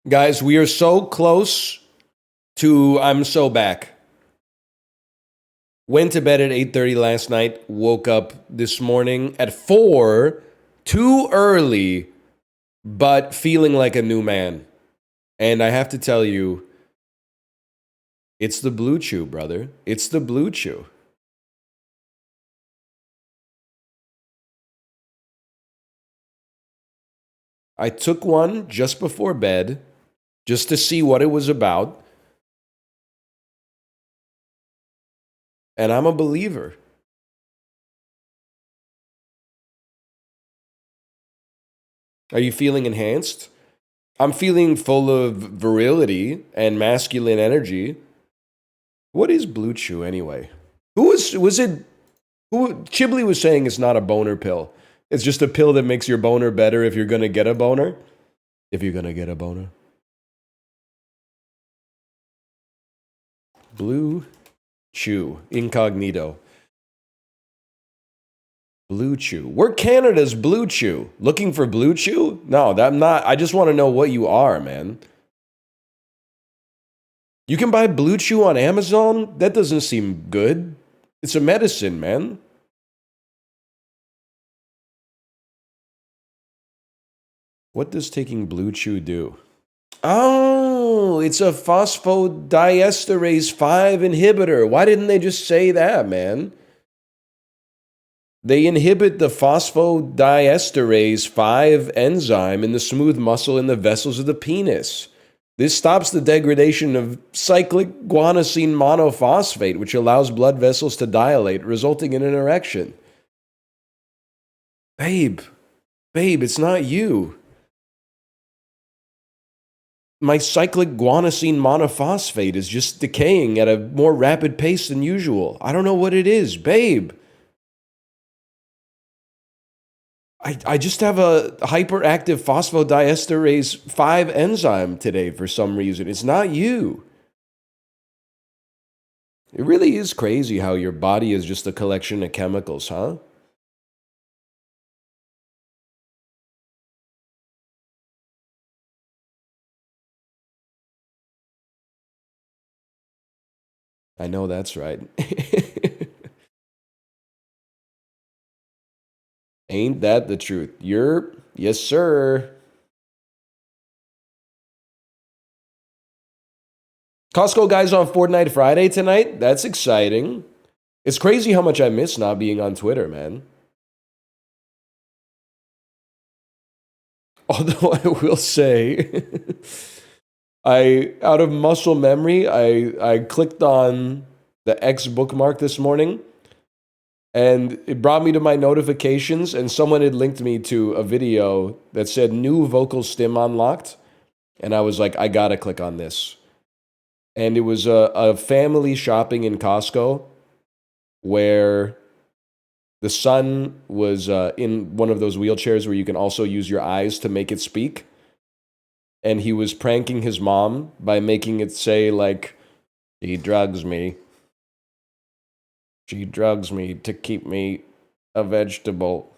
Guys, we are so close to I'm so back. Went to bed at 8:30 last night, woke up this morning at 4, too early, but feeling like a new man. And I have to tell you, it's the Bluechew, brother. It's the Bluechew. I took one just before bed just to see what it was about. And I'm a believer. Are you feeling enhanced? I'm feeling full of virility and masculine energy. What is Bluechew anyway? Was it who Chiblee was saying it's not a boner pill. It's just a pill that makes your boner better if you're gonna get a boner. If you're gonna get a boner. Bluechew. Incognito. Bluechew. We're Canada's Bluechew. Looking for Bluechew? No, I'm not. I just want to know what you are, man. You can buy Bluechew on Amazon? That doesn't seem good. It's a medicine, man. What does taking Bluechew do? Oh, it's a phosphodiesterase 5 inhibitor. Why didn't they just say that, man? They inhibit the phosphodiesterase 5 enzyme in the smooth muscle in the vessels of the penis. This stops the degradation of cyclic guanosine monophosphate, which allows blood vessels to dilate, resulting in an erection. Babe, it's not you. My cyclic guanosine monophosphate is just decaying at a more rapid pace than usual. I don't know what it is, babe. I just have a hyperactive phosphodiesterase 5 enzyme today for some reason. It's not you. It really is crazy how your body is just a collection of chemicals, huh? I know that's right. Ain't that the truth? Yes, sir. Costco guys on Fortnite Friday tonight? That's exciting. It's crazy how much I miss not being on Twitter, man. Although I will say, out of muscle memory, I clicked on the X bookmark this morning, and it brought me to my notifications, and someone had linked me to a video that said new vocal stim unlocked, and I was like, I gotta click on this. And it was a family shopping in Costco where the son was in one of those wheelchairs where you can also use your eyes to make it speak. And he was pranking his mom by making it say, like, he drugs me. She drugs me to keep me a vegetable.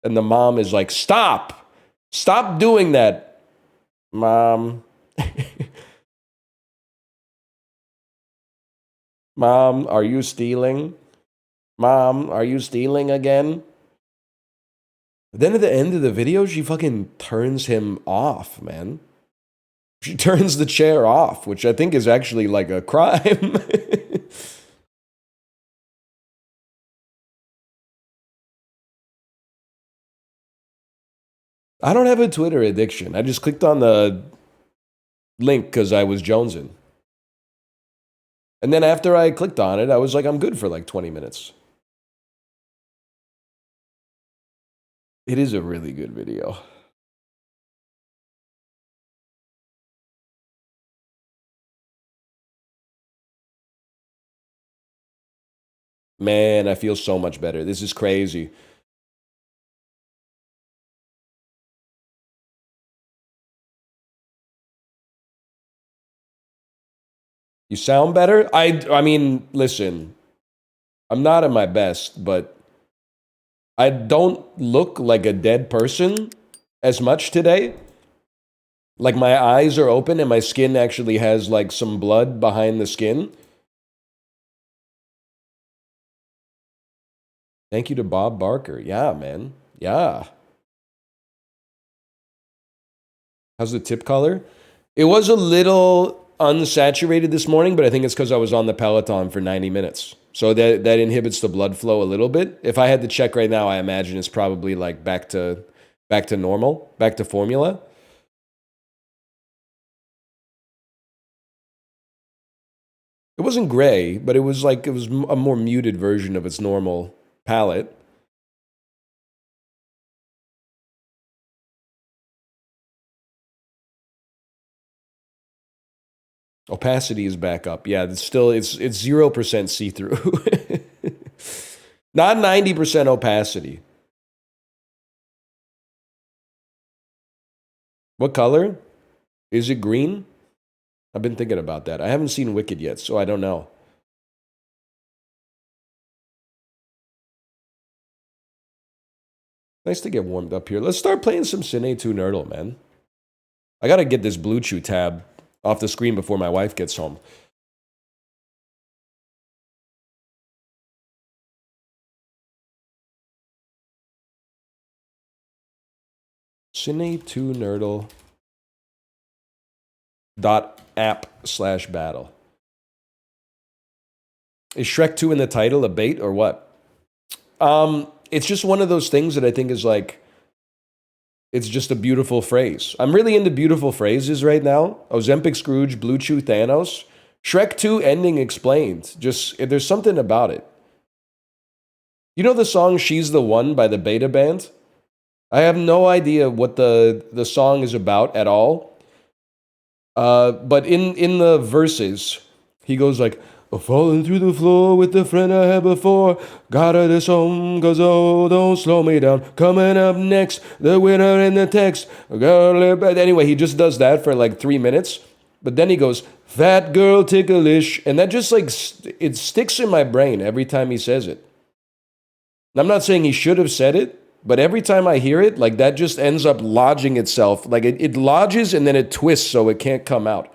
And the mom is like, stop! Stop doing that, Mom. Mom, are you stealing? Mom, are you stealing again? Then at the end of the video, she fucking turns him off, man. She turns the chair off, which I think is actually like a crime. I don't have a Twitter addiction. I just clicked on the link because I was jonesing. And then after I clicked on it, I was like, I'm good for like 20 minutes. It is a really good video. Man, I feel so much better. This is crazy. You sound better? I mean, listen, I'm not at my best, but I don't look like a dead person as much today. Like my eyes are open and my skin actually has like some blood behind the skin. Thank you to Bob Barker. Yeah, man. Yeah. How's the tip color? It was a little unsaturated this morning, but I think it's because I was on the Peloton for 90 minutes. So that inhibits the blood flow a little bit. If I had to check right now, I imagine it's probably like back to normal, back to formula. It wasn't gray, but it was a more muted version of its normal palette. Opacity is back up. Yeah, it's 0% see through. Not 90% opacity. What color? Is it green? I've been thinking about that. I haven't seen Wicked yet, so I don't know. Nice to get warmed up here. Let's start playing some Cine2Nerdle, man. I gotta get this Bluechew tab off the screen before my wife gets home. Cine2Nerdle .app/battle. Is Shrek 2 in the title a bait or what? It's just one of those things that I think is like, it's just a beautiful phrase. I'm really into beautiful phrases right now. Ozempic Scrooge, Bluechew Thanos. Shrek 2 ending explained. Just, there's something about it. You know the song She's the One by the Beta Band? I have no idea what the song is about at all. But in the verses, he goes like, falling through the floor with the friend I had before. Got her this home, cause oh, don't slow me down. Coming up next, the winner in the text. Girl, anyway, he just does that for like 3 minutes. But then he goes, fat girl ticklish. And that just like, it sticks in my brain every time he says it. I'm not saying he should have said it, but every time I hear it, like that just ends up lodging itself. Like it lodges and then it twists so it can't come out.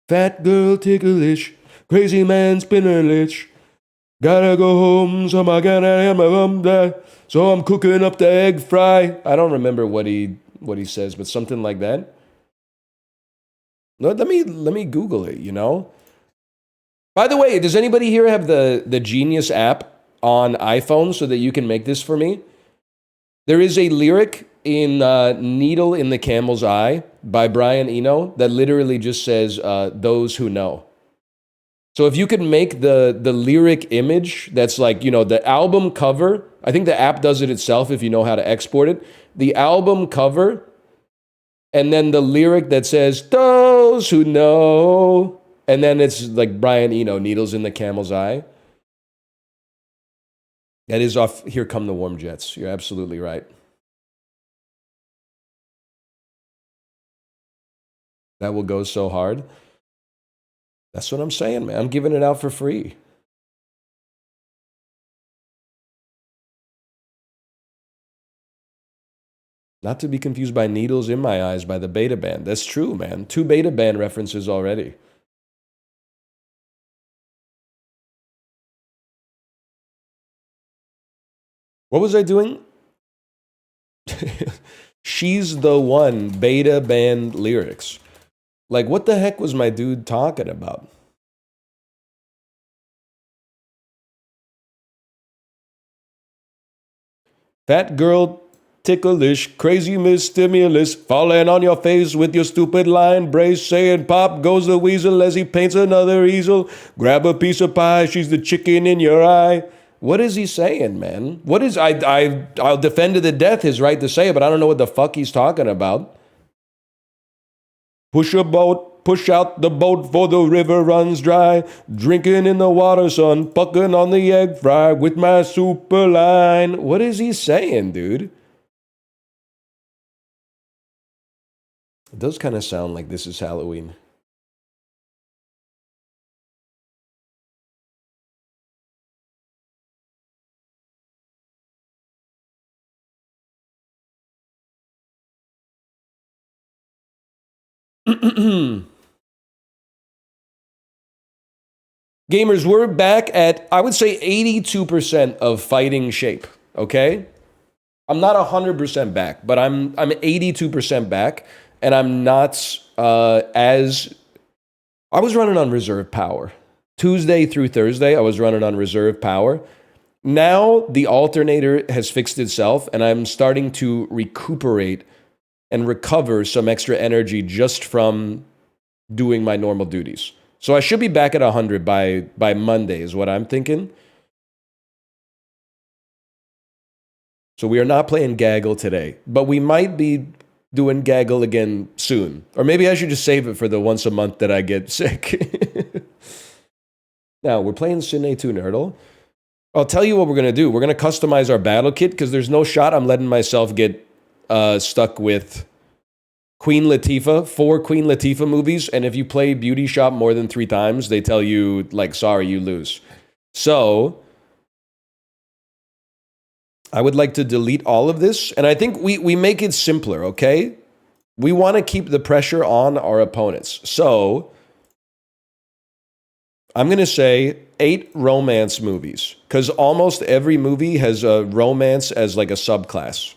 Fat girl ticklish, crazy man spinnerlich. Gotta go home, so I gotta have my there. So I'm cooking up the egg fry. I don't remember what he says, but something like that. No, let me Google it, you know? By the way, does anybody here have the Genius app on iPhone so that you can make this for me? There is a lyric in Needle in the Camel's Eye by Brian Eno that literally just says, those who know. So if you could make the lyric image that's like, you know, the album cover, I think the app does it itself if you know how to export it. The album cover, and then the lyric that says, those who know, and then it's like Brian Eno, Needles in the Camel's Eye. That is off Here Come the Warm Jets. You're absolutely right. That will go so hard. That's what I'm saying, man. I'm giving it out for free. Not to be confused by Needles in My Eyes by the Beta Band. That's true, man. 2 Beta Band references already. What was I doing? She's the One Beta Band lyrics. Like, what the heck was my dude talking about? Fat girl, ticklish, crazy miss stimulus, falling on your face with your stupid line brace, saying pop goes the weasel as he paints another easel. Grab a piece of pie, she's the chicken in your eye. What is he saying, man? What is I'll defend to the death his right to say it, but I don't know what the fuck he's talking about. Push a boat, push out the boat for the river runs dry. Drinking in the water, son, pucking on the egg fry with my super line. What is he saying, dude? It does kind of sound like This Is Halloween. Gamers, we're back at, I would say, 82% of fighting shape, okay? I'm not 100% back, but I'm 82% back, and I'm not as... I was running on reserve power. Tuesday through Thursday, I was running on reserve power. Now, the alternator has fixed itself, and I'm starting to recuperate and recover some extra energy just from doing my normal duties. So I should be back at 100 by Monday is what I'm thinking. So we are not playing Gaggle today, but we might be doing Gaggle again soon. Or maybe I should just save it for the once a month that I get sick. Now, we're playing Cine2Nerdle. I'll tell you what we're going to do. We're going to customize our battle kit because there's no shot I'm letting myself get stuck with Queen Latifah, 4 Queen Latifah movies, and if you play Beauty Shop more than 3 times, they tell you, like, sorry, you lose. So, I would like to delete all of this, and I think we make it simpler, okay? We want to keep the pressure on our opponents. So, I'm going to say 8 romance movies, because almost every movie has a romance as like a subclass.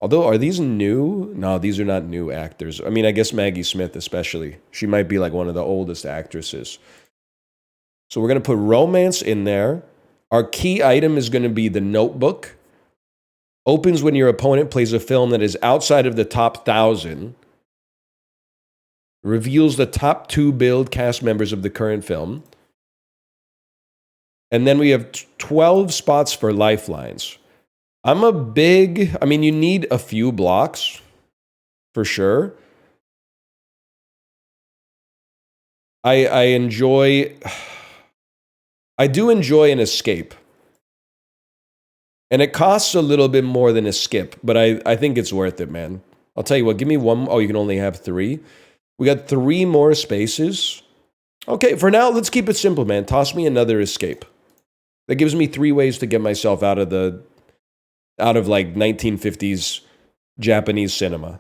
Although, are these new? No, these are not new actors. I mean, I guess Maggie Smith especially. She might be like one of the oldest actresses. So we're going to put romance in there. Our key item is going to be the notebook. Opens when your opponent plays a film that is outside of the top 1,000. Reveals the top 2 billed cast members of the current film. And then we have 12 spots for lifelines. I mean, you need a few blocks, for sure. I do enjoy an escape. And it costs a little bit more than a skip, but I think it's worth it, man. I'll tell you what, give me one. Oh, you can only have 3. We got 3 more spaces. Okay, for now, let's keep it simple, man. Toss me another escape. That gives me 3 ways to get myself out of like 1950s Japanese cinema.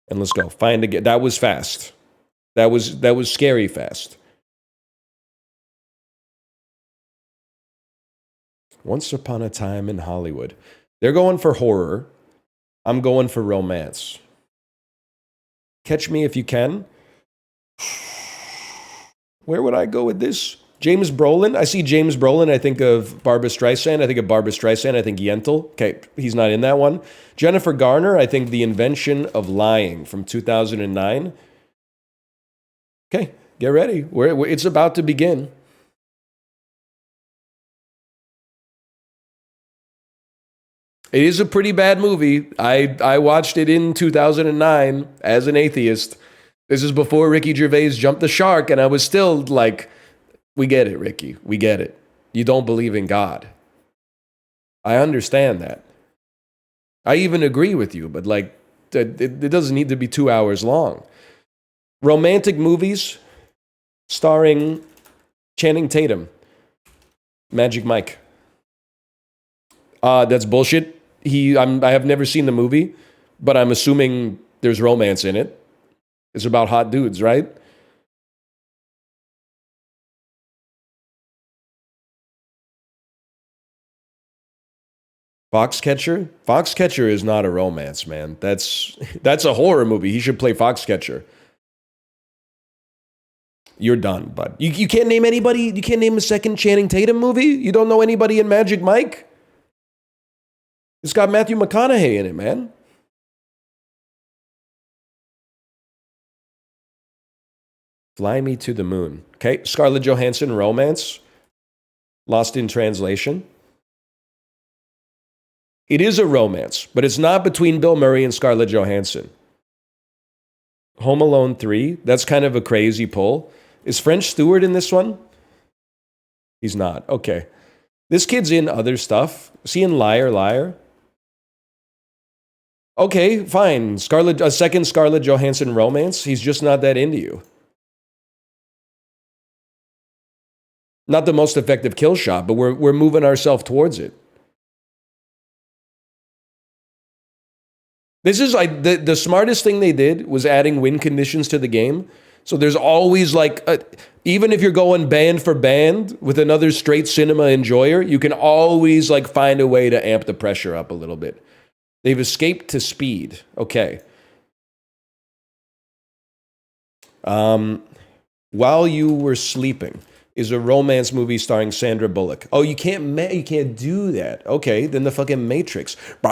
And let's go. Find again. That was fast. That was scary fast. Once Upon a Time in Hollywood. They're going for horror. I'm going for romance. Catch Me If You Can. Where would I go with this? James Brolin. I see James Brolin. I think of Barbra Streisand. I think of Barbra Streisand. I think Yentl. Okay, he's not in that one. Jennifer Garner. I think The Invention of Lying from 2009. Okay, get ready. It's about to begin. It is a pretty bad movie. I watched it in 2009 as an atheist. This is before Ricky Gervais jumped the shark, and I was still like, we get it, Ricky. We get it. You don't believe in God. I understand that. I even agree with you, but like, it doesn't need to be 2 hours long. Romantic movies starring Channing Tatum. Magic Mike. That's bullshit. I have never seen the movie, but I'm assuming there's romance in it. It's about hot dudes, right? Foxcatcher? Foxcatcher is not a romance, man. That's a horror movie. He should play Foxcatcher. You're done, bud. You can't name anybody? You can't name a second Channing Tatum movie? You don't know anybody in Magic Mike? It's got Matthew McConaughey in it, man. Fly Me to the Moon. Okay, Scarlett Johansson, romance. Lost in Translation. It is a romance, but it's not between Bill Murray and Scarlett Johansson. Home Alone 3, that's kind of a crazy pull. Is French Stewart in this one? He's not. Okay. This kid's in other stuff. Is he in Liar, Liar? Okay, fine. A second Scarlett Johansson romance. He's just not that into you. Not the most effective kill shot, but we're moving ourselves towards it. This is like the smartest thing they did was adding win conditions to the game. So there's always like, even if you're going band for band with another straight cinema enjoyer, you can always like find a way to amp the pressure up a little bit. They've escaped to speed. Okay. While You Were Sleeping is a romance movie starring Sandra Bullock. Oh, you can't do that. Okay, then the fucking Matrix. You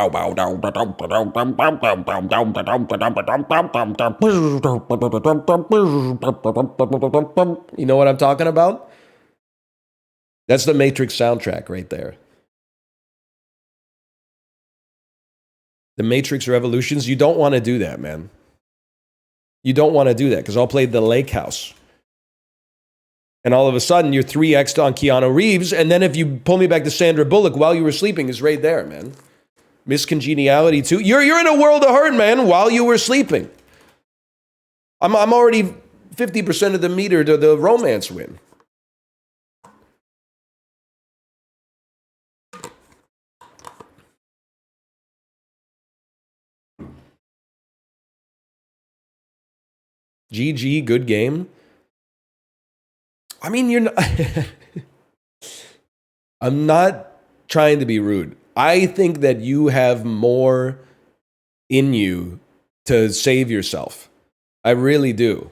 know what I'm talking about? That's the Matrix soundtrack right there. The Matrix Revolutions, you don't want to do that, man. You don't want to do that because I'll play The Lake House. And all of a sudden, you're 3x'd on Keanu Reeves. And then if you pull me back to Sandra Bullock While You Were Sleeping is right there, man. Miss Congeniality 2. You're in a world of hurt, man, while you were sleeping. I'm already 50% of the meter to the romance win. GG, good game. I mean, you're not. I'm not trying to be rude. I think that you have more in you to save yourself. I really do.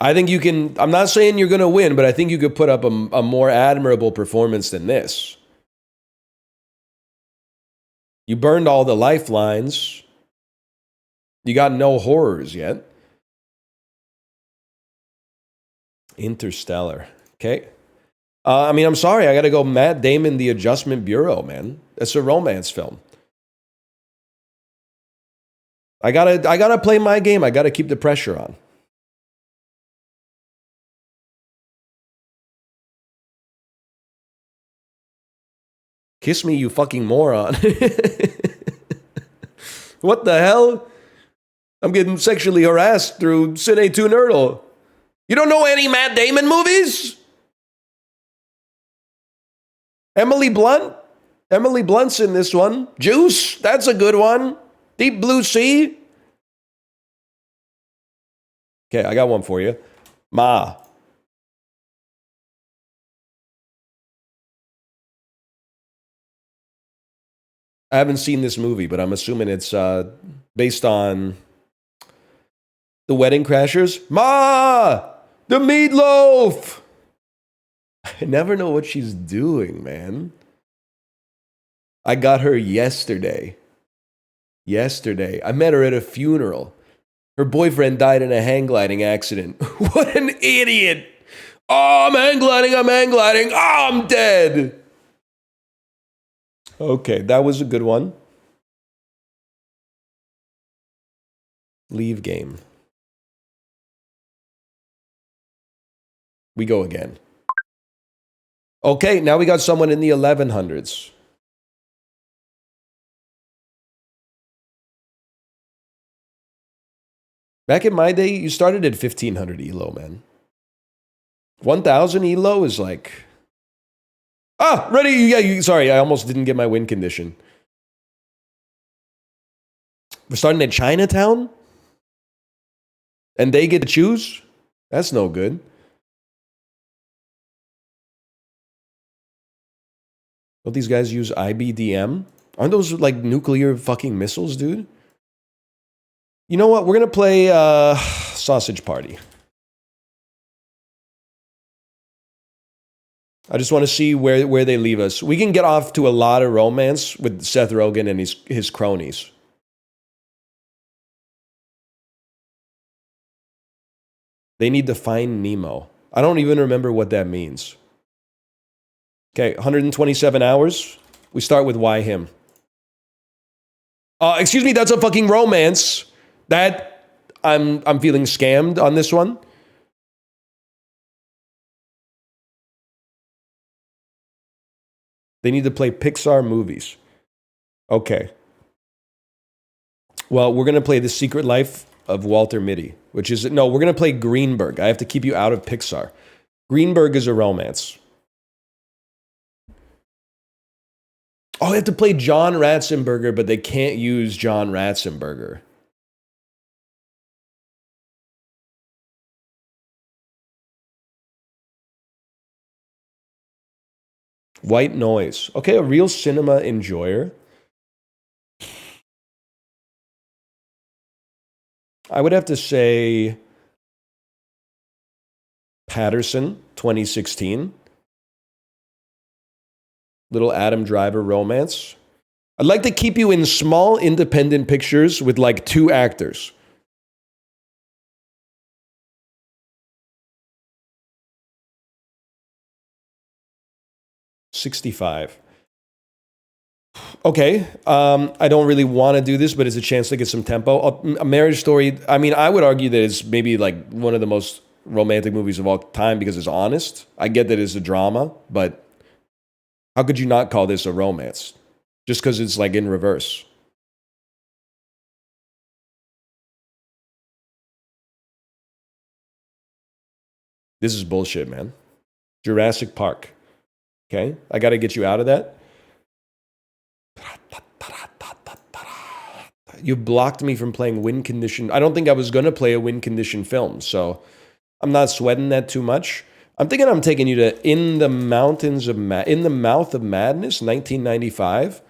I think you can. I'm not saying you're going to win, but I think you could put up a more admirable performance than this. You burned all the lifelines. You got no horrors yet. Interstellar. Okay. I mean, I'm sorry. I got to go Matt Damon, The Adjustment Bureau, man. It's a romance film. I gotta play my game. I gotta keep the pressure on. Kiss me, you fucking moron. What the hell? I'm getting sexually harassed through Cine2Nerdle. You don't know any Matt Damon movies? Emily Blunt? Emily Blunt's in this one. Juice? That's a good one. Deep Blue Sea? Okay, I got one for you. Ma. I haven't seen this movie, but I'm assuming it's based on The Wedding Crashers. Ma! The meatloaf! I never know what she's doing, man. I got her yesterday. I met her at a funeral. Her boyfriend died in a hang gliding accident. What an idiot! Oh, I'm hang gliding. Oh, I'm dead. Okay, that was a good one. Leave game. We go again. Okay, now we got someone in the 1100s. Back in my day, you started at 1500 ELO, man. 1000 ELO is like... Ah, ready? Yeah, sorry, I almost didn't get my win condition. We're starting at Chinatown? And they get to choose? That's no good. Don't these guys use IBDM? Aren't those like nuclear fucking missiles, dude? You know what? We're going to play Sausage Party. I just want to see where they leave us. We can get off to a lot of romance with Seth Rogen and his cronies. They need to find Nemo. I don't even remember what that means. Okay, 127 hours. We start with Why Him? Excuse me, that's a fucking romance. That I'm feeling scammed on this one. They need to play Pixar movies. Okay. Well, we're going to play The Secret Life of Walter Mitty, which is... No, we're going to play Greenberg. I have to keep you out of Pixar. Greenberg is a romance. Oh, they have to play John Ratzenberger, but they can't use John Ratzenberger. White Noise. Okay, a real cinema enjoyer. I would have to say Patterson, 2016. Little Adam Driver romance. I'd like to keep you in small independent pictures with like 2 actors. $65. Okay, I don't really want to do this, but it's a chance to get some tempo. A Marriage Story, I mean, I would argue that it's maybe like one of the most romantic movies of all time because it's honest. I get that it's a drama, but how could you not call this a romance? Just because it's like in reverse. This is bullshit, man. Jurassic Park. Okay, I got to get you out of that. You blocked me from playing win condition. I don't think I was going to play a win condition film, so I'm not sweating that too much. I'm thinking I'm taking you to In the Mountains of In the Mouth of Madness, 1995.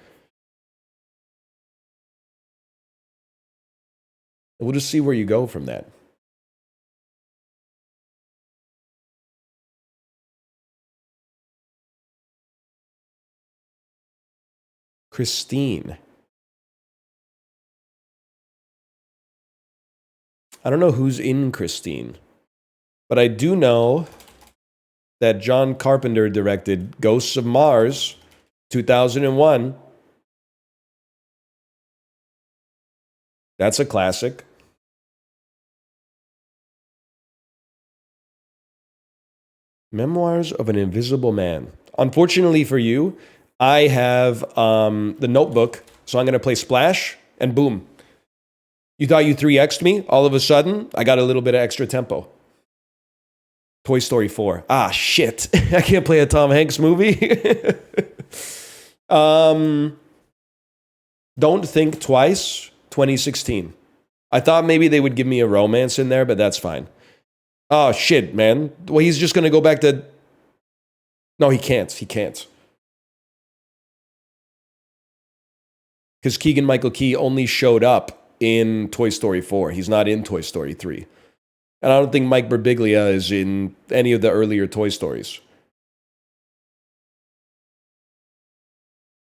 We'll just see where you go from that. Christine. I don't know who's in Christine, but I do know that John Carpenter directed Ghosts of Mars, 2001. That's a classic. Memoirs of an Invisible Man. Unfortunately for you, I have the Notebook, so I'm going to play Splash, and boom. You thought you 3x'd me? All of a sudden, I got a little bit of extra tempo. Toy Story 4. Ah, shit. I can't play a Tom Hanks movie. Don't Think Twice, 2016. I thought maybe they would give me a romance in there, but that's fine. Oh, shit, man. Well, he's just going to go back to... No, he can't. He can't. Because Keegan-Michael Key only showed up in Toy Story 4. He's not in Toy Story 3. And I don't think Mike Birbiglia is in any of the earlier Toy Stories.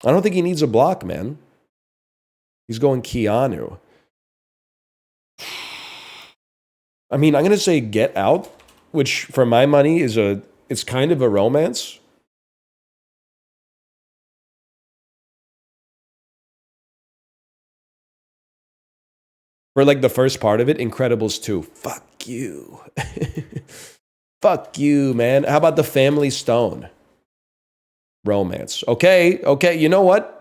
I don't think he needs a block, man. He's going Keanu. I mean, I'm going to say Get Out, which for my money it's kind of a romance. For like the first part of it, Incredibles 2. Fuck you. Fuck you, man. How about The Family Stone? Romance. Okay. You know what?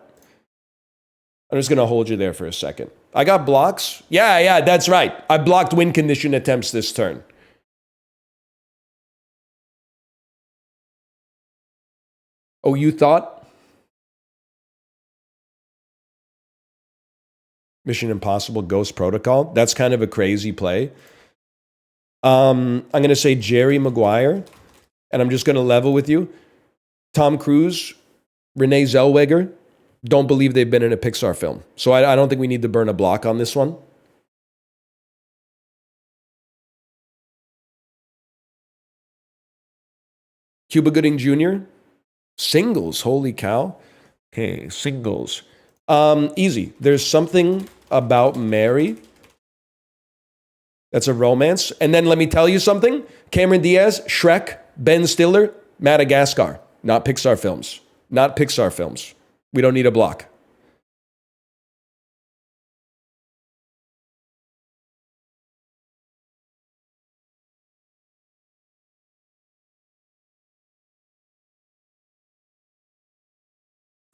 I'm just going to hold you there for a second. I got blocks. Yeah, that's right. I blocked win condition attempts this turn. Oh, you thought? Mission Impossible Ghost Protocol. That's kind of a crazy play. I'm going to say Jerry Maguire, and I'm just going to level with you. Tom Cruise, Renee Zellweger, don't believe they've been in a Pixar film. So I don't think we need to burn a block on this one. Cuba Gooding Jr., Singles, holy cow. Okay, Singles. Easy. There's something about Mary that's a romance. And then let me tell you something. Cameron Diaz, Shrek, Ben Stiller, Madagascar. Not Pixar films. Not Pixar films. We don't need a block.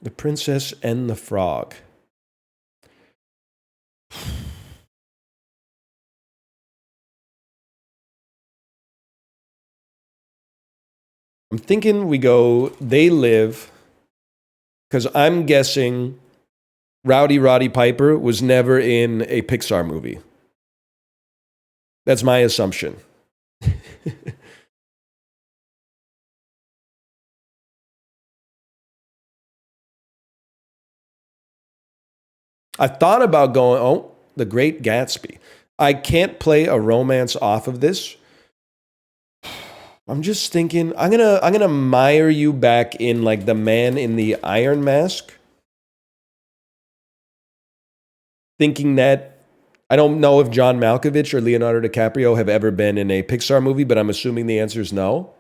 The Princess and the Frog. I'm thinking we go They Live Because I'm guessing Rowdy Roddy Piper was never in a Pixar movie. That's my assumption. I thought about going, oh, The Great Gatsby. I can't play a romance off of this. I'm just thinking, I'm gonna mire you back in like the man in the iron mask. Thinking that I don't know if John Malkovich or Leonardo DiCaprio have ever been in a Pixar movie, but I'm assuming the answer is no.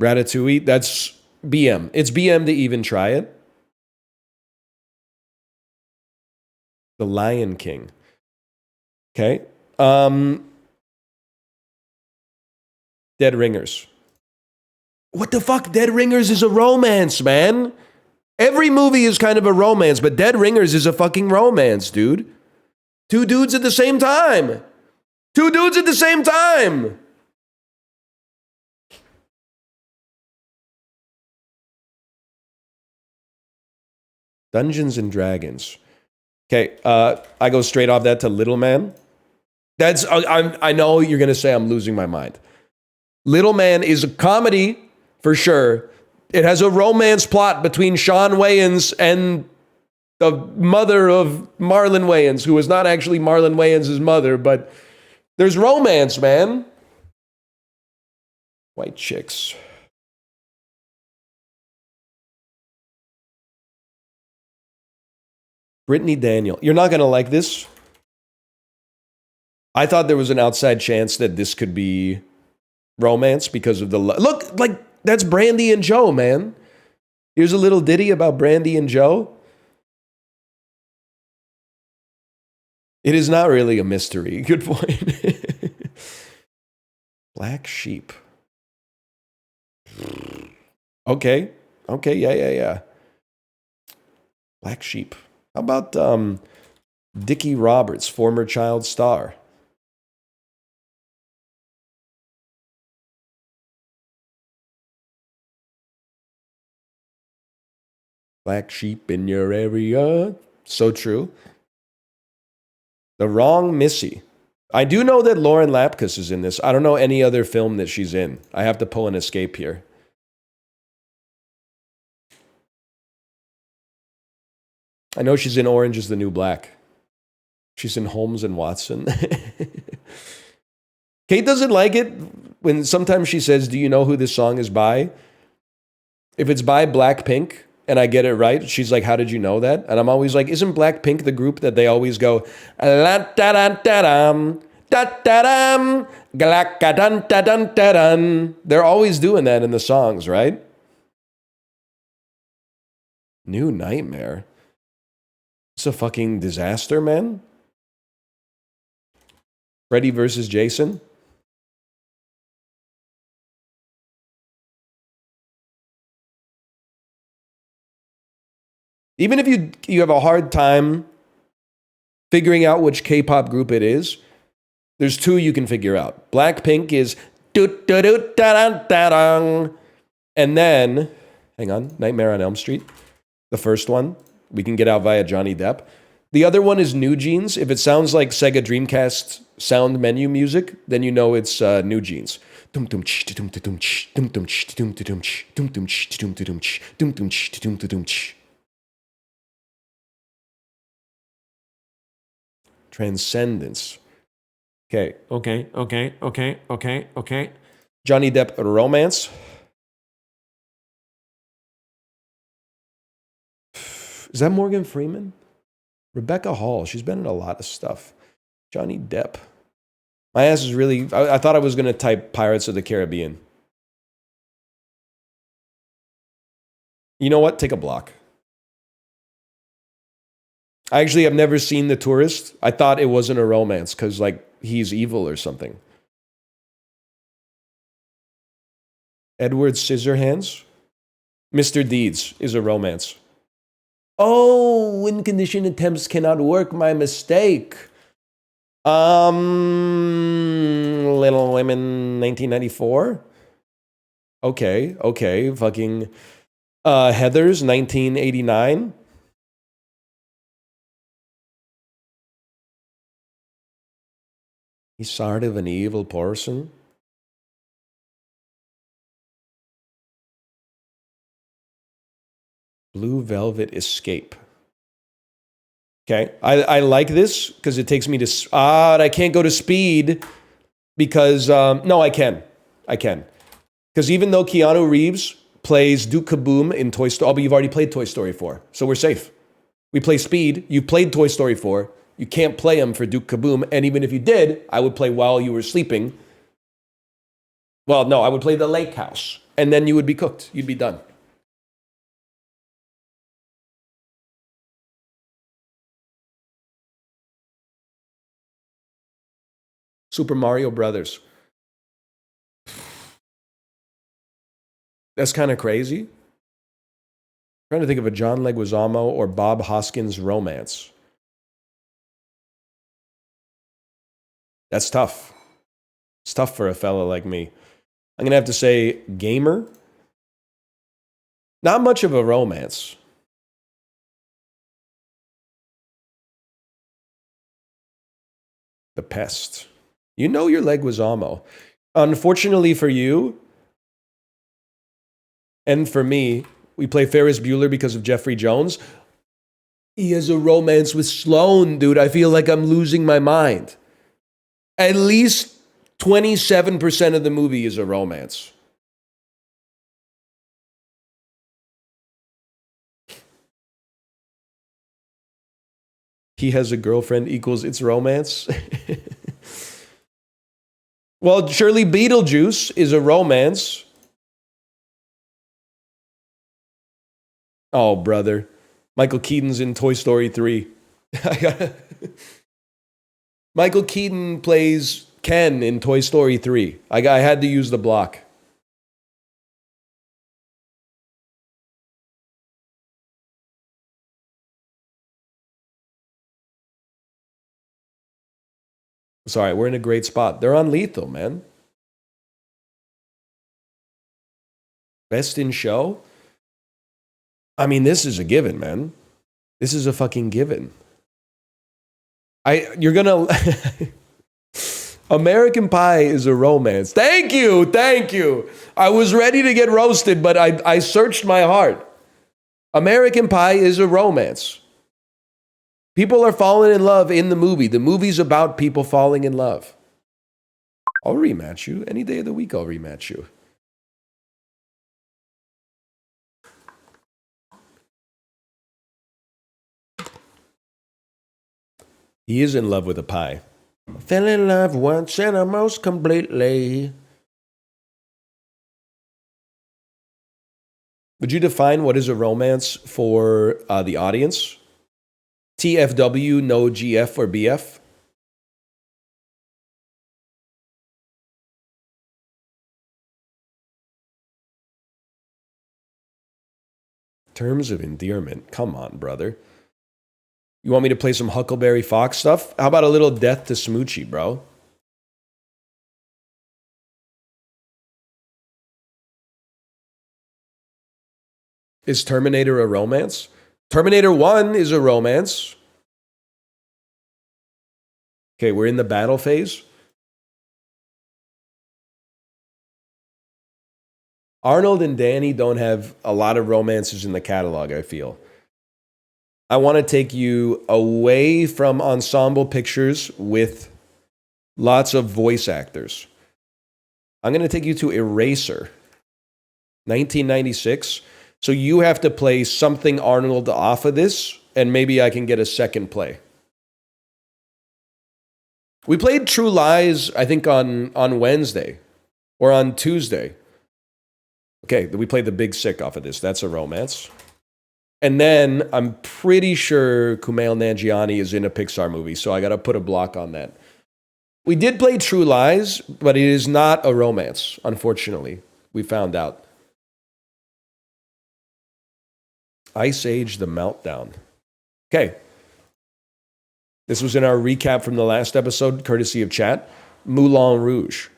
Ratatouille, that's BM. It's BM to even try it. The Lion King. Okay. Dead Ringers. What the fuck? Dead Ringers is a romance, man. Every movie is kind of a romance, but Dead Ringers is a fucking romance, dude. Two dudes at the same time. Two dudes at the same time. Dungeons and Dragons. Okay, I go straight off that to Little Man. That's I know you're gonna say I'm losing my mind. Little Man is a comedy for sure. It has a romance plot between Sean Wayans and the mother of Marlon Wayans, who is not actually Marlon Wayans' mother, but there's romance, man. White chicks. Brittany Daniel. You're not going to like this. I thought there was an outside chance that this could be romance because of the... Look, like, that's Brandy and Joe, man. Here's a little ditty about Brandy and Joe. It is not really a mystery. Good point. Black Sheep. Okay. Yeah. Black Sheep. How about Dickie Roberts, former child star? Black sheep in your area. So true. The Wrong Missy. I do know that Lauren Lapkus is in this. I don't know any other film that she's in. I have to pull an escape here. I know she's in Orange is the New Black. She's in Holmes and Watson. Kate doesn't like it when sometimes she says, do you know who this song is by? If it's by Blackpink and I get it right, she's like, how did you know that? And I'm always like, isn't Blackpink the group that they always go, la da da da dum, da da dum, galaka dun da dun da dun. They're always doing that in the songs, right? New Nightmare. It's a fucking disaster, man. Freddy versus Jason. Even if you have a hard time figuring out which K-pop group it is, there's two you can figure out. Blackpink is and then, hang on, Nightmare on Elm Street, the first one. We can get out via Johnny Depp. The other one is New Jeans. If it sounds like Sega Dreamcast sound menu music, then you know it's New Jeans. Transcendence. Okay. Johnny Depp romance. Is that Morgan Freeman? Rebecca Hall. She's been in a lot of stuff. Johnny Depp. My ass is really... I thought I was going to type Pirates of the Caribbean. You know what? Take a block. I actually have never seen The Tourist. I thought it wasn't a romance because, like, he's evil or something. Edward Scissorhands. Mr. Deeds is a romance. Oh, win condition attempts cannot work. My mistake. Little Women 1994. Okay. Fucking Heathers 1989. He's sort of an evil person. Blue Velvet Escape. Okay, I like this because it takes me to... I can't go to Speed because... no, I can. Because even though Keanu Reeves plays Duke Kaboom in Toy Story... Oh, but you've already played Toy Story 4, so we're safe. We play Speed. You played Toy Story 4. You can't play him for Duke Kaboom, and even if you did, I would play while you were sleeping. Well, no, I would play the Lake House, and then you would be cooked. You'd be done. Super Mario Brothers. That's kind of crazy. I'm trying to think of a John Leguizamo or Bob Hoskins romance. That's tough. It's tough for a fella like me. I'm going to have to say Gamer. Not much of a romance. The Pest. You know your Leguizamo. Unfortunately for you, and for me, we play Ferris Bueller because of Jeffrey Jones. He has a romance with Sloane, dude. I feel like I'm losing my mind. At least 27% of the movie is a romance. He has a girlfriend equals it's romance. Well, surely Beetlejuice is a romance. Oh, brother. Michael Keaton's in Toy Story 3. Michael Keaton plays Ken in Toy Story 3. I had to use the block. Sorry, we're in a great spot. They're on Lethal, man. Best in show? I mean, this is a given, man. This is a fucking given. You're gonna... American Pie is a romance. Thank you. I was ready to get roasted, but I searched my heart. American Pie is a romance. People are falling in love in the movie. The movie's about people falling in love. I'll rematch you. Any day of the week, I'll rematch you. He is in love with a pie. I fell in love once and almost completely. Would you define what is a romance for the audience? TFW, no GF or BF? Terms of endearment. Come on, brother. You want me to play some Huckleberry Fox stuff? How about a little Death to Smoochie, bro? Is Terminator a romance? Terminator 1 is a romance. Okay, we're in the battle phase. Arnold and Danny don't have a lot of romances in the catalog, I feel. I want to take you away from ensemble pictures with lots of voice actors. I'm going to take you to Eraser, 1996. So you have to play something Arnold off of this, and maybe I can get a second play. We played True Lies, I think, on Wednesday or on Tuesday. Okay, we played The Big Sick off of this. That's a romance. And then I'm pretty sure Kumail Nanjiani is in a Pixar movie, so I got to put a block on that. We did play True Lies, but it is not a romance, unfortunately. We found out. Ice Age, The Meltdown. Okay. This was in our recap from the last episode, courtesy of chat. Moulin Rouge.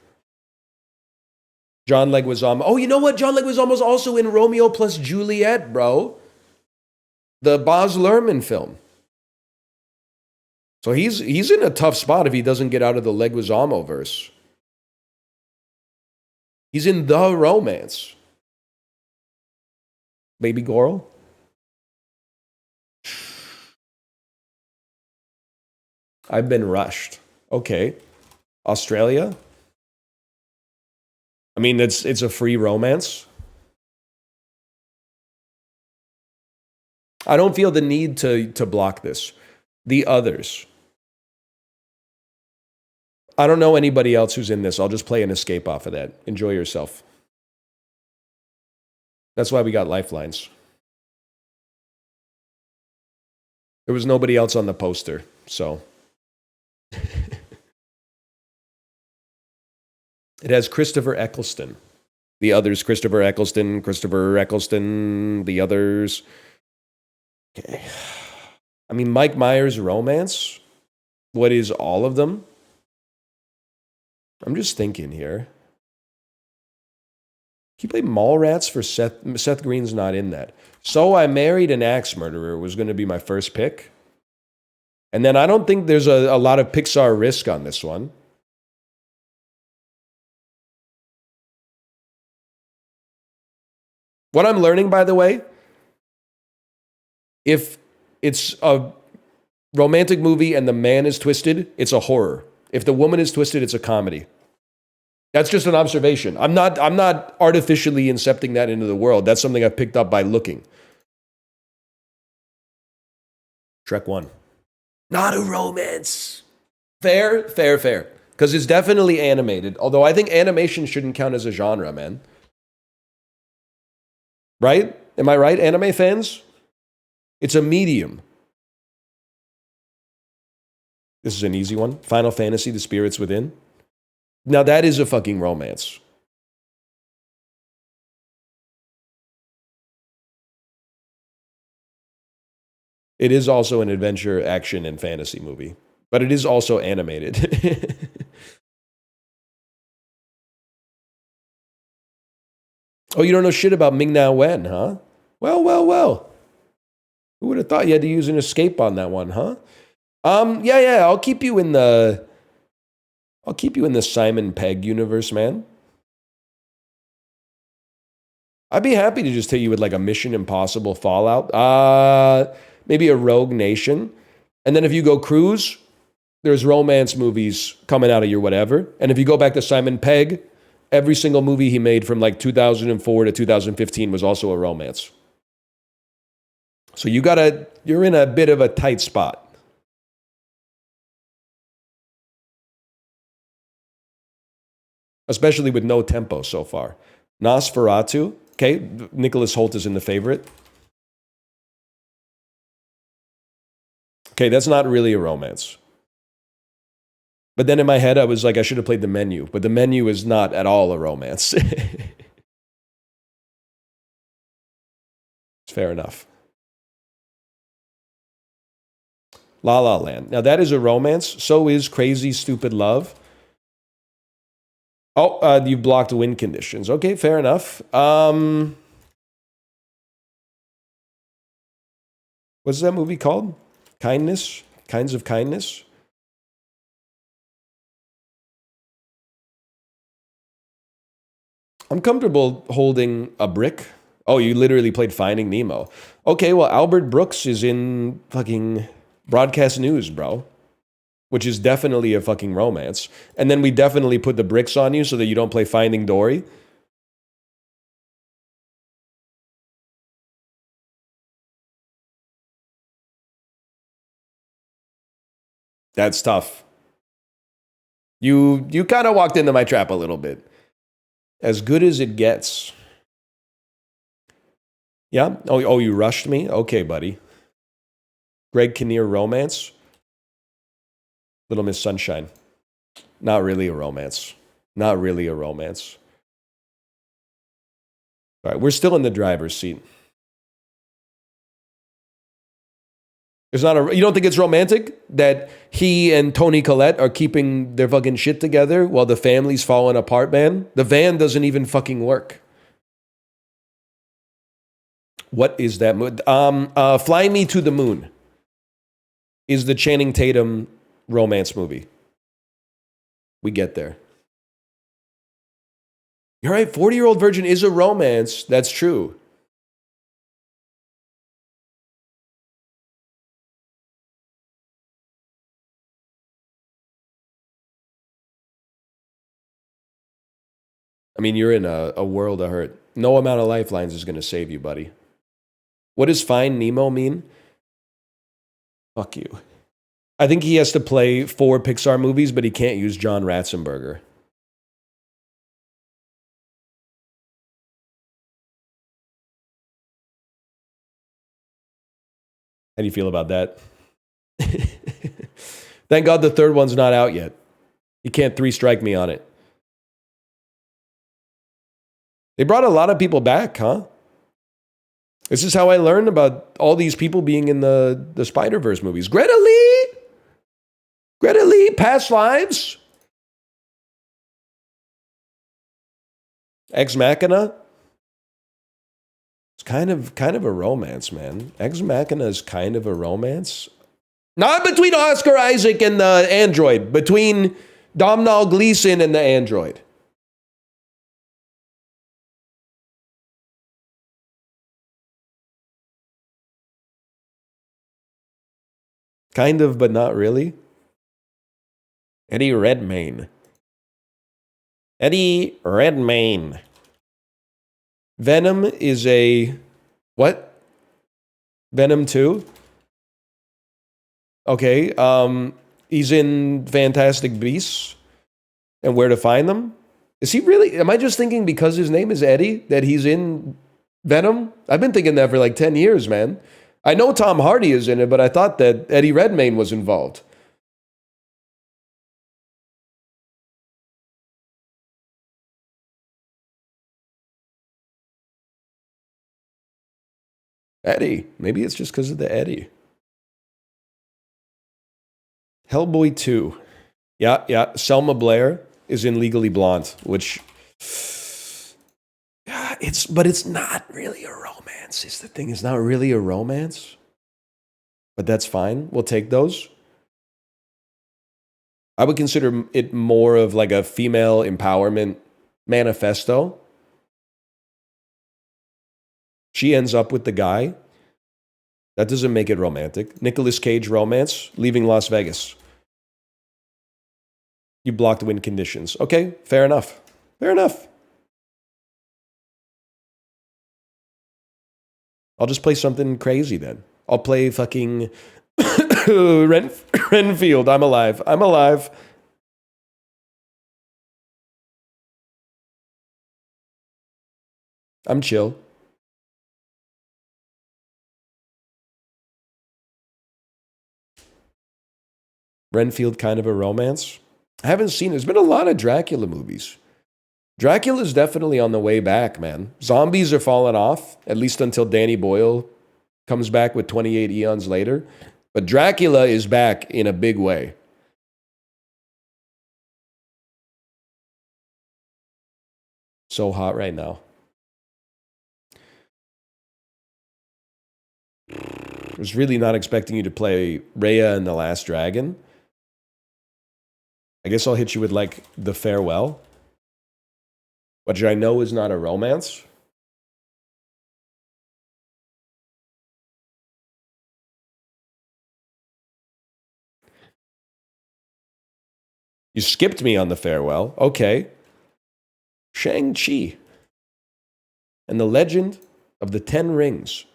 John Leguizamo. Oh, you know what? John Leguizamo was also in Romeo plus Juliet, bro. The Baz Luhrmann film. So he's in a tough spot if he doesn't get out of the Leguizamo verse. He's in The Romance. Baby Goral. I've been rushed. Okay. Australia. I mean, it's a free romance. I don't feel the need to block this. The Others. I don't know anybody else who's in this. I'll just play an escape off of that. Enjoy yourself. That's why we got lifelines. There was nobody else on the poster, so. It has Christopher Eccleston. The Others, Christopher Eccleston, The Others. Okay. I mean, Mike Myers' Romance. What is all of them? I'm just thinking here. He played Mallrats for Seth. Seth Green's not in that. So I Married an Axe Murderer was going to be my first pick. And then I don't think there's a lot of Pixar risk on this one. What I'm learning, by the way, if it's a romantic movie and the man is twisted, it's a horror. If the woman is twisted, it's a comedy. That's just an observation. I'm not artificially incepting that into the world. That's something I picked up by looking. Shrek 1. Not a romance. Fair. Because it's definitely animated. Although I think animation shouldn't count as a genre, man. Right? Am I right, anime fans? It's a medium. This is an easy one. Final Fantasy, The Spirits Within. Now that is a fucking romance. It is also an adventure, action, and fantasy movie. But it is also animated. Oh, you don't know shit about Ming Na Wen, huh? Well. Who would have thought you had to use an escape on that one, huh? Yeah. I'll keep you in the Simon Pegg universe, man. I'd be happy to just hit you with like a Mission Impossible Fallout. Maybe a Rogue Nation. And then if you go cruise, there's romance movies coming out of your whatever. And if you go back to Simon Pegg, every single movie he made from like 2004 to 2015 was also a romance. So you're in a bit of a tight spot. Especially with no tempo so far. Nosferatu. Okay, Nicholas Hoult is in The Favorite. Okay, that's not really a romance. But then in my head, I was like, I should have played The Menu. But The Menu is not at all a romance. It's fair enough. La La Land. Now that is a romance. So is Crazy Stupid Love. Oh, you blocked wind conditions. Okay, fair enough. What's that movie called? Kindness? Kinds of Kindness? I'm comfortable holding a brick. Oh, you literally played Finding Nemo. Okay, well, Albert Brooks is in fucking Broadcast News, bro. Which is definitely a fucking romance. And then we definitely put the bricks on you so that you don't play Finding Dory. That's tough. You kind of walked into my trap a little bit. As good as it gets. Yeah? Oh, you rushed me? Okay, buddy. Greg Kinnear romance? Little Miss Sunshine. Not really a romance. All right, we're still in the driver's seat. It's not a. You don't think it's romantic that he and Toni Collette are keeping their fucking shit together while the family's falling apart, man? The van doesn't even fucking work. What is that movie? Fly Me to the Moon is the Channing Tatum romance movie. We get there. You're right. 40-Year-Old Virgin is a romance. That's true. I mean, you're in a world of hurt. No amount of lifelines is going to save you, buddy. What does Find Nemo mean? Fuck you. I think he has to play 4 Pixar movies, but he can't use John Ratzenberger. How do you feel about that? Thank God the third one's not out yet. You can't 3-strike me on it. They brought a lot of people back, huh? This is how I learned about all these people being in the Spider-Verse movies. Greta Lee, Past Lives. Ex Machina. It's kind of a romance, man. Ex Machina is kind of a romance. Not between Oscar Isaac and the android. Between Domhnall Gleeson and the android. Kind of, but not really. Eddie Redmayne. Venom is a... What? Venom 2? Okay, he's in Fantastic Beasts and Where to Find Them. Is he really... Am I just thinking because his name is Eddie that he's in Venom? I've been thinking that for like 10 years, man. I know Tom Hardy is in it, but I thought that Eddie Redmayne was involved. Eddie. Maybe it's just because of the Eddie. Hellboy 2. Yeah. Selma Blair is in Legally Blonde, which... But it's not really a romance, is the thing. It's not really a romance. But that's fine. We'll take those. I would consider it more of like a female empowerment manifesto. She ends up with the guy. That doesn't make it romantic. Nicolas Cage romance, Leaving Las Vegas. You blocked win conditions. Okay, fair enough. Fair enough. I'll just play something crazy then. I'll play fucking Renfield. I'm alive. I'm chill. Renfield, kind of a romance. I haven't seen. There's been a lot of Dracula movies. Dracula's definitely on the way back, man. Zombies are falling off, at least until Danny Boyle comes back with 28 Eons later. But Dracula is back in a big way. So hot right now. I was really not expecting you to play Raya and the Last Dragon. I guess I'll hit you with like The Farewell, which I know is not a romance. You skipped me on The Farewell. Okay. Shang-Chi and the Legend of the Ten Rings.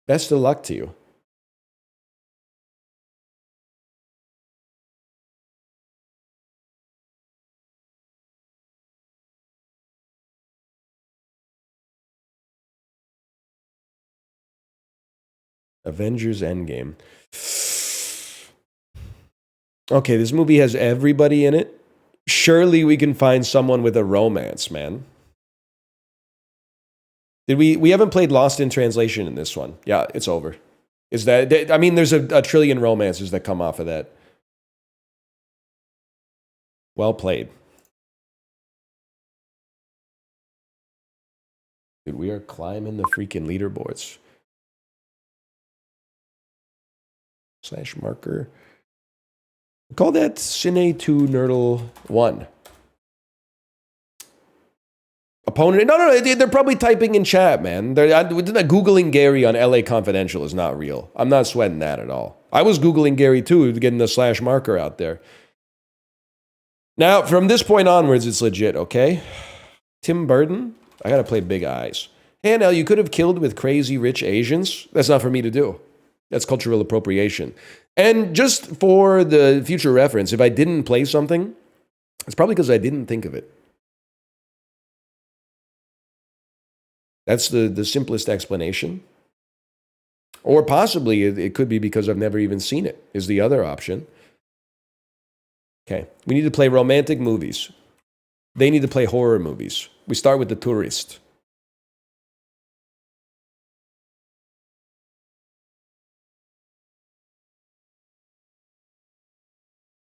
Best of luck to you. Avengers Endgame. Okay, this movie has everybody in it. Surely we can find someone with a romance, man. Did we haven't played Lost in Translation in this one. Yeah, it's over. Is that, I mean, there's a trillion romances that come off of that. Well played. Dude, we are climbing the freaking leaderboards. Slash marker. Call that Cine2Nerdle 1. Opponent. No, they're probably typing in chat, man. Googling Gary on LA Confidential is not real. I'm not sweating that at all. I was Googling Gary too, getting the slash marker out there. Now, from this point onwards, it's legit, okay? Tim Burton? I gotta play Big Eyes. Hey, now you could have killed with Crazy Rich Asians. That's not for me to do. That's cultural appropriation. And just for the future reference, if I didn't play something, it's probably because I didn't think of it. That's the simplest explanation. Or possibly it could be because I've never even seen it, is the other option. Okay, we need to play romantic movies. They need to play horror movies. We start with The Tourist.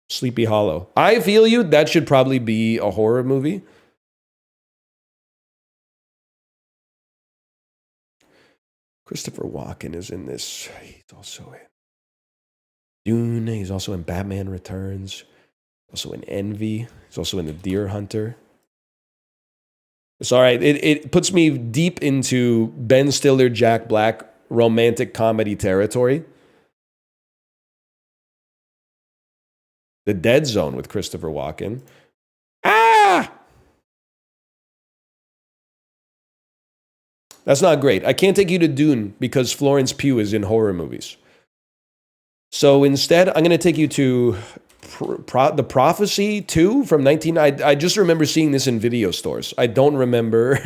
Sleepy Hollow. I feel you. That should probably be a horror movie. Christopher Walken is in this. He's also in Dune. He's also in Batman Returns. Also in Envy. He's also in The Deer Hunter. It's all right. It puts me deep into Ben Stiller, Jack Black romantic comedy territory. The Dead Zone with Christopher Walken. Ah! That's not great. I can't take you to Dune because Florence Pugh is in horror movies. So instead, I'm going to take you to The Prophecy 2 from 19... I just remember seeing this in video stores. I don't remember...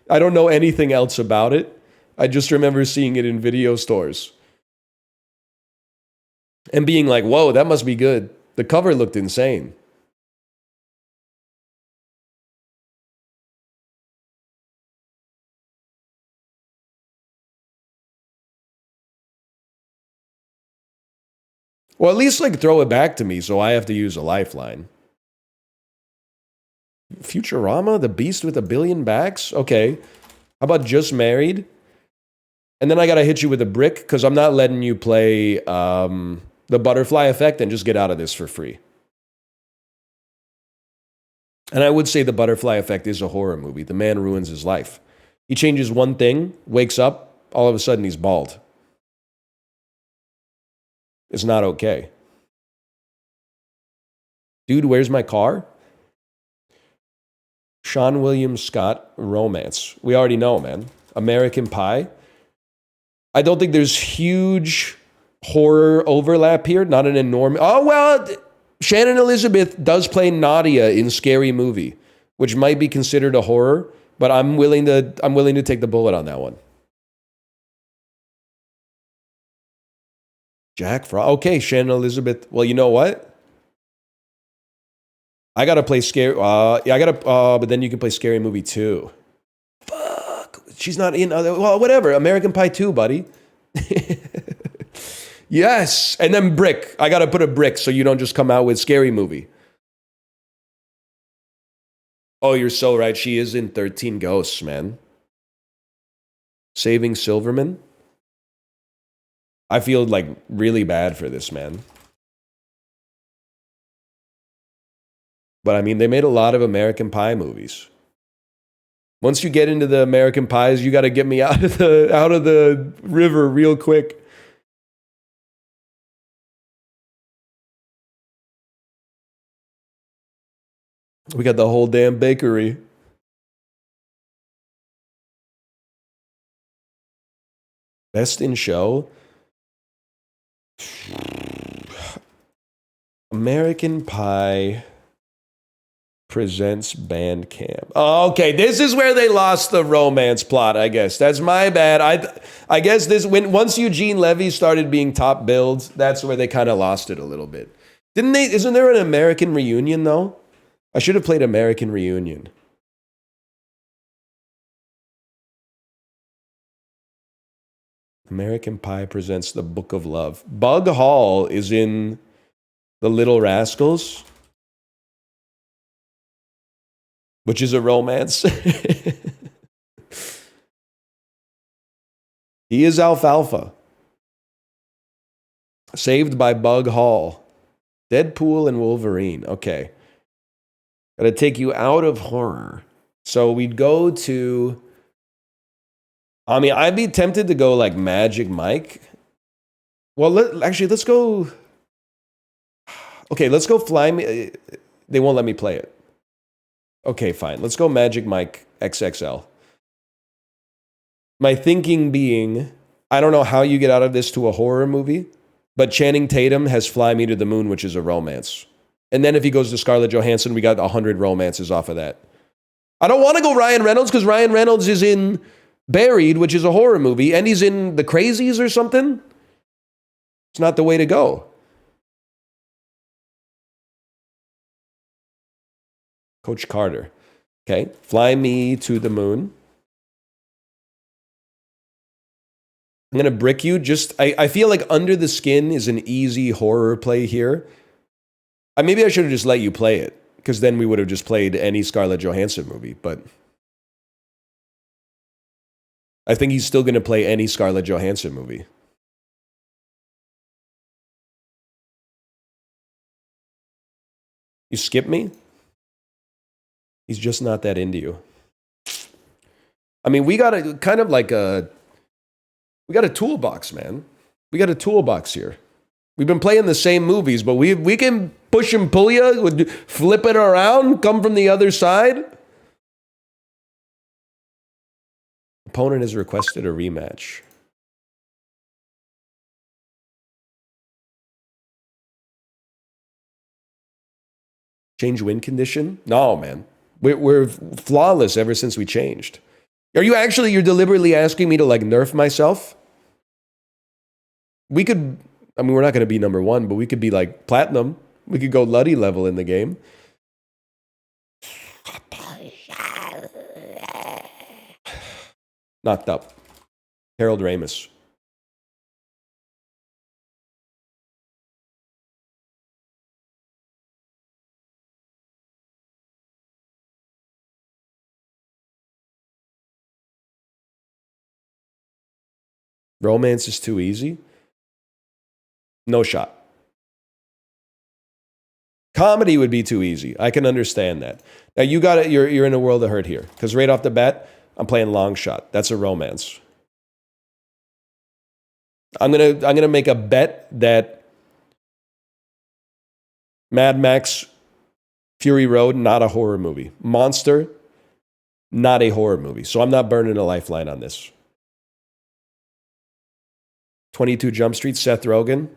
I don't know anything else about it. I just remember seeing it in video stores. And being like, whoa, that must be good. The cover looked insane. Well, at least like throw it back to me so I have to use a lifeline. Futurama, the beast with a billion backs? Okay. How about Just Married? And then I gotta hit you with a brick because I'm not letting you play The Butterfly Effect and just get out of this for free. And I would say The Butterfly Effect is a horror movie. The man ruins his life. He changes one thing, wakes up, all of a sudden he's bald. It's not okay. Dude, where's my car? Sean William Scott romance. We already know, man. American Pie. I don't think there's huge horror overlap here. Not an enormous... Oh, well, Shannon Elizabeth does play Nadia in Scary Movie, which might be considered a horror, but I'm willing to take the bullet on that one. Jack Frost. Okay, Shannon Elizabeth. Well, you know what? I gotta play Scary. But then you can play Scary Movie 2. Fuck. She's not in other. Well, whatever. American Pie 2, buddy. Yes. And then brick. I gotta put a brick so you don't just come out with Scary Movie. Oh, you're so right. She is in 13 Ghosts, man. Saving Silverman. I feel like really bad for this man. But I mean, they made a lot of American Pie movies. Once you get into the American Pies, you got to get me out of the river real quick. We got the whole damn bakery. Best in Show. American Pie presents Bandcamp. Oh, okay, this is where they lost the romance plot, I guess. That's my bad. I guess once Eugene Levy started being top billed, that's where they kind of lost it a little bit. Didn't they? Isn't there an American Reunion though? I should have played American Reunion. American Pie presents The Book of Love. Bug Hall is in The Little Rascals, which is a romance. He is alfalfa. Saved by Bug Hall. Deadpool and Wolverine. Okay. Gotta take you out of horror. So we'd go to... I mean, I'd be tempted to go like Magic Mike. Well, let's go... Okay, let's go Fly Me... They won't let me play it. Okay, fine. Let's go Magic Mike XXL. My thinking being, I don't know how you get out of this to a horror movie, but Channing Tatum has Fly Me to the Moon, which is a romance. And then if he goes to Scarlett Johansson, we got 100 romances off of that. I don't want to go Ryan Reynolds because Ryan Reynolds is in Buried, which is a horror movie, and he's in The Crazies or something. It's not the way to go. Coach Carter. Okay, Fly Me to the Moon. I'm going to brick you. I feel like Under the Skin is an easy horror play here. Maybe I should have just let you play it, because then we would have just played any Scarlett Johansson movie, but I think he's still going to play any Scarlett Johansson movie. You skip me? He's just not that into you. I mean, we got a kind of like we got a toolbox, man. We got a toolbox here. We've been playing the same movies, but we can push and pull you, flip it around, come from the other side. Opponent has requested a rematch. Change win condition? No, man. We're flawless ever since we changed. You're deliberately asking me to like nerf myself? We could, I mean, we're not going to be number one, but we could be like platinum. We could go Luddy level in the game. Knocked up. Harold Ramis. Romance is too easy. No shot. Comedy would be too easy. I can understand that. Now you got it. You're in a world of hurt here because right off the bat, I'm playing long shot. That's a romance. I'm gonna make a bet that Mad Max Fury Road, not a horror movie. Monster, not a horror movie. So I'm not burning a lifeline on this. 22 Jump Street, Seth Rogen.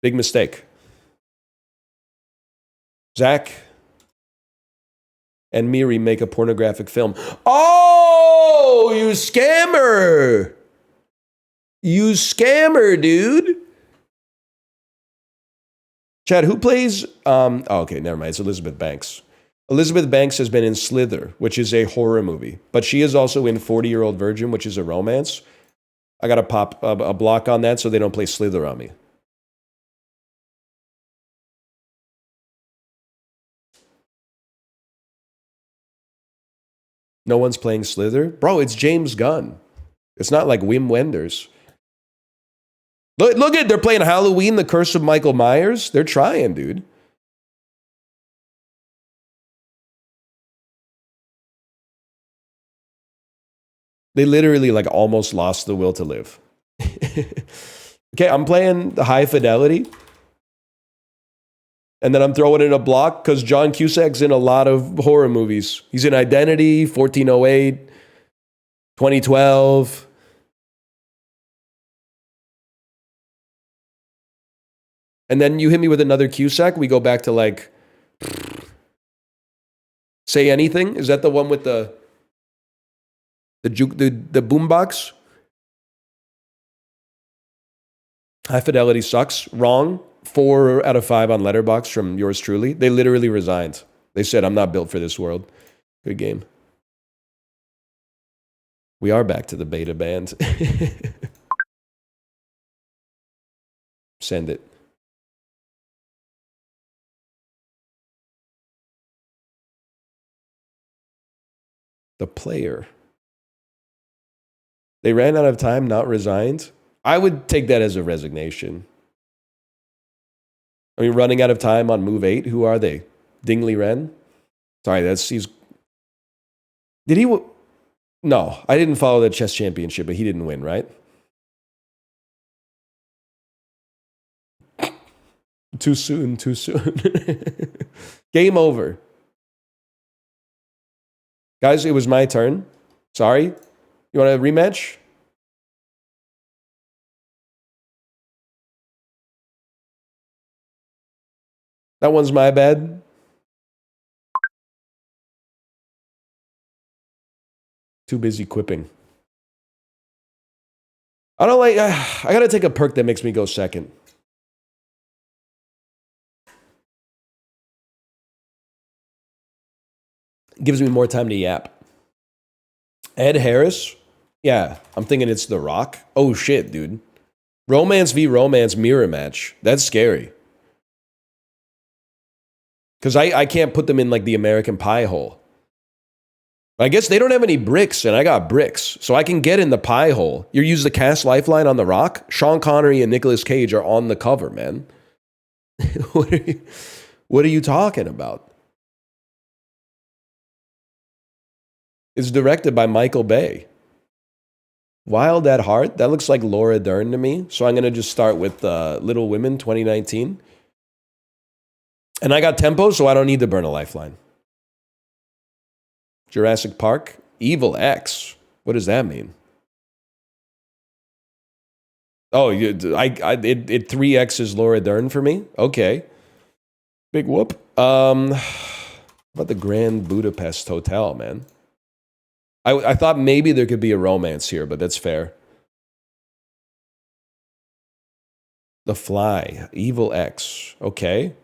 Big mistake. Zach and Miri make a pornographic film. Oh, you scammer. You scammer, dude. Chad, who plays... okay, never mind. It's Elizabeth Banks. Elizabeth Banks has been in Slither, which is a horror movie. But she is also in 40-Year-Old Virgin, which is a romance. I got to pop a block on that so they don't play Slither on me. No one's playing Slither? Bro, it's James Gunn. It's not like Wim Wenders. Look at, they're playing Halloween, The Curse of Michael Myers. They're trying, dude. They literally like almost lost the will to live. Okay, I'm playing the High Fidelity. And then I'm throwing in a block because John Cusack's in a lot of horror movies. He's in Identity, 1408, 2012. And then you hit me with another Cusack. We go back to like Say Anything. Is that the one with the boombox? High Fidelity sucks. Wrong. 4 out of 5 on Letterboxd from yours truly. They literally resigned. They said, I'm not built for this world. Good game. We are back to the beta band. Send it. The player. They ran out of time, not resigned. I would take that as a resignation. I mean, running out of time on move 8. Who are they? Dingley Ren? Sorry, he's. Did he? No, I didn't follow the chess championship, but he didn't win, right? Too soon. Game over. Guys, it was my turn. Sorry. You want a rematch? That one's my bad. Too busy quipping. I don't like... I gotta take a perk that makes me go second. Gives me more time to yap. Ed Harris? Yeah, I'm thinking it's The Rock. Oh shit, dude. Romance v. Romance mirror match. That's scary. Because I can't put them in like the American Pie hole. I guess they don't have any bricks, and I got bricks. So I can get in the pie hole. You use the cast lifeline on The Rock? Sean Connery and Nicolas Cage are on the cover, man. What are you talking about? It's directed by Michael Bay. Wild at Heart? That looks like Laura Dern to me. So I'm going to just start with Little Women 2019. And I got tempo, so I don't need to burn a lifeline. Jurassic Park? Evil X. What does that mean? Oh, it 3X's Laura Dern for me? Okay. Big whoop. About the Grand Budapest Hotel, man. I thought maybe there could be a romance here, but that's fair. The Fly. Evil X. Okay.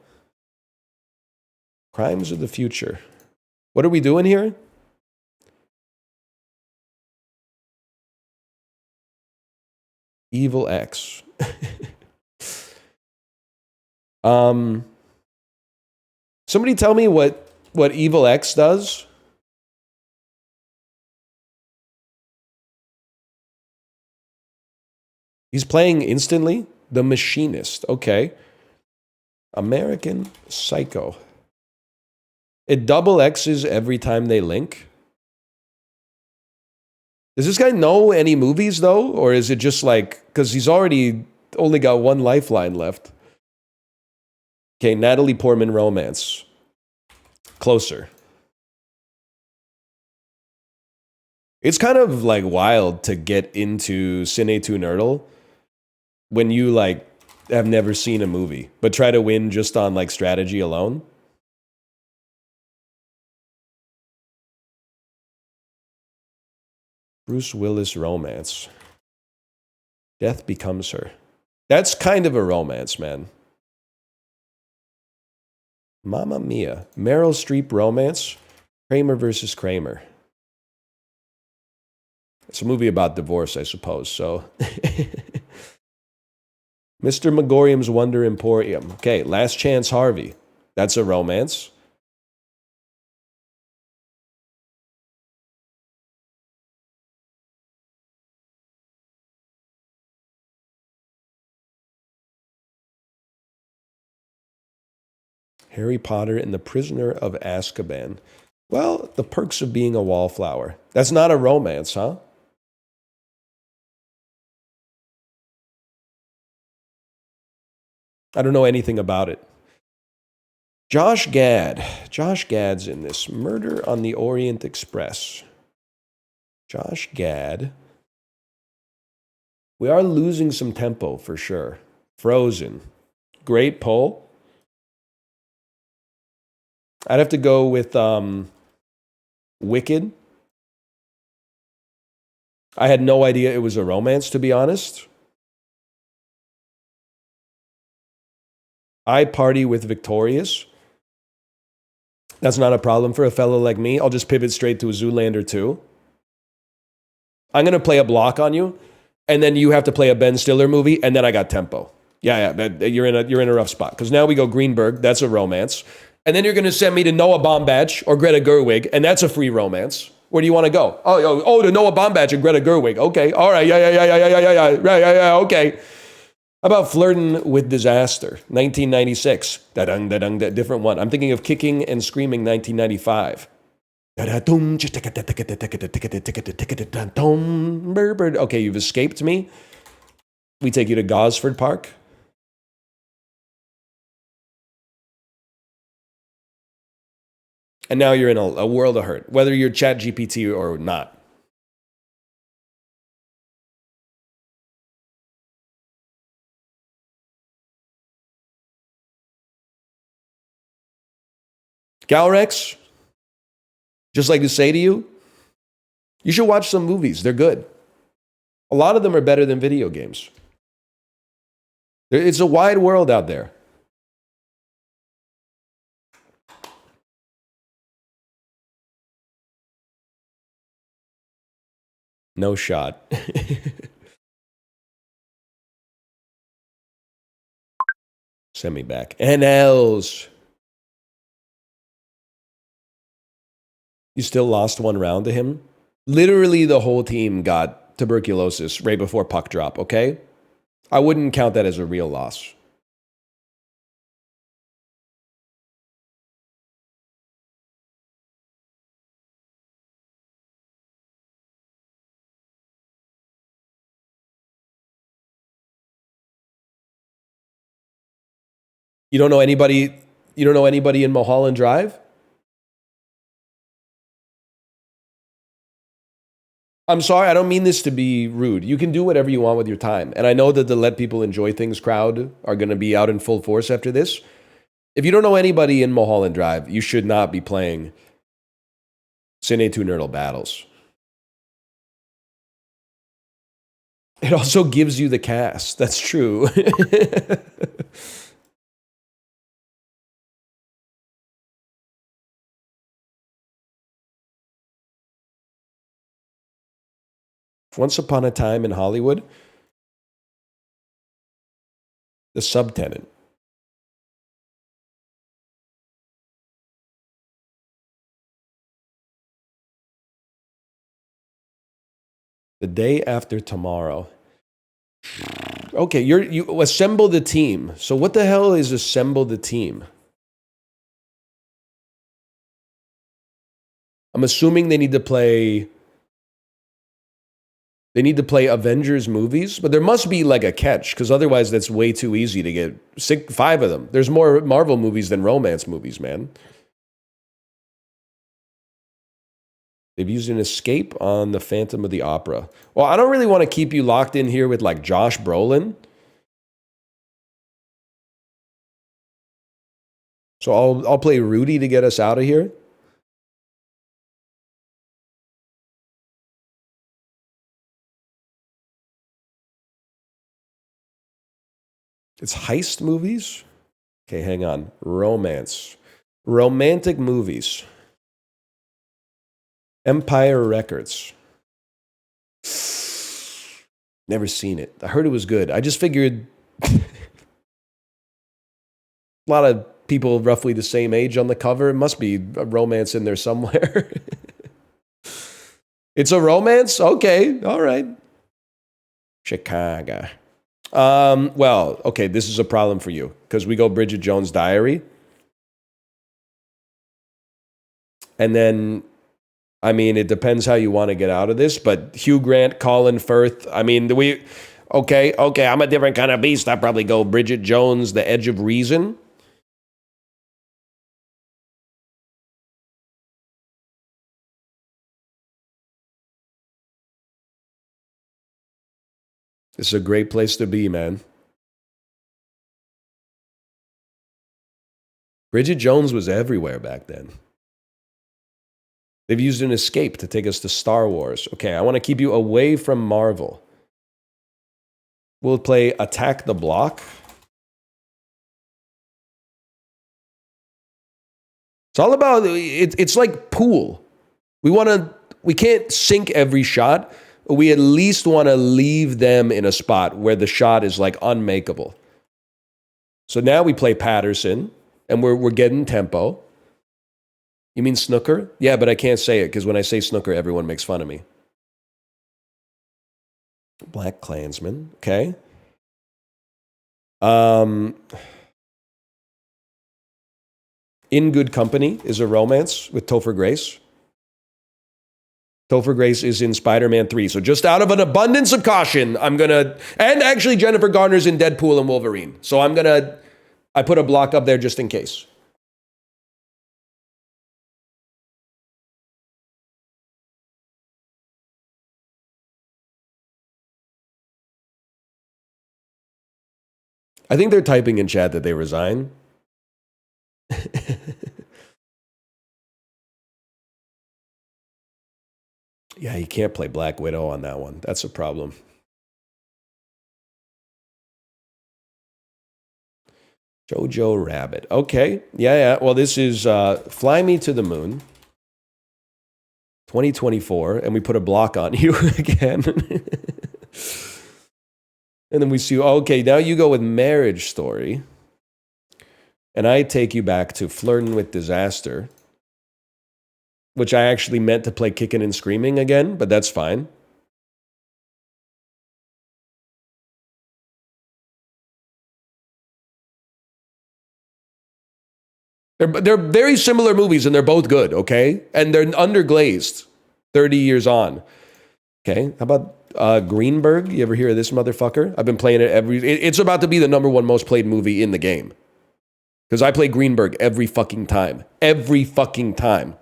Crimes of the Future. What are we doing here? Evil X. Somebody tell me what Evil X does. He's playing instantly? The Machinist. Okay. American Psycho. It double X's every time they link. Does this guy know any movies, though? Or is it just like... Because he's already only got one lifeline left. Okay, Natalie Portman romance. Closer. It's kind of like wild to get into Cine2Nerdle when you like have never seen a movie, but try to win just on like strategy alone. Bruce Willis romance. Death Becomes Her. That's kind of a romance, man. Mamma Mia. Meryl Streep romance. Kramer versus Kramer. It's a movie about divorce, I suppose, so... Mr. Megorium's Wonder Emporium. Okay, Last Chance Harvey. That's a romance. Harry Potter and the Prisoner of Azkaban. Well, The Perks of Being a Wallflower. That's not a romance, huh? I don't know anything about it. Josh Gad. Josh Gad's in this. Murder on the Orient Express. Josh Gad. We are losing some tempo for sure. Frozen. Great poll. I'd have to go with Wicked. I had no idea it was a romance, to be honest. I Party with Victorious. That's not a problem for a fellow like me. I'll just pivot straight to a Zoolander 2. I'm going to play a block on you, and then you have to play a Ben Stiller movie, and then I got tempo. Yeah. You're in a rough spot because now we go Greenberg. That's a romance, and then you're going to send me to Noah Baumbach or Greta Gerwig, and that's a free romance. Where do you want to go? Oh, to Noah Baumbach and Greta Gerwig. Okay, all right, yeah. Okay. How about Flirting with Disaster, 1996? Da-dung, da-dung, da, different one. I'm thinking of Kicking and Screaming, 1995. Okay, you've escaped me. We take you to Gosford Park. And now you're in a world of hurt, whether you're ChatGPT or not. Galrex, just like to say to you, you should watch some movies. They're good. A lot of them are better than video games. It's a wide world out there. No shot. Send me back. NLs. You still lost one round to him? Literally the whole team got tuberculosis right before puck drop, okay? I wouldn't count that as a real loss. You don't know anybody in Mulholland Drive? I'm sorry, I don't mean this to be rude. You can do whatever you want with your time. And I know that the Let People Enjoy Things crowd are going to be out in full force after this. If you don't know anybody in Mulholland Drive, you should not be playing Cine2Nerdle battles. It also gives you the cast. That's true. Once Upon a Time in Hollywood, The Subtenant. The Day After Tomorrow. Okay, you assemble the team. So what the hell is assemble the team? I'm assuming they need to play Avengers movies, but there must be like a catch, because otherwise that's way too easy to get 5 of them. There's more Marvel movies than romance movies, man. They've used an escape on the Phantom of the Opera. Well, I don't really want to keep you locked in here with like Josh Brolin. So I'll play Rudy to get us out of here. It's heist movies? Okay, hang on. Romance. Romantic movies. Empire Records. Never seen it. I heard it was good. I just figured a lot of people roughly the same age on the cover. It must be a romance in there somewhere. It's a romance? Okay, all right. Chicago. Well, okay, this is a problem for you because we go Bridget Jones' Diary. And then, I mean, it depends how you want to get out of this, but Hugh Grant, Colin Firth, I mean, okay, I'm a different kind of beast. I'd probably go Bridget Jones, The Edge of Reason. This is a great place to be, man. Bridget Jones was everywhere back then. They've used an escape to take us to Star Wars. Okay, I want to keep you away from Marvel. We'll play Attack the Block. It's all about, it's like pool. We can't sink every shot. We at least want to leave them in a spot where the shot is like unmakeable. So now we play Patterson, and we're getting tempo. You mean snooker? Yeah, but I can't say it because when I say snooker, everyone makes fun of me. Black Klansman. Okay. In Good Company is a romance with Topher Grace. Topher Grace is in Spider-Man 3. So just out of an abundance of caution, I'm going to... And actually Jennifer Garner's in Deadpool and Wolverine. So I'm going to... I put a block up there just in case. I think they're typing in chat that they resign. Yeah, you can't play Black Widow on that one. That's a problem. Jojo Rabbit. Okay. Yeah. Well, this is Fly Me to the Moon. 2024. And we put a block on you again. And then we see, okay, now you go with Marriage Story. And I take you back to Flirting with Disaster, which I actually meant to play Kickin' and Screaming again, but that's fine. They're very similar movies, and they're both good, okay? And they're underglazed 30 years on. Okay, how about Greenberg? You ever hear of this motherfucker? I've been playing it it's about to be the #1 most played movie in the game. Because I play Greenberg every fucking time. Every fucking time.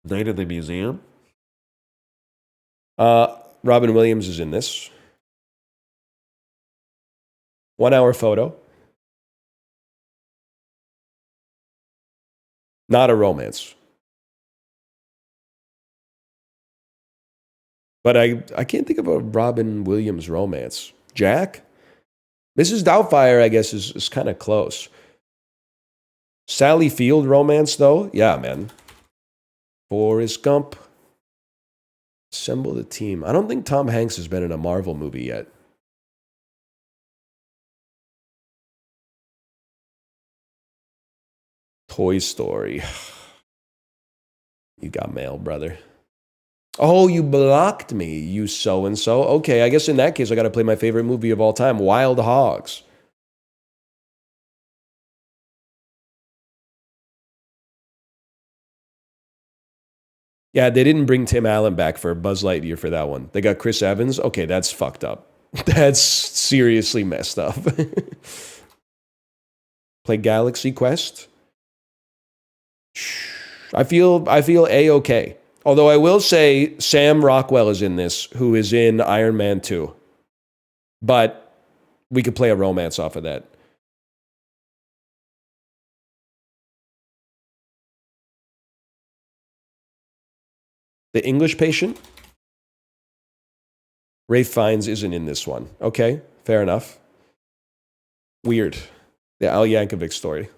Night of the Museum. Robin Williams is in this. 1 hour photo. Not a romance. But I can't think of a Robin Williams romance. Jack? Mrs. Doubtfire, I guess, is kind of close. Sally Field romance, though? Yeah, man. Forrest Gump. Assemble the team. I don't think Tom Hanks has been in a Marvel movie yet. Toy Story. You got mail, brother. Oh, you blocked me, you so-and-so. Okay, I guess in that case, I got to play my favorite movie of all time, Wild Hogs. Yeah, they didn't bring Tim Allen back for Buzz Lightyear for that one. They got Chris Evans. Okay, that's fucked up. That's seriously messed up. Play Galaxy Quest. I feel A-okay. Although I will say Sam Rockwell is in this, who is in Iron Man 2. But we could play a romance off of that. The English Patient. Rafe Fiennes isn't in this one. Okay, fair enough. Weird. The Al Yankovic story.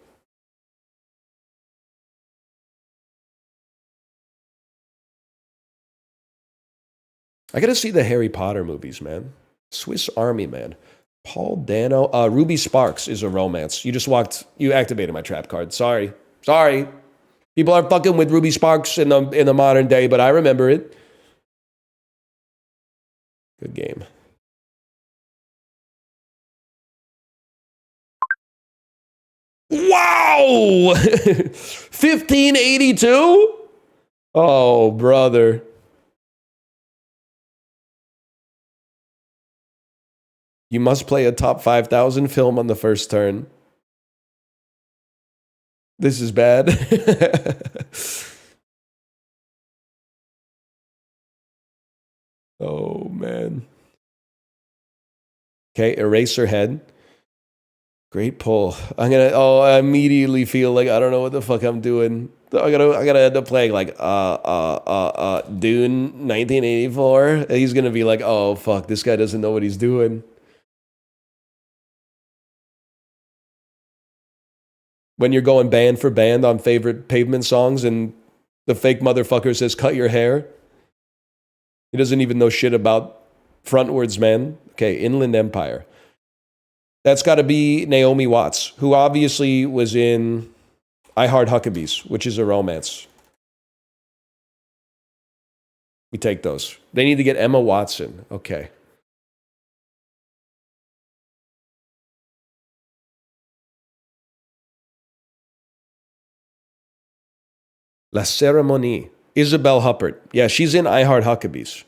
I gotta see the Harry Potter movies, man. Swiss Army Man. Paul Dano. Ruby Sparks is a romance. You activated my trap card. Sorry. People are fucking with Ruby Sparks in the modern day, but I remember it. Good game. Wow! 1582? Oh, brother. You must play a top 5,000 film on the first turn. This is bad. Oh, man. Okay, Eraserhead. Great pull. I immediately feel like I don't know what the fuck I'm doing. I gotta end up playing like Dune 1984. He's gonna be like, oh fuck, this guy doesn't know what he's doing. When you're going band for band on favorite Pavement songs and the fake motherfucker says cut your hair. He doesn't even know shit about frontwards, man. Okay, Inland Empire. That's got to be Naomi Watts, who obviously was in I Heart Huckabees, which is a romance. We take those. They need to get Emma Watson. Okay. La Cérémonie. Isabel Huppert. Yeah, she's in I Heart Huckabees.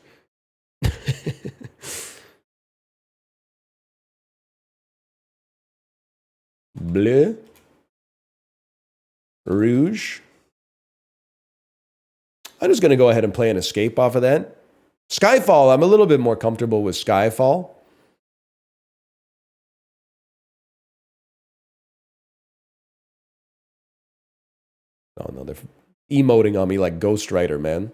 Bleu. Rouge. I'm just going to go ahead and play an escape off of that. Skyfall. I'm a little bit more comfortable with Skyfall. Oh, no, they're emoting on me like Ghost Rider, man.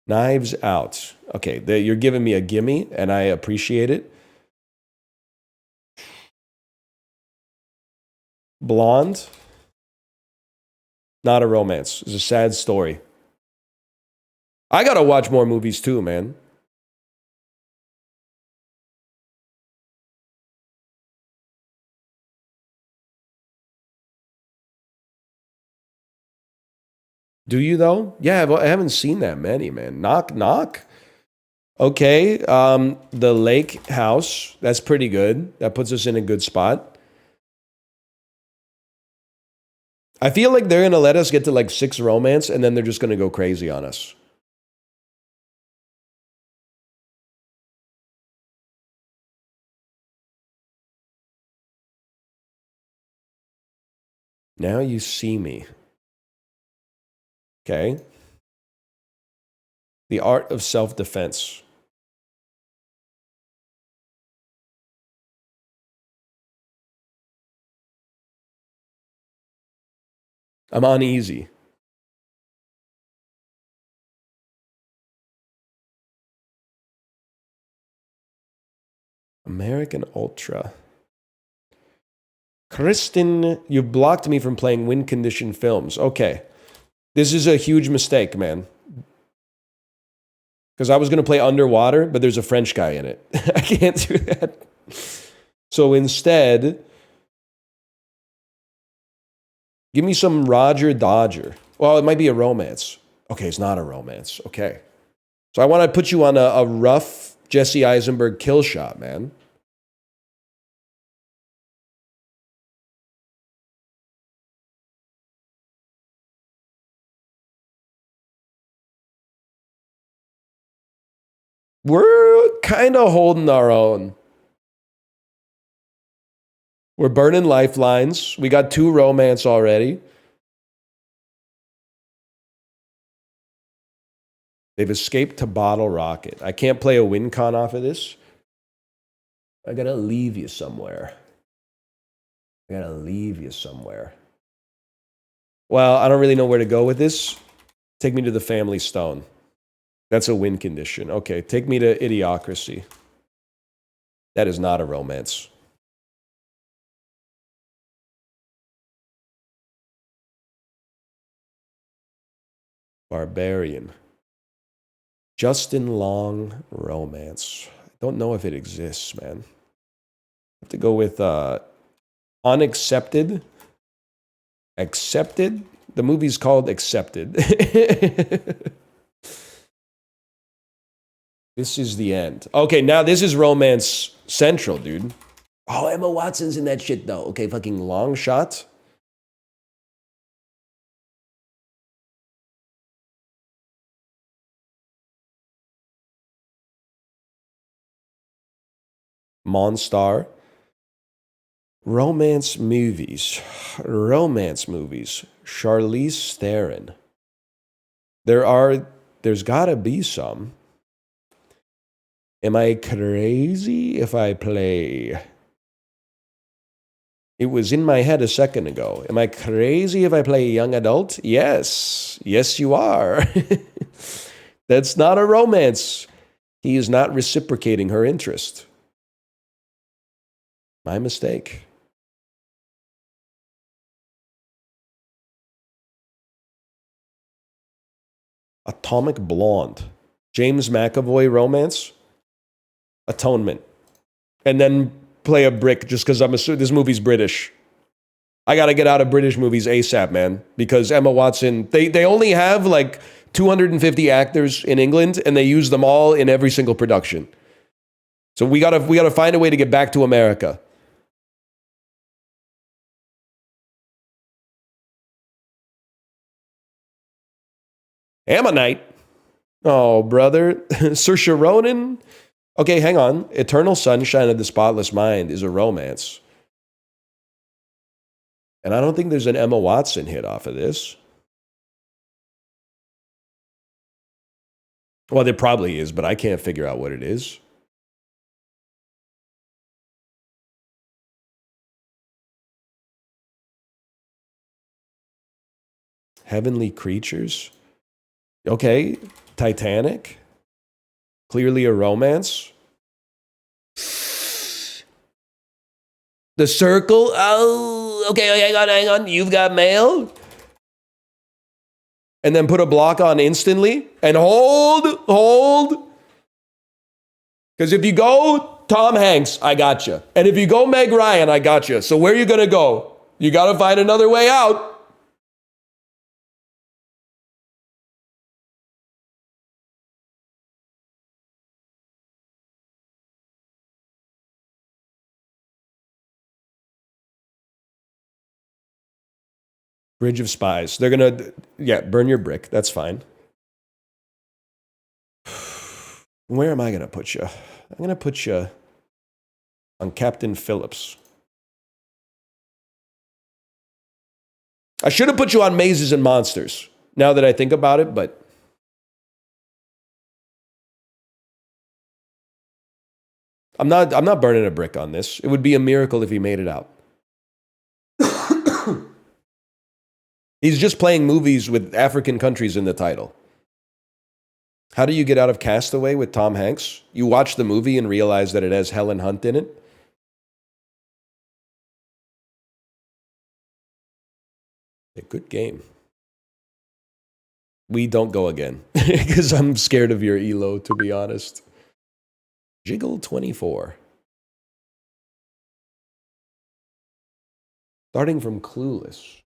Knives Out. Okay, you're giving me a gimme, and I appreciate it. Blonde. Not a romance. It's a sad story. I gotta watch more movies too, man. Do you though? Yeah, I haven't seen that many, man. Knock Knock. Okay, the Lake House. That's pretty good. That puts us in a good spot. I feel like they're gonna let us get to like 6 romance, and then they're just gonna go crazy on us. Now You See Me. Okay. The Art of Self-Defense. I'm uneasy. American Ultra. Kristen, you blocked me from playing win condition films. Okay. This is a huge mistake, man. Because I was going to play Underwater, but there's a French guy in it. I can't do that. So instead, give me some Roger Dodger. Well, it might be a romance. Okay, it's not a romance. Okay. So I want to put you on a rough Jesse Eisenberg kill shot, man. We're kind of holding our own. We're burning lifelines. We got 2 romance already. They've escaped to Bottle Rocket. I can't play a win con off of this. I gotta leave you somewhere. I gotta leave you somewhere. Well, I don't really know where to go with this. Take me to the Family Stone. That's a win condition. Okay, take me to Idiocracy. That is not a romance. Barbarian. Justin Long romance. I don't know if it exists, man. I have to go with Unaccepted. Accepted? The movie's called Accepted. This is the end. Okay, now this is romance central, dude. Oh, Emma Watson's in that shit, though. Okay, fucking long shot. Monstar. Romance movies. Romance movies. Charlize Theron. There's gotta be some. Am I crazy if I play? It was in my head a second ago. Am I crazy if I play young adult? Yes. Yes, you are. That's not a romance. He is not reciprocating her interest. My mistake. Atomic Blonde. James McAvoy romance. Atonement. And then play a brick just because I'm assuming this movie's British. I got to get out of British movies ASAP, man, because Emma Watson, they only have like 250 actors in England and they use them all in every single production. So we got to find a way to get back to America. Ammonite. Oh, brother. Saoirse Ronan. Okay, hang on. Eternal Sunshine of the Spotless Mind is a romance. And I don't think there's an Emma Watson hit off of this. Well, there probably is, but I can't figure out what it is. Heavenly Creatures. Okay, Titanic. Clearly a romance. The Circle. Oh, okay, hang on. You've got mail. And then put a block on instantly. And hold. Because if you go Tom Hanks, I got you. And if you go Meg Ryan, I got you. So where are you going to go? You got to find another way out. Bridge of Spies. They're going to, burn your brick. That's fine. Where am I going to put you? I'm going to put you on Captain Phillips. I should have put you on Mazes and Monsters, now that I think about it, but I'm not burning a brick on this. It would be a miracle if he made it out. He's just playing movies with African countries in the title. How do you get out of Castaway with Tom Hanks? You watch the movie and realize that it has Helen Hunt in it. A good game. We don't go again because I'm scared of your ELO, to be honest. Jiggle 24. Starting from Clueless.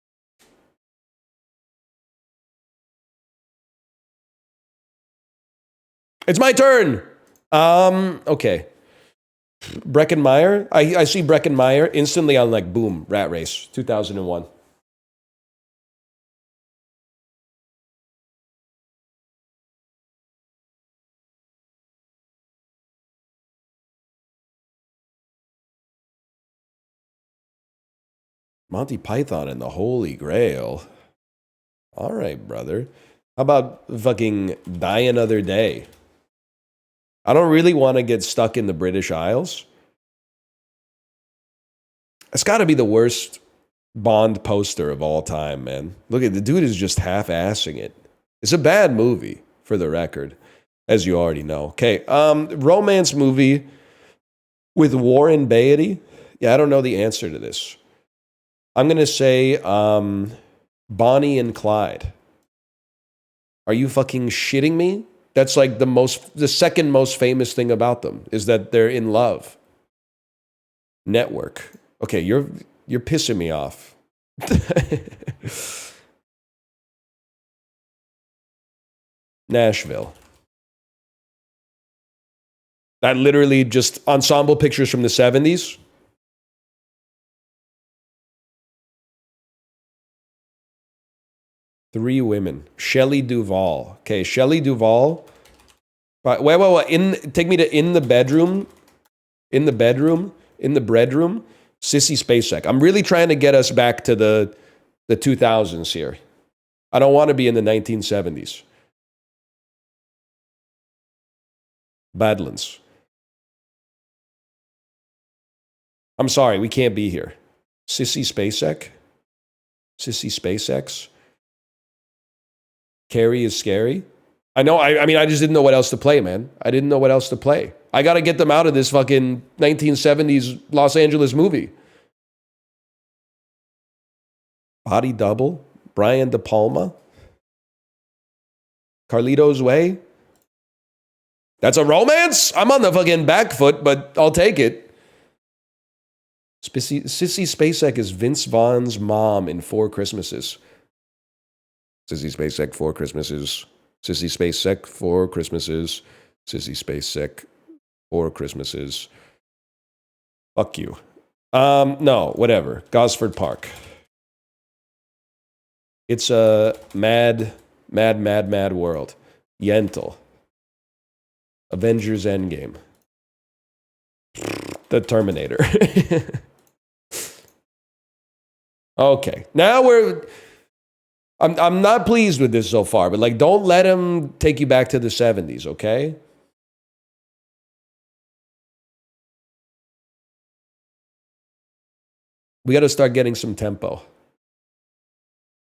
It's my turn. Okay. Breckenmeyer. I see Breckenmeyer instantly on like boom, Rat Race, 2001. Monty Python and the Holy Grail. All right, brother. How about fucking Die Another Day? I don't really want to get stuck in the British Isles. It's got to be the worst Bond poster of all time, man. Look at the dude is just half-assing it. It's a bad movie, for the record, as you already know. Okay, romance movie with Warren Beatty. Yeah, I don't know the answer to this. I'm going to say Bonnie and Clyde. Are you fucking shitting me? That's like the second most famous thing about them is that they're in love. Network. Okay, you're pissing me off. Nashville. That literally just ensemble pictures from the 70s. Three women. Shelley Duvall. Okay, Shelley Duvall. Wait. Take me to In the Bedroom. Sissy Spacek. I'm really trying to get us back to the 2000s here. I don't want to be in the 1970s. Badlands. I'm sorry, we can't be here. Sissy Spacek. Carrie is scary. I know. I mean, I just didn't know what else to play, man. I didn't know what else to play. I got to get them out of this fucking 1970s Los Angeles movie. Body Double. Brian De Palma. Carlito's Way. That's a romance? I'm on the fucking back foot, but I'll take it. Sissy Spacek is Vince Vaughn's mom in 4 Christmases. Sissy Spacek, 4 Christmases. Sissy Spacek, 4 Christmases. Sissy Spacek, 4 Christmases. Fuck you. No, whatever. Gosford Park. It's a mad world. Yentl. Avengers Endgame. The Terminator. Okay. Now I'm not pleased with this so far, but like don't let him take you back to the 70s, okay? We got to start getting some tempo.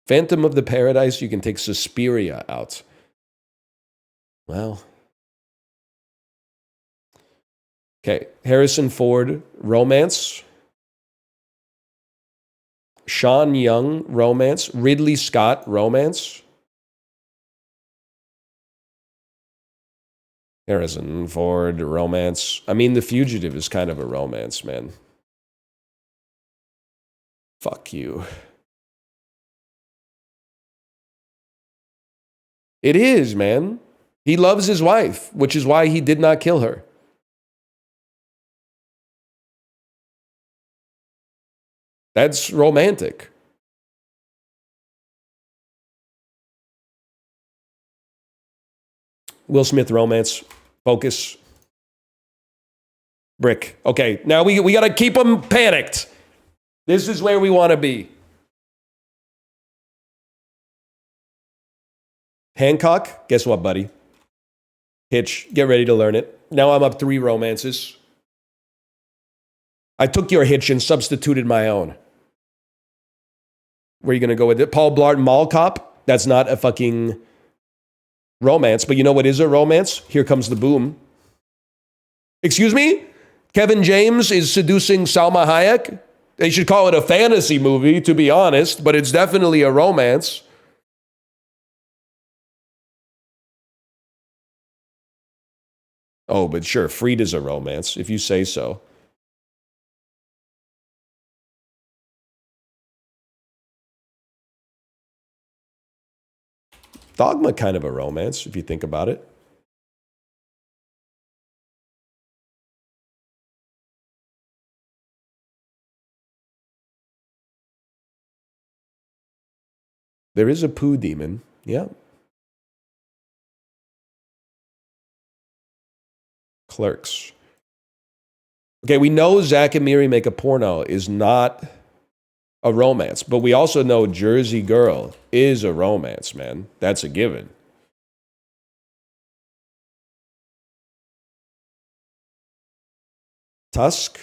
Phantom of the Paradise, you can take Suspiria out. Well. Okay, Harrison Ford, romance. Sean Young, romance. Ridley Scott, romance. Harrison Ford, romance. I mean, The Fugitive is kind of a romance, man. Fuck you. It is, man. He loves his wife, which is why he did not kill her. That's romantic. Will Smith romance. Focus. Brick. Okay, now we got to keep them panicked. This is where we want to be. Hancock, guess what, buddy? Hitch, get ready to learn it. Now I'm up 3 romances. I took your Hitch and substituted my own. Where are you going to go with it? Paul Blart Mall Cop? That's not a fucking romance, but you know what is a romance? Here Comes the Boom. Excuse me? Kevin James is seducing Salma Hayek? They should call it a fantasy movie, to be honest, but it's definitely a romance. Oh, but sure, Frida's a romance, if you say so. Dogma kind of a romance, if you think about it. There is a poo demon, yeah. Clerks. Okay, we know Zach and Miri Make a Porno is not a romance, but we also know Jersey Girl is a romance, man. That's a given. Tusk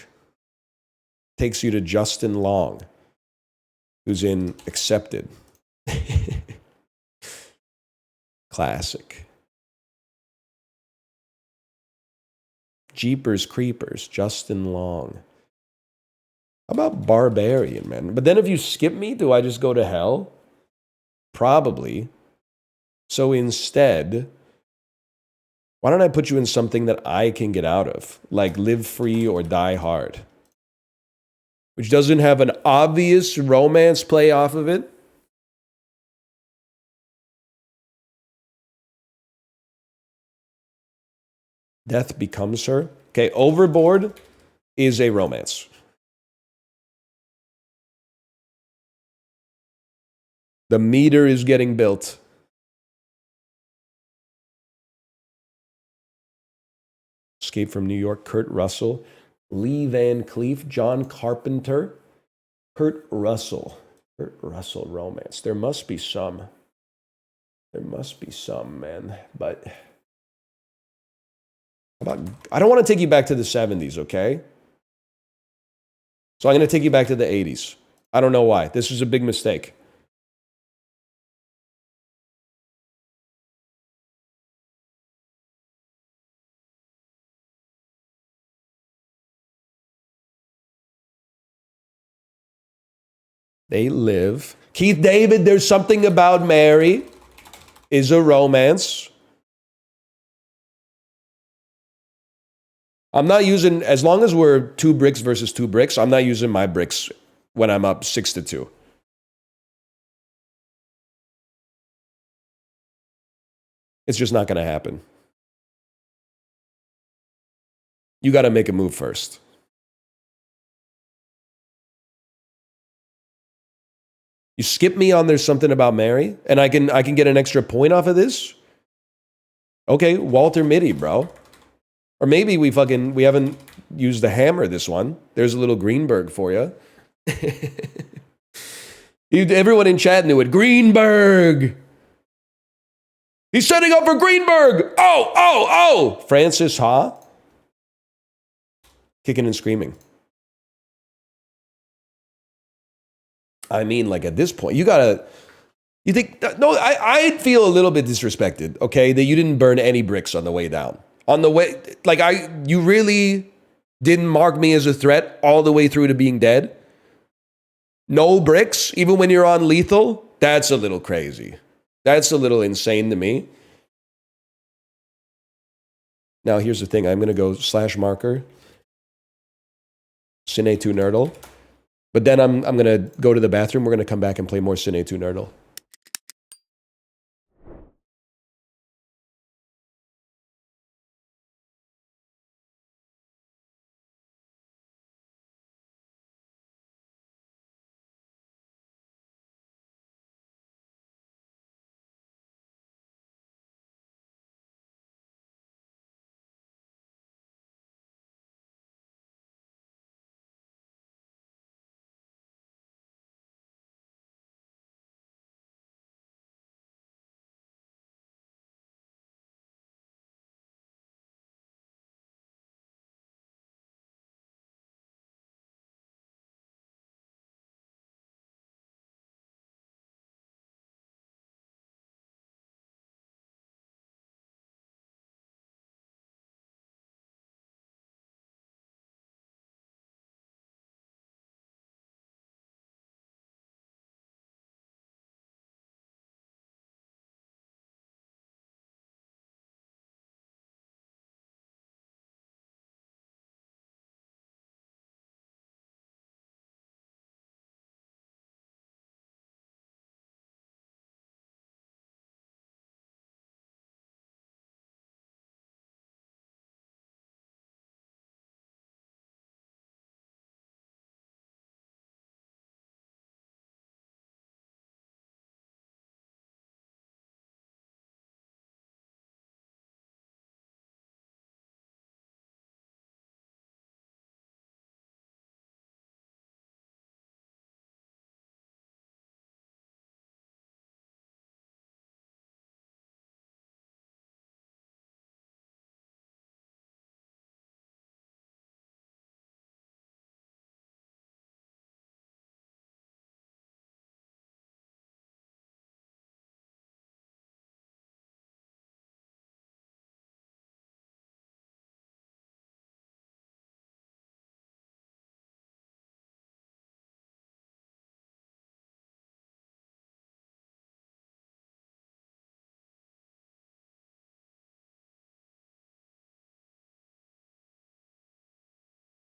takes you to Justin Long, who's in Accepted. Classic. Jeepers Creepers, Justin Long. How about Barbarian, man? But then if you skip me, do I just go to hell? Probably. So instead, why don't I put you in something that I can get out of? Like Live Free or Die Hard. Which doesn't have an obvious romance play off of it. Death Becomes Her. Okay, Overboard is a romance. The meter is getting built. Escape from New York, Kurt Russell. Lee Van Cleef, John Carpenter. Kurt Russell. Kurt Russell romance. There must be some. There must be some, man. But I don't want to take you back to the 70s, okay? So I'm going to take you back to the 80s. I don't know why. This is a big mistake. They live. Keith David, There's Something About Mary. is a romance. I'm not using, as long as we're 2 bricks versus 2 bricks, I'm not using my bricks when I'm up 6-2. It's just not going to happen. You got to make a move first. You skip me on there's something about Mary, and I can get an extra point off of this? Okay, Walter Mitty, bro. Or maybe we haven't used the hammer this one. There's a little Greenberg for you. Everyone in chat knew it. Greenberg! He's setting up for Greenberg! Oh! Francis Ha? Kicking and screaming. I mean, like at this point, you think, no, I feel a little bit disrespected, okay, that you didn't burn any bricks on the way down. On the way, like you really didn't mark me as a threat all the way through to being dead? No bricks, even when you're on lethal? That's a little crazy. That's a little insane to me. Now, here's the thing. I'm going to go /marker, Cine2Nerdle. But then I'm going to go to the bathroom. We're going to come back and play more Cine2Nerdle.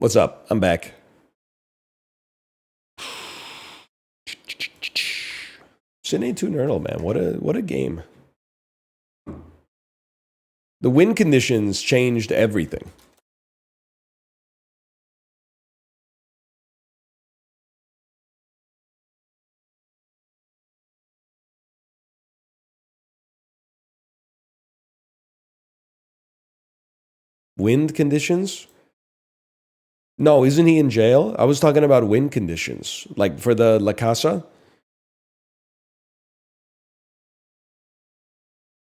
What's up? I'm back. Cine2Nerdle, man. What a game. The win conditions changed everything. Wind conditions? No, isn't he in jail? I was talking about wind conditions. Like for the La Casa?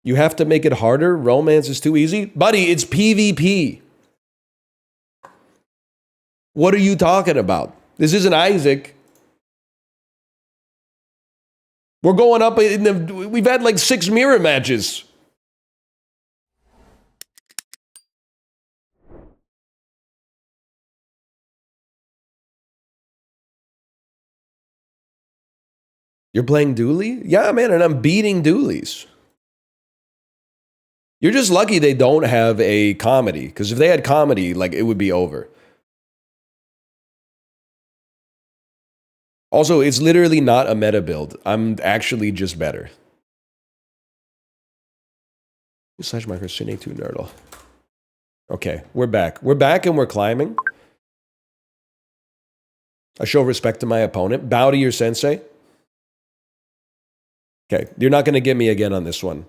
You have to make it harder? Romance is too easy? Buddy, it's PvP. What are you talking about? This isn't Isaac. We're going up we've had like 6 mirror matches. You're playing Dooley? Yeah, man, and I'm beating Doolies. You're just lucky they don't have a comedy, because if they had comedy, like, it would be over. Also, it's literally not a meta build. I'm actually just better. /marker Cine2Nerdle. Okay, we're back. We're back and we're climbing. I show respect to my opponent. Bow to your sensei. Okay, you're not going to get me again on this one.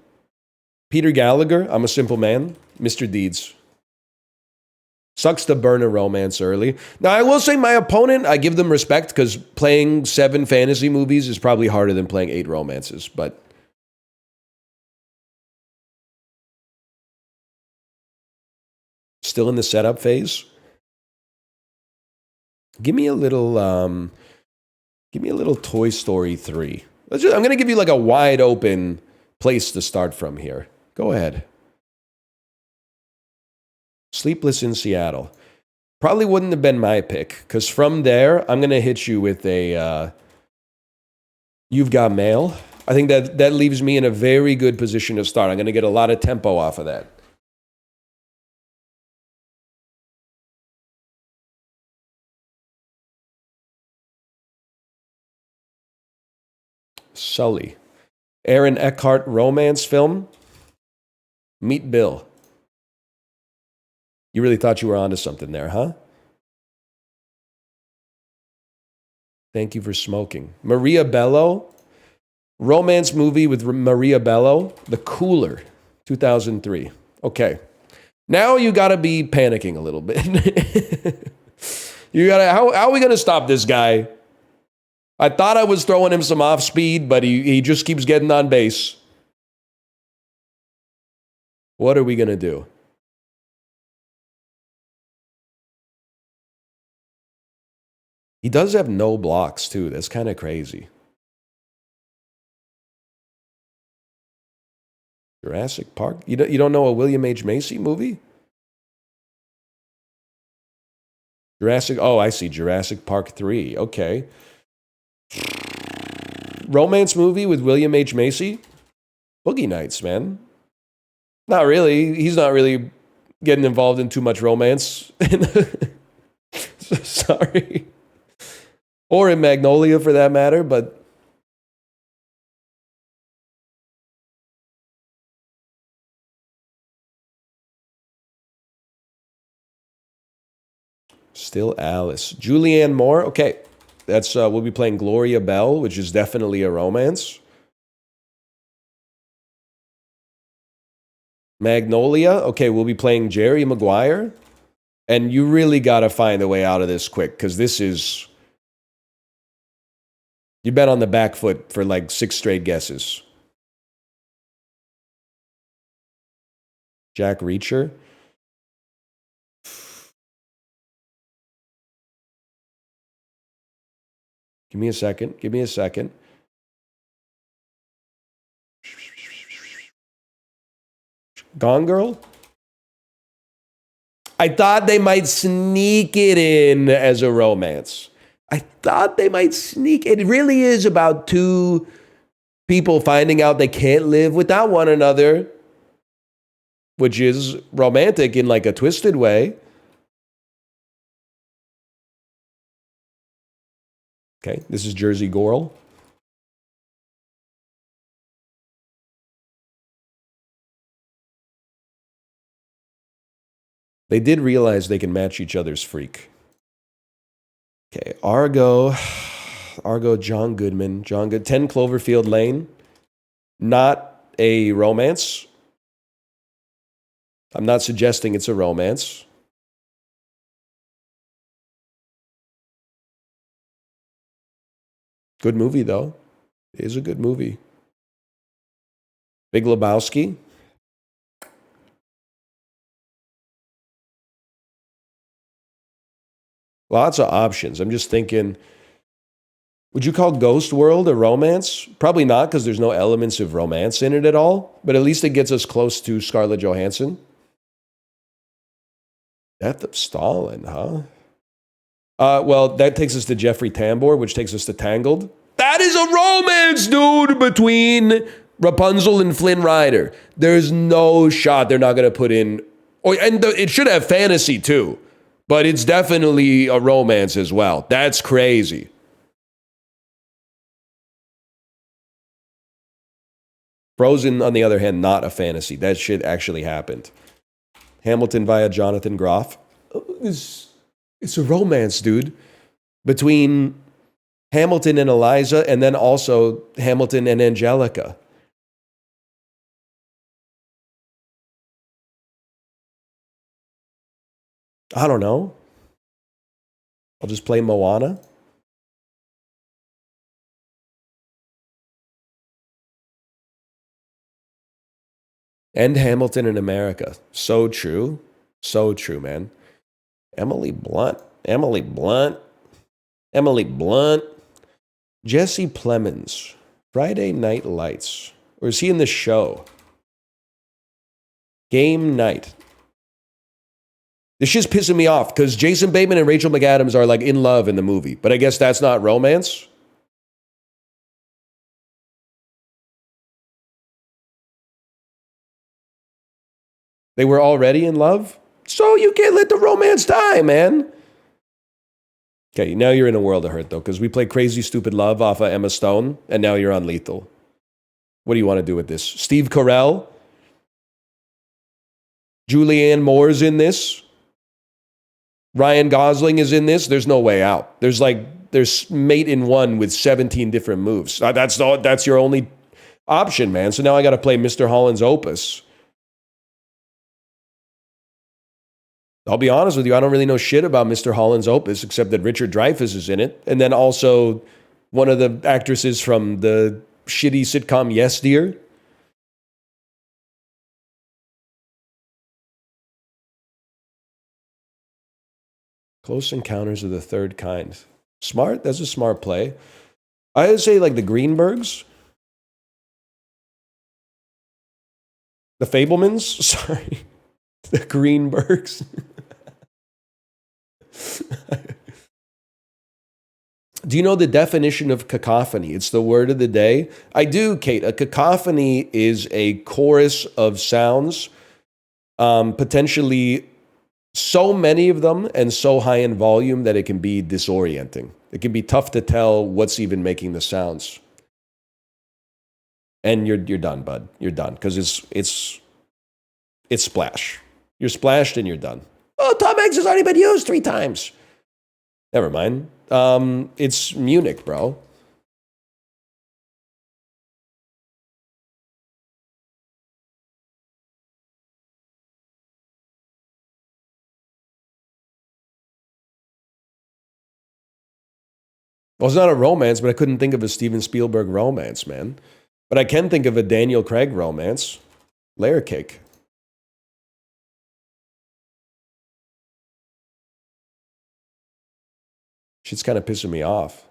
Peter Gallagher, I'm a simple man. Mr. Deeds. Sucks to burn a romance early. Now, I will say my opponent, I give them respect because playing 7 fantasy movies is probably harder than playing 8 romances, but... Still in the setup phase? Give me a little Toy Story 3. I'm going to give you like a wide open place to start from here. Go ahead. Sleepless in Seattle. Probably wouldn't have been my pick, because from there, I'm going to hit you with a You've Got Mail. I think that leaves me in a very good position to start. I'm going to get a lot of tempo off of that. Sully. Aaron Eckhart romance film. Meet Bill. You really thought you were onto something there, huh? Thank you for smoking. Maria Bello. Romance movie with Maria Bello. The Cooler. 2003. Okay. Now you got to be panicking a little bit. How are we going to stop this guy? I thought I was throwing him some off speed, but he just keeps getting on base. What are we going to do? He does have no blocks, too. That's kind of crazy. Jurassic Park? You don't know a William H. Macy movie? Oh, I see. Jurassic Park 3. Okay. Romance movie with William H. Macy? Boogie Nights, man. Not really. He's not really getting involved in too much romance. Sorry. Or in Magnolia, for that matter, but... Still Alice. Julianne Moore? Okay. That's, we'll be playing Gloria Bell, which is definitely a romance. Magnolia? Okay, we'll be playing Jerry Maguire. And you really got to find a way out of this quick, because this is... You've been on the back foot for like 6 straight guesses. Jack Reacher? Give me a second. Give me a second. Gone Girl? I thought they might sneak it in as a romance. I thought they might sneak. It really is about 2 people finding out they can't live without one another, which is romantic in like a twisted way. Okay, this is Jersey Girl. They did realize they can match each other's freak. Okay, Argo, John Goodman, 10 Cloverfield Lane. Not a romance. I'm not suggesting it's a romance. Good movie, though. It is a good movie. Big Lebowski. Lots of options. I'm just thinking, would you call Ghost World a romance? Probably not, because there's no elements of romance in it at all. But at least it gets us close to Scarlett Johansson. Death of Stalin, huh? Well, that takes us to Jeffrey Tambor, which takes us to Tangled. That is a romance, dude, between Rapunzel and Flynn Rider. There's no shot they're not going to put in. It should have fantasy too, but it's definitely a romance as well. That's crazy. Frozen, on the other hand, not a fantasy. That shit actually happened. Hamilton via Jonathan Groff. It's a romance, dude. Between Hamilton and Eliza, and then also Hamilton and Angelica. I don't know. I'll just play Moana. And Hamilton in America. So true. So true, man. Emily Blunt. Jesse Plemons. Friday Night Lights. Or is he in the show? Game Night. This shit's pissing me off because Jason Bateman and Rachel McAdams are like in love in the movie. But I guess that's not romance. They were already in love? So you can't let the romance die, man. Okay, now you're in a world of hurt, though, because we played Crazy Stupid Love off of Emma Stone, and now you're on Lethal. What do you want to do with this? Steve Carell? Julianne Moore's in this? Ryan Gosling is in this? There's no way out. There's mate in one with 17 different moves. That's your only option, man. So now I got to play Mr. Holland's Opus. I'll be honest with you, I don't really know shit about Mr. Holland's Opus, except that Richard Dreyfuss is in it. And then also one of the actresses from the shitty sitcom Yes, Dear. Close Encounters of the Third Kind. Smart? That's a smart play. I would say like the Greenbergs. The Fablemans? Sorry. The Greenbergs. Do you know the definition of cacophony? It's the word of the day. I do, Kate. A cacophony is a chorus of sounds, potentially so many of them and so high in volume that it can be disorienting. It can be tough to tell what's even making the sounds. And you're done, bud. You're done because it's splash. You're splashed and you're done. Oh, Tom Hanks has already been used 3 times. Never mind. It's Munich, bro. Well, it's not a romance, but I couldn't think of a Steven Spielberg romance, man. But I can think of a Daniel Craig romance. Layer Cake. Shit's kind of pissing me off.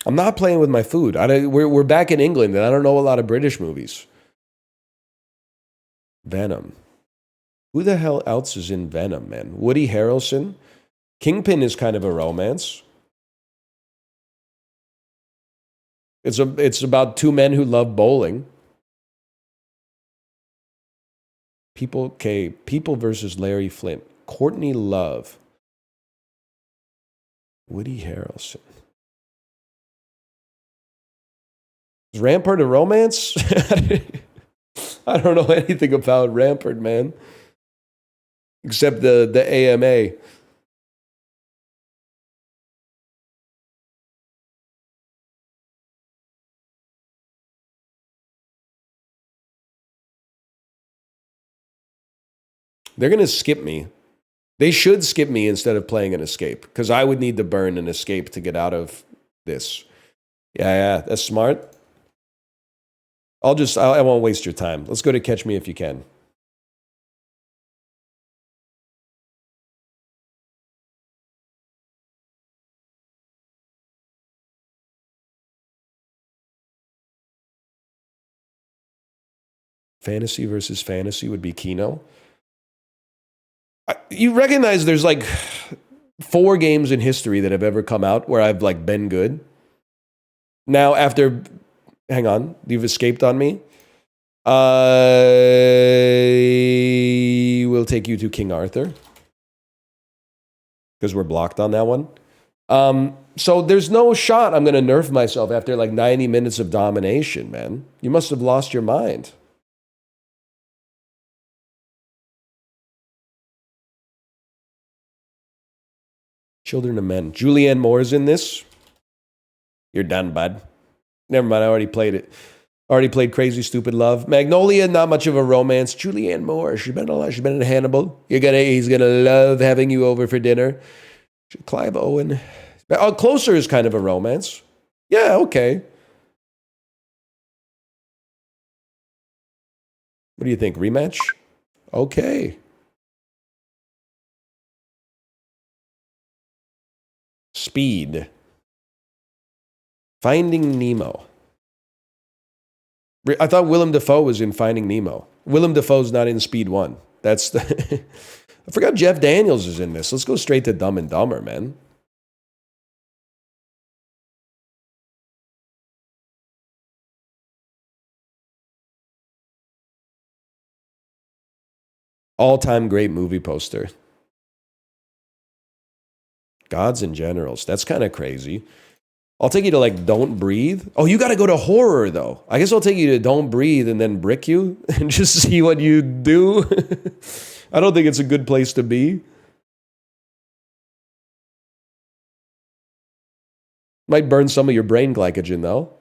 I'm not playing with my food. We're back in England, and I don't know a lot of British movies. Venom. Who the hell else is in Venom, man? Woody Harrelson? Kingpin is kind of a romance. It's about 2 men who love bowling. People versus Larry Flint. Courtney Love. Woody Harrelson. Is Rampart a romance? I don't know anything about Rampart, man. Except the AMA. They're going to skip me. They should skip me instead of playing an escape, because I would need to burn an escape to get out of this. Yeah, that's smart. I won't waste your time. Let's go to Catch Me If You Can. Fantasy versus fantasy would be Kino. You recognize there's like 4 games in history that have ever come out where I've like been good. Now after, hang on, you've escaped on me. We'll take you to King Arthur because we're blocked on that one. So there's no shot I'm going to nerf myself after like 90 minutes of domination, man. You must have lost your mind. Children of Men. Julianne Moore's in this. You're done, bud. Never mind, I already played it. Already played Crazy Stupid Love. Magnolia, not much of a romance. Julianne Moore, she's been in Hannibal. He's gonna love having you over for dinner. Clive Owen. Oh, Closer is kind of a romance. Yeah, okay. What do you think? Rematch? Okay. Speed. Finding Nemo. I thought Willem Dafoe was in Finding Nemo. Willem Dafoe's not in Speed 1. That's the... I forgot Jeff Daniels is in this. Let's go straight to Dumb and Dumber, man. All-time great movie poster. Gods and Generals. That's kind of crazy. I'll take you to like Don't Breathe. Oh, you got to go to horror though. I guess I'll take you to Don't Breathe and then brick you and just see what you do. I don't think it's a good place to be. Might burn some of your brain glycogen though.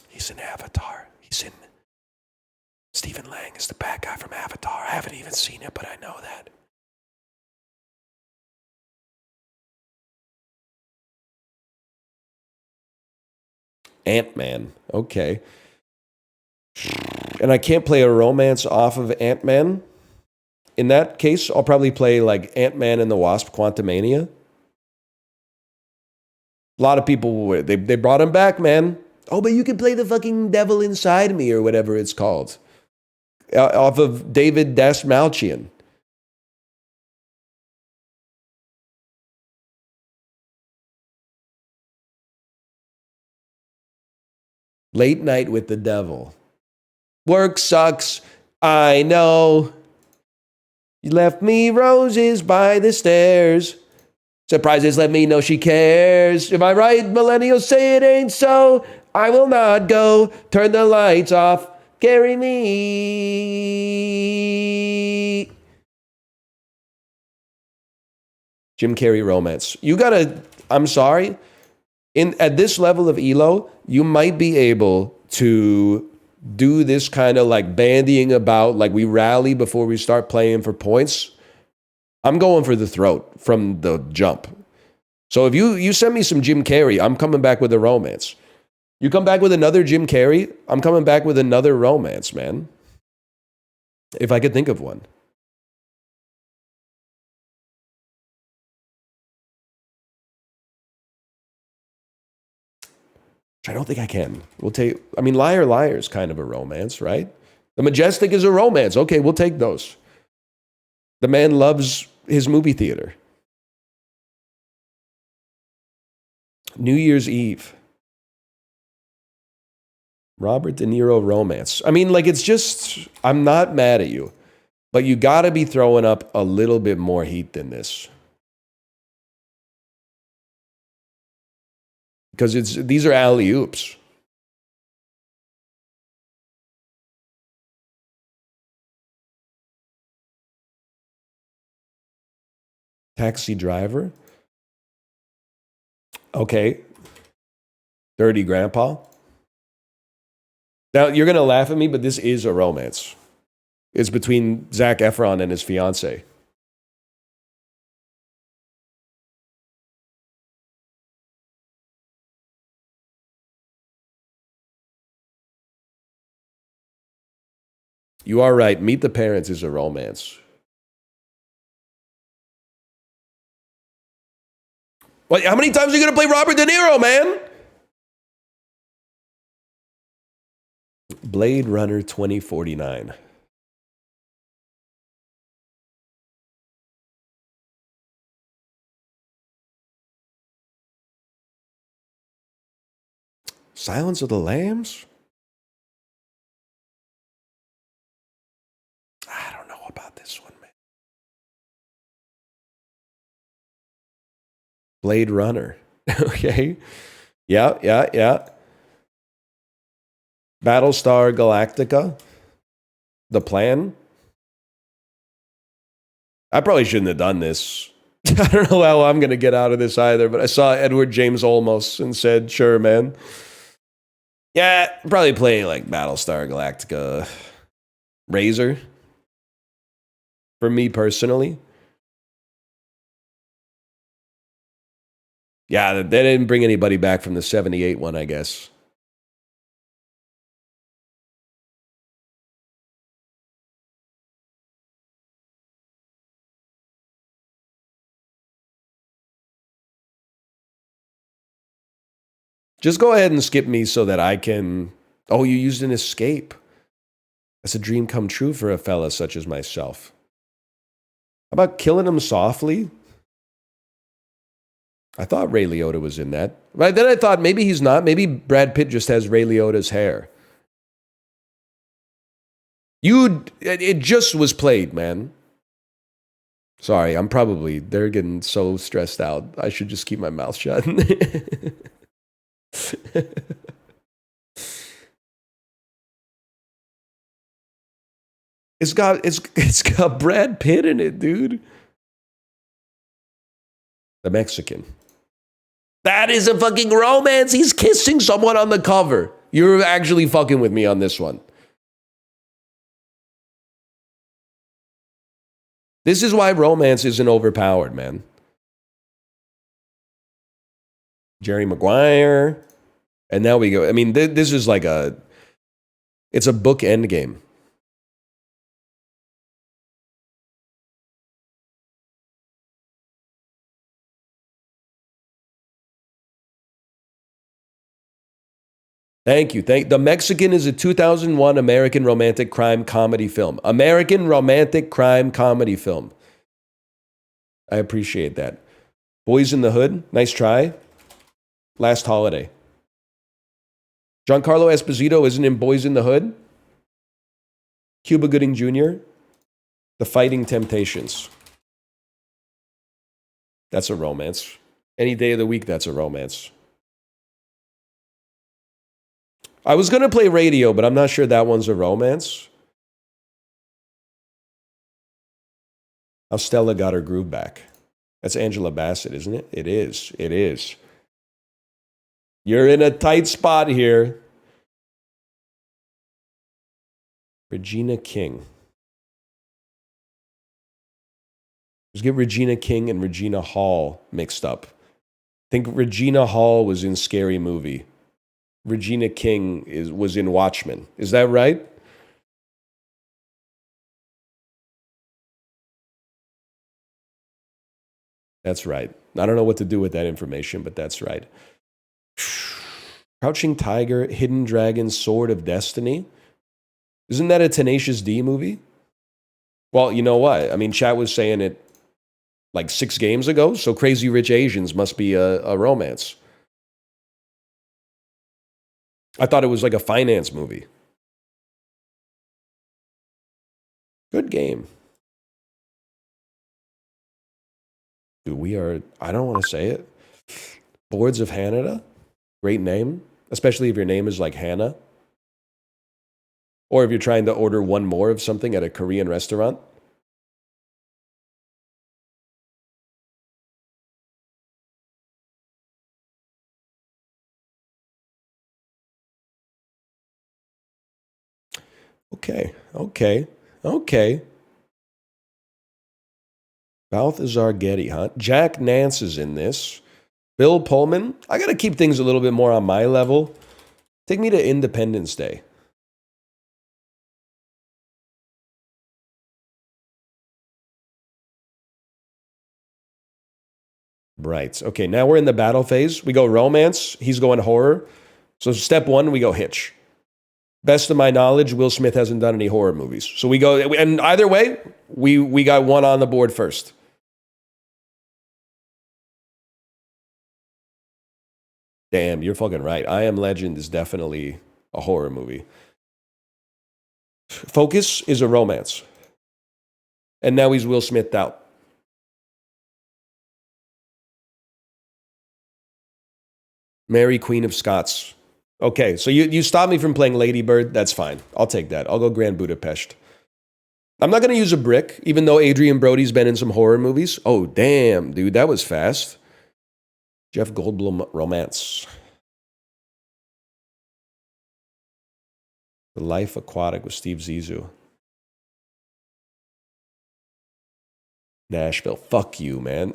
He's in Avatar. He's in... Stephen Lang is the bad guy from Avatar. I haven't even seen it, but I know that. Ant-Man. Okay. And I can't play a romance off of Ant-Man. In that case, I'll probably play like Ant-Man and the Wasp: Quantumania. A lot of people, they brought him back, man. Oh, but you can play the fucking Devil Inside Me or whatever it's called. Off of David Dastmalchian. Late Night with the Devil. Work sucks. I know. You left me roses by the stairs. Surprises let me know she cares. Am I right? Millennials say it ain't so. I will not go. Turn the lights off. Carry me. Jim Carrey romance. You gotta, I'm sorry. At this level of ELO, you might be able to do this kind of like bandying about, like we rally before we start playing for points. I'm going for the throat from the jump. So if you send me some Jim Carrey, I'm coming back with a romance. You come back with another Jim Carrey, I'm coming back with another romance, man. If I could think of one. I don't think I can. We'll take, I mean, Liar Liar is kind of a romance, right? The Majestic is a romance. Okay, we'll take those. The man loves his movie theater. New Year's Eve. Robert De Niro romance. I mean, like, it's just, I'm not mad at you, but you got to be throwing up a little bit more heat than this. Because these are alley-oops. Taxi Driver. Okay. Dirty Grandpa. Now, you're going to laugh at me, but this is a romance. It's between Zac Efron and his fiancée. You are right. Meet the Parents is a romance. What, how many times are you going to play Robert De Niro, man? Blade Runner 2049. Silence of the Lambs? I don't know about this one, man. Blade Runner. Okay. Yeah. Battlestar Galactica. The Plan. I probably shouldn't have done this. I don't know how I'm going to get out of this either, but I saw Edward James Olmos and said, sure, man. Yeah, probably play like Battlestar Galactica. Razor. For me personally. Yeah, they didn't bring anybody back from the 78 one, I guess. Just go ahead and skip me so that I can... Oh, you used an escape. That's a dream come true for a fella such as myself. How about Killing Him Softly? I thought Ray Liotta was in that. But then I thought maybe he's not. Maybe Brad Pitt just has Ray Liotta's hair. It just was played, man. Sorry, they're getting so stressed out. I should just keep my mouth shut. It's got Brad Pitt in it, dude. The Mexican. That is a fucking romance. He's kissing someone on the cover. You're actually fucking with me on this one. This is why romance isn't overpowered, man. Jerry Maguire. And now we go. I mean, this is like it's a book end game. Thank you. The Mexican is a 2001 American romantic crime comedy film. American romantic crime comedy film. I appreciate that. Boys in the Hood. Nice try. Last Holiday. Giancarlo Esposito isn't in Boys in the Hood. Cuba Gooding Jr. The Fighting Temptations. That's a romance. Any day of the week, that's a romance. I was going to play Radio, but I'm not sure that one's a romance. How Stella Got Her Groove Back. That's Angela Bassett, isn't it? It is. It is. You're in a tight spot here. Regina King. Let's get Regina King and Regina Hall mixed up. I think Regina Hall was in Scary Movie. Regina King was in Watchmen. Is that right? That's right. I don't know what to do with that information, but that's right. Crouching Tiger, Hidden Dragon, Sword of Destiny. Isn't that a Tenacious D movie? Well, you know what? I mean, chat was saying it like 6 games ago, so Crazy Rich Asians must be a romance. I thought it was like a finance movie. Good game. Dude, I don't want to say it. Boards of Canada. Great name. Especially if your name is like Hannah. Or if you're trying to order one more of something at a Korean restaurant. Okay. Balthazar Getty, huh? Jack Nance is in this. Bill Pullman. I got to keep things a little bit more on my level. Take me to Independence Day. Right. Okay, now we're in the battle phase. We go romance. He's going horror. So step 1, we go Hitch. Best of my knowledge, Will Smith hasn't done any horror movies. So we go, and either way, we got one on the board first. Damn, you're fucking right. I Am Legend is definitely a horror movie. Focus is a romance. And now he's Will Smithed out. Mary, Queen of Scots. Okay, so you stopped me from playing Lady Bird. That's fine. I'll take that. I'll go Grand Budapest. I'm not going to use a brick, even though Adrian Brody's been in some horror movies. Oh, damn, dude, that was fast. Jeff Goldblum romance. The Life Aquatic with Steve Zissou. Nashville. Fuck you, man.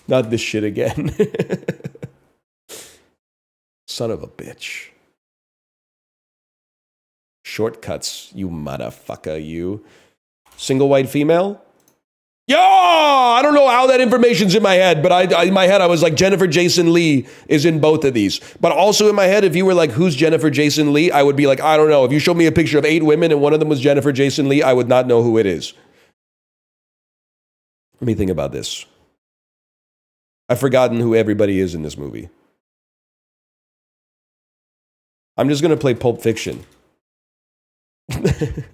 Not this shit again. Son of a bitch. Shortcuts, you motherfucker, you. Single white female? Yeah! I don't know how that information's in my head, but in my head I was like, Jennifer Jason Leigh is in both of these. But also in my head, if you were like, who's Jennifer Jason Leigh? I would be like, I don't know. If you showed me a picture of 8 women and one of them was Jennifer Jason Leigh, I would not know who it is. Let me think about this. I've forgotten who everybody is in this movie. I'm just going to play Pulp Fiction. It's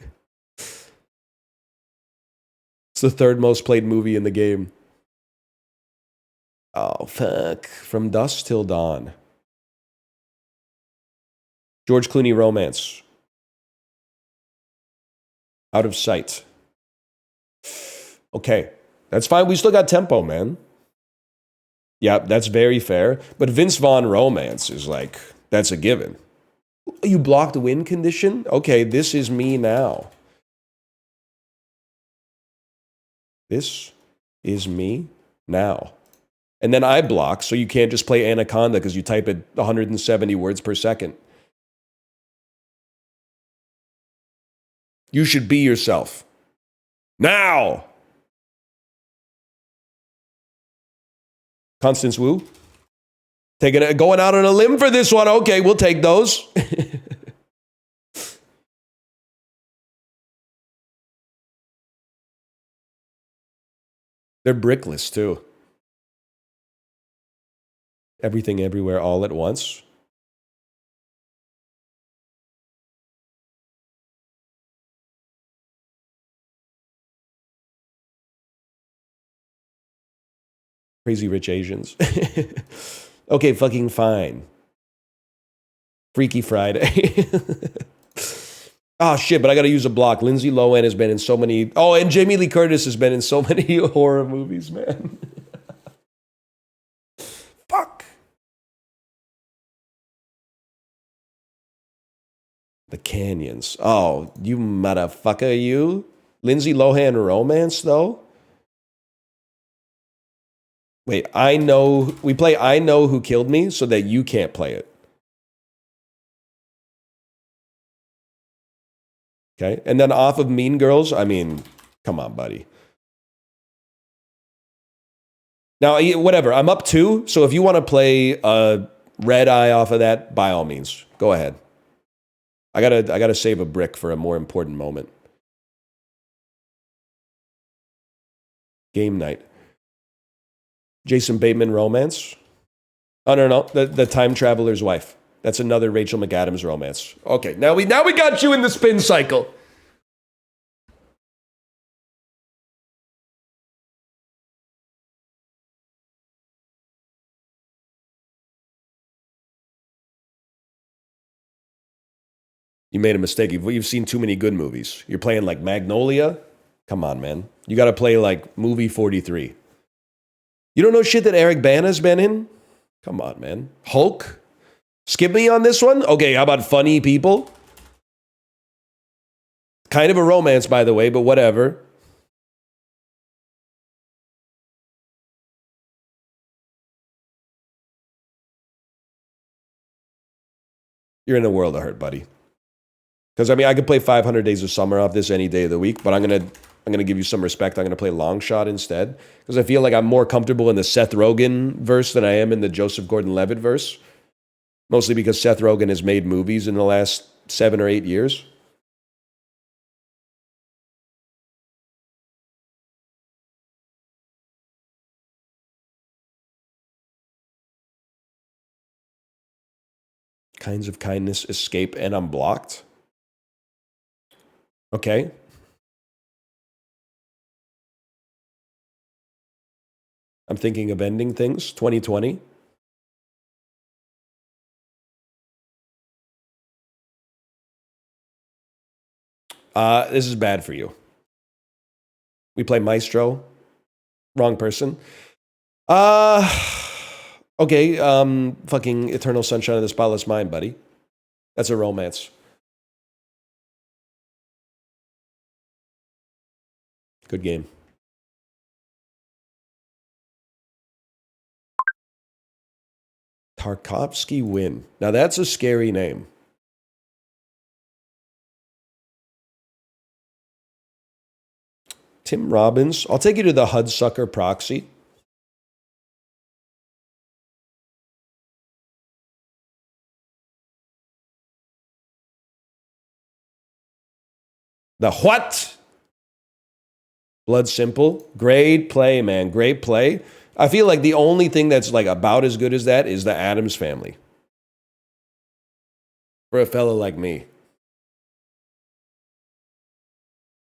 the 3rd most played movie in the game. Oh, fuck. From Dusk Till Dawn. George Clooney romance. Out of Sight. Okay. That's fine. We still got tempo, man. Yeah, that's very fair. But Vince Vaughn romance is like, that's a given. You blocked win condition? Okay, This Is Me Now. This is me now. And then I block, so you can't just play Anaconda because you type it 170 words per second. You should be yourself. Now! Constance Wu? Going out on a limb for this one. Okay, we'll take those. They're brickless, too. Everything Everywhere All at Once. Crazy Rich Asians. Okay, fucking fine. Freaky Friday. Oh, shit, but I gotta use a block. Lindsay Lohan has been in so many... Oh, and Jamie Lee Curtis has been in so many horror movies, man. Fuck. The Canyons. Oh, you motherfucker, you. Lindsay Lohan romance, though? Wait, we play I Know Who Killed Me so that you can't play it. Okay, and then off of Mean Girls, I mean, come on, buddy. Now, whatever, I'm up 2, so if you want to play Red Eye off of that, by all means, go ahead. I gotta save a brick for a more important moment. Game Night. Jason Bateman romance? Oh, no, the Time Traveler's Wife. That's another Rachel McAdams romance. Okay, now we got you in the spin cycle. You made a mistake. You've seen too many good movies. You're playing like Magnolia? Come on, man. You got to play like movie 43. You don't know shit that Eric Bana's been in? Come on, man. Hulk? Skip me on this one? Okay, how about Funny People? Kind of a romance, by the way, but whatever. You're in a world of hurt, buddy. Because, I mean, I could play 500 Days of Summer off this any day of the week, but I'm going to I'm going to give you some respect. I'm going to play long shot instead because I feel like I'm more comfortable in the Seth Rogen verse than I am in the Joseph Gordon-Levitt verse. Mostly because Seth Rogen has made movies in the last 7 or 8 years. Kinds of kindness, escape, and I'm blocked. Okay. I'm thinking of ending things. 2020. This is bad for you. We play Maestro. Wrong person. Okay. Fucking Eternal Sunshine of the Spotless Mind, buddy. That's a romance. Good game. Tarkovsky Win. Now that's a scary name. Tim Robbins. I'll take you to the Hudsucker proxy. The what? Blood Simple. Great play, man. Great play. I feel like the only thing that's like about as good as that is the Addams Family. For a fellow like me.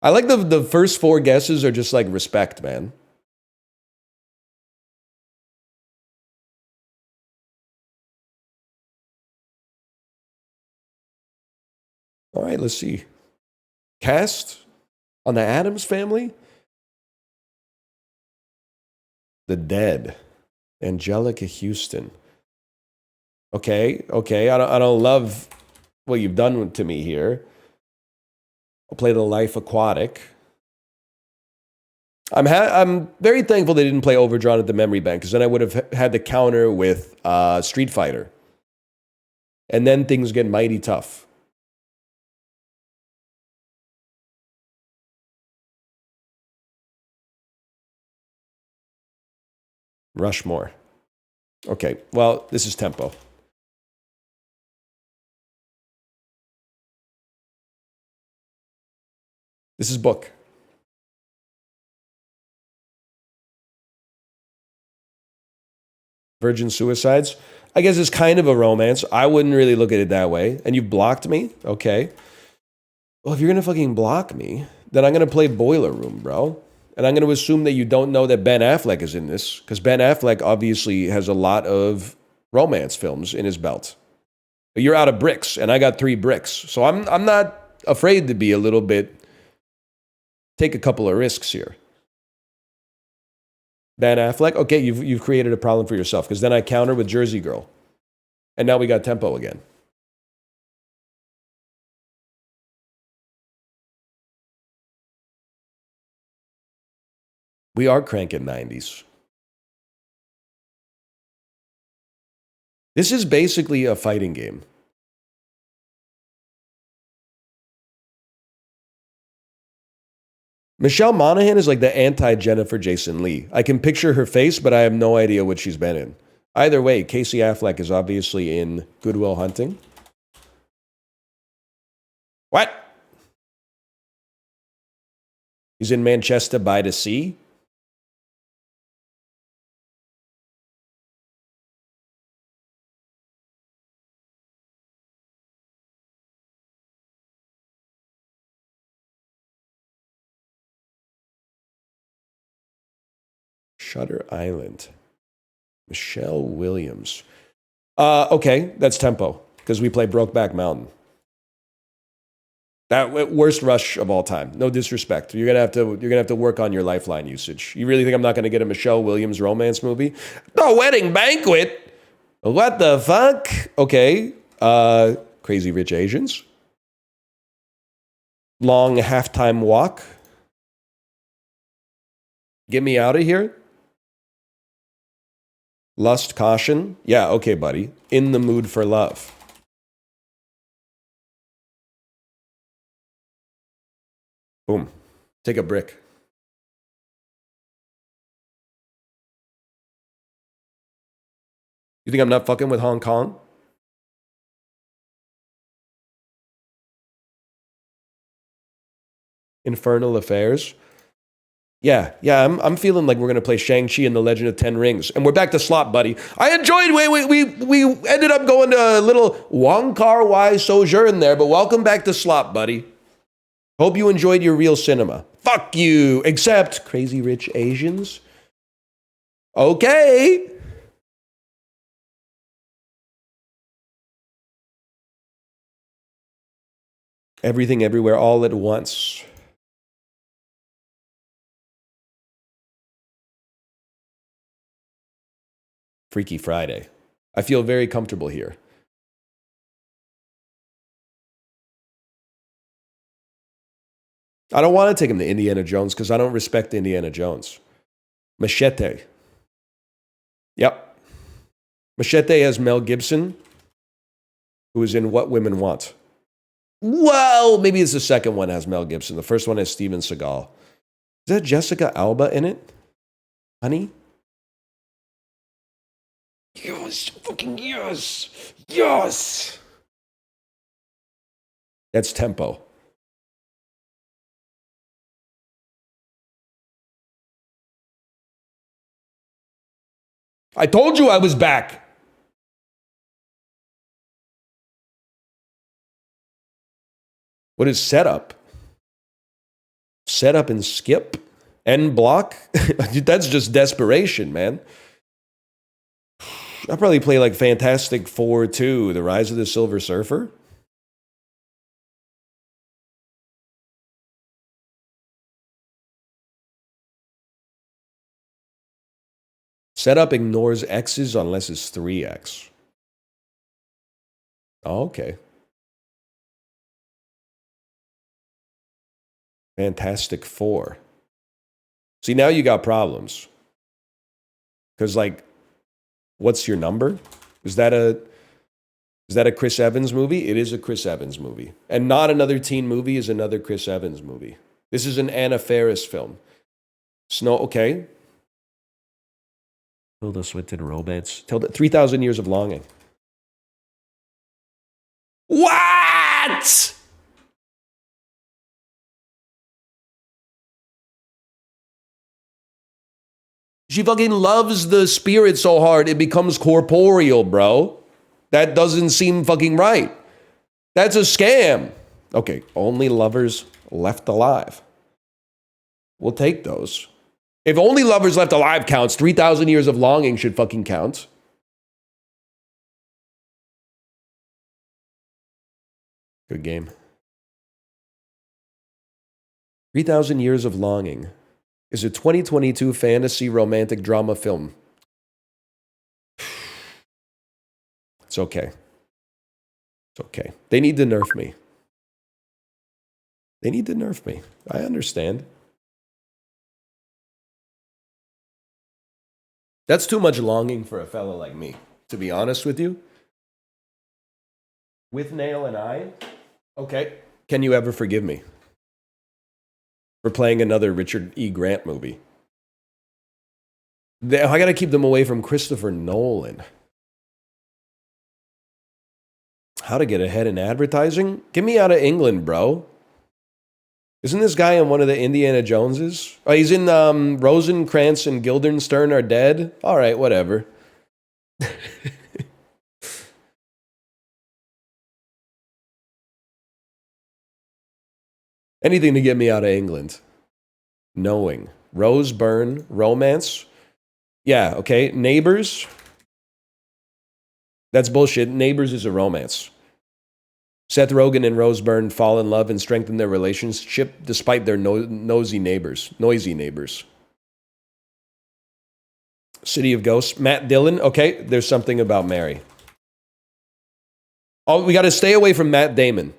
I like the first 4 guesses are just like respect, man. All right, let's see. Cast on the Addams Family? The Dead. Angelica Houston. Okay. I don't love what you've done to me here. I'll play The Life Aquatic. I'm very thankful they didn't play Overdrawn at the Memory Bank because then I would have had the counter with Street Fighter. And then things get mighty tough. Rushmore. Okay, well, this is tempo. This is book. Virgin Suicides. I guess it's kind of a romance. I wouldn't really look at it that way. And you've blocked me? Okay. Well, if you're going to fucking block me, then I'm going to play Boiler Room, bro. And I'm going to assume that you don't know that Ben Affleck is in this, because Ben Affleck obviously has a lot of romance films in his belt. But you're out of bricks, and I got 3 bricks. So I'm not afraid to be a little bit, take a couple of risks here. Ben Affleck, okay, you've created a problem for yourself, because then I counter with Jersey Girl. And now we got tempo again. We are cranking 90s. This is basically a fighting game. Michelle Monaghan is like the anti-Jennifer Jason Leigh. I can picture her face, but I have no idea what she's been in. Either way, Casey Affleck is obviously in Good Will Hunting. What? He's in Manchester by the Sea? Shutter Island. Michelle Williams. Okay, that's tempo, because we play Brokeback Mountain. That worst rush of all time. No disrespect. You're gonna have to work on your lifeline usage. You really think I'm not gonna get a Michelle Williams romance movie? The Wedding Banquet. What the fuck? Okay. Crazy Rich Asians. Long Halftime Walk. Get Me Out of Here. Lust, Caution. Yeah, okay, buddy. In the Mood for Love. Boom. Take a brick. You think I'm not fucking with Hong Kong? Infernal Affairs. Yeah, I'm feeling like we're gonna play Shang-Chi and the Legend of Ten Rings, and we're back to slot, buddy. I enjoyed. We ended up going to a little Wong Kar-wai sojourn there, but welcome back to slot, buddy. Hope you enjoyed your real cinema. Fuck you, except Crazy Rich Asians. Okay. Everything, everywhere, all at once. Freaky Friday. I feel very comfortable here. I don't want to take him to Indiana Jones because I don't respect Indiana Jones. Machete. Yep. Machete has Mel Gibson, who is in What Women Want. Well, maybe it's the second one has Mel Gibson. The first one has Steven Seagal. Is that Jessica Alba in it? Honey? Yes, fucking yes. Yes. That's tempo. I told you I was back. What is setup? Setup and skip? End block? That's just desperation, man. I'll probably play like Fantastic Four 2, The Rise of the Silver Surfer. Setup ignores X's unless it's 3X. Oh, okay. Fantastic Four. See, now you got problems. Because, like, what's your number? Is that a Chris Evans movie? It is a Chris Evans movie. And Not Another Teen Movie is another Chris Evans movie. This is an Anna Faris film. Snow, okay. Tilda Swinton romance. 3,000 Years of Longing. What? She fucking loves the spirit so hard it becomes corporeal, bro. That doesn't seem fucking right. That's a scam. Okay, only lovers left alive. We'll take those. If Only Lovers Left Alive counts, 3,000 Years of Longing should fucking count. Good game. 3,000 Years of Longing is a 2022 fantasy romantic drama film. It's okay. It's okay. They need to nerf me. They need to nerf me. I understand. That's too much longing for a fella like me, to be honest with you. With Nail and I? Okay. Can you ever forgive me for playing another Richard E. Grant movie? I gotta keep them away from Christopher Nolan. How to get ahead in advertising? Get me out of England, bro. Isn't this guy in one of the Indiana Joneses? Oh, he's in Rosencrantz and Guildenstern Are Dead? All right, whatever. Anything to get me out of England. Knowing. Rose Byrne, Romance. Yeah, okay. Neighbors. That's bullshit. Neighbors is a romance. Seth Rogen and Rose Byrne fall in love and strengthen their relationship despite their noisy neighbors. City of Ghosts. Matt Dillon. Okay, there's something about Mary. Oh, we got to stay away from Matt Damon.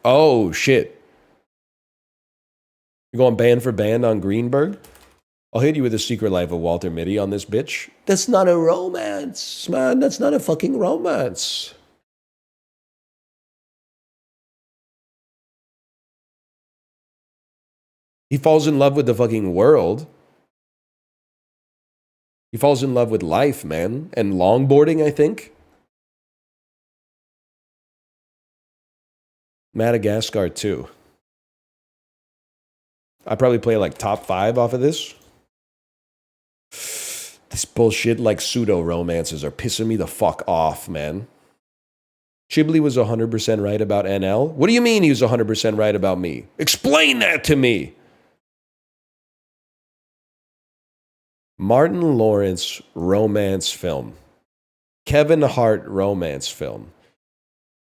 Oh, shit. You're going band for band on Greenberg? I'll hit you with a Secret Life of Walter Mitty on this bitch. That's not a romance, man. That's not a fucking romance. He falls in love with the fucking world. He falls in love with life, man. And longboarding, I think. Madagascar 2. I probably play like top 5 off of this. This bullshit like pseudo-romances are pissing me the fuck off, man. Chibli was 100% right about NL. What do you mean he was 100% right about me? Explain that to me. Martin Lawrence romance film. Kevin Hart romance film.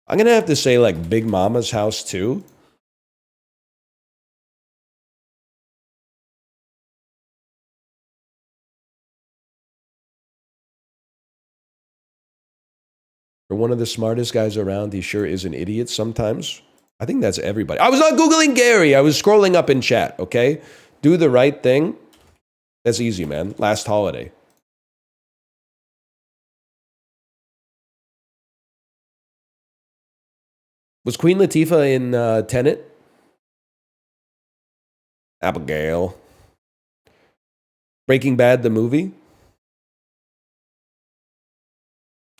I'm going to have to say like Big Mama's House 2. For one of the smartest guys around, he sure is an idiot sometimes. I think that's everybody. I was not Googling Gary. I was scrolling up in chat, okay? Do the right thing. That's easy, man. Last holiday. Was Queen Latifah in Tenet? Abigail. Breaking Bad, the movie?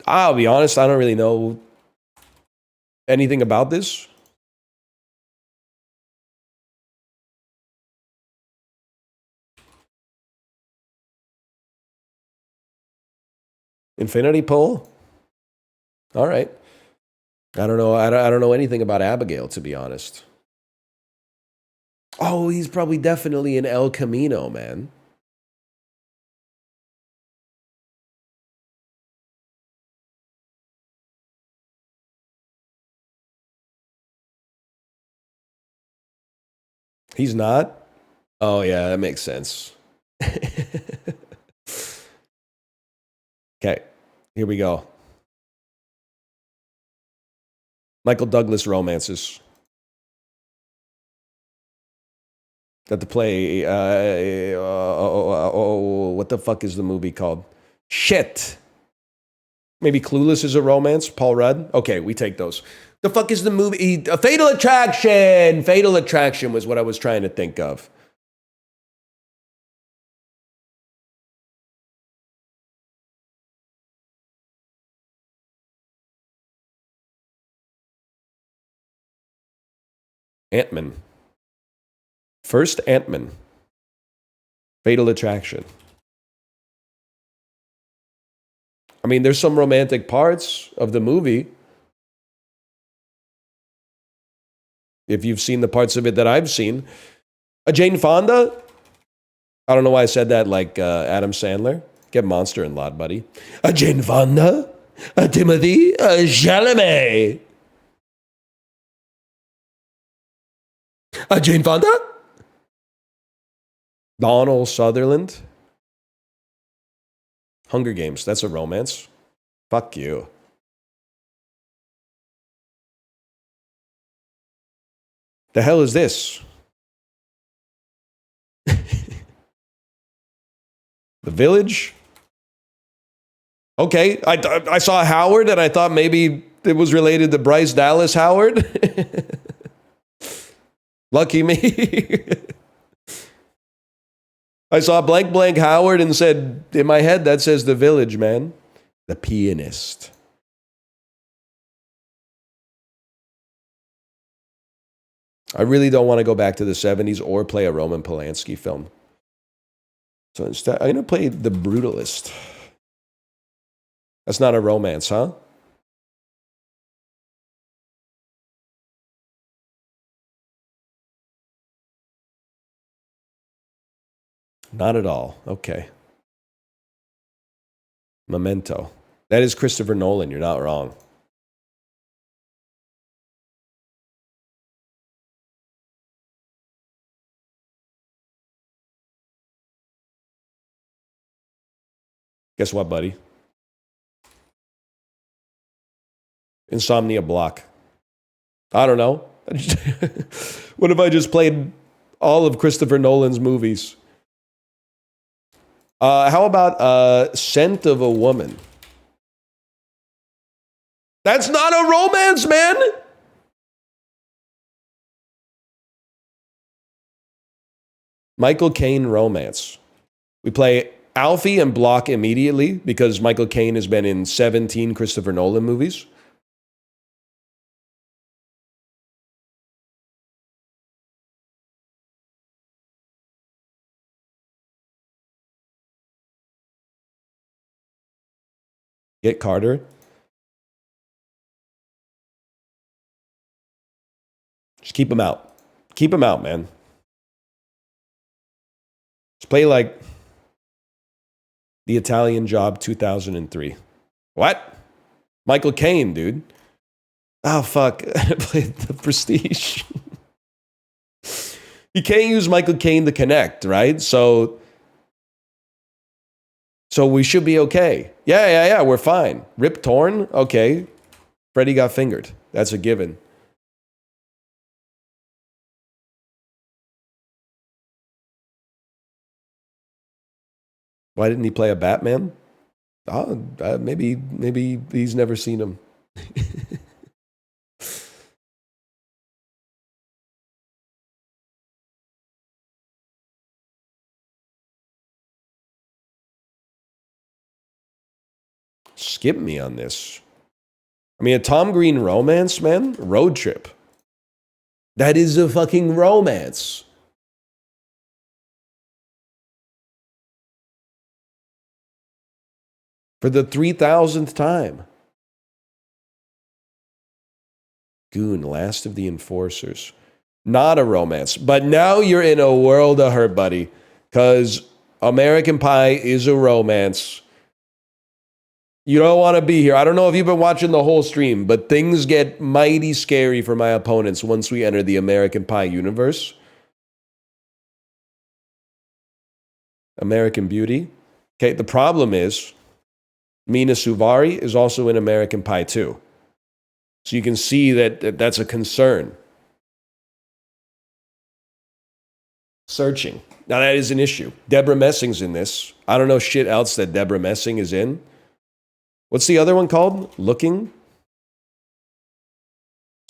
I'll be honest, I don't really know anything about this. Infinity Poll? All right. I don't know. I don't know anything about Abigail, to be honest. Oh, he's probably definitely in El Camino, man. He's not? Oh, yeah, that makes sense. Okay, here we go. Michael Douglas romances. Got to play. What the fuck is the movie called? Shit. Maybe Clueless is a romance. Paul Rudd. Okay, we take those. The fuck is the movie? Fatal Attraction. Fatal Attraction was what I was trying to think of. Ant-Man. First Ant-Man. Fatal Attraction. I mean, there's some romantic parts of the movie. If you've seen the parts of it that I've seen. Jane Fonda? I don't know why I said that like Adam Sandler. Get Monster in Lot, buddy. Jane Fonda? Timothy Chalamet? Jane Fonda? Donald Sutherland? Hunger Games, that's a romance. Fuck you. The hell is this? The Village? Okay, I saw Howard and I thought maybe it was related to Bryce Dallas Howard. Lucky me. I saw blank blank Howard and said, in my head, that says The Village, man. The Pianist. I really don't want to go back to the 70s or play a Roman Polanski film. So instead, I'm going to play The Brutalist. That's not a romance, huh? Not at all. Okay. Memento. That is Christopher Nolan. You're not wrong. Guess what, buddy? Insomnia Block. I don't know. What if I just played all of Christopher Nolan's movies? How about Scent of a Woman? That's not a romance, man! Michael Caine romance. We play Alfie and block immediately because Michael Caine has been in 17 Christopher Nolan movies. Get Carter. Just keep him out. Keep him out, man. Just play like The Italian Job 2003. What? Michael Caine, dude. Oh, fuck. I played The Prestige. You can't use Michael Caine to connect, right? So we should be okay. Yeah, we're fine. Rip Torn? Okay. Freddy got fingered. That's a given. Why didn't he play a Batman? Oh, maybe he's never seen him. Skip me on this. I mean, a Tom Green romance, man? Road Trip. That is a fucking romance. For the 3,000th time. Goon, Last of the Enforcers. Not a romance. But now you're in a world of hurt, buddy. Because American Pie is a romance. You don't want to be here. I don't know if you've been watching the whole stream, but things get mighty scary for my opponents once we enter the American Pie universe. American Beauty. Okay, the problem is Mina Suvari is also in American Pie 2. So you can see that that's a concern. Searching. Now that is an issue. Deborah Messing's in this. I don't know shit else that Deborah Messing is in. What's the other one called? Looking?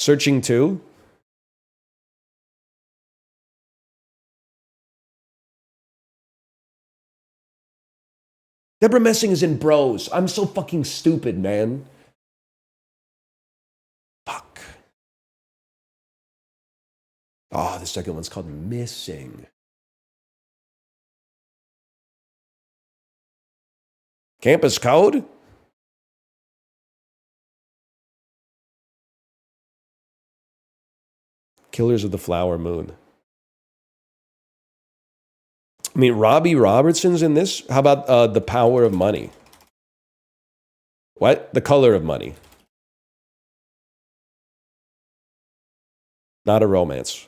Searching 2? Deborah Messing is in Bros. I'm so fucking stupid, man. Fuck. Oh, the second one's called Missing. Campus Code? Killers of the Flower Moon. I mean, Robbie Robertson's in this. How about The Power of Money? What? The Color of Money. Not a romance.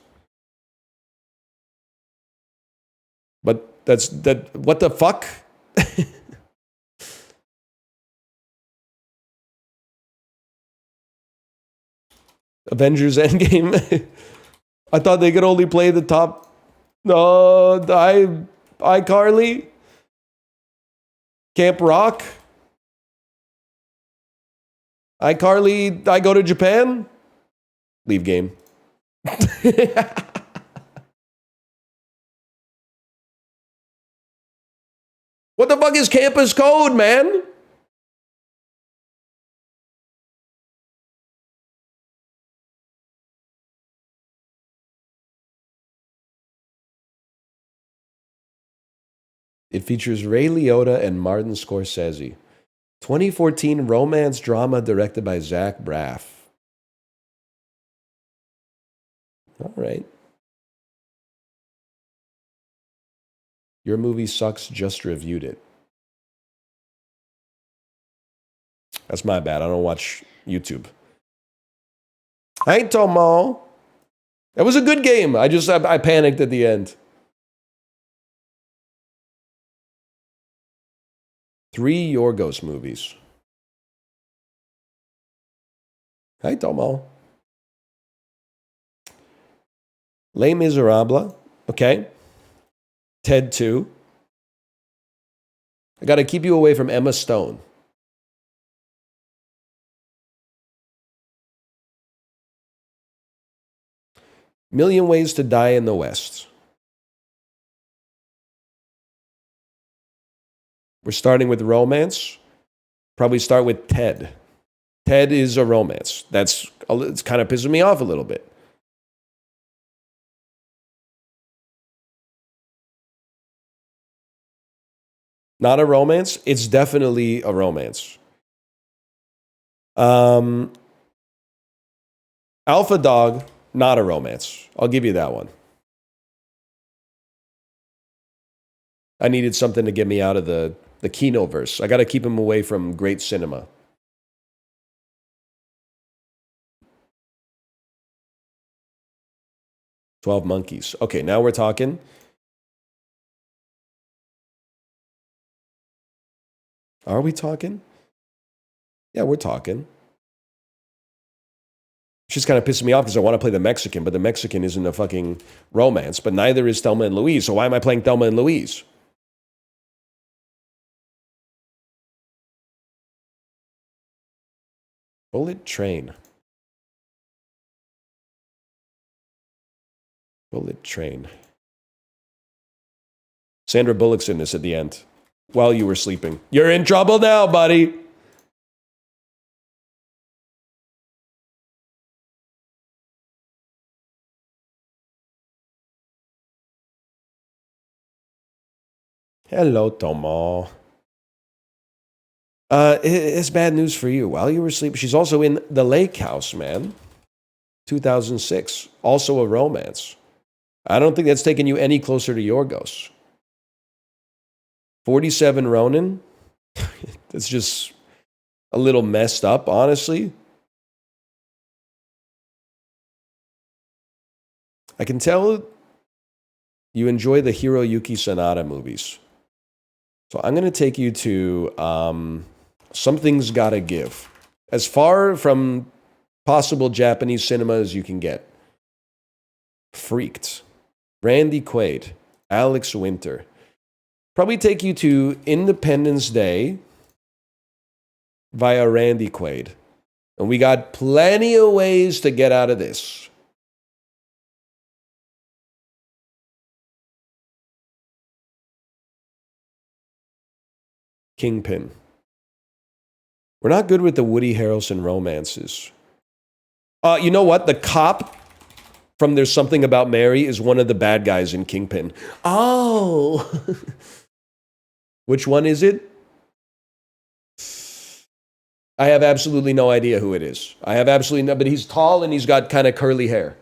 But that's that. What the fuck? Avengers Endgame. I thought they could only play the top. No, iCarly. Camp Rock. iCarly. I Go to Japan. Leave game. What the fuck is Campus Code, man? It features Ray Liotta and Martin Scorsese. 2014 romance drama directed by Zach Braff. All right. Your movie sucks, just reviewed it. That's my bad. I don't watch YouTube. Hey, Tomo. That was a good game. I panicked at the end. 3 Yorgos movies. Hey, Tomo. Les Miserables. Okay. Ted 2. I got to keep you away from Emma Stone. Million Ways to Die in the West. We're starting with romance. Probably start with Ted. Ted is a romance. It's kind of pissing me off a little bit. Not a romance? It's definitely a romance. Alpha Dog, not a romance. I'll give you that one. I needed something to get me out of the Kinoverse. I got to keep him away from great cinema. "12 Monkeys." Okay, now we're talking. Are we talking? Yeah, we're talking. She's kind of pissing me off because I want to play the Mexican, but the Mexican isn't a fucking romance, but neither is Thelma and Louise. So why am I playing Thelma and Louise? Bullet Train. Bullet Train. Sandra Bullock's in this at the end while you were sleeping. You're in trouble now, buddy. Hello, Tomo. It's bad news for you. While you were sleeping, she's also in The Lake House, man. 2006. Also a romance. I don't think that's taken you any closer to Yorgos. 47 Ronin. It's just a little messed up, honestly. I can tell you enjoy the Hiroyuki Sanada movies. So I'm going to take you to Something's Gotta Give. As far from possible Japanese cinema as you can get. Freaked. Randy Quaid. Alex Winter. Probably take you to Independence Day via Randy Quaid. And we got plenty of ways to get out of this. Kingpin. We're not good with the Woody Harrelson romances. You know what? The cop from There's Something About Mary is one of the bad guys in Kingpin. Oh! Which one is it? I have absolutely no idea who it is. I have absolutely no, but he's tall and he's got kind of curly hair.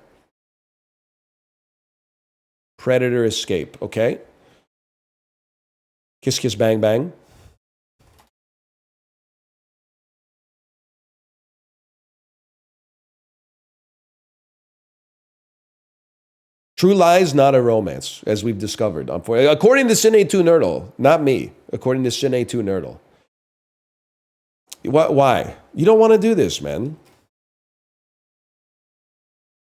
Predator Escape, okay. Kiss Kiss Bang Bang. True Lies, not a romance, as we've discovered. According to Cine2Nerdle, not me. According to Cine2Nerdle. Why? You don't want to do this, man.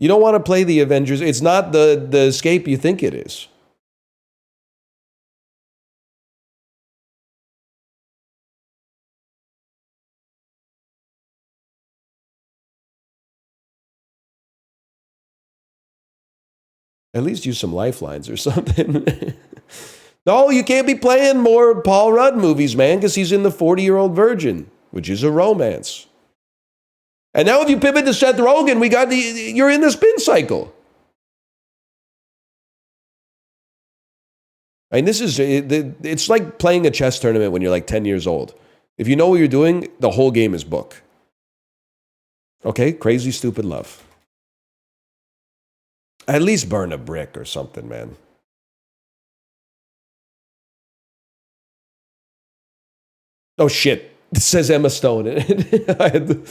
You don't want to play the Avengers. It's not the escape you think it is. At least use some lifelines or something. No, you can't be playing more Paul Rudd movies, man, because he's in The 40-Year-Old Virgin, which is a romance. And now if you pivot to Seth Rogen, you're in the spin cycle. I mean, it's like playing a chess tournament when you're like 10 years old. If you know what you're doing, the whole game is book. Okay, Crazy Stupid Love. At least burn a brick or something, man. Oh, shit. It says Emma Stone. That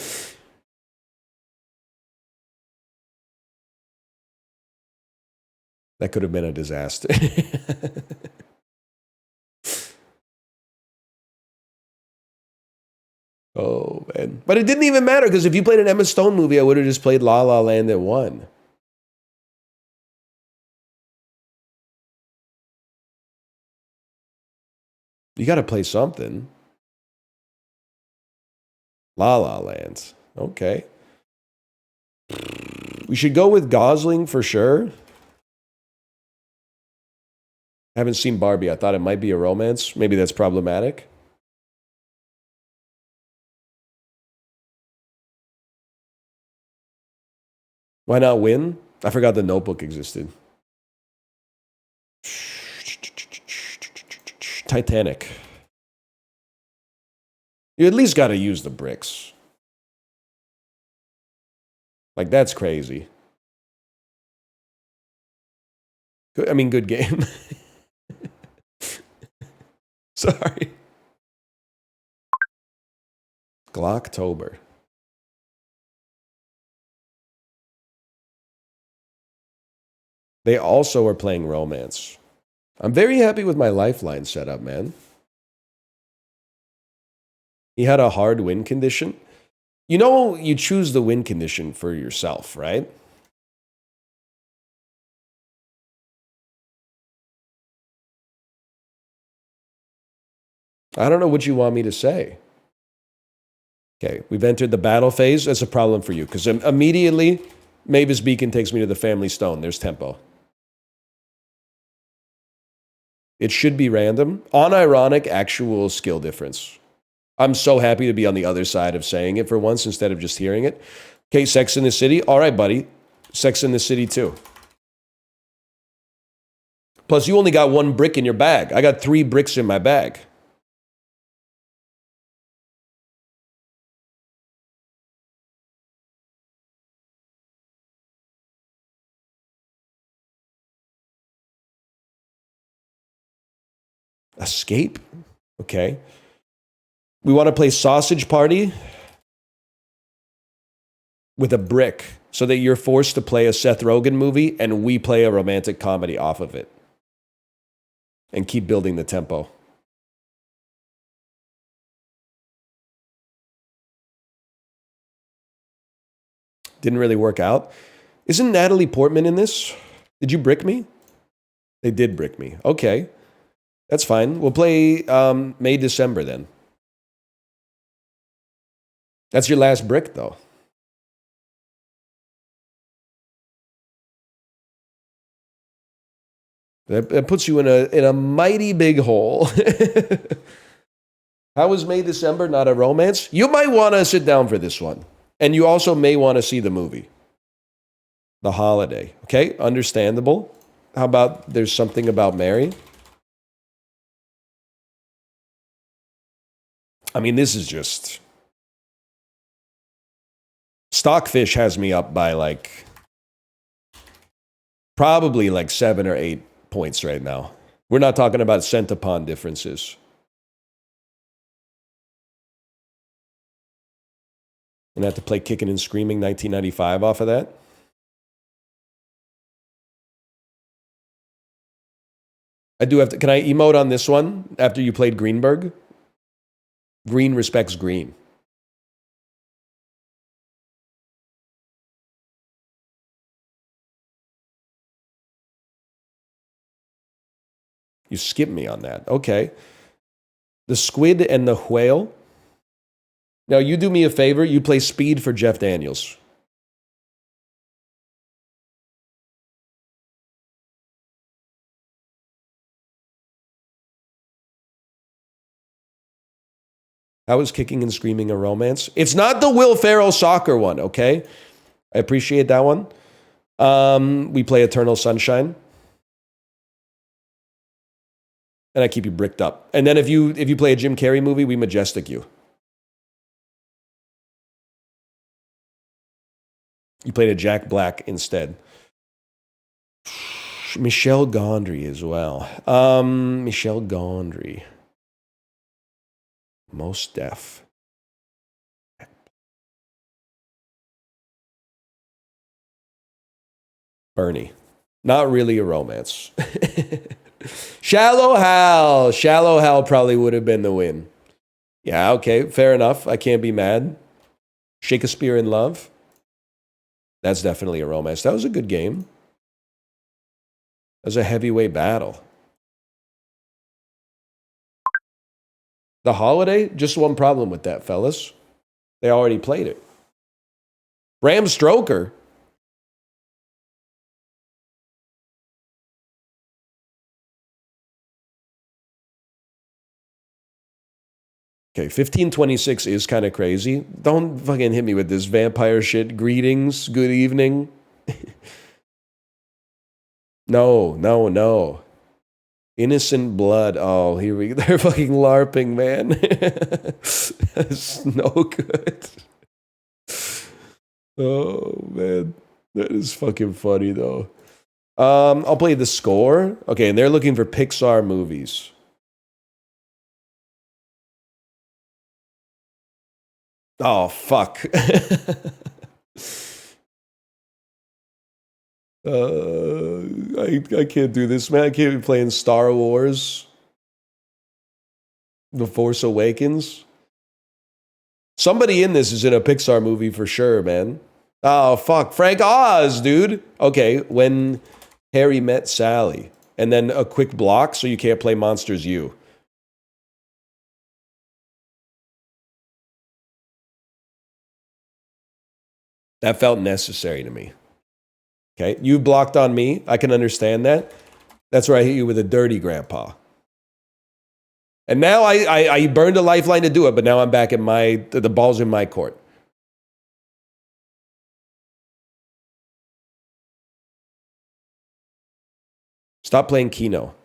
could have been a disaster. Oh, man. But it didn't even matter, because if you played an Emma Stone movie, I would have just played La La Land at 1. You got to play something. La La Land. Okay. We should go with Gosling for sure. I haven't seen Barbie. I thought it might be a romance. Maybe that's problematic. Why not win? I forgot the Notebook existed. Titanic. You at least got to use the bricks. Like, that's crazy. I mean, good game. Sorry. Glocktober. They also are playing romance. I'm very happy with my Lifeline setup, man. He had a hard win condition. You know, you choose the win condition for yourself, right? I don't know what you want me to say. Okay, we've entered the battle phase. That's a problem for you because immediately Mavis Beacon takes me to the family stone. There's tempo. It should be random. Unironic actual skill difference. I'm so happy to be on the other side of saying it for once instead of just hearing it. Okay, Sex in the City. All right, buddy. Sex in the City too. Plus, you only got one brick in your bag. I got 3 bricks in my bag. Escape? Okay. We want to play Sausage Party with a brick so that you're forced to play a Seth Rogen movie and we play a romantic comedy off of it. And keep building the tempo. Didn't really work out. Isn't Natalie Portman in this? Did you brick me? They did brick me. Okay. That's fine. We'll play May, December then. That's your last brick, though. That puts you in a mighty big hole. How was May, December not a romance? You might want to sit down for this one. And you also may want to see the movie. The Holiday. Okay, understandable. How about There's Something About Mary? I mean, this is just... Stockfish has me up by like... probably like 7 or 8 points right now. We're not talking about centipede differences. And I have to play Kicking and Screaming 1995 off of that. I do have to... Can I emote on this one after you played Greenberg? Green respects green. You skipped me on that. Okay. The Squid and the Whale. Now, you do me a favor. You play Speed for Jeff Daniels. How is Kicking and Screaming a romance? It's not the Will Ferrell soccer one, okay? I appreciate that one. We play Eternal Sunshine. And I keep you bricked up. And then if you play a Jim Carrey movie, we Majestic you. You played a Jack Black instead. Michelle Gondry as well. Michelle Gondry. Most Def. Bernie. Not really a romance. Shallow Hal. Shallow Hal probably would have been the win. Yeah, okay, fair enough. I can't be mad. Shakespeare in Love. That's definitely a romance. That was a good game. That was a heavyweight battle. The Holiday? Just one problem with that, fellas. They already played it. Bram Stoker? Okay, 1526 is kind of crazy. Don't fucking hit me with this vampire shit. Greetings, good evening. No. Innocent blood. Oh, here we go. They're fucking LARPing, man. That's no good. Oh, man. That is fucking funny, though. I'll play the score. Okay, and they're looking for Pixar movies. Oh, fuck. I can't do this, man. I can't be playing Star Wars. The Force Awakens. Somebody in this is in a Pixar movie for sure, man. Oh, fuck. Frank Oz, dude. Okay, When Harry Met Sally. And then a quick block so you can't play Monsters U. That felt necessary to me. Okay, you blocked on me. I can understand that. That's where I hit you with a dirty grandpa. And now I burned a lifeline to do it, but now I'm back at the ball's in my court. Stop playing Keno.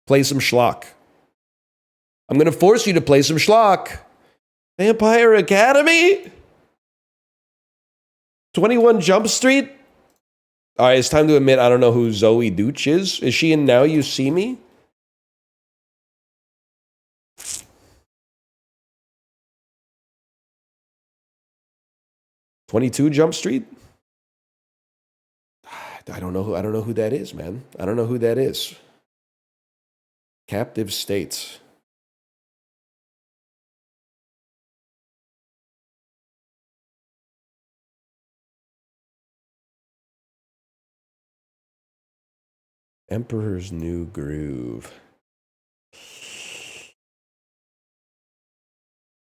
Play some schlock. I'm going to force you to play some schlock. Vampire Academy? 21 Jump Street? All right, it's time to admit I don't know who Zoe Deutch is. Is she in Now You See Me? "22 Jump Street"? I don't know who that is, man. I don't know who that is. Captive States. Emperor's New Groove.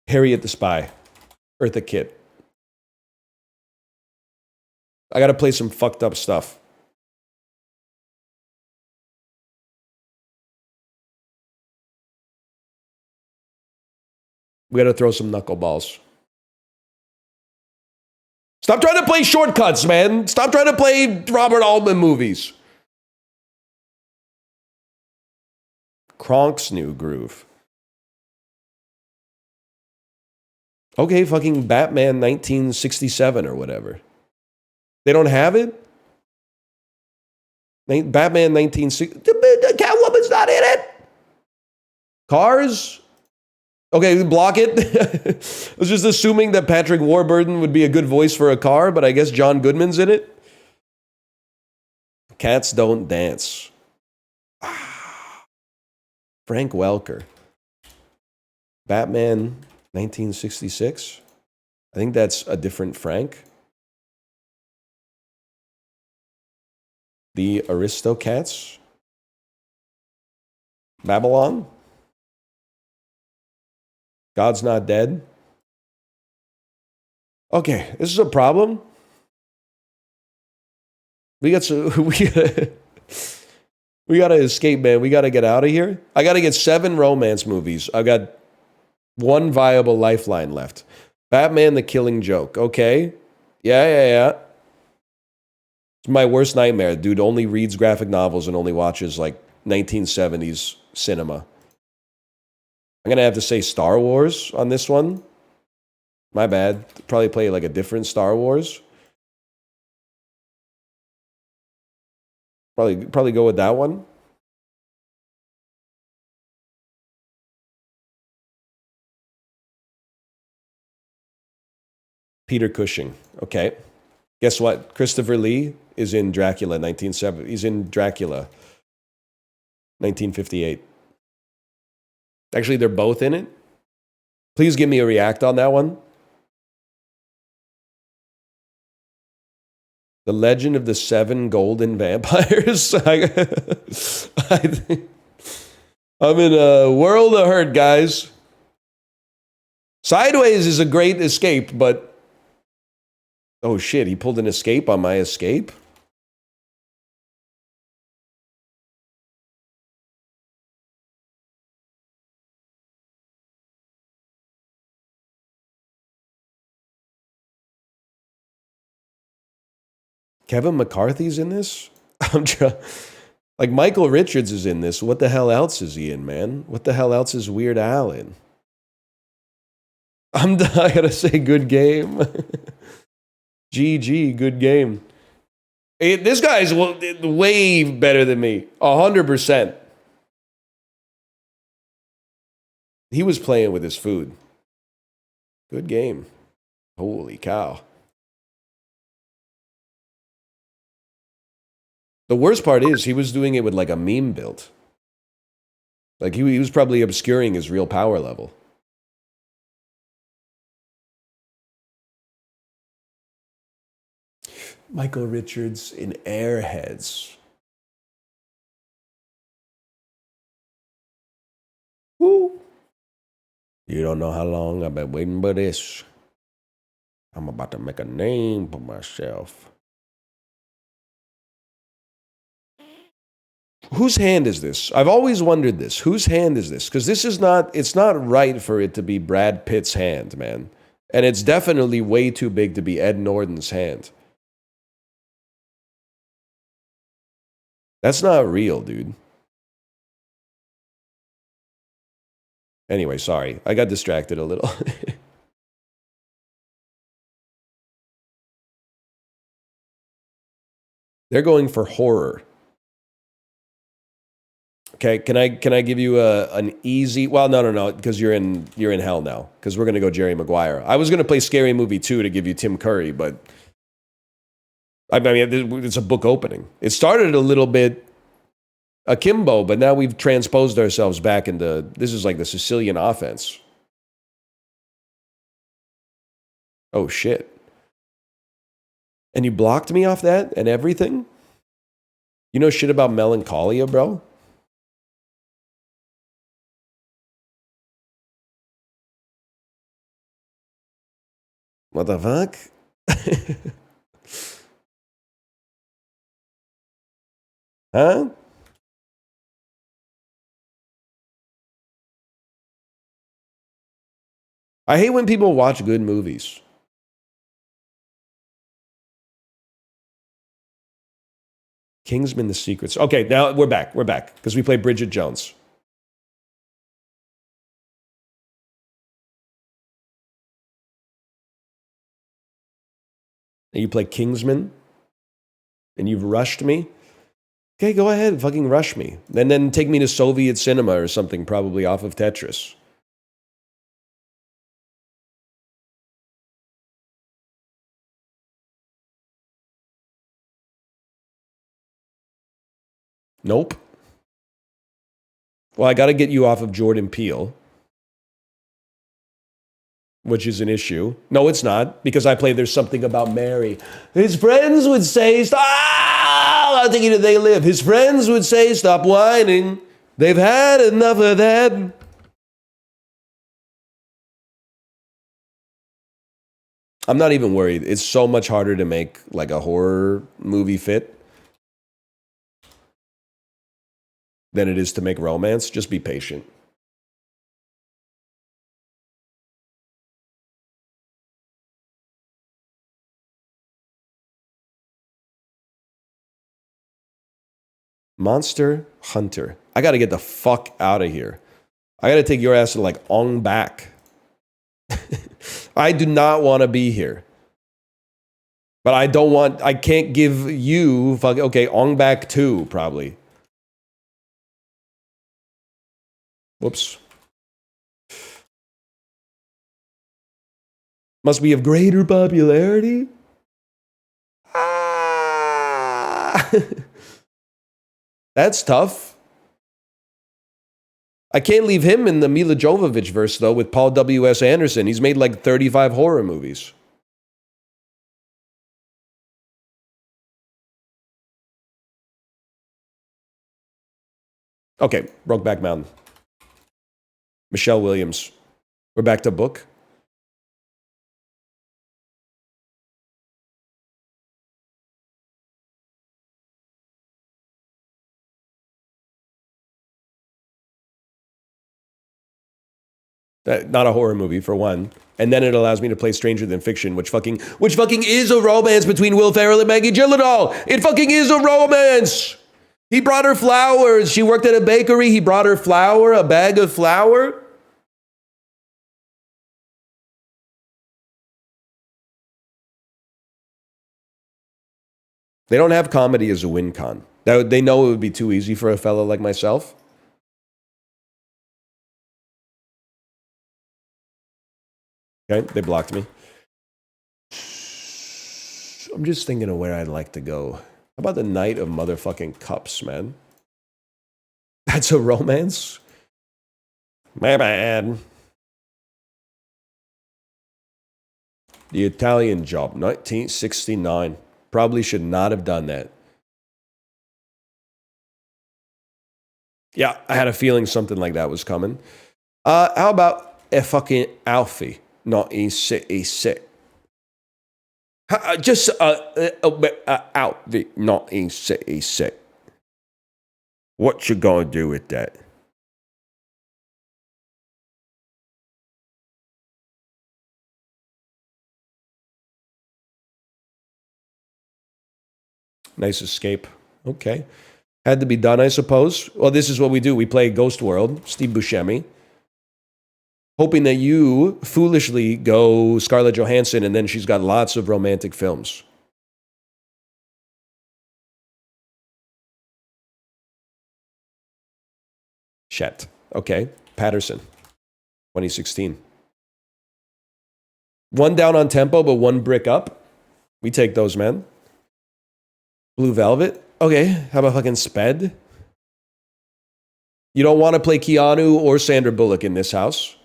Harriet the Spy. Eartha Kitt. I gotta play some fucked up stuff. We gotta throw some knuckleballs. Stop trying to play shortcuts, man. Stop trying to play Robert Altman movies. Kronk's New Groove. Okay, fucking Batman 1967 or whatever. They don't have it? Batman 1960. Catwoman's not in it. Cars? Okay, block it. I was just assuming that Patrick Warburton would be a good voice for a car, but I guess John Goodman's in it. Cats Don't Dance. Frank Welker. Batman 1966. I think that's a different Frank. The Aristocats. Babylon. God's Not Dead. Okay, this is a problem. We gotta escape, man. We gotta get out of here. I gotta get 7 romance movies. I've got 1 viable lifeline left. Batman the Killing Joke. Okay. Yeah. It's my worst nightmare. Dude only reads graphic novels and only watches like 1970s cinema. I'm going to have to say Star Wars on this one. My bad. Probably play like a different Star Wars. Probably go with that one. Peter Cushing. Okay. Guess what? Christopher Lee is in Dracula 1970. He's in Dracula 1958. Actually, they're both in it. Please give me a react on that one. The Legend of the 7 Golden Vampires. I I'm in a world of hurt, guys. Sideways is a great escape, but... Oh shit, he pulled an escape on my escape? Kevin McCarthy's in this? I'm trying... Like, Michael Richards is in this. What the hell else is he in, man? What the hell else is Weird Al in? I gotta say, good game. GG, good game. This guy's way better than me. 100%. He was playing with his food. Good game. Holy cow. The worst part is he was doing it with like a meme build. Like he was probably obscuring his real power level. Michael Richards in Airheads. Woo. You don't know how long I've been waiting for this. I'm about to make a name for myself. Whose hand is this? I've always wondered this. Whose hand is this? Because this is not, it's not right for it to be Brad Pitt's hand, man. And it's definitely way too big to be Ed Norton's hand. That's not real, dude. Anyway, sorry. I got distracted a little. They're going for horror. Okay, can I give you an easy? Well, no, because you're in hell now. Because we're gonna go Jerry Maguire. I was gonna play Scary Movie 2 to give you Tim Curry, but I mean it's a book opening. It started a little bit akimbo, but now we've transposed ourselves back into this is like the Sicilian offense. Oh shit! And you blocked me off that and everything. You know shit about Melancholia, bro. What the fuck? Huh? I hate when people watch good movies. Kingsman: The Secrets. Okay, now we're back. We're back because we played Bridget Jones. And you play Kingsman, and you've rushed me. Okay, go ahead, fucking rush me. And then take me to Soviet cinema or something, probably off of Tetris. Nope. Well, I got to get you off of Jordan Peele, which is an issue. No, it's not, because I play There's Something About Mary. His friends would say, stop! I'll take you to They Live. His friends would say, stop whining. They've had enough of that. I'm not even worried. It's so much harder to make like a horror movie fit than it is to make romance. Just be patient. Monster Hunter. I got to get the fuck out of here. I got to take your ass to like Ong Bak. I do not want to be here. But I can't give you, okay, Ong Bak 2, probably. Whoops. Must be of greater popularity? Ah! That's tough. I can't leave him in the Mila Jovovich verse, though, with Paul W.S. Anderson. He's made like 35 horror movies. Okay, Brokeback Mountain. Michelle Williams. We're back to book. Not a horror movie for one. And then it allows me to play Stranger Than Fiction, which fucking is a romance between Will Ferrell and Maggie Gyllenhaal. It fucking is a romance. He brought her flowers. She worked at a bakery. He brought her flour, a bag of flour. They don't have comedy as a win con. They know it would be too easy for a fellow like myself. Okay, they blocked me. I'm just thinking of where I'd like to go. How about the Knight of Motherfucking Cups, man? That's a romance? My bad. The Italian Job, 1969. Probably should not have done that. Yeah, I had a feeling something like that was coming. How about a fucking Alfie? 1966. Just out the 1966. What you gonna do with that? Nice escape. Okay. Had to be done, I suppose. Well, this is what we do. We play Ghost World, Steve Buscemi. Hoping that you foolishly go Scarlett Johansson and then she's got lots of romantic films. Chet. Okay. Patterson. 2016. One down on tempo, but one brick up. We take those, man. Blue Velvet. Okay. How about fucking Sped? You don't want to play Keanu or Sandra Bullock in this house.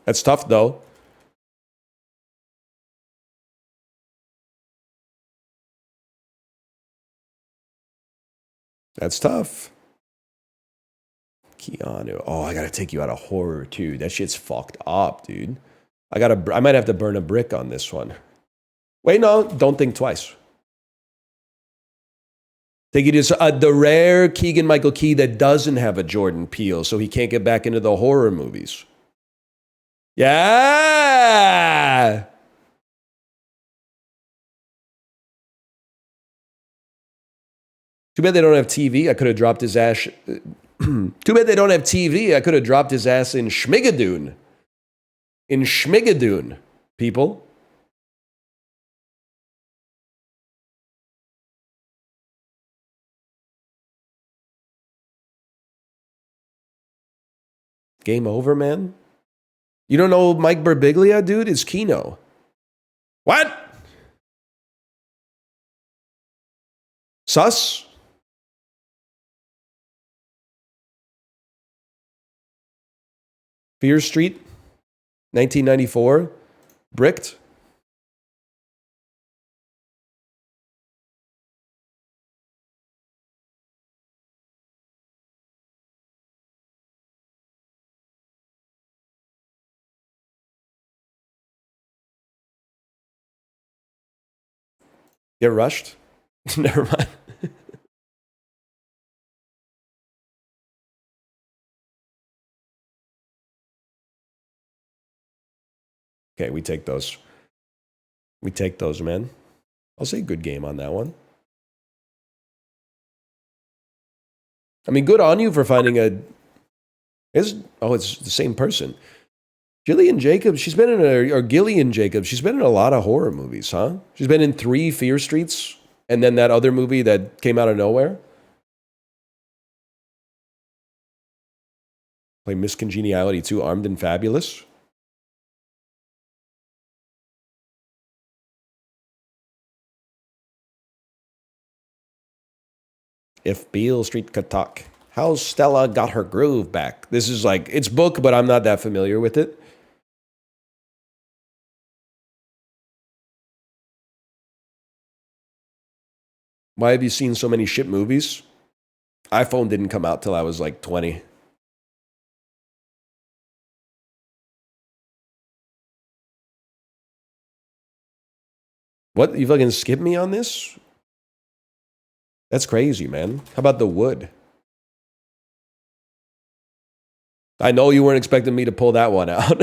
That's tough, though. That's tough. Keanu. Oh, I gotta take you out of horror, too. That shit's fucked up, dude. I might have to burn a brick on this one. Wait, no. Don't think twice. Take you to the rare Keegan-Michael Key that doesn't have a Jordan Peele, so he can't get back into the horror movies. Yeah! Too bad they don't have TV. I could have dropped his ass. Too bad they don't have TV. I could have dropped his ass in Schmigadoon. In Schmigadoon, people. Game over, man? You don't know Mike Birbiglia, dude? It's Kino. What? Sus? Fear Street, 1994, bricked. Get rushed? Never mind. Okay, we take those. We take those, man. I'll say good game on that one. I mean, good on you for finding it's the same person. Gillian Jacobs, she's been in Gillian Jacobs, she's been in a lot of horror movies, huh? She's been in 3 Fear Streets, and then that other movie that came out of nowhere. Play Miss Congeniality 2, Armed and Fabulous. If Beale Street could talk. How Stella got her groove back. This is like, it's book, but I'm not that familiar with it. Why have you seen so many shit movies? iPhone didn't come out till I was like 20. What? You fucking skip me on this? That's crazy, man. How about the wood? I know you weren't expecting me to pull that one out.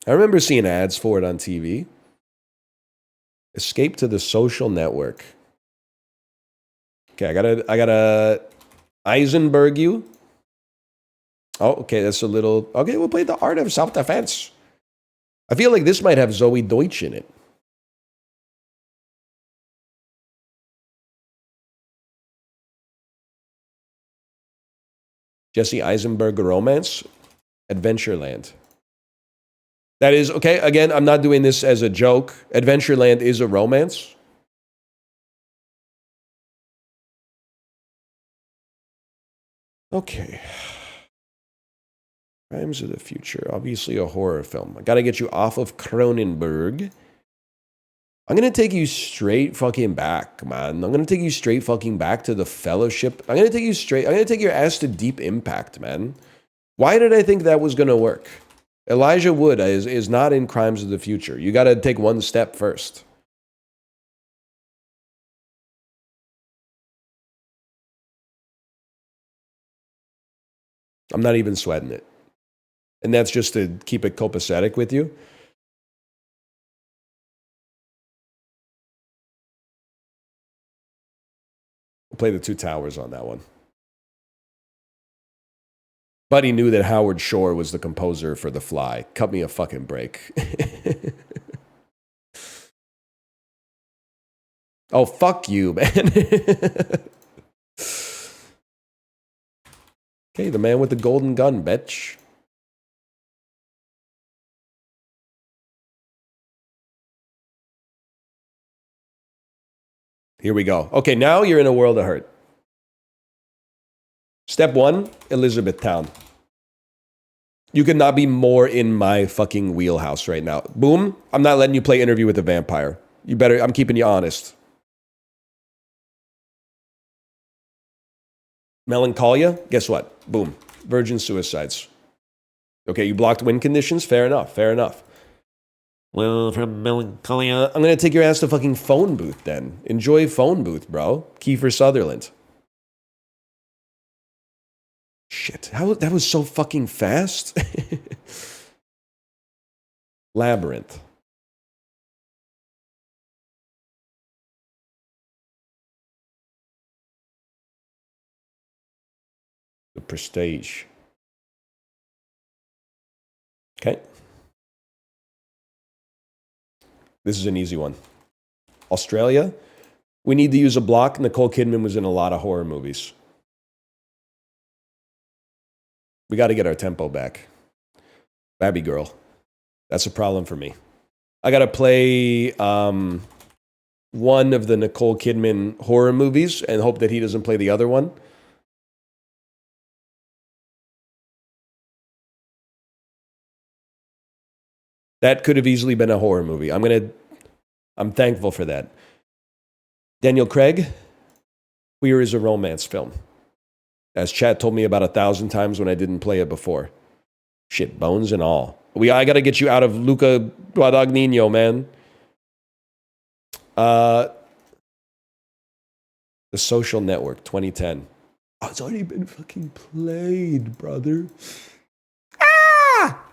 I remember seeing ads for it on TV. Escape to the social network. Okay, I gotta Eisenberg you. Oh, okay, that's a little. Okay, we'll play the art of self-defense. I feel like this might have Zoe Deutsch in it. Jesse Eisenberg romance, Adventureland. That is okay. Again, I'm not doing this as a joke. Adventureland is a romance. Okay. Crimes of the Future. Obviously a horror film. I gotta get you off of Cronenberg. I'm gonna take you straight fucking back, man. I'm gonna take you straight fucking back to the Fellowship. I'm gonna take your ass to Deep Impact, man. Why did I think that was gonna work? Elijah Wood is not in Crimes of the Future. You gotta take one step first. I'm not even sweating it. And that's just to keep it copacetic with you. We'll play the Two Towers on that one. Buddy knew that Howard Shore was the composer for The Fly. Cut me a fucking break. Oh, fuck you, man. Okay, the man with the golden gun, bitch. Here we go. Okay, now you're in a world of hurt. Step one, Elizabethtown. You could not be more in my fucking wheelhouse right now. Boom, I'm not letting you play Interview with a Vampire. You better, I'm keeping you honest. Melancholia, guess what? Boom, Virgin Suicides. Okay, you blocked win conditions? Fair enough, fair enough. Well, from Melancholia, I'm gonna take your ass to fucking Phone Booth then. Enjoy Phone Booth, bro. Kiefer Sutherland. Shit, how, that was so fucking fast. Labyrinth. The Prestige. Okay. This is an easy one. Australia. We need to use a block. Nicole Kidman was in a lot of horror movies. We got to get our tempo back. Babby Girl. That's a problem for me. I got to play one of the Nicole Kidman horror movies and hope that he doesn't play the other one. That could have easily been a horror movie. I'm thankful for that. Daniel Craig, Queer is a romance film. As chat told me about 1,000 times when I didn't play it before. Shit, bones and all. I got to get you out of Luca Guadagnino, man. The Social Network, 2010. Oh, it's already been fucking played, brother. Ah!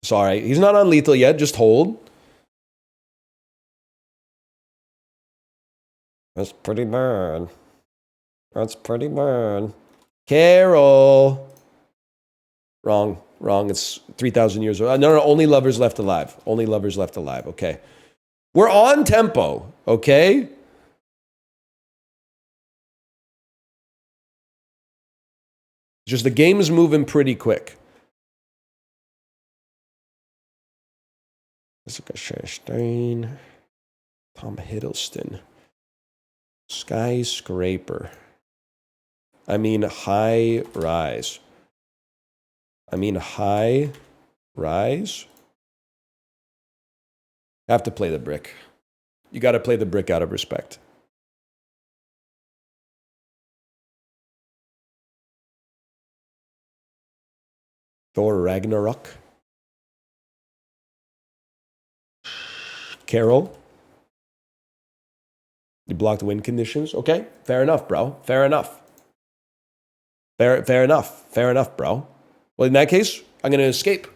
Sorry, he's not on lethal yet. Just hold. That's pretty bad. That's pretty bad. Carol. Wrong. It's 3,000 years old. No, only lovers left alive. Only lovers left alive. Okay. We're on tempo. Okay. Just the game's moving pretty quick. Jessica Chastain. Tom Hiddleston. Skyscraper. I mean high rise. I mean high rise. Have to play the brick. You got to play the brick out of respect. Thor Ragnarok. Carol. You blocked win conditions. Okay, fair enough, bro. Fair enough. Fair enough. Fair enough, bro. Well, in that case, I'm going to escape.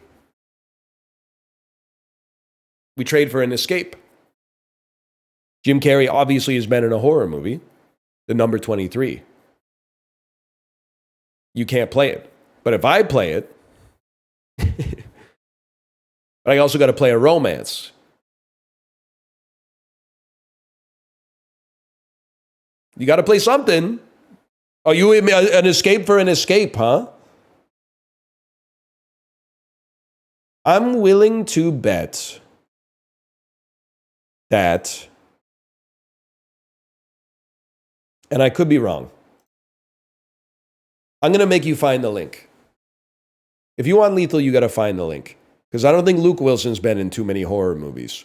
We trade for an escape. Jim Carrey obviously has been in a horror movie, The Number 23. You can't play it. But if I play it, but I also got to play a romance. You got to play something. Oh, you an escape for an escape, huh? I'm willing to bet that, and I could be wrong. I'm going to make you find the link. If you want Lethal, you got to find the link. Because I don't think Luke Wilson's been in too many horror movies.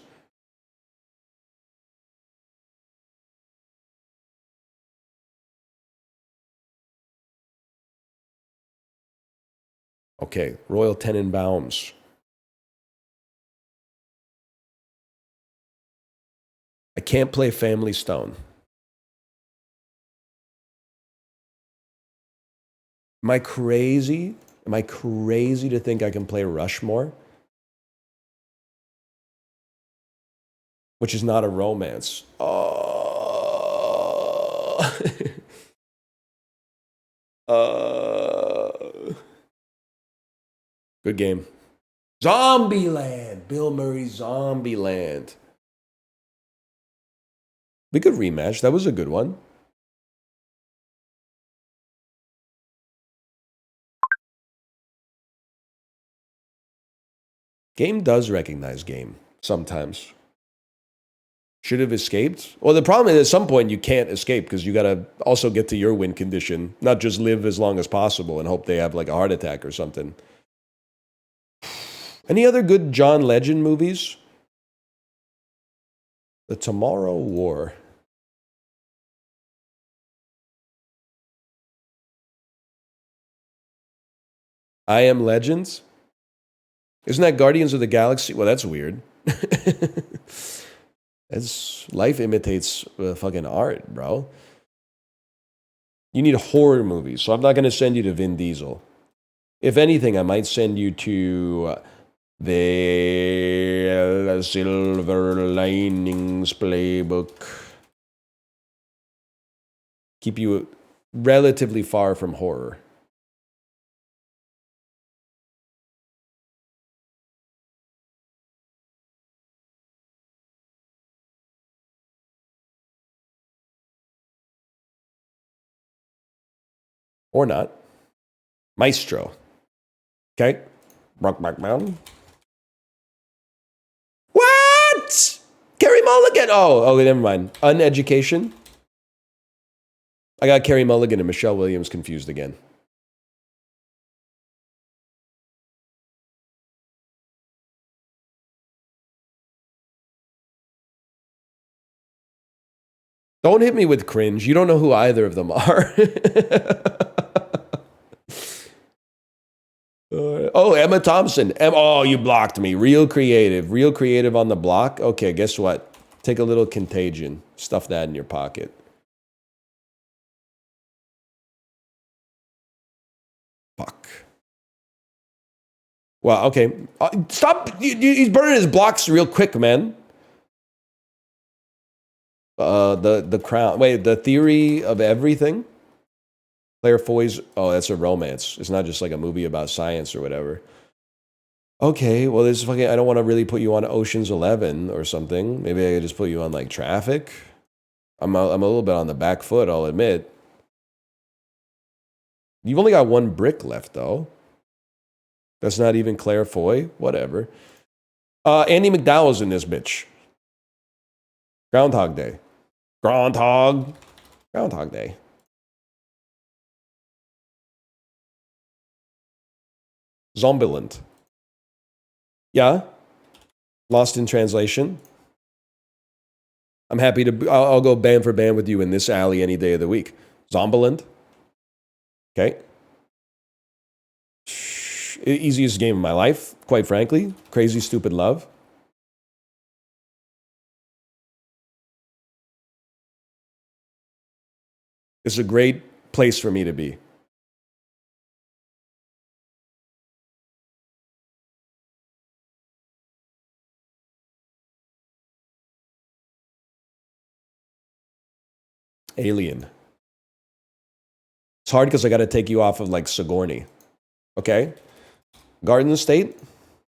Okay, Royal Tenenbaums. I can't play Family Stone. Am I crazy? Am I crazy to think I can play Rushmore? Which is not a romance. Good game. Zombieland. Bill Murray Zombieland. We could rematch. That was a good one. Game does recognize game sometimes. Should have escaped. Well, the problem is at some point you can't escape because you got to also get to your win condition, not just live as long as possible and hope they have like a heart attack or something. Any other good John Legend movies? The Tomorrow War. I Am Legends? Isn't that Guardians of the Galaxy? Well, that's weird. Life imitates fucking art, bro. You need horror movies, so I'm not going to send you to Vin Diesel. If anything, I might send you to the Silver Linings Playbook. Keep you relatively far from horror. Or not. Maestro. Okay. Brokeback Mountain. What? Carey Mulligan. Oh, never mind. Uneducation. I got Carey Mulligan and Michelle Williams confused again. Don't hit me with cringe. You don't know who either of them are. Oh, Emma Thompson. Oh, you blocked me. Real creative. Real creative on the block. Okay, guess what? Take a little Contagion. Stuff that in your pocket. Fuck. Well, okay. Stop. He's burning his blocks real quick, man. The Crown. Wait, The Theory of Everything? Claire Foy's. Oh, that's a romance. It's not just like a movie about science or whatever. Okay, well, this is fucking. I don't want to really put you on Ocean's 11 or something. Maybe I could just put you on like Traffic. I'm a little bit on the back foot, I'll admit. You've only got one brick left, though. That's not even Claire Foy. Whatever. Andy McDowell's in this bitch. Groundhog Day. Groundhog. Groundhog Day. Zombieland. Yeah. Lost in translation. I'm happy to. I'll go band for band with you in this alley any day of the week. Zombieland. Okay. Easiest game of my life, quite frankly. Crazy Stupid Love. It's a great place for me to be. Alien. It's hard because I got to take you off of like Sigourney. Okay? Garden State?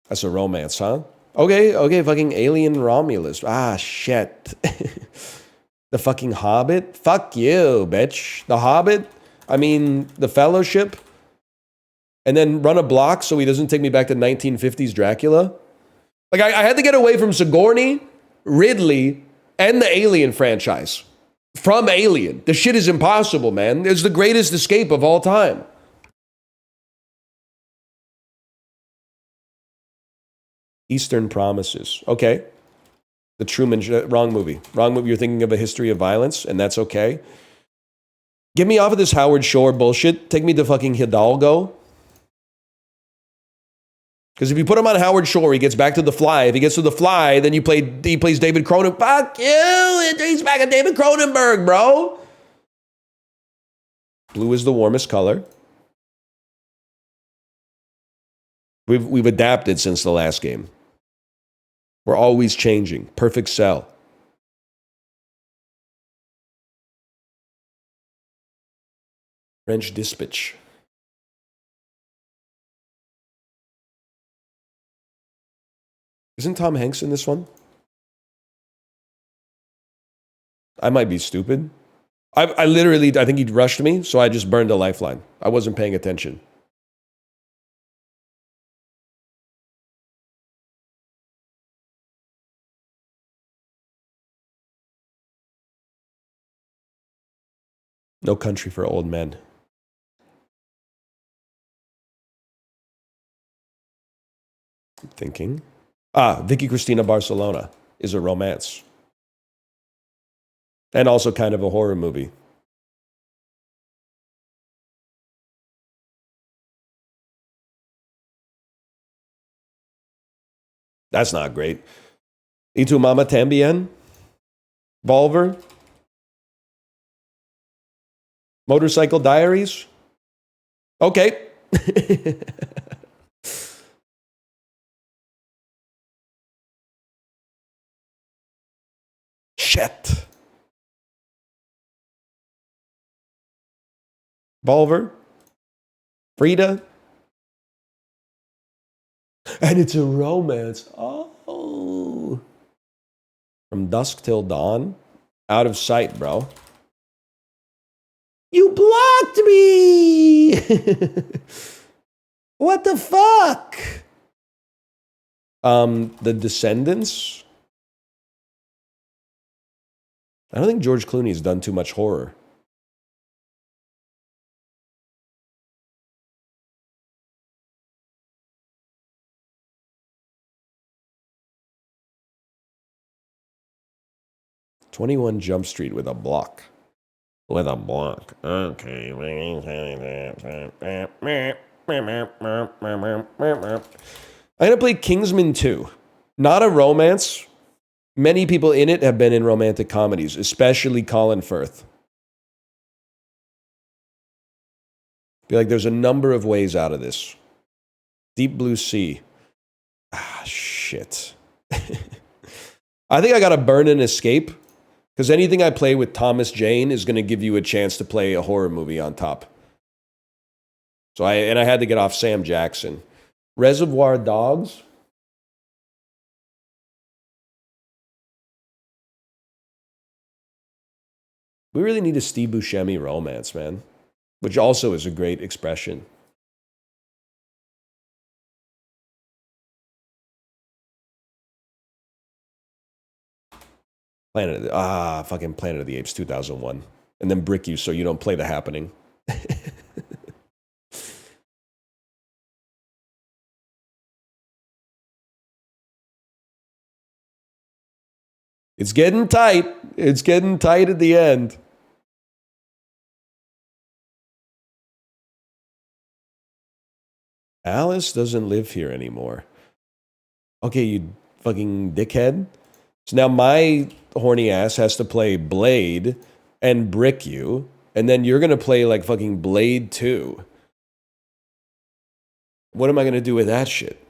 That's a romance, huh? Okay, fucking Alien Romulus. Ah, shit. The fucking Hobbit? Fuck you, bitch. The Hobbit? I mean, The Fellowship? And then run a block so he doesn't take me back to 1950s Dracula? Like, I had to get away from Sigourney, Ridley, and the Alien franchise. From Alien. The shit is impossible, man. It's the greatest escape of all time. Eastern Promises. Okay. The Truman, wrong movie. Wrong movie. You're thinking of A History of Violence, and that's okay. Get me off of this Howard Shore bullshit. Take me to fucking Hidalgo. Because if you put him on Howard Shore, he gets back to The Fly. If he gets to The Fly, then he plays David Cronenberg. Fuck you! He's back at David Cronenberg, bro. Blue is the warmest color. We've adapted since the last game. We're always changing. Perfect Cell. French Dispatch. Isn't Tom Hanks in this one? I might be stupid. I literally, I think he rushed me, so I just burned a lifeline. I wasn't paying attention. No Country for Old Men. I'm thinking. Vicky Cristina Barcelona is a romance. And also kind of a horror movie. That's not great. Y tu mama tambien? Volver? Motorcycle Diaries? Okay. Shit. Volver? Frida? And it's a romance. Oh. From Dusk Till Dawn? Out of sight, bro. You blocked me! What the fuck? The Descendants? I don't think George Clooney's done too much horror. "21 Jump Street" with a block. With a block. Okay. I'm going to play Kingsman 2. Not a romance. Many people in it have been in romantic comedies, especially Colin Firth. Be like, there's a number of ways out of this. Deep Blue Sea. Ah, shit. I think I got to burn and escape. Because anything I play with Thomas Jane is going to give you a chance to play a horror movie on top. So I had to get off Sam Jackson. Reservoir Dogs. We really need a Steve Buscemi romance, man. Which also is a great expression. Fucking Planet of the Apes 2001. and then brick you so you don't play The Happening. It's getting tight. It's getting tight at the end. Alice doesn't live here anymore. Okay, you fucking dickhead. So now my horny ass has to play Blade and brick you, and then you're gonna play like fucking Blade 2. What am I gonna do with that shit?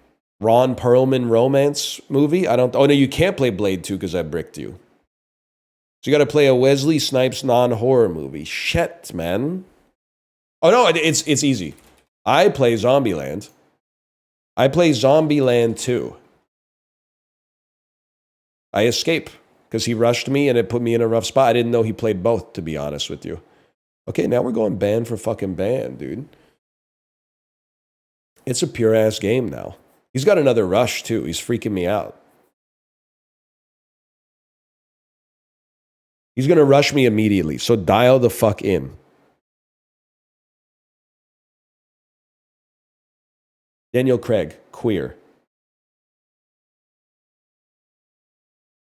Ron Perlman romance movie? I don't. Oh no, you can't play Blade 2 because I bricked you. So you got to play a Wesley Snipes non-horror movie. Shit, man. Oh no, it's easy. I play Zombieland. I play Zombieland 2. I escape because he rushed me and it put me in a rough spot. I didn't know he played both, to be honest with you. Okay, now we're going ban for fucking ban, dude. It's a pure ass game now. He's got another rush too. He's freaking me out. He's going to rush me immediately. So dial the fuck in. Daniel Craig, queer.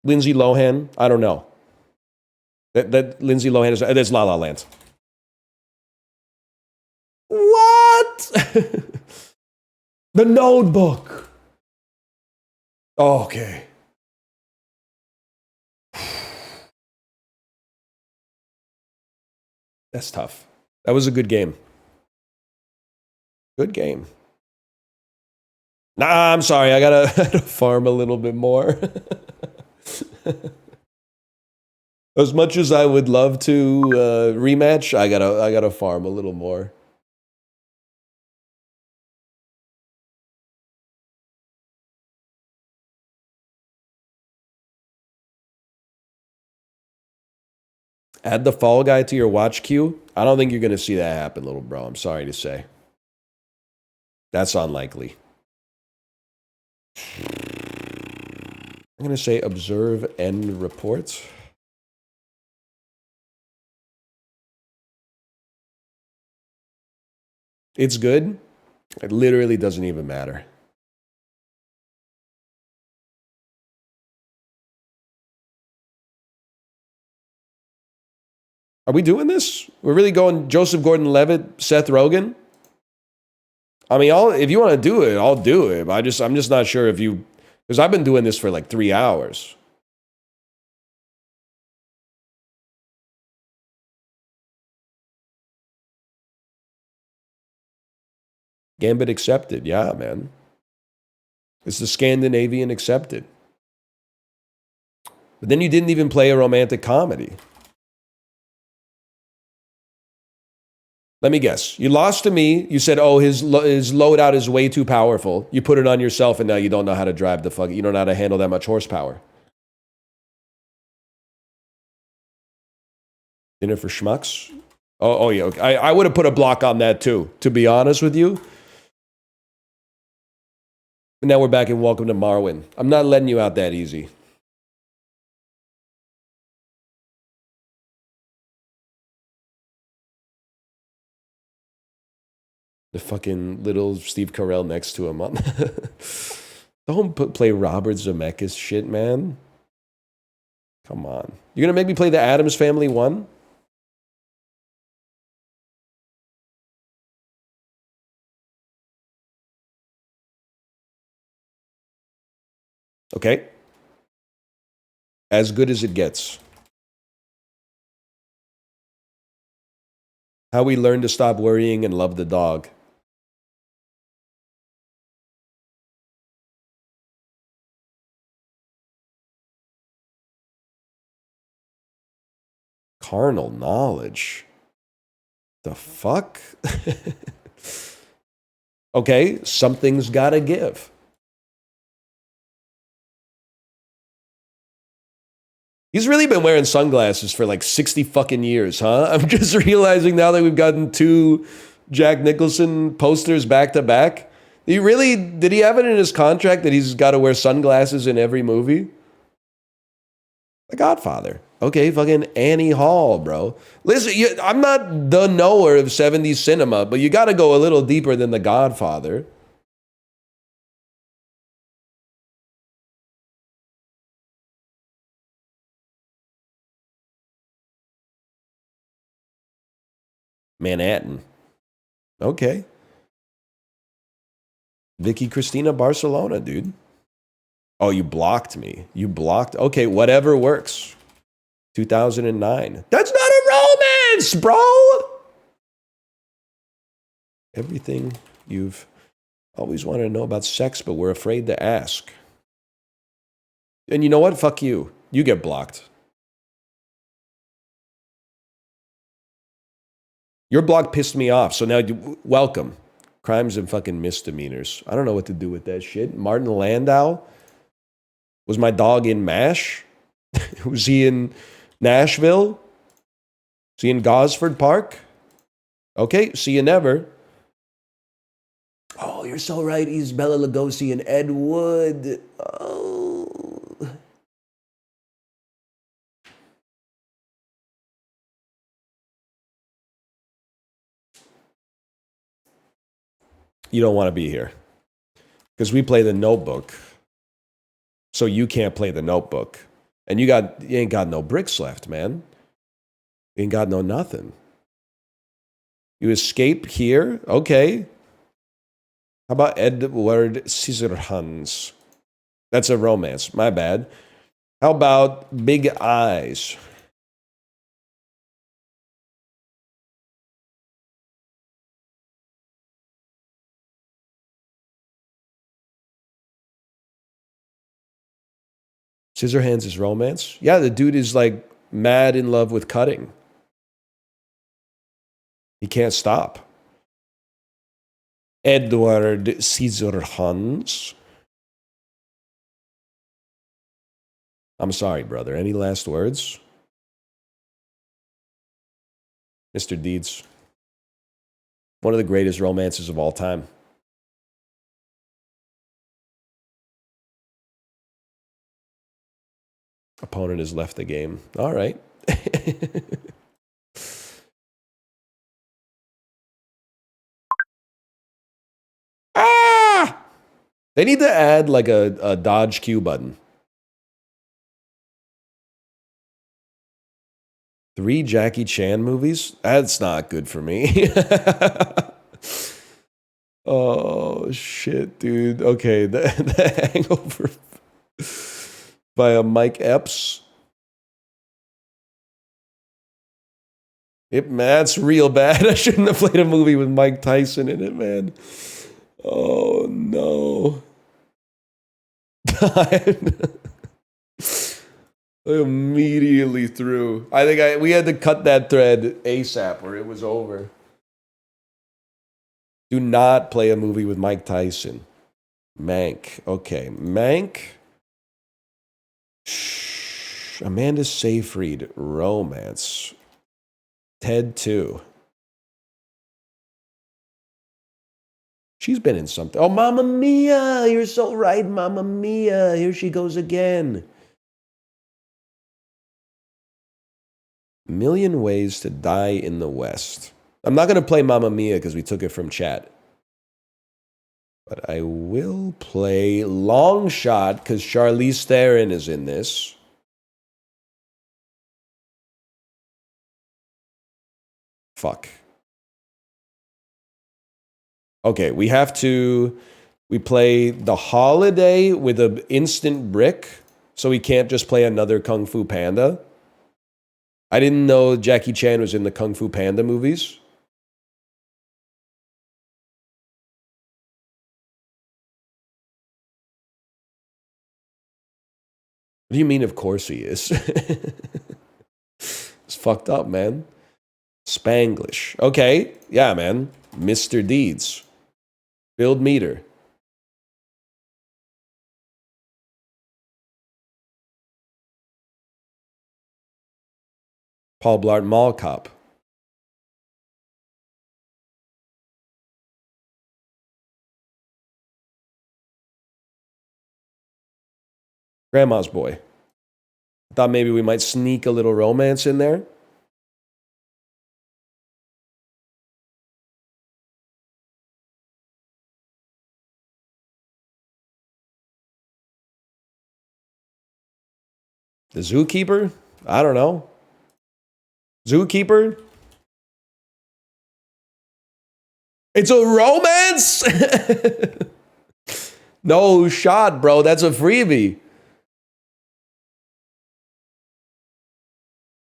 Lindsay Lohan, I don't know. That Lindsay Lohan is, that's La La Land. What? The Notebook. Oh, okay. That's tough. That was a good game. Good game. Nah, I'm sorry. I gotta farm a little bit more. As much as I would love to rematch, I gotta farm a little more. Add the Fall Guy to your watch queue. I don't think you're gonna see that happen, little bro. I'm sorry to say. That's unlikely. I'm going to say observe end report. It's good. It literally doesn't even matter. Are we doing this? We're really going Joseph Gordon-Levitt, Seth Rogen? I mean, if you want to do it, I'll do it. I'm just not sure if you, because I've been doing this for like 3 hours. Gambit accepted, yeah, man. It's the Scandinavian accepted. But then you didn't even play a romantic comedy. Let me guess. You lost to me. You said, oh, his loadout is way too powerful. You put it on yourself, and now you don't know how to drive the fuck. You don't know how to handle that much horsepower. Dinner for schmucks? Oh yeah. Okay. I would have put a block on that too, to be honest with you. And now we're back in Welcome to Marwin. I'm not letting you out that easy. The fucking little Steve Carell next to him. Don't play Robert Zemeckis shit, man. Come on. You're going to make me play the Addams Family 1? Okay. As good as it gets. How we learn to stop worrying and love the dog. Carnal knowledge. The fuck? Okay, something's gotta give. He's really been wearing sunglasses for like 60 fucking years, huh? I'm just realizing now that we've gotten 2 Jack Nicholson posters back to back. Did he have it in his contract that he's got to wear sunglasses in every movie? The Godfather. Okay, fucking Annie Hall, bro. Listen, I'm not the knower of 70s cinema, but you got to go a little deeper than The Godfather. Manhattan. Okay. Vicky Cristina Barcelona, dude. Oh, you blocked me. You blocked. Okay, whatever works. 2009. That's not a romance, bro. Everything you've always wanted to know about sex, but we're afraid to ask. And you know what? Fuck you. You get blocked. Your block pissed me off. So now, welcome. Crimes and fucking misdemeanors. I don't know what to do with that shit. Martin Landau? Was my dog in MASH? Was he in Nashville? Was he in Gosford Park? Okay, see you never. Oh, you're so right. He's Bela Lugosi and Ed Wood. Oh. You don't want to be here. Because we play the Notebook. So you can't play the Notebook. And you ain't got no bricks left, man. You ain't got no nothing. You escape here? Okay. How about Edward Scissorhands? That's a romance. My bad. How about Big Eyes? Scissorhands is romance? Yeah, the dude is like mad in love with cutting. He can't stop. Edward Scissorhands. I'm sorry, brother. Any last words? Mr. Deeds. One of the greatest romances of all time. Opponent has left the game. All right. Ah! They need to add like a dodge Q button. 3 Jackie Chan movies? That's not good for me. Oh, shit, dude. Okay, the Hangover by a Mike Epps. That's real bad. I shouldn't have played a movie with Mike Tyson in it, man. Oh, no. I immediately threw. I think we had to cut that thread ASAP or it was over. Do not play a movie with Mike Tyson. Mank. Okay. Mank. Shh. Amanda Seyfried. Romance. Ted 2. She's been in something. Oh, Mamma Mia! You're so right, Mamma Mia. Here she goes again. Million Ways to Die in the West. I'm not going to play Mamma Mia because we took it from chat. But I will play Long Shot because Charlize Theron is in this. Fuck. Okay, we play The Holiday with an instant brick, so we can't just play another Kung Fu Panda. I didn't know Jackie Chan was in the Kung Fu Panda movies. What do you mean, of course he is? It's fucked up, man. Spanglish. Okay, yeah, man. Mr. Deeds. Build meter. Paul Blart Mall Cop. Grandma's Boy. Thought maybe we might sneak a little romance in there. The zookeeper? I don't know. Zookeeper? It's a romance? No shot, bro. That's a freebie.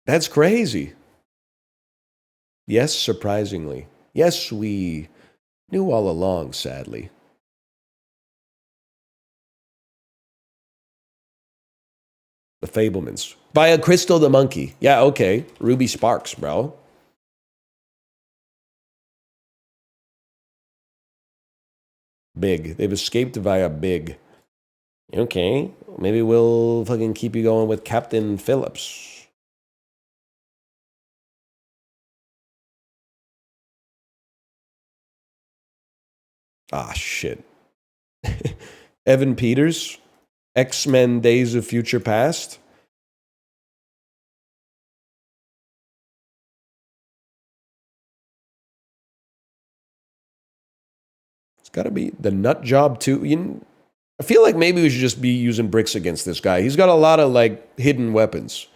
That's crazy. Yes, surprisingly. Yes, we knew all along, sadly. The Fablemans. By a Crystal the Monkey. Yeah, okay. Ruby Sparks, bro. Big. They've escaped via Big. Okay. Maybe we'll fucking keep you going with Captain Phillips. Ah, shit. Evan Peters. X-Men Days of Future Past. It's got to be the nut job too. I feel like maybe we should just be using bricks against this guy. He's got a lot of like hidden weapons.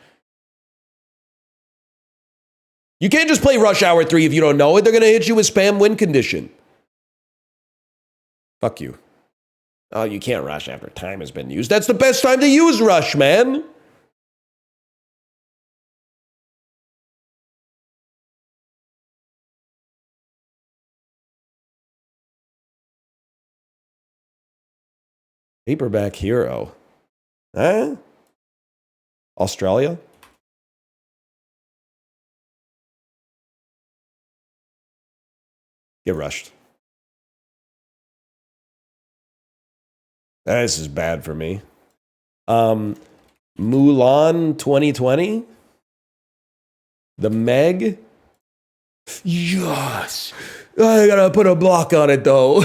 You can't just play Rush Hour 3 if you don't know it. They're going to hit you with spam win condition. Fuck you. Oh, you can't rush after time has been used. That's the best time to use Rush, man. Paperback Hero. Huh? Australia? Get rushed. This is bad for me. Mulan 2020? The Meg? Yes! I gotta put a block on it though.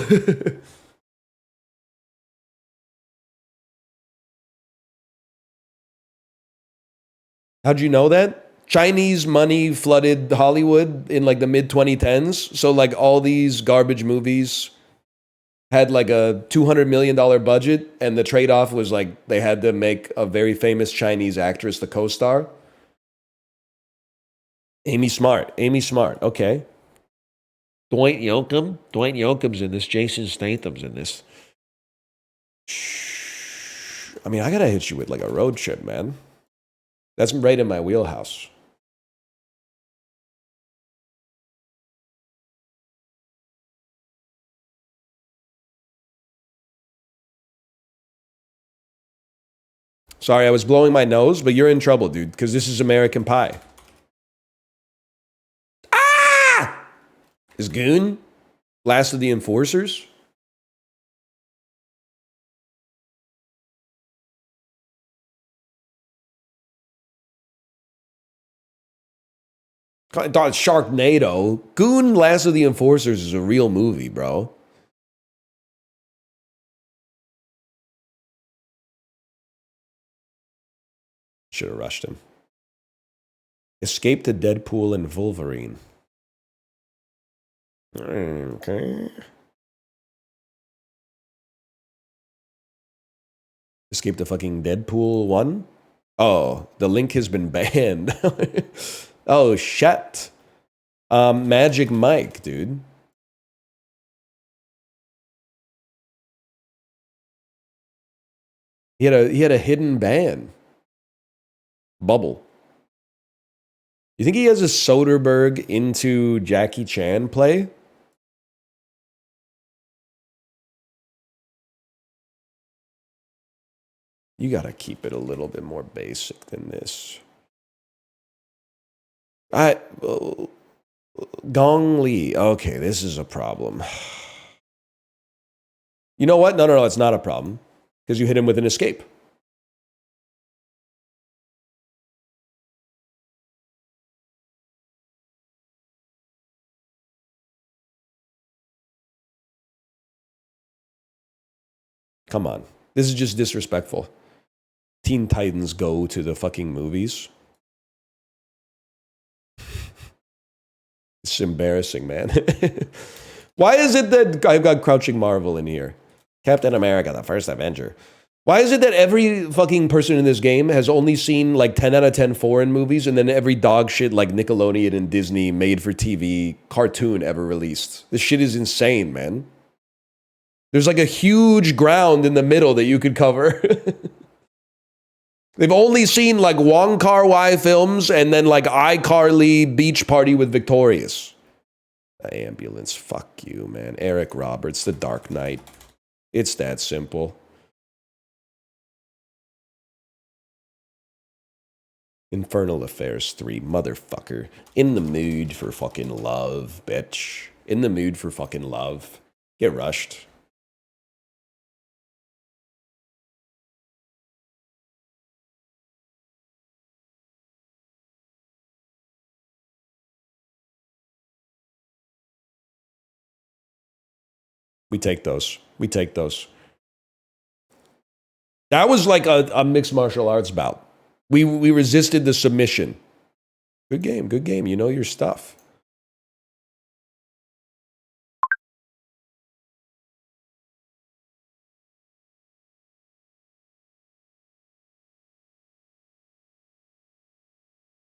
How'd you know that? Chinese money flooded Hollywood in like the mid 2010s. So like all these garbage movies had like a $200 million budget, and the trade-off was like they had to make a very famous Chinese actress the co-star. Amy Smart. Amy Smart. Okay. Dwight Yoakam. Dwight Yoakam's in this. Jason Statham's in this. I mean, I gotta hit you with like a road trip, man. That's right in my wheelhouse. Sorry, I was blowing my nose, but you're in trouble, dude, because this is American Pie. Ah! Is Goon Last of the Enforcers? I thought Sharknado. Goon Last of the Enforcers is a real movie, bro. Should have rushed him. Escape to Deadpool and Wolverine. Okay. Escape to fucking Deadpool 1? Oh, the link has been banned. Oh, shit. Magic Mike, dude. He had a hidden ban. Bubble. You think he has a Soderbergh into Jackie Chan play? You gotta keep it a little bit more basic than this. Gong Li. Okay, this is a problem. You know what? No, it's not a problem. Because you hit him with an escape. Come on. This is just disrespectful. Teen Titans Go to the fucking movies. It's embarrassing, man. Why is it that I've got Crouching Marvel in here? Captain America, the first Avenger. Why is it that every fucking person in this game has only seen like 10 out of 10 foreign movies and then every dog shit like Nickelodeon and Disney made for TV cartoon ever released? This shit is insane, man. There's like a huge ground in the middle that you could cover. They've only seen like Wong Kar-wai films and then like iCarly Beach Party with Victorious. Ambulance, fuck you, man. Eric Roberts, The Dark Knight. It's that simple. Infernal Affairs 3, motherfucker. In the mood for fucking love, bitch. In the mood for fucking love. Get rushed. We take those. We take those. That was like a mixed martial arts bout. We resisted the submission. Good game, good game. You know your stuff.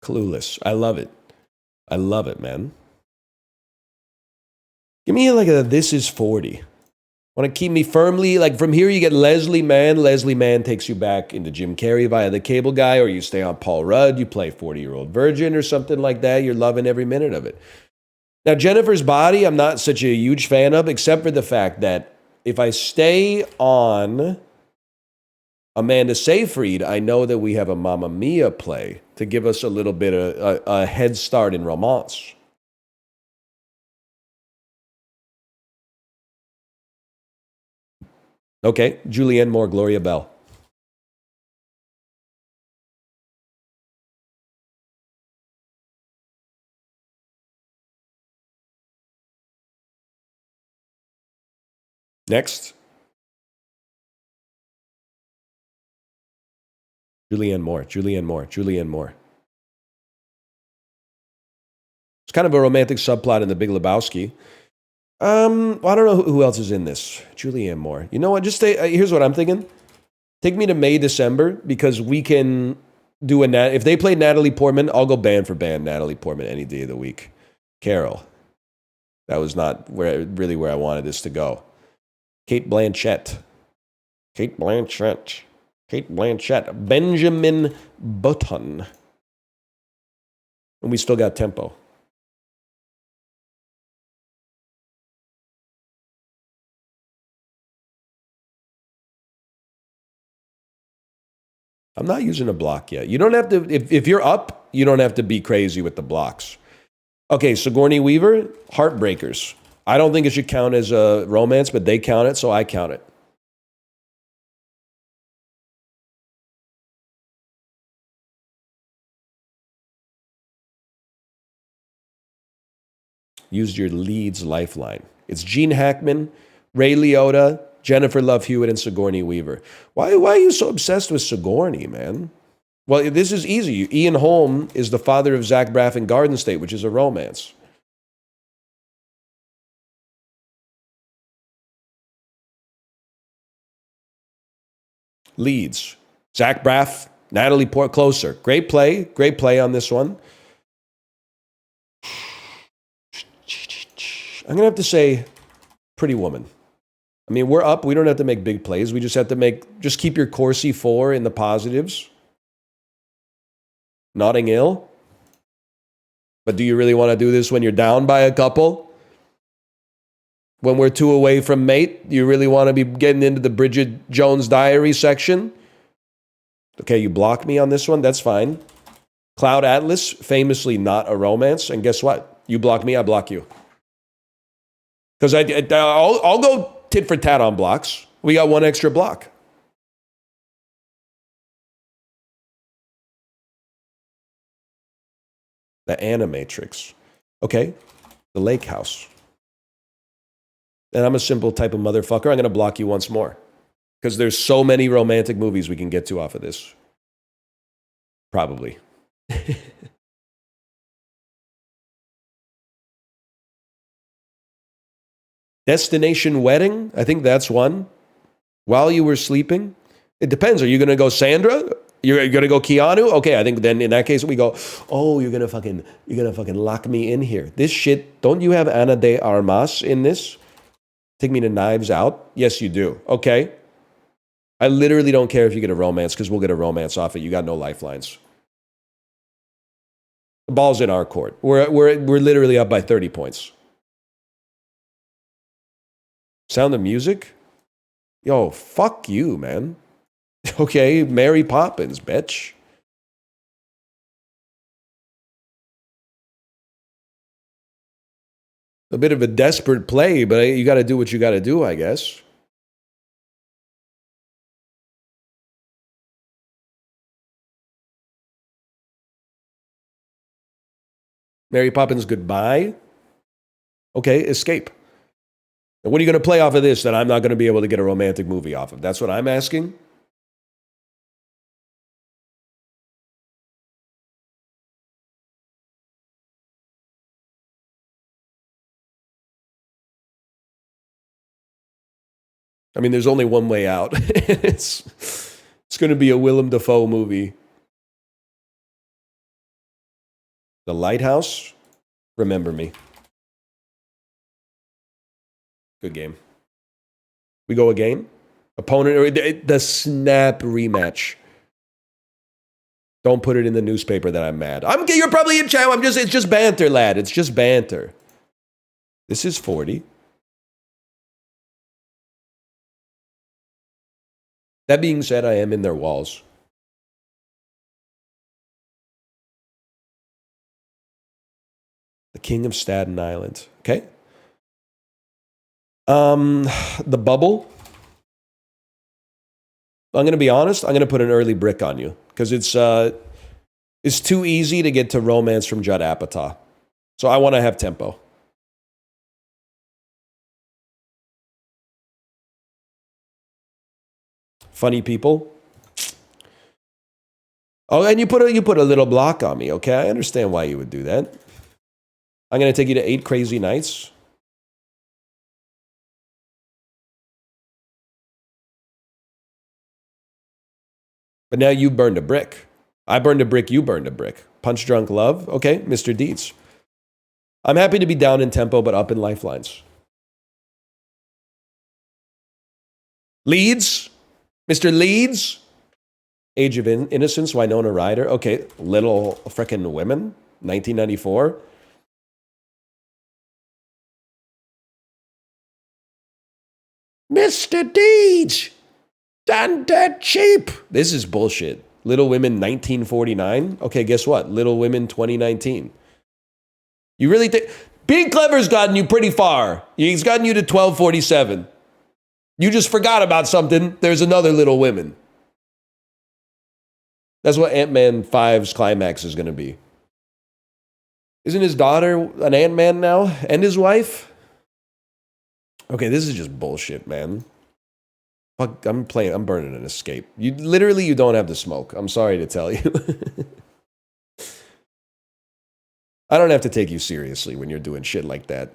Clueless. I love it. I love it, man. Give me like a This Is 40. Want to keep me firmly, like from here you get Leslie Mann. Leslie Mann takes you back into Jim Carrey via The Cable Guy, or you stay on Paul Rudd, you play 40-Year-Old Virgin or something like that. You're loving every minute of it. Now, Jennifer's Body, I'm not such a huge fan of, except for the fact that if I stay on Amanda Seyfried, I know that we have a Mamma Mia play to give us a little bit of a head start in romance. Okay, Julianne Moore, Gloria Bell. Next. Julianne Moore, Julianne Moore, Julianne Moore. It's kind of a romantic subplot in The Big Lebowski. Well, I don't know who else is in this. Julianne Moore. You know what? Just stay. Here's what I'm thinking. Take me to May, December, because we can do if they play Natalie Portman, I'll go band for band Natalie Portman any day of the week. Carol. That was not really where I wanted this to go. Kate Blanchett. Kate Blanchett. Kate Blanchett. Benjamin Button. And we still got tempo. I'm not using a block yet. You don't have to, if you're up, you don't have to be crazy with the blocks. Okay, Sigourney Weaver, Heartbreakers. I don't think it should count as a romance, but they count it, so I count it. Used your leads lifeline. It's Gene Hackman, Ray Liotta, Jennifer Love Hewitt, and Sigourney Weaver. Why are you so obsessed with Sigourney, man? Well, this is easy. Ian Holm is the father of Zach Braff in Garden State, which is a romance. Leads. Zach Braff, Natalie Portman, closer. Great play on this one. I'm going to have to say Pretty Woman. I mean, we're up. We don't have to make big plays. We just have to just keep your Corsi 4 in the positives. Notting Hill. But do you really want to do this when you're down by a couple? When we're 2 away from mate? You really want to be getting into the Bridget Jones Diary section? Okay, you block me on this one. That's fine. Cloud Atlas, famously not a romance. And guess what? You block me, I block you. Because I'll go tit for tat on blocks. We got one extra block. The Animatrix. Okay. The Lake House. And I'm a simple type of motherfucker. I'm going to block you once more. Because there's so many romantic movies we can get to off of this. Probably. Destination wedding? I think that's one. While you were sleeping? It depends. Are you going to go Sandra? You're going to go Keanu? Okay, I think then in that case we go, oh, you're going to fucking lock me in here. This shit, don't you have Ana de Armas in this? Take me to Knives Out? Yes, you do. Okay. I literally don't care if you get a romance because we'll get a romance off it. You got no lifelines. The ball's in our court. We're literally up by 30 points. Sound of Music? Yo, fuck you, man. Okay, Mary Poppins, bitch. A bit of a desperate play, but you got to do what you got to do, I guess. Mary Poppins Goodbye? Okay, Escape. And what are you going to play off of this that I'm not going to be able to get a romantic movie off of? That's what I'm asking. I mean, there's only one way out. it's going to be a Willem Dafoe movie. The Lighthouse? Remember Me. Good game. We go again? Opponent or the snap rematch. Don't put it in the newspaper that I'm mad. You're probably in chat. It's just banter, lad. It's just banter. This is 40. That being said, I am in their walls. The King of Staten Island. Okay. The Bubble. I'm going to be honest. I'm going to put an early brick on you because it's too easy to get to romance from Judd Apatow. So I want to have tempo. Funny People. Oh, and you put a little block on me, okay? I understand why you would do that. I'm going to take you to 8 Crazy Nights. But now you burned a brick. I burned a brick, you burned a brick. Punch Drunk Love. Okay, Mr. Deeds. I'm happy to be down in tempo, but up in lifelines. Leeds. Mr. Leeds. Age of Innocence, Winona Ryder. Okay, Little Frickin' Women, 1994. Mr. Deeds. Done dead cheap. This is bullshit. Little Women 1949. Okay, guess what? Little Women 2019. You really think being clever's gotten you pretty far? He's gotten you to 1247. You just forgot about something. There's another Little Women. That's what Ant-Man 5's climax is going to be. Isn't his daughter an Ant-Man now? And his wife? Okay, this is just bullshit, man. Fuck, I'm burning an Escape. You don't have the smoke. I'm sorry to tell you. I don't have to take you seriously when you're doing shit like that.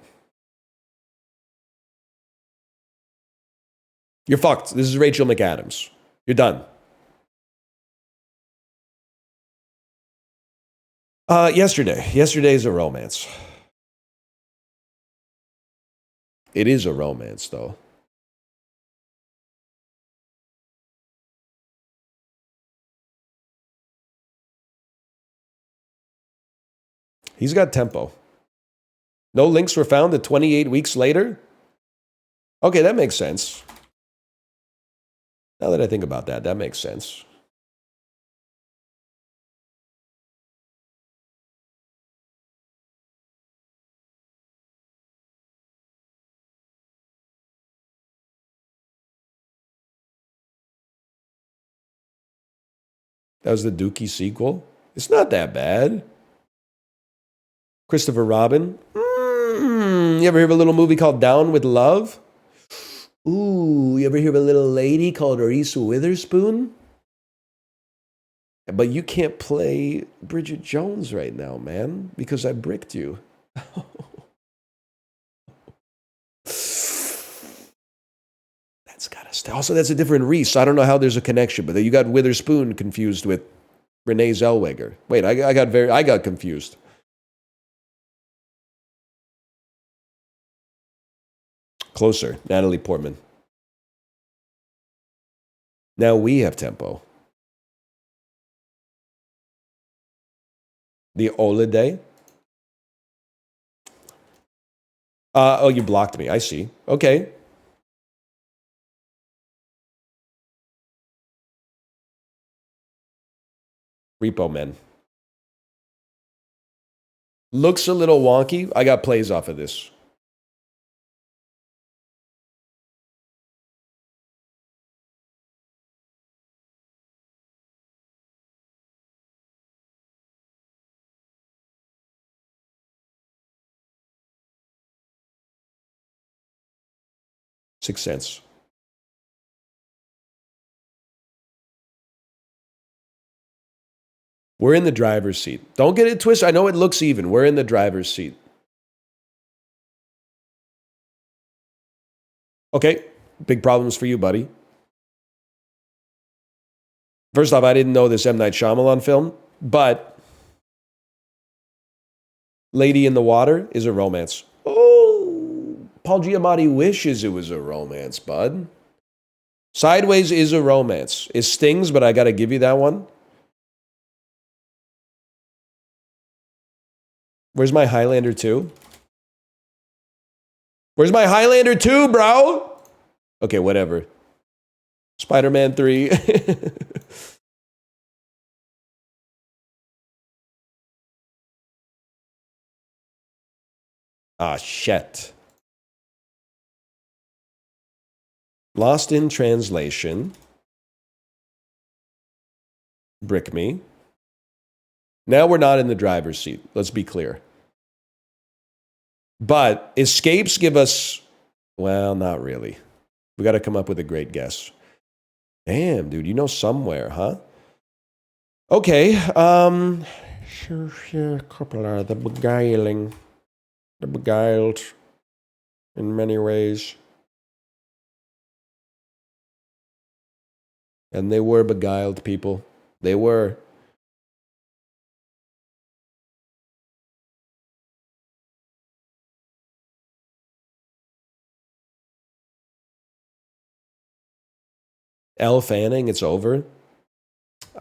You're fucked. This is Rachel McAdams. You're done. Yesterday. Yesterday's a romance. It is a romance, though. He's got tempo. No links were found at 28 weeks later? Okay, that makes sense. Now that I think about that, that makes sense. That was the Dookie sequel. It's not that bad. Christopher Robin. You ever hear of a little movie called Down with Love? Ooh, you ever hear of a little lady called Reese Witherspoon? But you can't play Bridget Jones right now, man, because I bricked you. That's gotta stay. Also, that's a different Reese. I don't know how there's a connection, but you got Witherspoon confused with Renee Zellweger. Wait, I got confused. Closer, Natalie Portman. Now we have tempo. The Holiday. Oh, you blocked me. I see. Okay. Repo Men. Looks a little wonky. I got plays off of this. Sixth Sense. We're in the driver's seat. Don't get it twisted. I know it looks even. We're in the driver's seat. Okay. Big problems for you, buddy. First off, I didn't know this M. Night Shyamalan film, but Lady in the Water is a romance. Oh, Paul Giamatti wishes it was a romance, bud. Sideways is a romance. It stings, but I got to give you that one. Where's my Highlander 2? Where's my Highlander 2, bro? Okay, whatever. Spider-Man 3. Ah, shit. Lost in translation. Brick me. Now we're not in the driver's seat. Let's be clear. But escapes give us, well, not really. We got to come up with a great guess. Damn, dude, you know somewhere, huh? Okay. Sure, Coppola, the beguiling. The beguiled in many ways. And they were beguiled people. They were. Elle Fanning, it's over.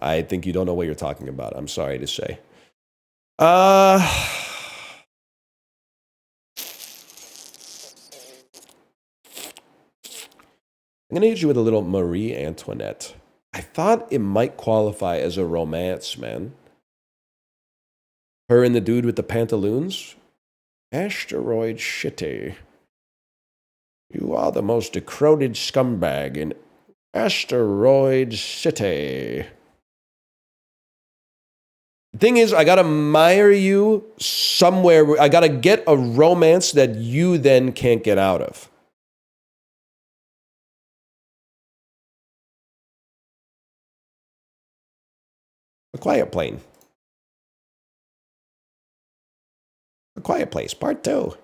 I think you don't know what you're talking about. I'm sorry to say. I'm going to hit you with a little Marie Antoinette. I thought it might qualify as a romance, man. Her and the dude with the pantaloons. Asteroid Shitty. You are the most decrepit scumbag in Asteroid City. The thing is, I gotta mire you somewhere. I gotta get a romance that you then can't get out of. A Quiet Plane. A Quiet Place, Part 2.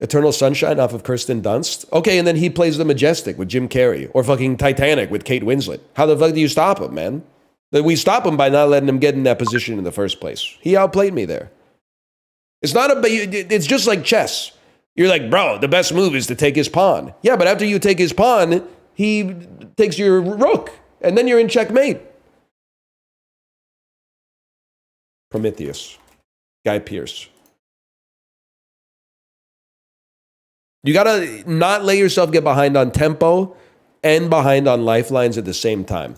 Eternal Sunshine off of Kirsten Dunst. Okay, and then he plays The Majestic with Jim Carrey. Or fucking Titanic with Kate Winslet. How the fuck do you stop him, man? We stop him by not letting him get in that position in the first place. He outplayed me there. It's not it's just like chess. You're like, bro, the best move is to take his pawn. Yeah, but after you take his pawn, he takes your rook. And then you're in checkmate. Prometheus. Guy Pearce. You gotta not let yourself get behind on tempo and behind on lifelines at the same time.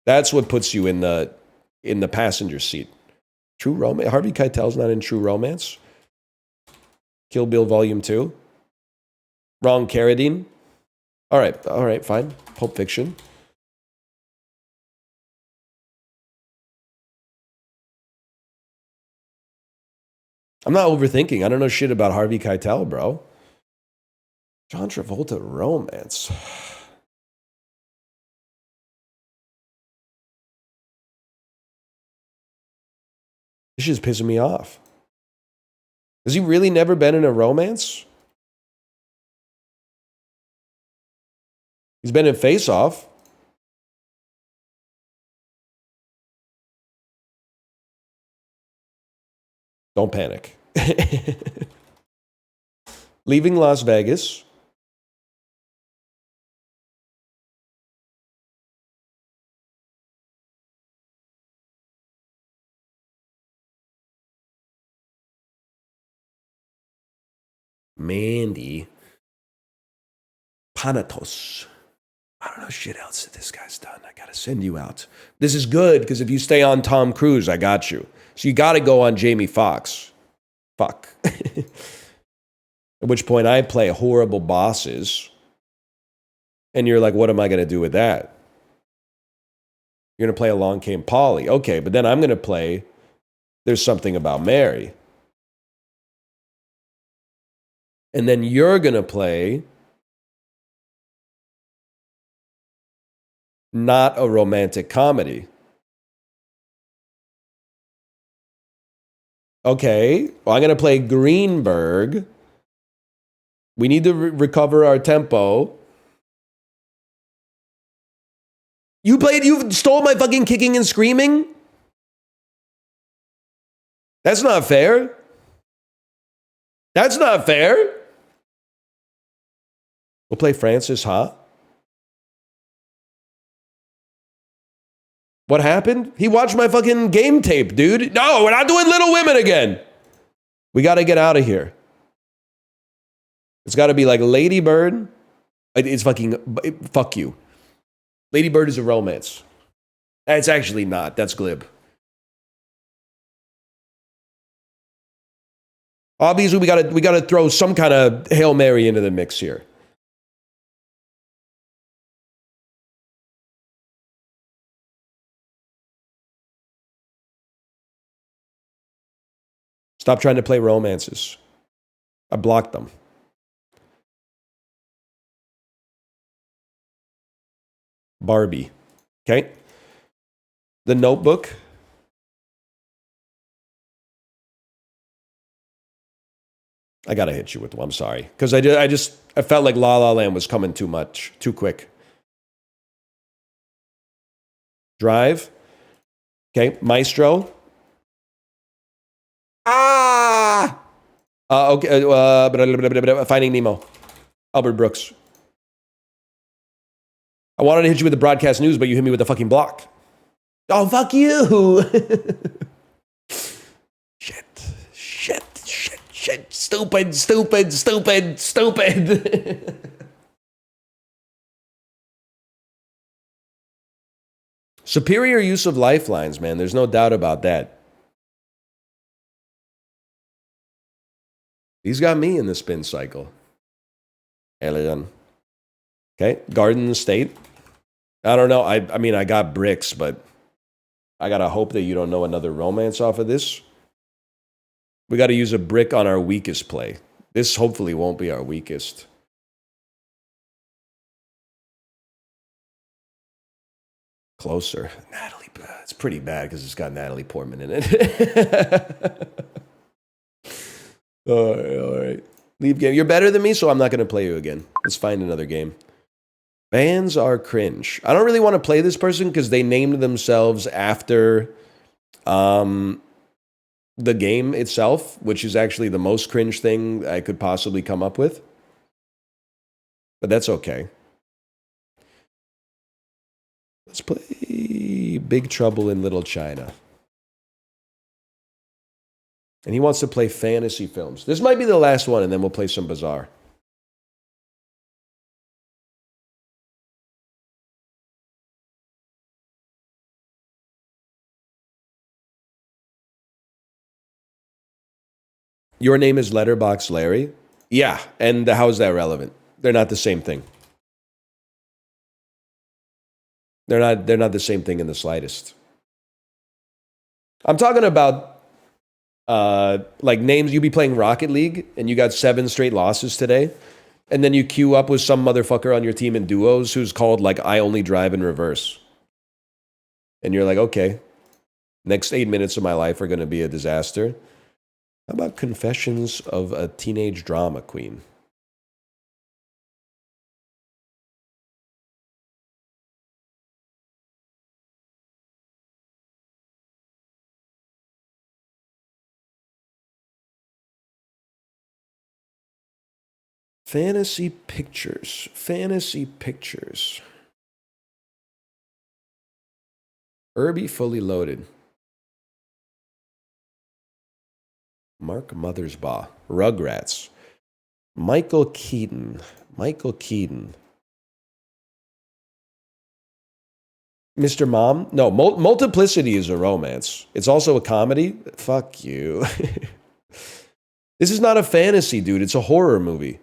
That's what puts you in the passenger seat. True Romance. Harvey Keitel's not in True Romance. Kill Bill Volume 2. Wrong Carradine. All right, fine. Pulp Fiction. I'm not overthinking. I don't know shit about Harvey Keitel, bro. John Travolta romance. This shit's pissing me off. Has he really never been in a romance? He's been in Face Off. Don't panic. Leaving Las Vegas. Mandy. Panatos. I don't know shit else that this guy's done. I gotta send you out. This is good because if you stay on Tom Cruise, I got you. So you gotta go on Jamie Foxx. Fuck. At which point I play horrible bosses. And you're like, what am I gonna do with that? You're gonna play Along Came Polly. Okay, but then I'm gonna play There's Something About Mary. And then you're gonna play Not a Romantic Comedy. Okay, well, I'm gonna play Greenberg. We need to recover our tempo. You stole my fucking Kicking and Screaming? That's not fair. That's not fair. We'll play Francis Ha. What happened? He watched my fucking game tape, dude. No, we're not doing Little Women again. We got to get out of here. It's got to be like Lady Bird. It's fuck you. Lady Bird is a romance. It's actually not. That's glib. Obviously, we gotta throw some kind of Hail Mary into the mix here. Stop trying to play romances. I blocked them. Barbie. Okay. The Notebook. I gotta hit you with one. I'm sorry. Because I felt like La La Land was coming too much, too quick. Drive. Okay. Maestro. Okay. Finding Nemo. Albert Brooks. I wanted to hit you with the broadcast news, but you hit me with the fucking block. Oh, fuck you. Shit. Stupid. Superior use of lifelines, man. There's no doubt about that. He's got me in the spin cycle. Alien. Okay. Garden State. I don't know. I mean, I got bricks, but I gotta hope that you don't know another romance off of this. We gotta use a brick on our weakest play. This hopefully won't be our weakest. Closer. Natalie. It's pretty bad because it's got Natalie Portman in it. All right. Leave game. You're better than me, so I'm not going to play you again. Let's find another game. Fans are cringe. I don't really want to play this person because they named themselves after the game itself, which is actually the most cringe thing I could possibly come up with. But that's okay. Let's play Big Trouble in Little China. And he wants to play fantasy films. This might be the last one, and then we'll play some Bazaar. Your name is Letterbox Larry? Yeah, and how is that relevant? They're not the same thing. They're not the same thing in the slightest. I'm talking about like names. You be playing Rocket League and you got 7 straight losses today, and then you queue up with some motherfucker on your team in duos who's called like I only drive in reverse, and you're like, okay, Next 8 minutes of my life are going to be a disaster. How about Confessions of a Teenage Drama Queen? Fantasy pictures. Fantasy pictures. Irby Fully Loaded. Mark Mothersbaugh. Rugrats. Michael Keaton. Michael Keaton. Mr. Mom? No, Multiplicity is a romance. It's also a comedy. Fuck you. This is not a fantasy, dude. It's a horror movie.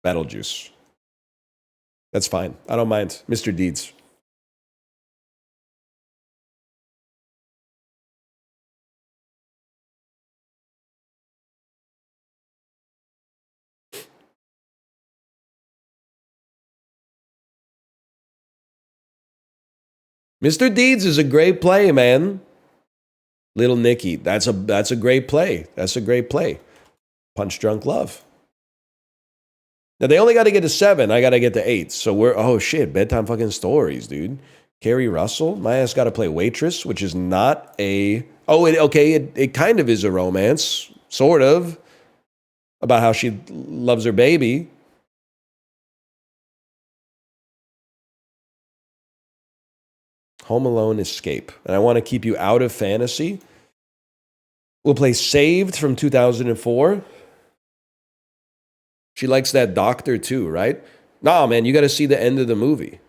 Beetlejuice. That's fine. I don't mind. Mr. Deeds. Mr. Deeds is a great play, man. Little Nicky. That's a great play. That's a great play. Punch Drunk Love. Now they only got to get to 7. I got to get to 8. So we're oh shit, bedtime fucking stories, dude. Carrie Russell. My ass got to play Waitress, which is not a it kind of is a romance, sort of, about how she loves her baby. Home Alone Escape. And I want to keep you out of fantasy. We'll play Saved from 2004. She likes that doctor too, right? Nah, man, you got to see the end of the movie.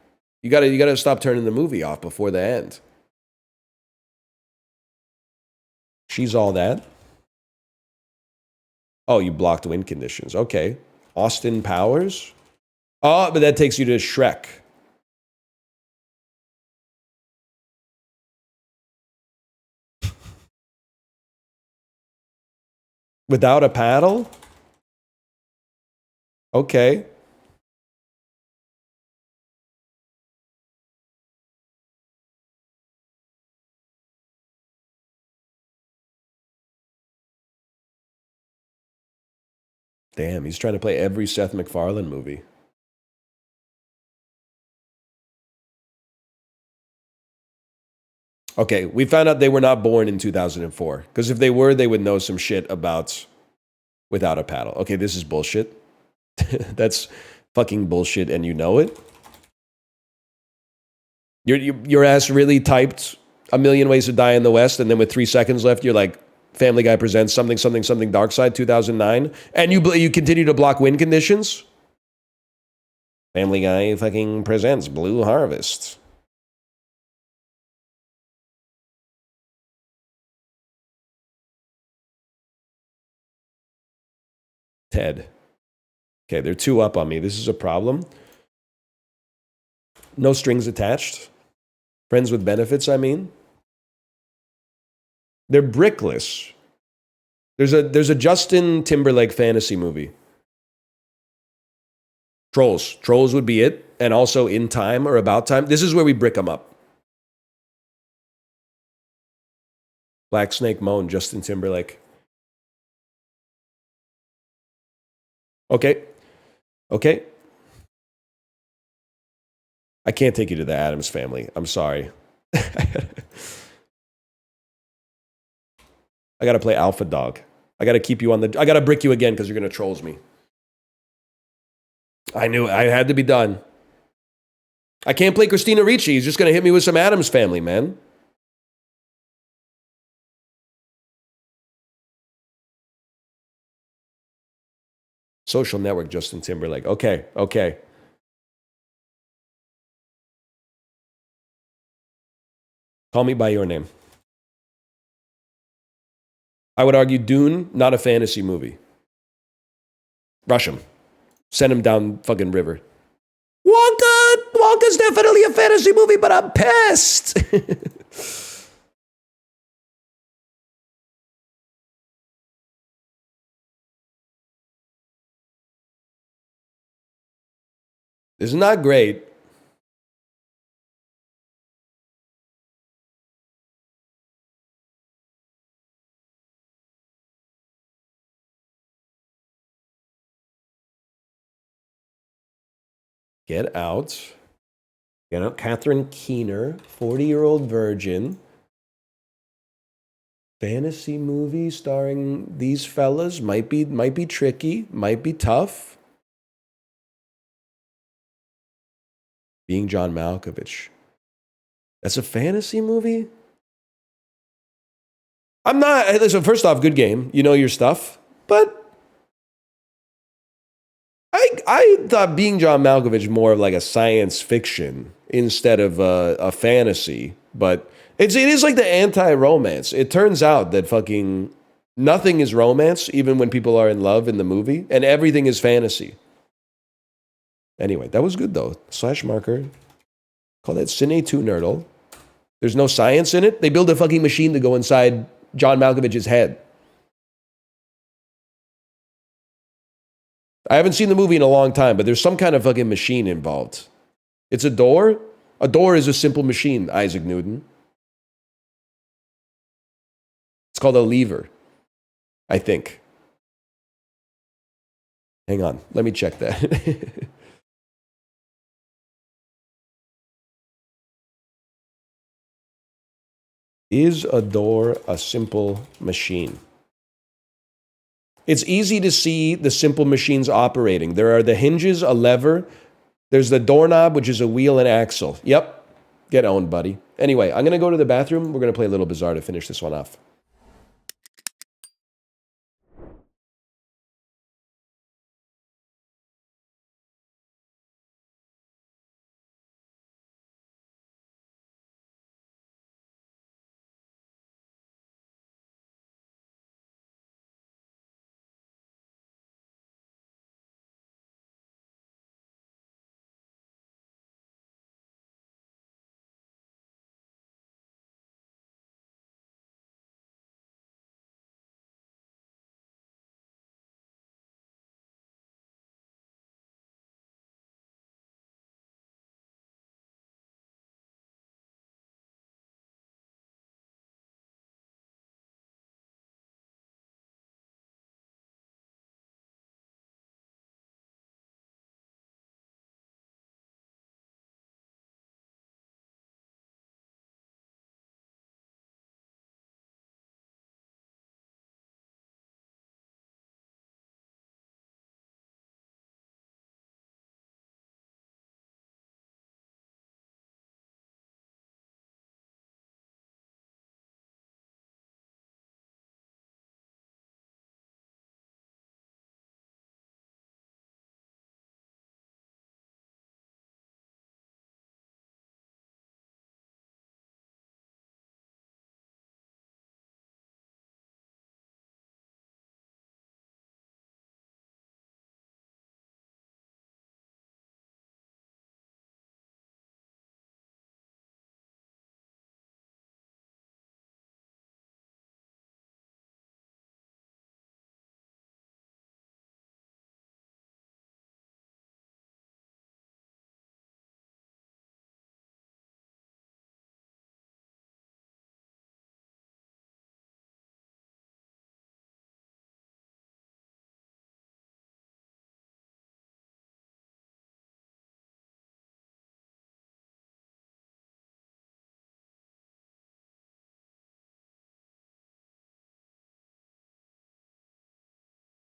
You got to stop turning the movie off before the end. She's All That. Oh, you blocked win conditions. Okay. Austin Powers. Oh, but that takes you to Shrek. Without a Paddle? Okay. Damn, he's trying to play every Seth MacFarlane movie. Okay, we found out they were not born in 2004. Because if they were, they would know some shit about Without a Paddle. Okay, this is bullshit. That's fucking bullshit, and you know it. Your ass really typed A Million Ways to Die in the West, and then with 3 seconds left, you're like, Family Guy presents something, something, something Dark Side 2009, and you continue to block win conditions? Family Guy fucking presents Blue Harvest. Ted. Okay, they're 2 up on me. This is a problem. No strings attached. Friends with benefits, I mean. They're brickless. There's a Justin Timberlake fantasy movie. Trolls. Trolls would be it. And also In Time or About Time. This is where we brick them up. Black Snake Moan, Justin Timberlake. Okay. Okay. I can't take you to the Addams Family. I'm sorry. I got to play Alpha Dog. I got to keep you on the... I got to brick you again because you're going to trolls me. I knew it. I had to be done. I can't play Christina Ricci. He's just going to hit me with some Addams Family, man. Social Network, Justin Timberlake. Okay, okay. Call Me By Your Name. I would argue Dune, not a fantasy movie. Rush him. Send him down fucking river. Wonka's definitely a fantasy movie, but I'm pissed. This is not great. Get Out. Get Out. Catherine Keener, 40-year-old virgin. Fantasy movie starring these fellas might be tricky, might be tough. Being John Malkovich. That's a fantasy movie? I'm not. Listen, first off, good game. You know your stuff. But I thought Being John Malkovich more of like a science fiction instead of a fantasy. But it is like the anti-romance. It turns out that fucking nothing is romance, even when people are in love in the movie, and everything is fantasy. Anyway, that was good though. Slash marker. Call that Cine2Nerdle. There's no science in it. They build a fucking machine to go inside John Malkovich's head. I haven't seen the movie in a long time, but there's some kind of fucking machine involved. It's a door? A door is a simple machine, Isaac Newton. It's called a lever, I think. Hang on, let me check that. Is a door a simple machine? It's easy to see the simple machines operating. There are the hinges, a lever. There's the doorknob, which is a wheel and axle. Yep. Get owned, buddy. Anyway, I'm going to go to the bathroom. We're going to play a little Bazaar to finish this one off.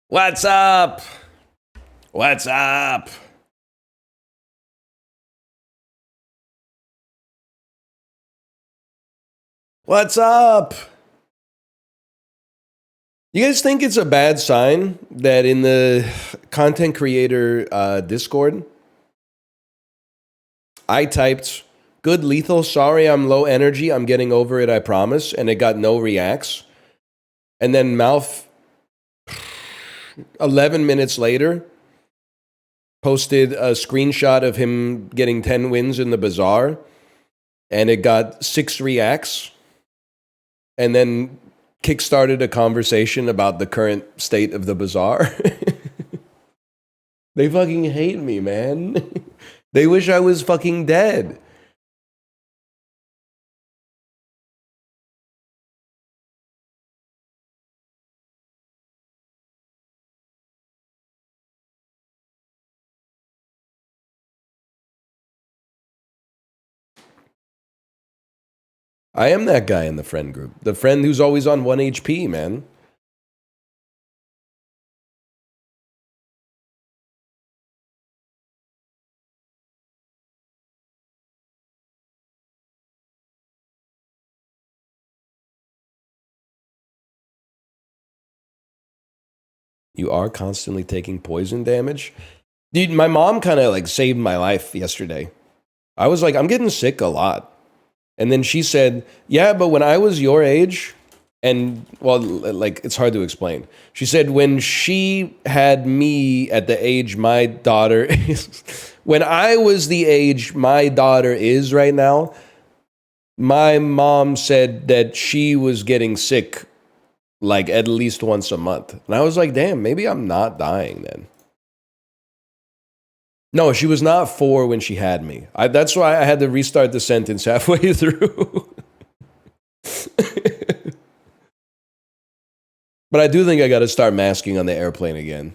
What's up? What's up? What's up? You guys think it's a bad sign that in the content creator Discord, I typed, "Good lethal, sorry I'm low energy, I'm getting over it, I promise," and it got no reacts. And then Malf, 11 minutes later, posted a screenshot of him getting 10 wins in the Bazaar, and it got 6 reacts, and then kickstarted a conversation about the current state of the Bazaar. They fucking hate me, man. They wish I was fucking dead. I am that guy in the friend group. The friend who's always on 1 HP, man. You are constantly taking poison damage. Dude, my mom kind of like saved my life yesterday. I was like, I'm getting sick a lot. And then she said, yeah, but when I was your age, and well, like it's hard to explain. She said, when she had me at the age my daughter is, when I was the age my daughter is right now, my mom said that she was getting sick like at least once a month. And I was like, damn, maybe I'm not dying then. No, she was not 4 when she had me. That's why I had to restart the sentence halfway through. But I do think I got to start masking on the airplane again.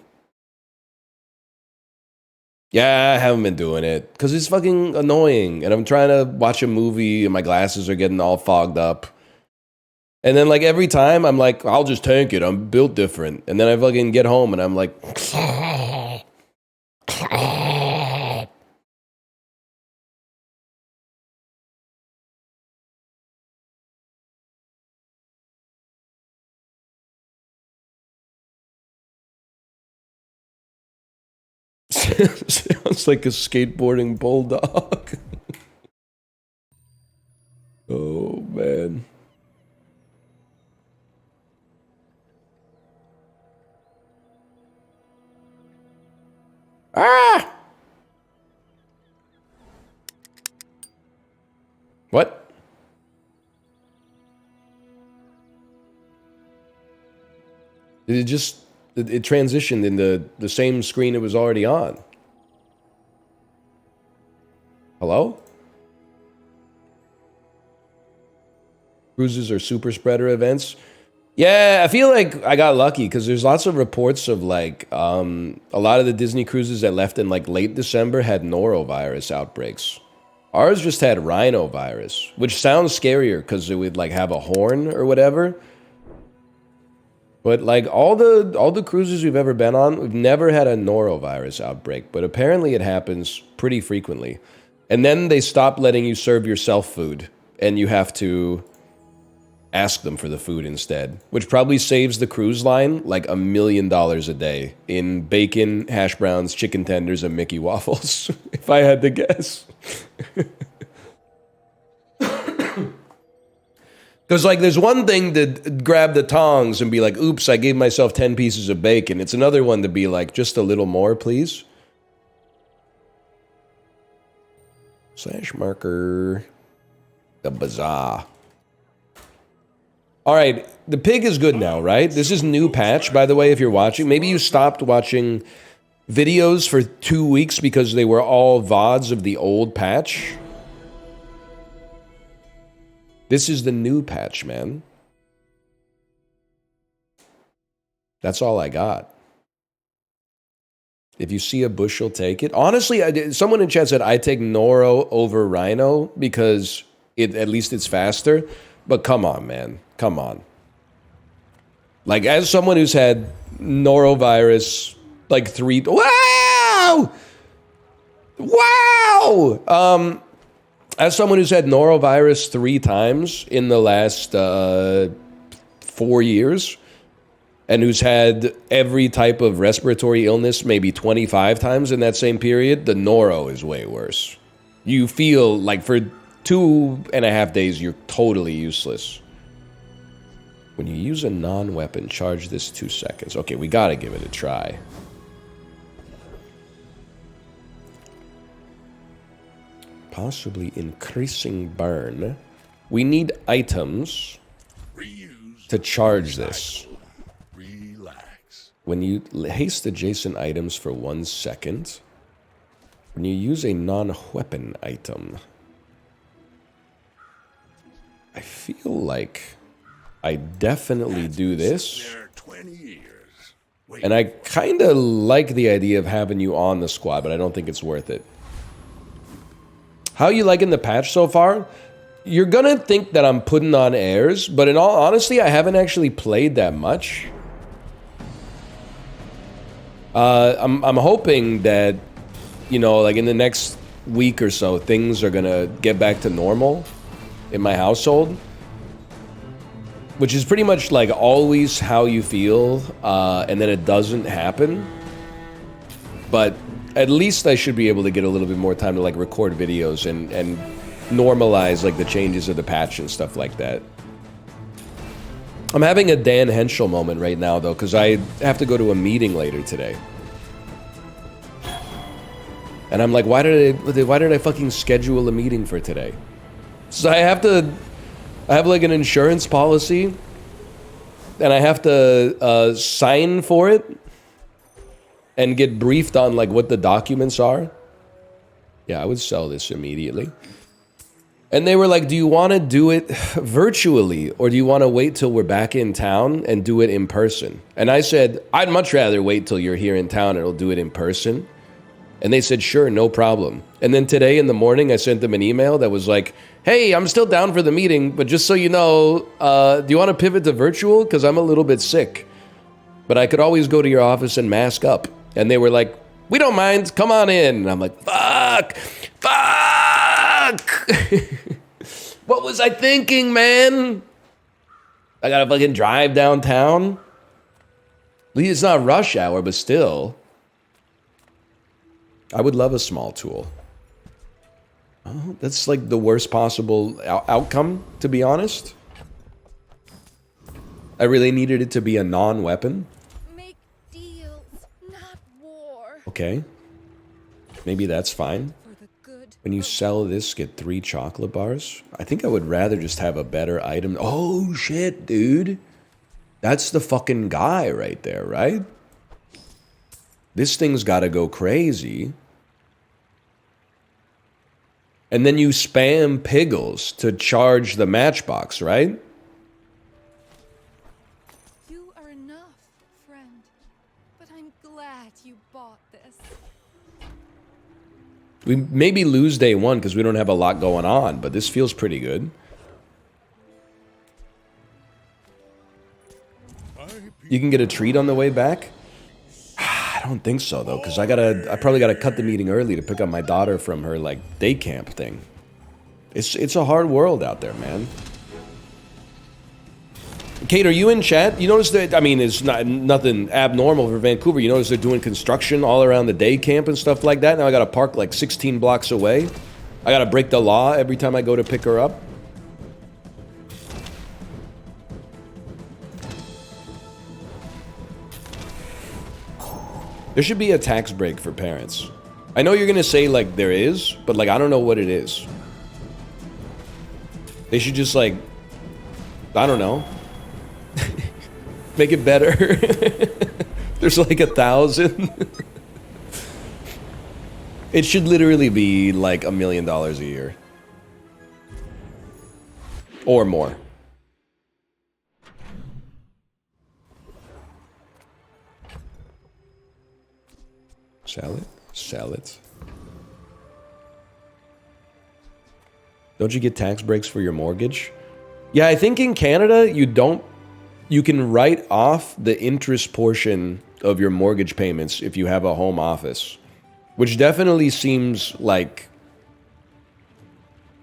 Yeah, I haven't been doing it because it's fucking annoying. And I'm trying to watch a movie and my glasses are getting all fogged up. And then like every time I'm like, I'll just tank it. I'm built different. And then I fucking get home and I'm like... Sounds like a skateboarding bulldog. Oh, man. Ah! What? It just... It transitioned into the same screen it was already on. Hello? Cruises are super spreader events. Yeah, I feel like I got lucky because there's lots of reports of like a lot of the Disney cruises that left in like late December had norovirus outbreaks. Ours just had rhinovirus, which sounds scarier because it would like have a horn or whatever. But like all the cruises we've ever been on, we've never had a norovirus outbreak, but apparently it happens pretty frequently. And then they stop letting you serve yourself food, and you have to ask them for the food instead, which probably saves the cruise line like $1 million a day in bacon, hash browns, chicken tenders, and Mickey waffles, if I had to guess. Because, like, there's one thing to grab the tongs and be like, oops, I gave myself 10 pieces of bacon. It's another one to be like, just a little more, please. Slash marker. The Bazaar. All right, the pig is good now, right? This is new patch, by the way, if you're watching. Maybe you stopped watching videos for 2 weeks because they were all VODs of the old patch. This is the new patch, man. That's all I got. If you see a bushel, take it. Honestly, someone in chat said I take Noro over Rhino because at least it's faster. But come on, man. Come on. Like, as someone who's had norovirus, like 3... Wow! Wow! As someone who's had norovirus 3 times in the last 4 years, and who's had every type of respiratory illness maybe 25 times in that same period, the noro is way worse. You feel like for 2.5 days, you're totally useless. When you use a non-weapon, charge this 2 seconds. Okay, we gotta give it a try. Possibly increasing burn. We need items to charge this. When you haste adjacent items for 1 second, When you use a non-weapon item, I feel like I definitely do this. And I kind of like the idea of having you on the squad, but I don't think it's worth it. How you liking the patch so far? You're gonna think that I'm putting on airs, but in all honesty, I haven't actually played that much. I'm hoping that, you know, like in the next week or so, things are gonna get back to normal in my household. Which is pretty much like always how you feel, and then it doesn't happen. But at least I should be able to get a little bit more time to like record videos and normalize like the changes of the patch and stuff like that. I'm having a Dan Henschel moment right now though, because I have to go to a meeting later today. And I'm like, why did I fucking schedule a meeting for today? So I have like an insurance policy, and I have to sign for it and get briefed on like what the documents are. Yeah, I would sell this immediately. And they were like, do you want to do it virtually, or do you want to wait till we're back in town and do it in person? And I said, I'd much rather wait till you're here in town and I'll do it in person. And they said, sure, no problem. And then today in the morning, I sent them an email that was like, hey, I'm still down for the meeting, but just so you know, do you want to pivot to virtual? Because I'm a little bit sick. But I could always go to your office and mask up. And they were like, we don't mind, come on in. And I'm like, fuck! What was I thinking, man? I gotta fucking drive downtown? At least it's not rush hour, but still. I would love a small tool. Oh, that's like the worst possible outcome, to be honest. I really needed it to be a non-weapon. Make deals, not war. Okay. Maybe that's fine. For the good. When you sell this, get 3 chocolate bars. I think I would rather just have a better item. Oh, shit, dude. That's the fucking guy right there, right? This thing's gotta go crazy. And then you spam Piggles to charge the matchbox, right? You are enough, friend. But I'm glad you bought this. We maybe lose day 1 because we don't have a lot going on, but this feels pretty good. You can get a treat on the way back? I don't think so though, because I probably gotta cut the meeting early to pick up my daughter from her like day camp thing. It's a hard world out there, man. Kate, are you in chat? You notice that, I mean, it's nothing abnormal for Vancouver. You notice they're doing construction all around the day camp and stuff like that. Now I gotta park like 16 blocks away. I gotta break the law every time I go to pick her up. There should be a tax break for parents. I know you're gonna say like there is, but like I don't know what it is. They should just like, I don't know, make it better. There's like 1,000. It should literally be like $1 million a year. Or more. Sell it. Sell it. Don't you get tax breaks for your mortgage? Yeah, I think in Canada you can write off the interest portion of your mortgage payments if you have a home office, which definitely seems like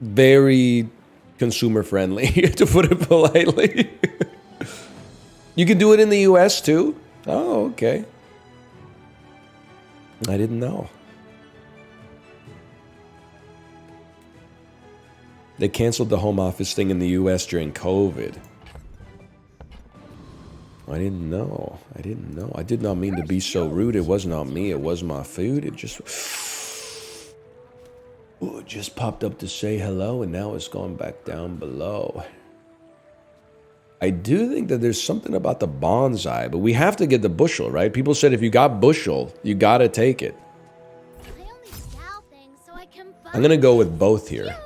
very consumer friendly, to put it politely. You can do it in the US too? Oh, okay. I didn't know. They canceled the home office thing in the US during COVID. I didn't know. I didn't know. I did not mean to be so rude. It was not me. It was my food. It just... Ooh, it just popped up to say hello, and now it's gone back down below. I do think that there's something about the bonsai, but we have to get the bushel, right? People said if you got bushel, you gotta take it. I only scalp I'm gonna go with both here.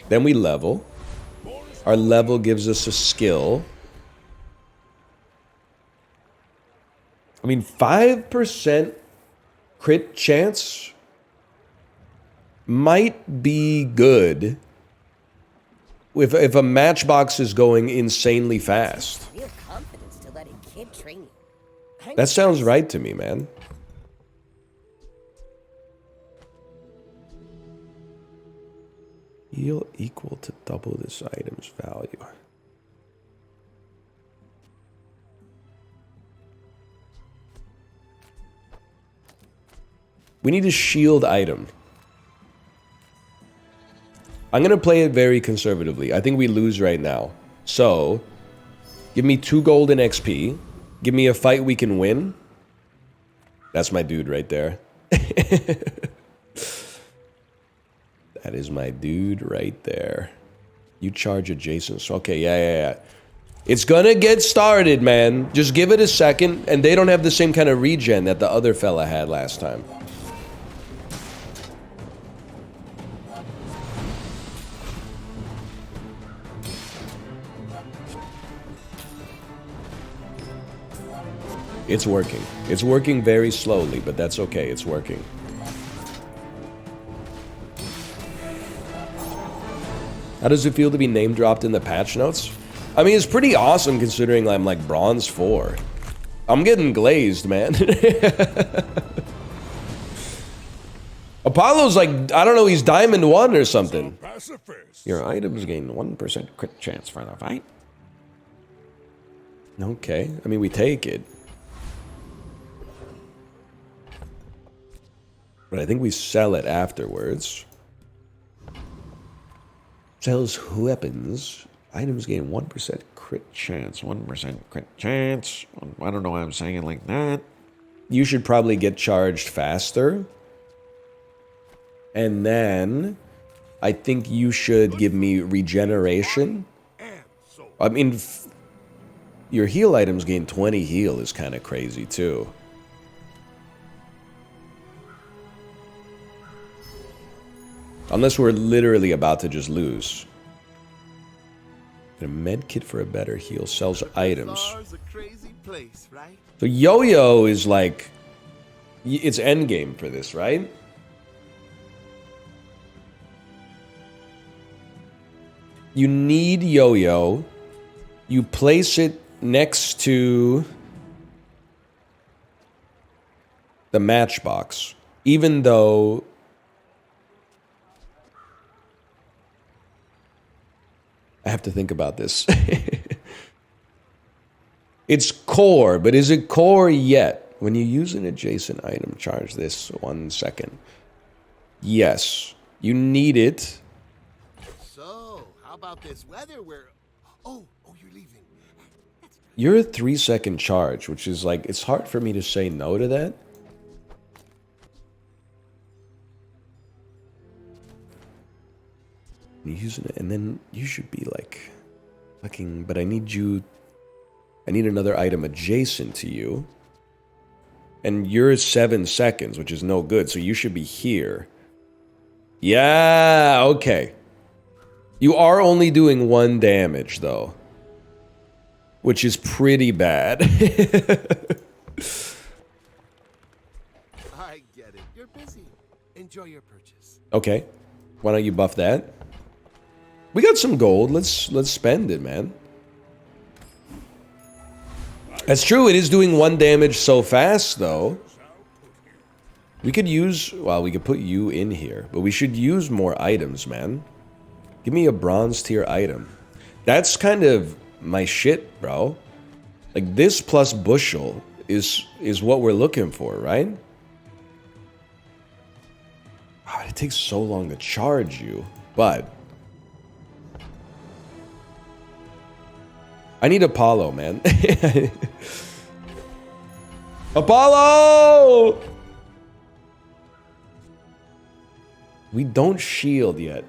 Then we level. Our level gives us a skill. I mean, 5% crit chance might be good if a matchbox is going insanely fast. That sounds right to me, man. Heal equal to double this item's value. We need a shield item. I'm going to play it very conservatively. I think we lose right now. So, give me 2 golden XP. Give me a fight we can win. That's my dude right there. That is my dude right there. You charge adjacent. So, okay, yeah. It's gonna get started, man. Just give it a second. And they don't have the same kind of regen that the other fella had last time. It's working. It's working very slowly, but that's okay. It's working. How does it feel to be name dropped in the patch notes? I mean, it's pretty awesome considering I'm like bronze 4. I'm getting glazed, man. Apollo's like, I don't know, he's diamond 1 or something. Your items gain 1% crit chance for the fight. Okay, I mean, we take it. But I think we sell it afterwards. Sells weapons. Items gain 1% crit chance. 1% crit chance. I don't know why I'm saying it like that. You should probably get charged faster. And then I think you should give me regeneration. I mean, your heal items gain 20 heal is kind of crazy too. Unless we're literally about to just lose. A med kit for a better heal sells items. So Yo-Yo is like, it's endgame for this, right? You need Yo-Yo. You place it next to the matchbox, even though I have to think about this. It's core, but is it core yet? When you use an adjacent item, charge this 1 second. Yes, you need it. So, how about this weather where... Oh, you're leaving. You're a 3-second charge, which is like, it's hard for me to say no to that. Using it, and then you should be like fucking, but I need another item adjacent to you, and you're 7 seconds, which is no good, so you should be here. Yeah, okay. You are only doing 1 damage though, which is pretty bad. I get it. You're busy. Enjoy your purchase. Okay, why don't you buff that? We got some gold. Let's spend it, man. That's true. It is doing 1 damage so fast, though. We could use... Well, we could put you in here. But we should use more items, man. Give me a bronze tier item. That's kind of my shit, bro. Like, this plus bushel is what we're looking for, right? Oh, it takes so long to charge you. But... I need Apollo, man. Apollo! We don't shield yet.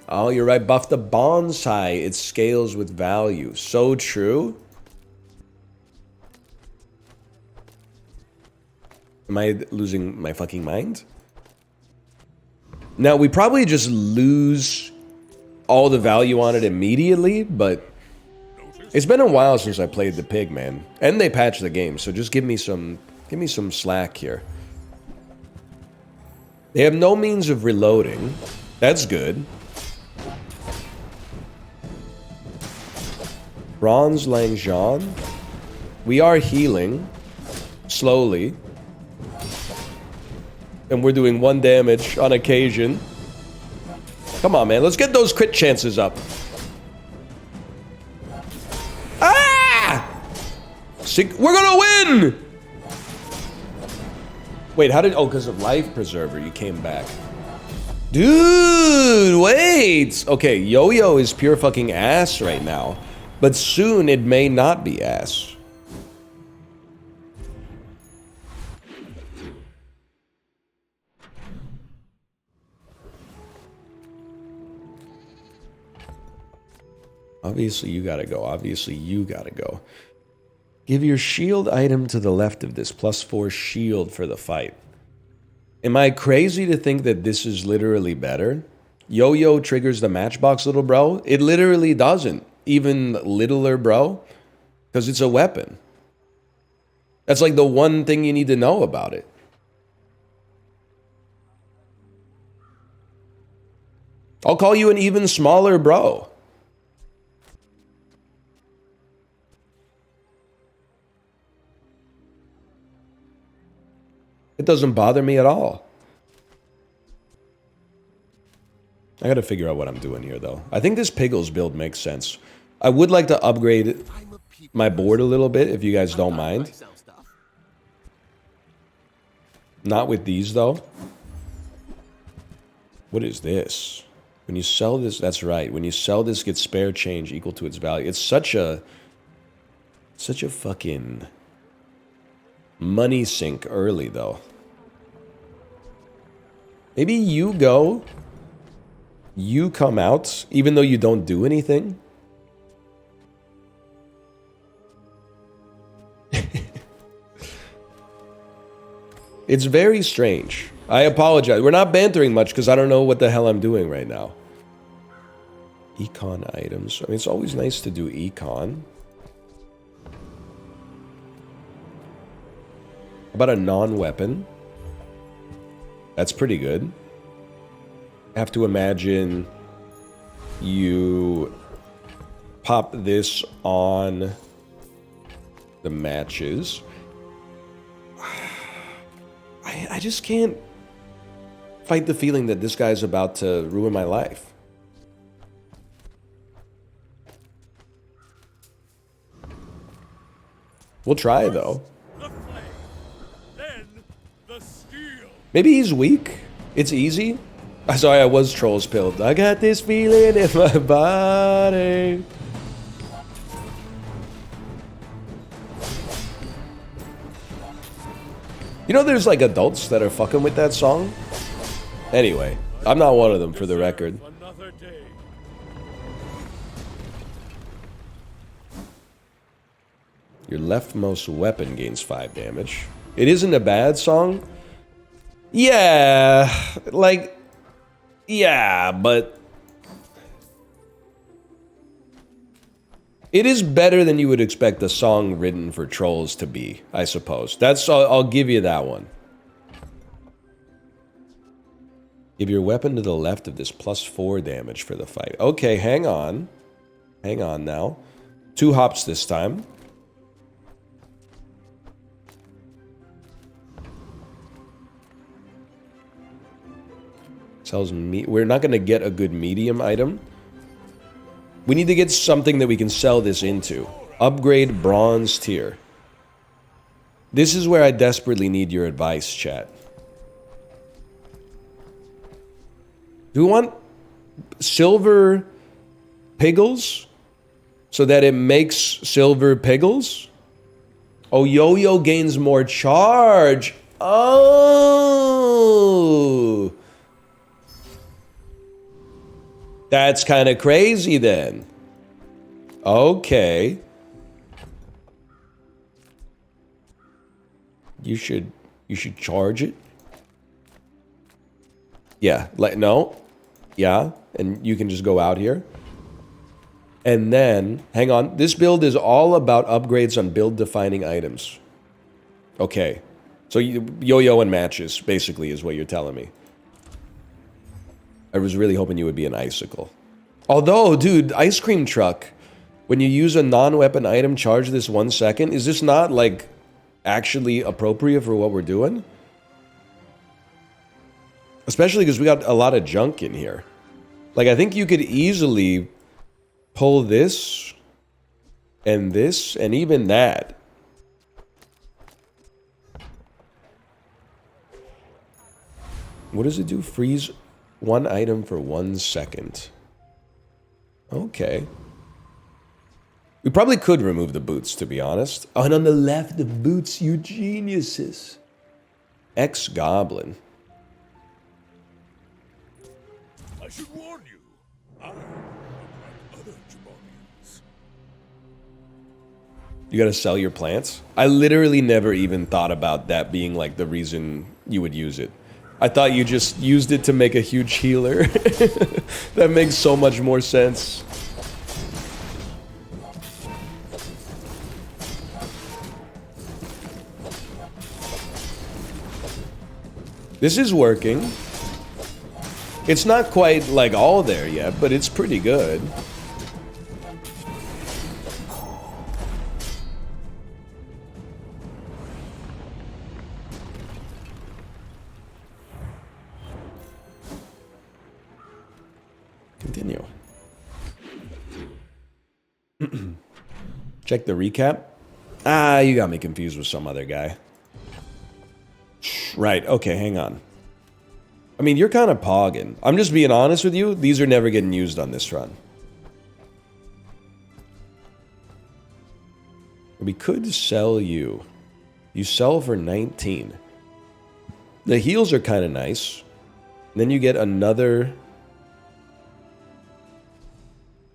Oh, you're right. Buff the bonsai. It scales with value. So true. Am I losing my fucking mind? Now, we probably just lose all the value on it immediately, but it's been a while since I played the pig, man. And they patched the game, so just give me some slack here. They have no means of reloading. That's good. Bronze Langjean. We are healing. Slowly. And we're doing 1 damage on occasion. Come on, man. Let's get those crit chances up. Ah! We're gonna win! Wait, how did... Oh, because of Life Preserver, you came back. Dude, wait! Okay, Yo-Yo is pure fucking ass right now. But soon it may not be ass. Obviously, you gotta go. Obviously, you gotta go. Give your shield item to the left of this. +4 shield for the fight. Am I crazy to think that this is literally better? Yo-Yo triggers the matchbox, little bro. It literally doesn't. Even littler, bro. Because it's a weapon. That's like the one thing you need to know about it. I'll call you an even smaller bro. It doesn't bother me at all. I gotta figure out what I'm doing here, though. I think this Piggles build makes sense. I would like to upgrade my board a little bit, if you guys don't mind. Not with these, though. What is this? When you sell this, that's right. When you sell this, get spare change equal to its value. It's such a fucking money sink early, though. Maybe you go. You come out, even though you don't do anything. It's very strange. I apologize. We're not bantering much because I don't know what the hell I'm doing right now. Econ items. I mean, it's always nice to do econ. How about a non-weapon? That's pretty good. I have to imagine you pop this on the matches. I just can't fight the feeling that this guy's about to ruin my life. We'll try, though. Maybe he's weak. It's easy. Sorry, I was trolls pilled. I got this feeling in my body. You know there's like adults that are fucking with that song? Anyway, I'm not one of them for the record. Your leftmost weapon gains 5 damage. It isn't a bad song. Yeah, like, yeah, but it is better than you would expect a song written for trolls to be, I suppose. I'll give you that one. Give your weapon to the left of this +4 damage for the fight. Okay, hang on. Hang on now. 2 hops this time. Sells meat. We're not going to get a good medium item. We need to get something that we can sell this into. Upgrade bronze tier. This is where I desperately need your advice, chat. Do we want silver piggles so that it makes silver piggles? Oh, Yo-Yo gains more charge. Oh. That's kind of crazy then. Okay. You should You should charge it. Yeah, no. Yeah, and you can just go out here. And then, hang on. This build is all about upgrades on build-defining items. Okay. So yo-yo and matches, basically, is what you're telling me. I was really hoping you would be an icicle. Although, dude, ice cream truck, when you use a non-weapon item, charge this 1 second. Is this not, like, actually appropriate for what we're doing? Especially because we got a lot of junk in here. Like, I think you could easily pull this and even that. What does it do? Freeze one item for 1 second. Okay. We probably could remove the boots, to be honest. Oh, and on the left, the boots, you geniuses. Ex-goblin. I should warn you. I am like other Jabonians. You gotta sell your plants? I literally never even thought about that being like the reason you would use it. I thought you just used it to make a huge healer. That makes so much more sense. This is working. It's not quite like all there yet, but it's pretty good. Continue. Check the recap. Ah, you got me confused with some other guy. Right, okay, hang on. I mean, you're kind of pogging. I'm just being honest with you. These are never getting used on this run. We could sell you. You sell for 19. The heals are kind of nice. And then you get another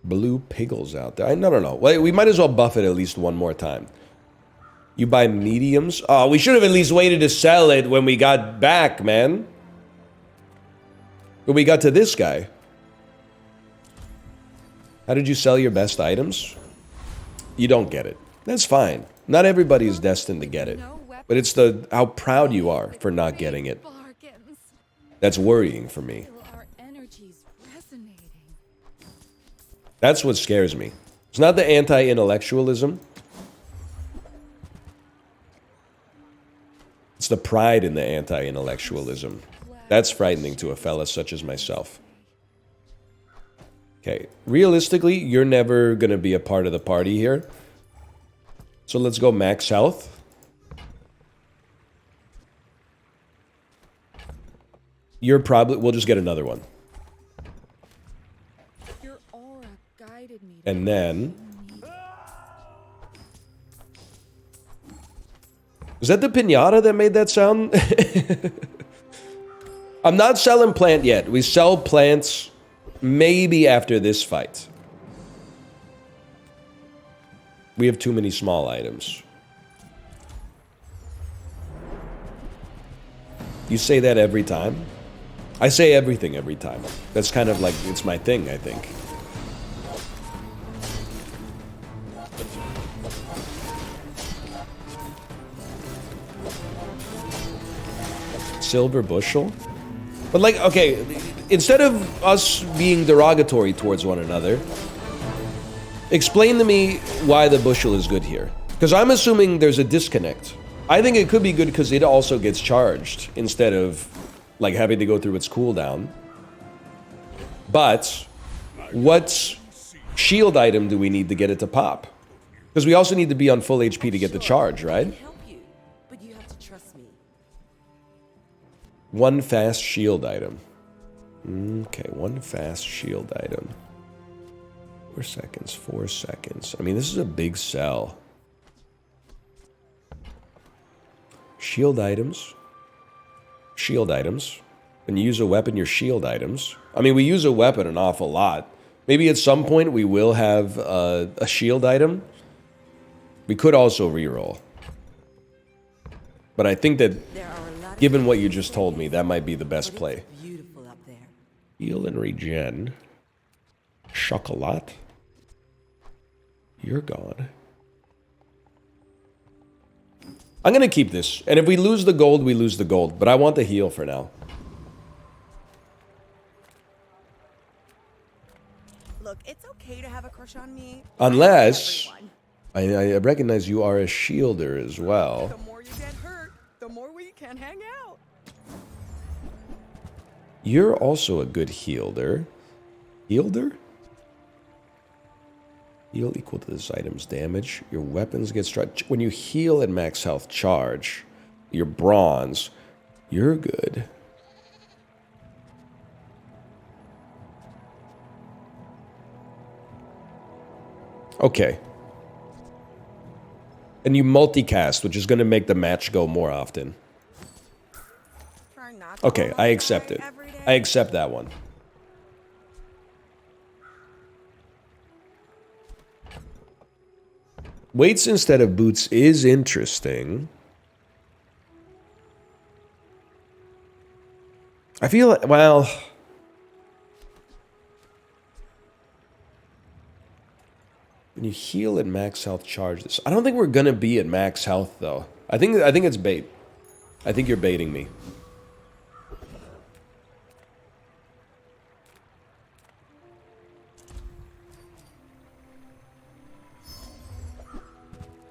blue piggles out there. I don't know. Well, we might as well buff it at least one more time. You buy mediums? Oh, we should have at least waited to sell it when we got back, man. When we got to this guy. How did you sell your best items? You don't get it. That's fine. Not everybody is destined to get it. But it's the how proud you are for not getting it. That's worrying for me. That's what scares me. It's not the anti-intellectualism. It's the pride in the anti-intellectualism. That's frightening to a fella such as myself. Okay, realistically, you're never going to be a part of the party here. So let's go max health. You're probably... We'll just get another one. Your aura guided me. And then... Was that the piñata that made that sound? I'm not selling plant yet. We sell plants maybe after this fight. We have too many small items. You say that every time? I say everything every time. That's kind of like, it's my thing, I think. Silver bushel? But like, okay, instead of us being derogatory towards one another, explain to me why the bushel is good here. Because I'm assuming there's a disconnect. I think it could be good because it also gets charged instead of like having to go through its cooldown. But what shield item do we need to get it to pop? Because we also need to be on full HP to get the charge, right? One fast shield item. Okay, one fast shield item. 4 seconds, 4 seconds. I mean, this is a big sell. Shield items. Shield items. When you use a weapon, your shield items. I mean, we use a weapon an awful lot. Maybe at some point we will have a shield item. We could also reroll. But I think that Given what you just told me, that might be the best play. Beautiful up there. Heal and regen. Chocolat. You're gone. I'm gonna keep this. And if we lose the gold, we lose the gold. But I want the heal for now. Look, it's okay to have a crush on me. Unless... I recognize you are a shielder as well. The more you get hurt, the more we can hang out. You're also a good healer. Healer? Heal equal to this item's damage. Your weapons get struck. When you heal at max health charge, you're bronze. You're good. Okay. And you multicast, which is going to make the match go more often. Okay, I accept it. I accept that one. Weights instead of boots is interesting. I feel like, well... When you heal at max health, charge this. I don't think we're gonna be at max health though. I think it's bait. I think you're baiting me.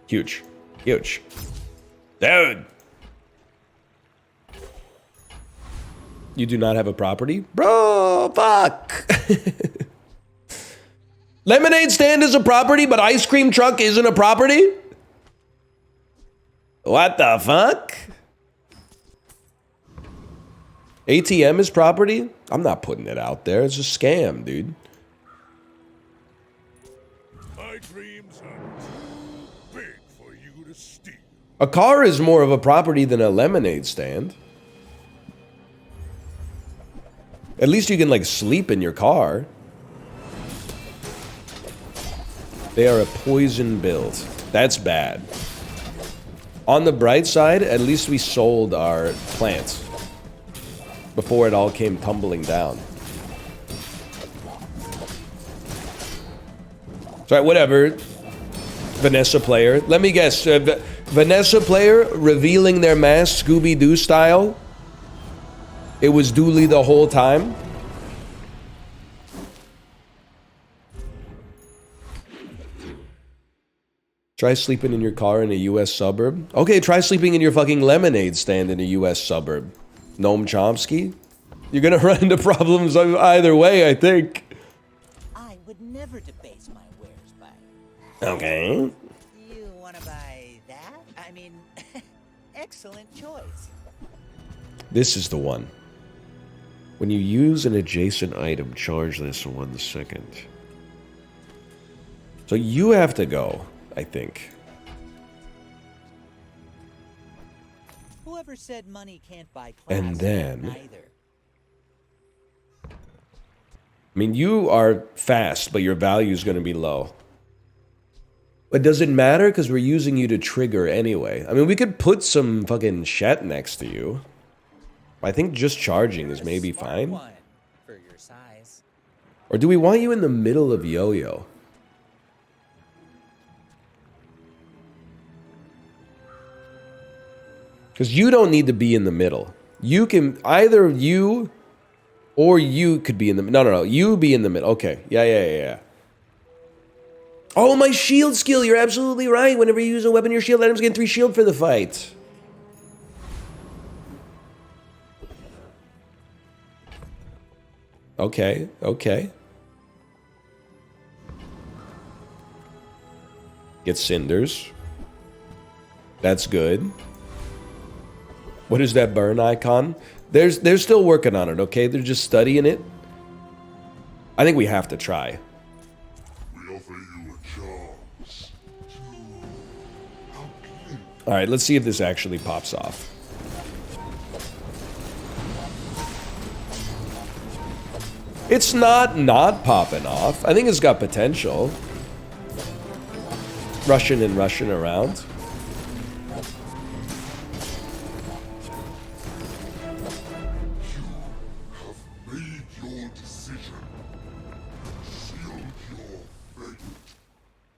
Huge. Huge. Dude! You do not have a property? Bro, fuck! Lemonade stand is a property, but ice cream truck isn't a property? What the fuck? ATM is property? I'm not putting it out there. It's a scam, dude. My dreams are too big for you to steal. A car is more of a property than a lemonade stand. At least you can, like, sleep in your car. They are a poison build. That's bad. On the bright side, at least we sold our plants before it all came tumbling down. Sorry, whatever. Vanessa player. Let me guess. Vanessa player revealing their mask Scooby-Doo style. It was Dooley the whole time. Try sleeping in your car in a U.S. suburb. Okay, try sleeping in your fucking lemonade stand in a U.S. suburb. Noam Chomsky? You're gonna run into problems either way, I think. I would never debase my wares by... Okay. You wanna buy that? I mean, excellent choice. This is the one. When you use an adjacent item, charge this 1 second. So you have to go. I think. Whoever said money can't buy class And then... either. I mean, you are fast, but your value is going to be low. But does it matter? Because we're using you to trigger anyway. I mean, we could put some fucking shet next to you. I think just charging is maybe fine. For your size. Or do we want you in the middle of Yo-Yo? Because you don't need to be in the middle. You can, either you or you could be in the, no, you be in the middle. Okay, yeah. Oh, my shield skill, you're absolutely right. Whenever you use a weapon, your shield items gain 3 shield for the fight. Okay. Get cinders. That's good. What is that burn icon? They're still working on it, okay? They're just studying it. I think we have to try. We offer you a chance to outlive. Alright, let's see if this actually pops off. It's not popping off. I think it's got potential. Rushing around.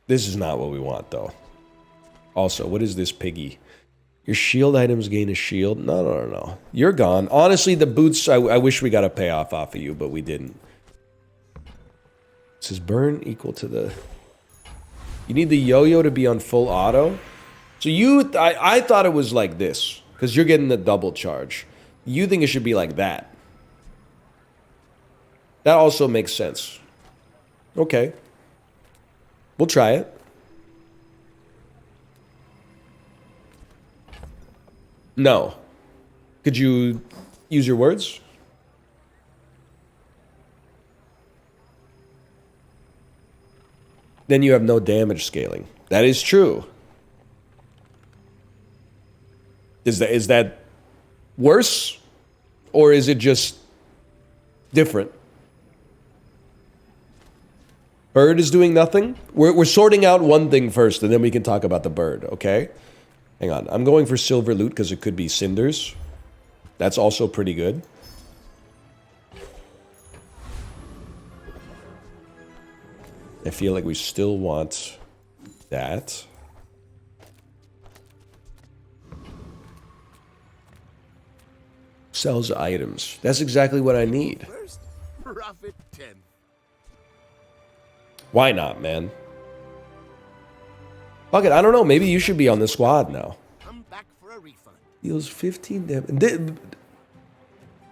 This is not what we want, though. Also, what is this piggy? Your shield items gain a shield. No. You're gone. Honestly, the boots, I wish we got a payoff off of you, but we didn't. It says burn equal to the... You need the yo-yo to be on full auto. So I thought it was like this, because you're getting the double charge. You think it should be like that. That also makes sense. Okay. We'll try it. No. Could you use your words? Then you have no damage scaling. That is true. Is that worse? Or is it just different? Bird is doing nothing? We're sorting out one thing first, and then we can talk about the bird, okay? Hang on. I'm going for silver loot because it could be cinders. That's also pretty good. I feel like we still want that. Sells items. That's exactly what I need. First, profit 10. Why not, man? Fuck it, I don't know. Maybe you should be on the squad now. Come back for a refund. Deals 15 damage.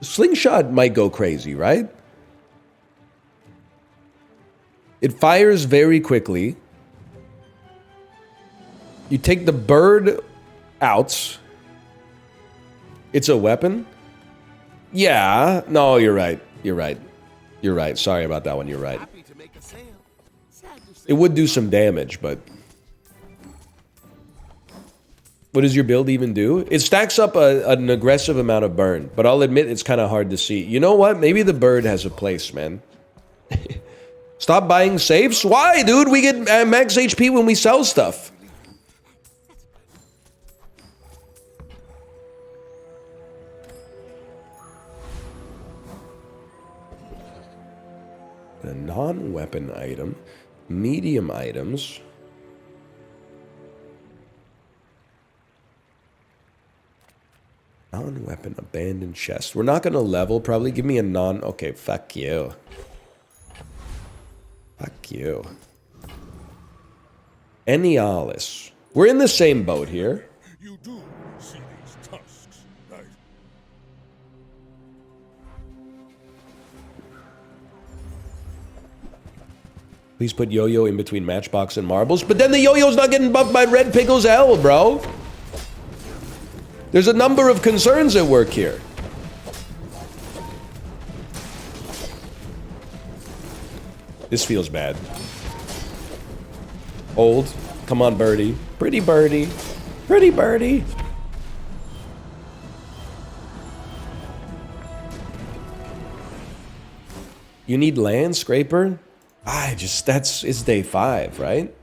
Slingshot might go crazy, right? It fires very quickly. You take the bird out. It's a weapon? Yeah. No, you're right. You're right. You're right. Sorry about that one. You're right. Happy to make a sale. Sad to say. It would do some damage, but... What does your build even do? It stacks up an aggressive amount of burn, but I'll admit it's kind of hard to see. You know what? Maybe the bird has a place, man. Stop buying safes? Why, dude? We get max HP when we sell stuff. A non-weapon item. Medium items. Non-weapon abandoned chest. We're not going to level, probably. Give me a non... Okay, fuck you. Fuck you. Enialis. We're in the same boat here. You do see these tusks, right? Please put yo-yo in between matchbox and marbles. But then the yo-yo's not getting buffed by red pickles L, bro. There's a number of concerns at work here. This feels bad. Old. Come on, birdie. Pretty birdie. Pretty birdie. You need land scraper? It's day 5, right?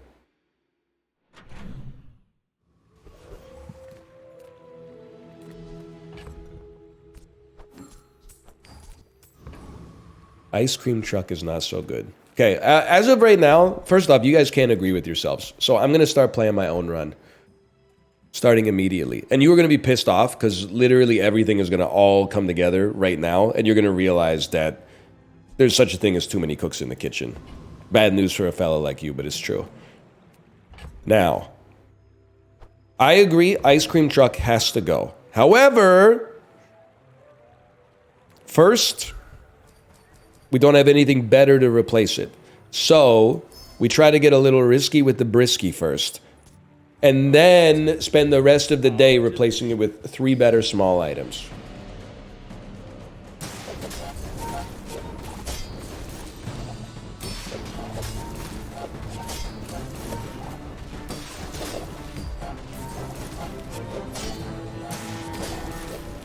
Ice cream truck is not so good. Okay, as of right now, first off, you guys can't agree with yourselves. So I'm going to start playing my own run. Starting immediately. And you are going to be pissed off because literally everything is going to all come together right now. And you're going to realize that there's such a thing as too many cooks in the kitchen. Bad news for a fella like you, but it's true. Now, I agree, ice cream truck has to go. However, first... we don't have anything better to replace it. So, we try to get a little risky with the brisky first. And then spend the rest of the day replacing it with 3 better small items.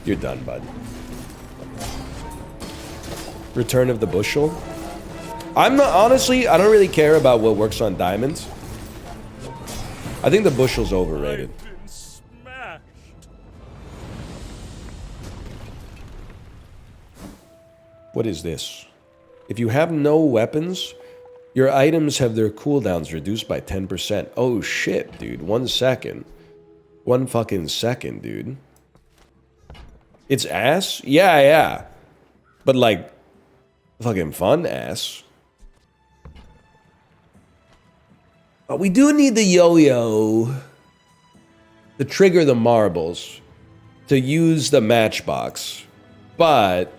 You're done, bud. Return of the bushel. I'm not, honestly, I don't really care about what works on diamonds. I think the bushel's overrated. I've been smashed. What is this? If you have no weapons, Your items have their cooldowns reduced by 10%. Oh shit, dude. 1 second. 1 fucking second, dude. It's ass? Yeah, yeah. But like, fucking fun ass. But we do need the yo-yo to trigger the marbles, to use the matchbox. But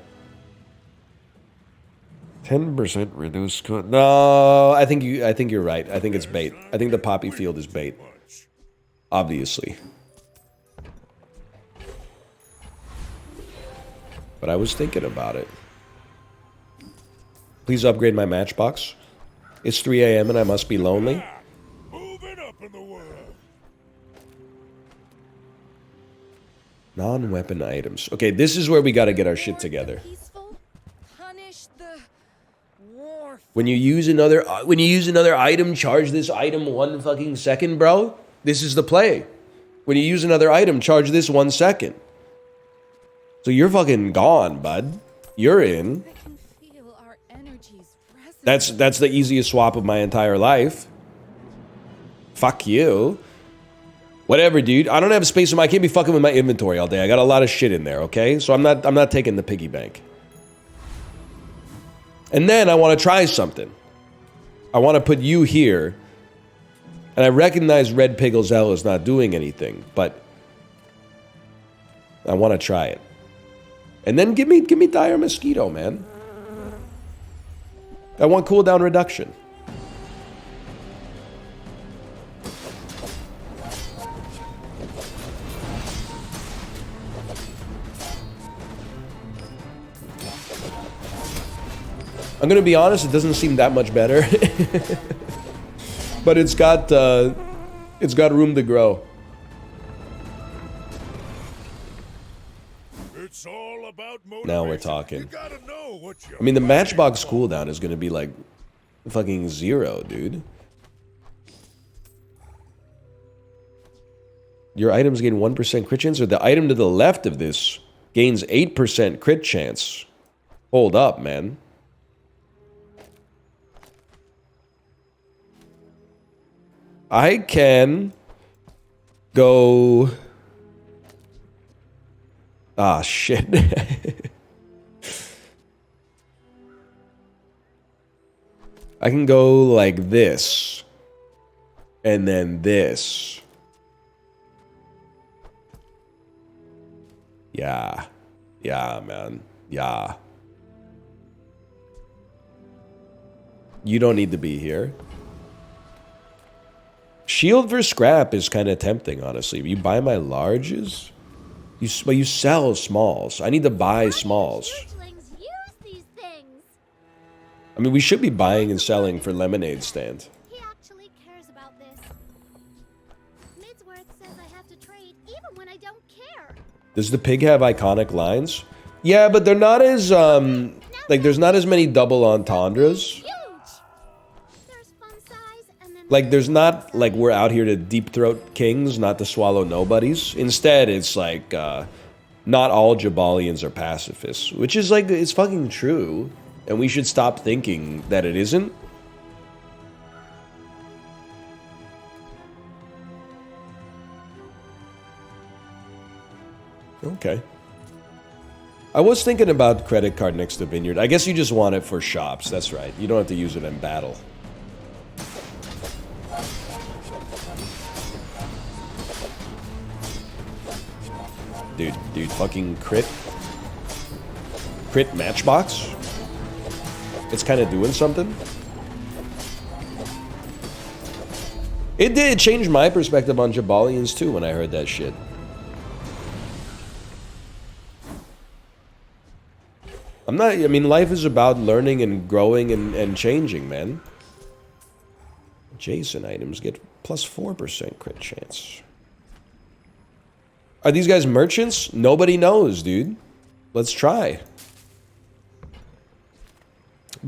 10% reduced could no, I think you're right. I think it's bait. I think the poppy field is bait. Obviously. But I was thinking about it. Please upgrade my matchbox. It's 3 a.m. and I must be lonely. Moving up in the world. Non-weapon items. Okay, this is where we gotta get our shit together. Peaceful, punish the war. When you use another item, charge this item 1 fucking second, bro. This is the play. When you use another item, charge this 1 second. So you're fucking gone, bud. You're in. I can feel our energies resonate. That's the easiest swap of my entire life. Fuck you. Whatever, dude. I don't have space in my... I can't be fucking with my inventory all day. I got a lot of shit in there, okay? So I'm not taking the piggy bank. And then I want to try something. I want to put you here. And I recognize Red Piggles L is not doing anything, but I want to try it. And then give me Dire Mosquito, man. I want cooldown reduction. I'm gonna be honest, it doesn't seem that much better. But it's got room to grow. It's all about motivation. Now we're talking. You gotta know what you're I mean, the fighting matchbox for. cooldown is gonna be like fucking 0, dude. Your items gain 1% crit chance, or the item to the left of this gains 8% crit chance. Hold up, man. I can go... Ah, shit. I can go like this. And then this. Yeah. Yeah, man. Yeah. You don't need to be here. Shield for scrap is kind of tempting, honestly. You buy my larges? But you sell smalls. I need to buy smalls. Changelings use these things. I mean, we should be buying and selling for Lemonade Stand. He actually cares about this. Midsworth says I have to trade even when I don't care. Does the pig have iconic lines? Yeah, but they're not as, like, there's not as many double entendres. Huge. There's fun size and then Like, there's not, like, we're out here to deep throat kings, not to swallow nobodies. Instead, it's like, not all Jabalians are pacifists. Which is, like, it's fucking true. And we should stop thinking that it isn't. Okay. I was thinking about credit card next to Vineyard. I guess you just want it for shops. That's right. You don't have to use it in battle. Dude, fucking crit matchbox? It's kind of doing something. It did change my perspective on Jabalians too when I heard that shit. I mean, life is about learning and growing and changing, man. Jason items get plus 4% crit chance. Are these guys merchants? Nobody knows, dude. Let's try.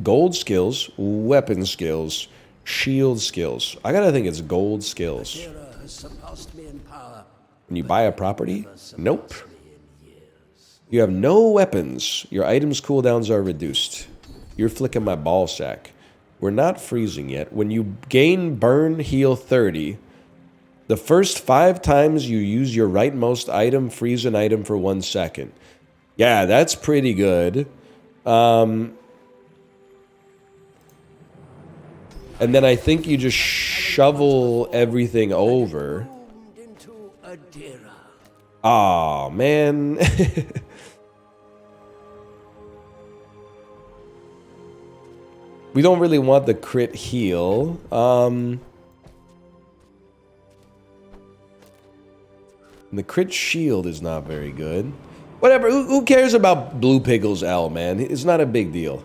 Gold skills, weapon skills, shield skills. I gotta think it's gold skills. When you buy a property? Nope. You have no weapons. Your items cooldowns are reduced. You're flicking my ball sack. We're not freezing yet. When you gain burn heal 30, the first 5 times you use your rightmost item, freeze an item for 1 second. Yeah, that's pretty good. And then I think you just shovel everything over. Aw, man. We don't really want the crit heal. The crit shield is not very good. Whatever, who cares about Blue Pickles L, man? It's not a big deal.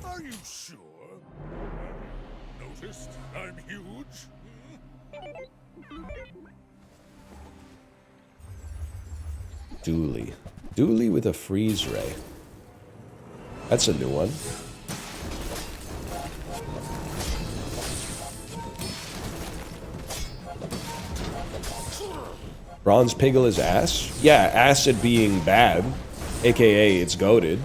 Are you sure? Noticed I'm huge? Dooley. Dooley with a freeze ray. That's a new one. Bronze Piggle is ass? Yeah, acid being bad. AKA, it's goated.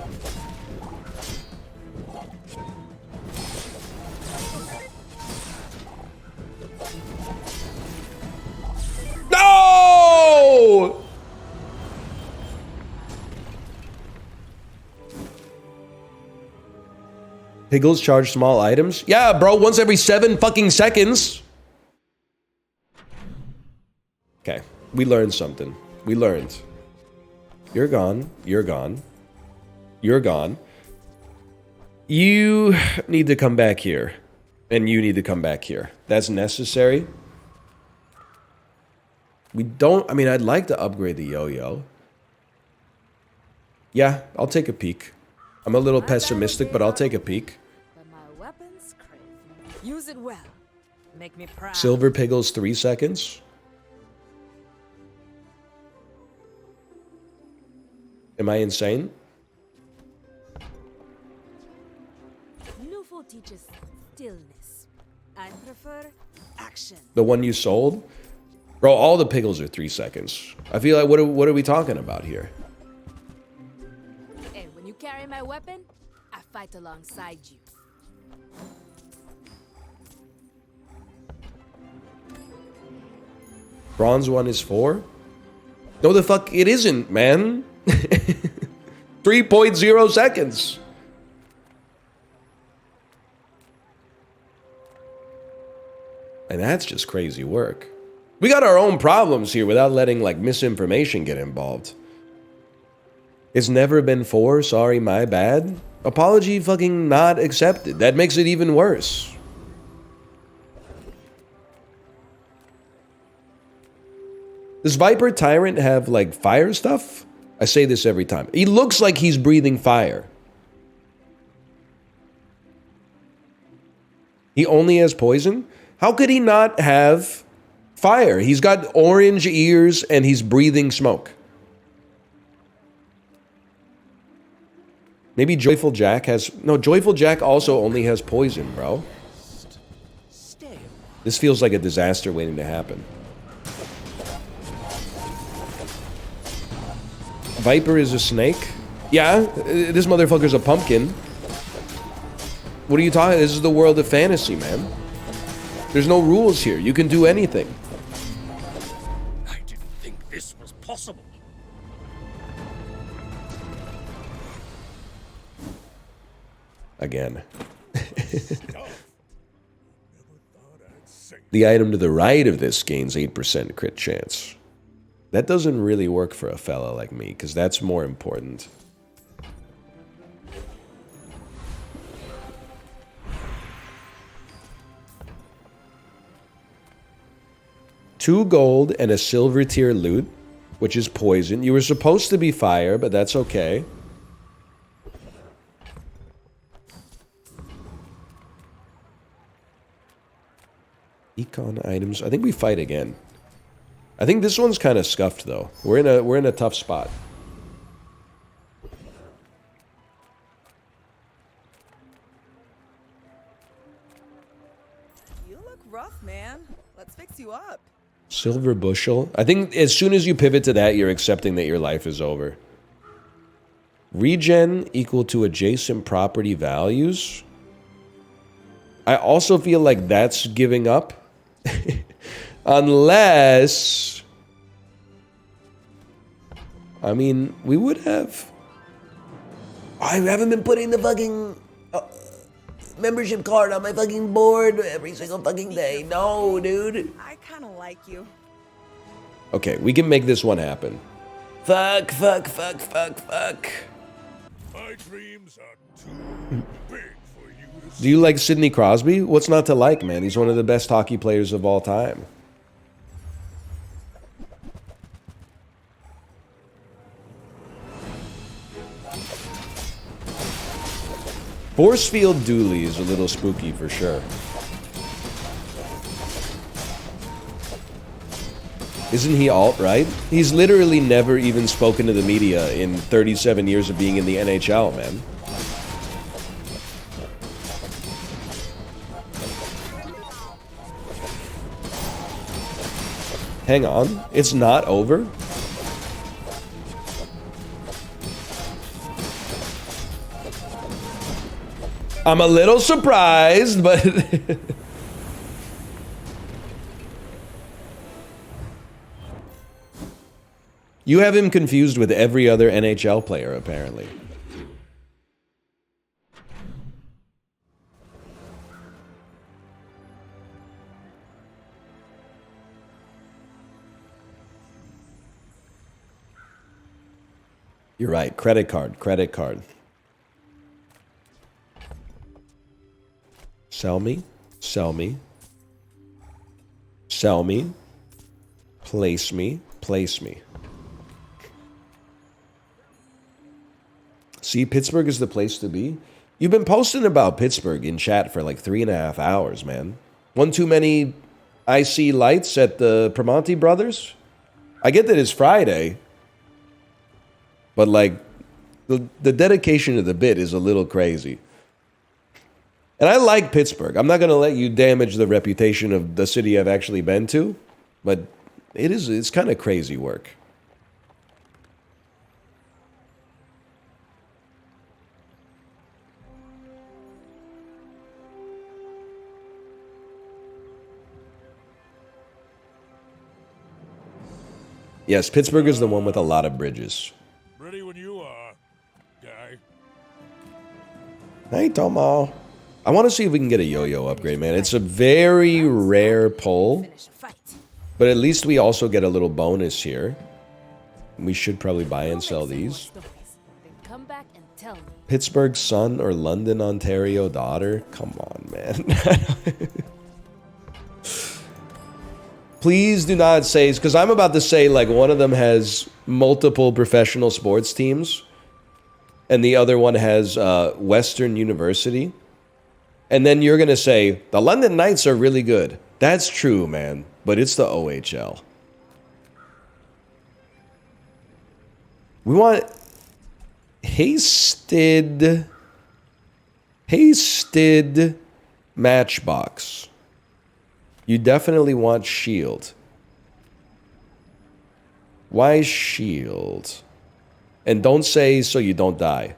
No! Piggles charge small items? Yeah, bro, once every 7 fucking seconds. Okay. We learned something. We learned. You're gone. You're gone. You're gone. You need to come back here. And you need to come back here. That's necessary. We don't... I mean, I'd like to upgrade the yo-yo. Yeah, I'll take a peek. I'm a little pessimistic, but I'll take a peek. But my weapon's crazy. Use it well. Make me proud. Silver Piggles 3 seconds. Am I insane? Nufo teaches stillness. I prefer action. The one you sold? Bro, all the Piggles are 3 seconds. I feel like, what are we talking about here? And when you carry my weapon, I fight alongside you. Bronze one is 4? No, the fuck it isn't, man. 3.0 seconds. And that's just crazy work. We got our own problems here without letting, like, misinformation get involved. It's never been 4, sorry, my bad. Apology fucking not accepted. That makes it even worse. Does Viper Tyrant have, like, fire stuff? I say this every time. He looks like he's breathing fire. He only has poison? How could he not have fire? He's got orange ears and he's breathing smoke. Maybe Joyful Jack has... No, Joyful Jack also only has poison, bro. This feels like a disaster waiting to happen. Viper is a snake? Yeah, this motherfucker's a pumpkin. What are you talking? This is the world of fantasy, man. There's no rules here. You can do anything. I didn't think this was possible. Again. The item to the right of this gains 8% crit chance. That doesn't really work for a fella like me, because that's more important. $2 gold and a silver tier loot, which is poison. You were supposed to be fire, but that's okay. Econ items. I think we fight again. I think this one's kind of scuffed though. We're in a tough spot. You look rough, man. Let's fix you up. Silver bushel. I think as soon as you pivot to that, you're accepting that your life is over. Regen equal to adjacent property values. I also feel like that's giving up. Unless... I mean, we would have... I haven't been putting the fucking membership card on my fucking board every single fucking day. No, dude. I kind of like you. Okay, we can make this one happen. Fuck, fuck, fuck, fuck, fuck. My dreams are too big for you to Do you like Sidney Crosby? What's not to like, man? He's one of the best hockey players of all time. Forcefield Dooley is a little spooky for sure. Isn't he alt-right? He's literally never even spoken to the media in 37 years of being in the NHL, man. Hang on, it's not over? I'm a little surprised, but... You have him confused with every other NHL player, apparently. You're right. Credit card. Credit card. Sell me. Sell me. Sell me. Place me. Place me. See, Pittsburgh is the place to be. You've been posting about Pittsburgh in chat for like 3.5 hours, man. One too many IC lights at the Primanti Brothers? I get that it's Friday. But like, the dedication to the bit is a little crazy. And I like Pittsburgh. I'm not going to let you damage the reputation of the city I've actually been to. But it's kind of crazy work. Yes, Pittsburgh is the one with a lot of bridges. ready when you are, guy. Hey, Tomo. I want to see if we can get a yo-yo upgrade, man. It's a very rare pull. But at least we also get a little bonus here. We should probably buy and sell these. Come back and tell me. Pittsburgh son or London, Ontario daughter? Come on, man. Please do not say, because I'm about to say like one of them has multiple professional sports teams and the other one has Western University. And then you're going to say, the London Knights are really good. That's true, man. But it's the OHL. We want hasted Matchbox. You definitely want Shield. Why Shield? And don't say so you don't die.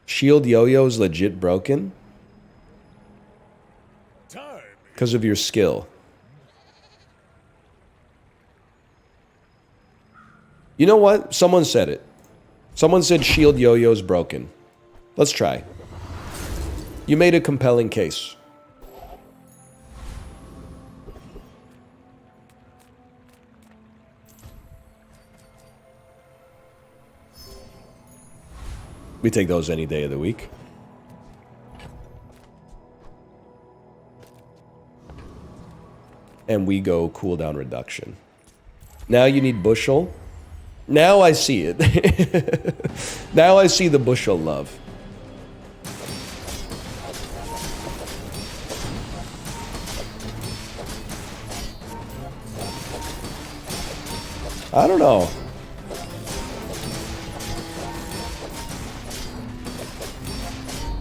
Shield yo-yo's legit broken? Because of your skill. You know what? Someone said it. Someone said Shield yo-yo's broken. Let's try. You made a compelling case. We take those any day of the week. And we go cooldown reduction. Now you need bushel. Now I see it. Now I see the bushel love. I don't know.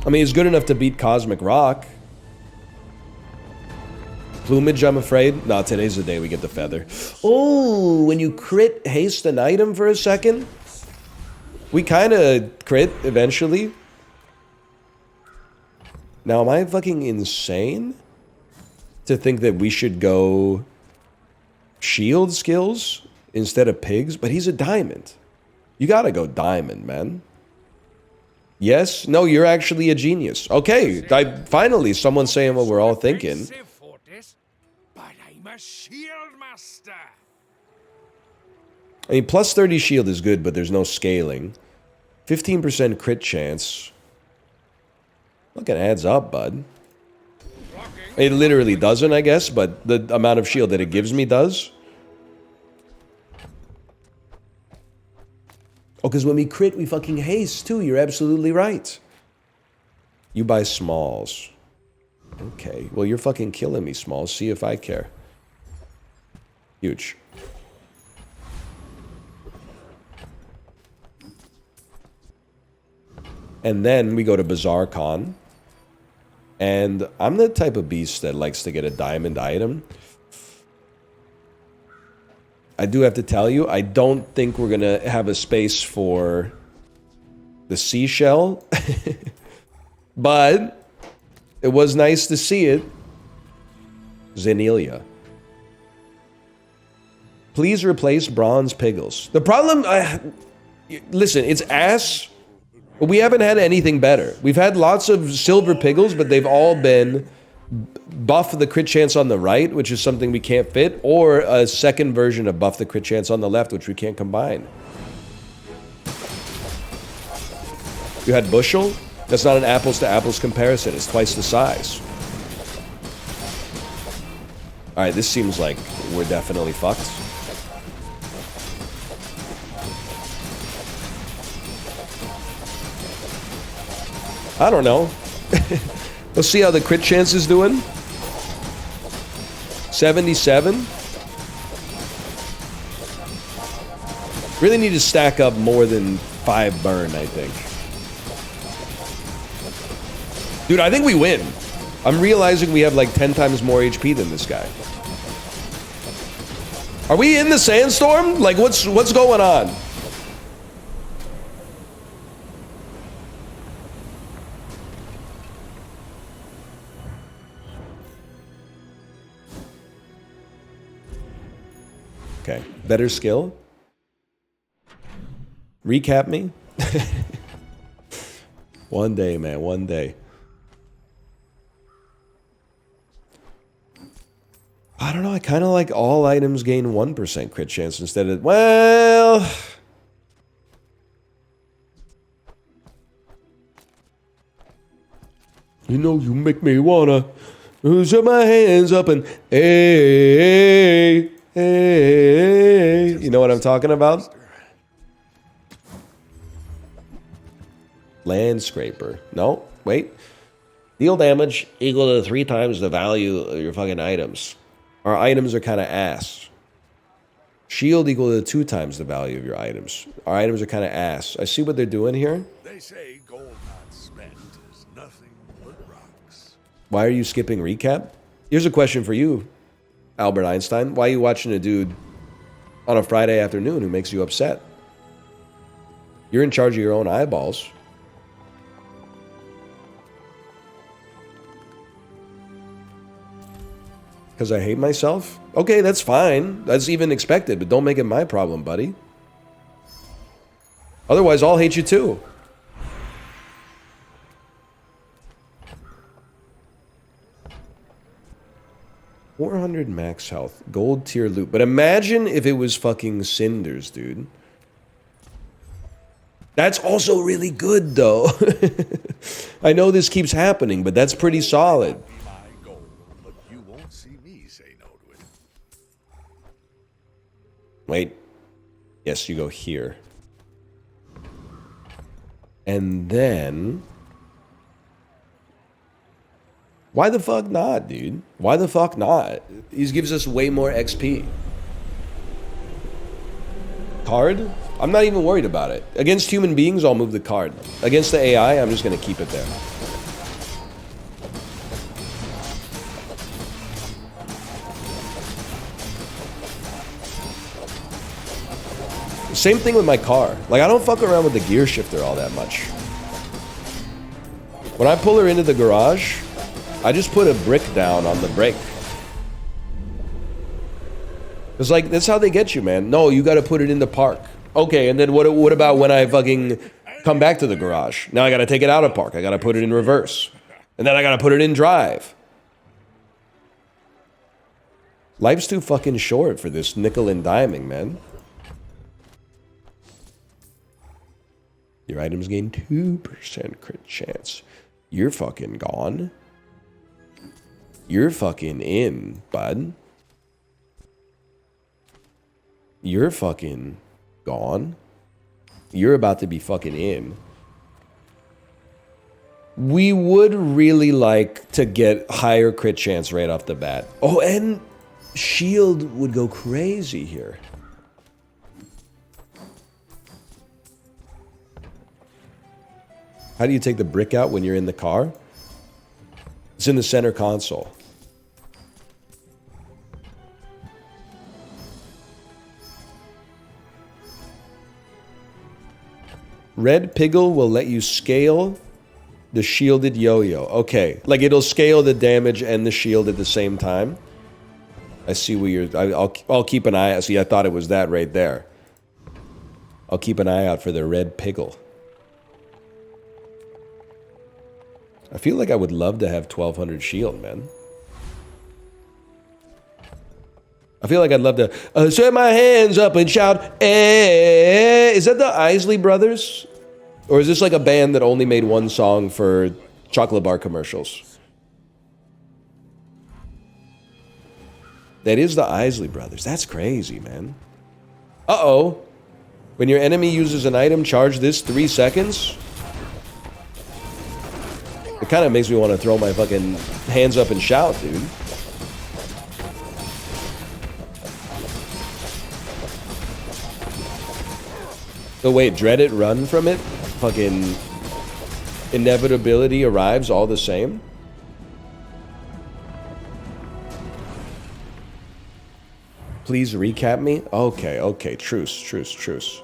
I mean, it's good enough to beat Cosmic Rock. Plumage, I'm afraid. Nah, today's the day we get the feather. Oh, when you crit haste an item for a second. We kind of crit eventually. Now, am I fucking insane to think that we should go shield skills instead of pigs? But he's a diamond. You gotta go diamond, man. Yes? No, you're actually a genius. Okay, finally, someone's saying what we're all thinking. But I'm a shield master. I mean, plus 30 shield is good, but there's no scaling. 15% crit chance. Fucking adds up, bud. It literally doesn't, I guess, but the amount of shield that it gives me does. Oh, because when we crit, we fucking haste, too. You're absolutely right. You buy smalls. Okay. Well, you're fucking killing me, smalls. See if I care. Huge. And then we go to Bazaar Con. And I'm the type of beast that likes to get a diamond item. I do have to tell you, I don't think we're going to have a space for the seashell. But it was nice to see it. Xenelia. Please replace bronze piggles. The problem... listen, it's ass... But we haven't had anything better. We've had lots of silver piggles, but they've all been buff the crit chance on the right, which is something we can't fit, or a second version of buff the crit chance on the left, which we can't combine. You had bushel? That's not an apples to apples comparison. It's twice the size. Alright, this seems like we're definitely fucked. I don't know. Let's see how the crit chance is doing. 77. Really need to stack up more than 5 burn, I think. Dude, I think we win. I'm realizing we have like 10 times more HP than this guy. Are we in the sandstorm? Like, what's going on? Okay, better skill. Recap me. One day, man, one day. I don't know, I kind of like all items gain 1% crit chance instead of, well... You know, you make me wanna set my hands up and hey. Hey, you know what I'm talking about? Land scraper. No, wait. Deal damage equal to 3 times the value of your fucking items. Our items are kind of ass. Shield equal to 2 times the value of your items. Our items are kind of ass. I see what they're doing here. They say gold not spent is nothing but rocks. Why are you skipping recap? Here's a question for you, Albert Einstein. Why are you watching a dude on a Friday afternoon who makes you upset? You're in charge of your own eyeballs. Because I hate myself? Okay, that's fine. That's even expected, but don't make it my problem, buddy. Otherwise, I'll hate you too. $400 max health. Gold tier loot. But imagine if it was fucking cinders, dude. That's also really good, though. I know this keeps happening, but that's pretty solid. Wait. Yes, you go here. And then... Why the fuck not, dude? Why the fuck not? He gives us way more XP. Card? I'm not even worried about it. Against human beings, I'll move the card. Against the AI, I'm just gonna keep it there. Same thing with my car. Like, I don't fuck around with the gear shifter all that much. When I pull her into the garage, I just put a brick down on the brake. It's like, that's how they get you, man. No, you gotta put it in the park. Okay, and then what about when I fucking come back to the garage? Now I gotta take it out of park. I gotta put it in reverse. And then I gotta put it in drive. Life's too fucking short for this nickel and diming, man. Your items gain 2% crit chance. You're fucking gone. You're fucking in, bud. You're fucking gone. You're about to be fucking in. We would really like to get higher crit chance right off the bat. Oh, and shield would go crazy here. How do you take the brick out when you're in the car? It's in the center console. Red Piggle will let you scale the shielded yo-yo. Okay, like it'll scale the damage and the shield at the same time. I see where you're... I'll keep an eye out. See, I thought it was that right there. I'll keep an eye out for the Red Piggle. I feel like I would love to have 1200 shield, man. I feel like I'd love to set my hands up and shout, eh. Is that the Isley Brothers? Or is this like a band that only made one song for chocolate bar commercials? That is the Isley Brothers. That's crazy, man. Uh-oh. When your enemy uses an item, charge this 3 seconds? It kind of makes me want to throw my fucking hands up and shout, dude. So wait, dread it, run from it? Fucking inevitability arrives all the same? Please recap me? Okay, okay, truce, truce, truce.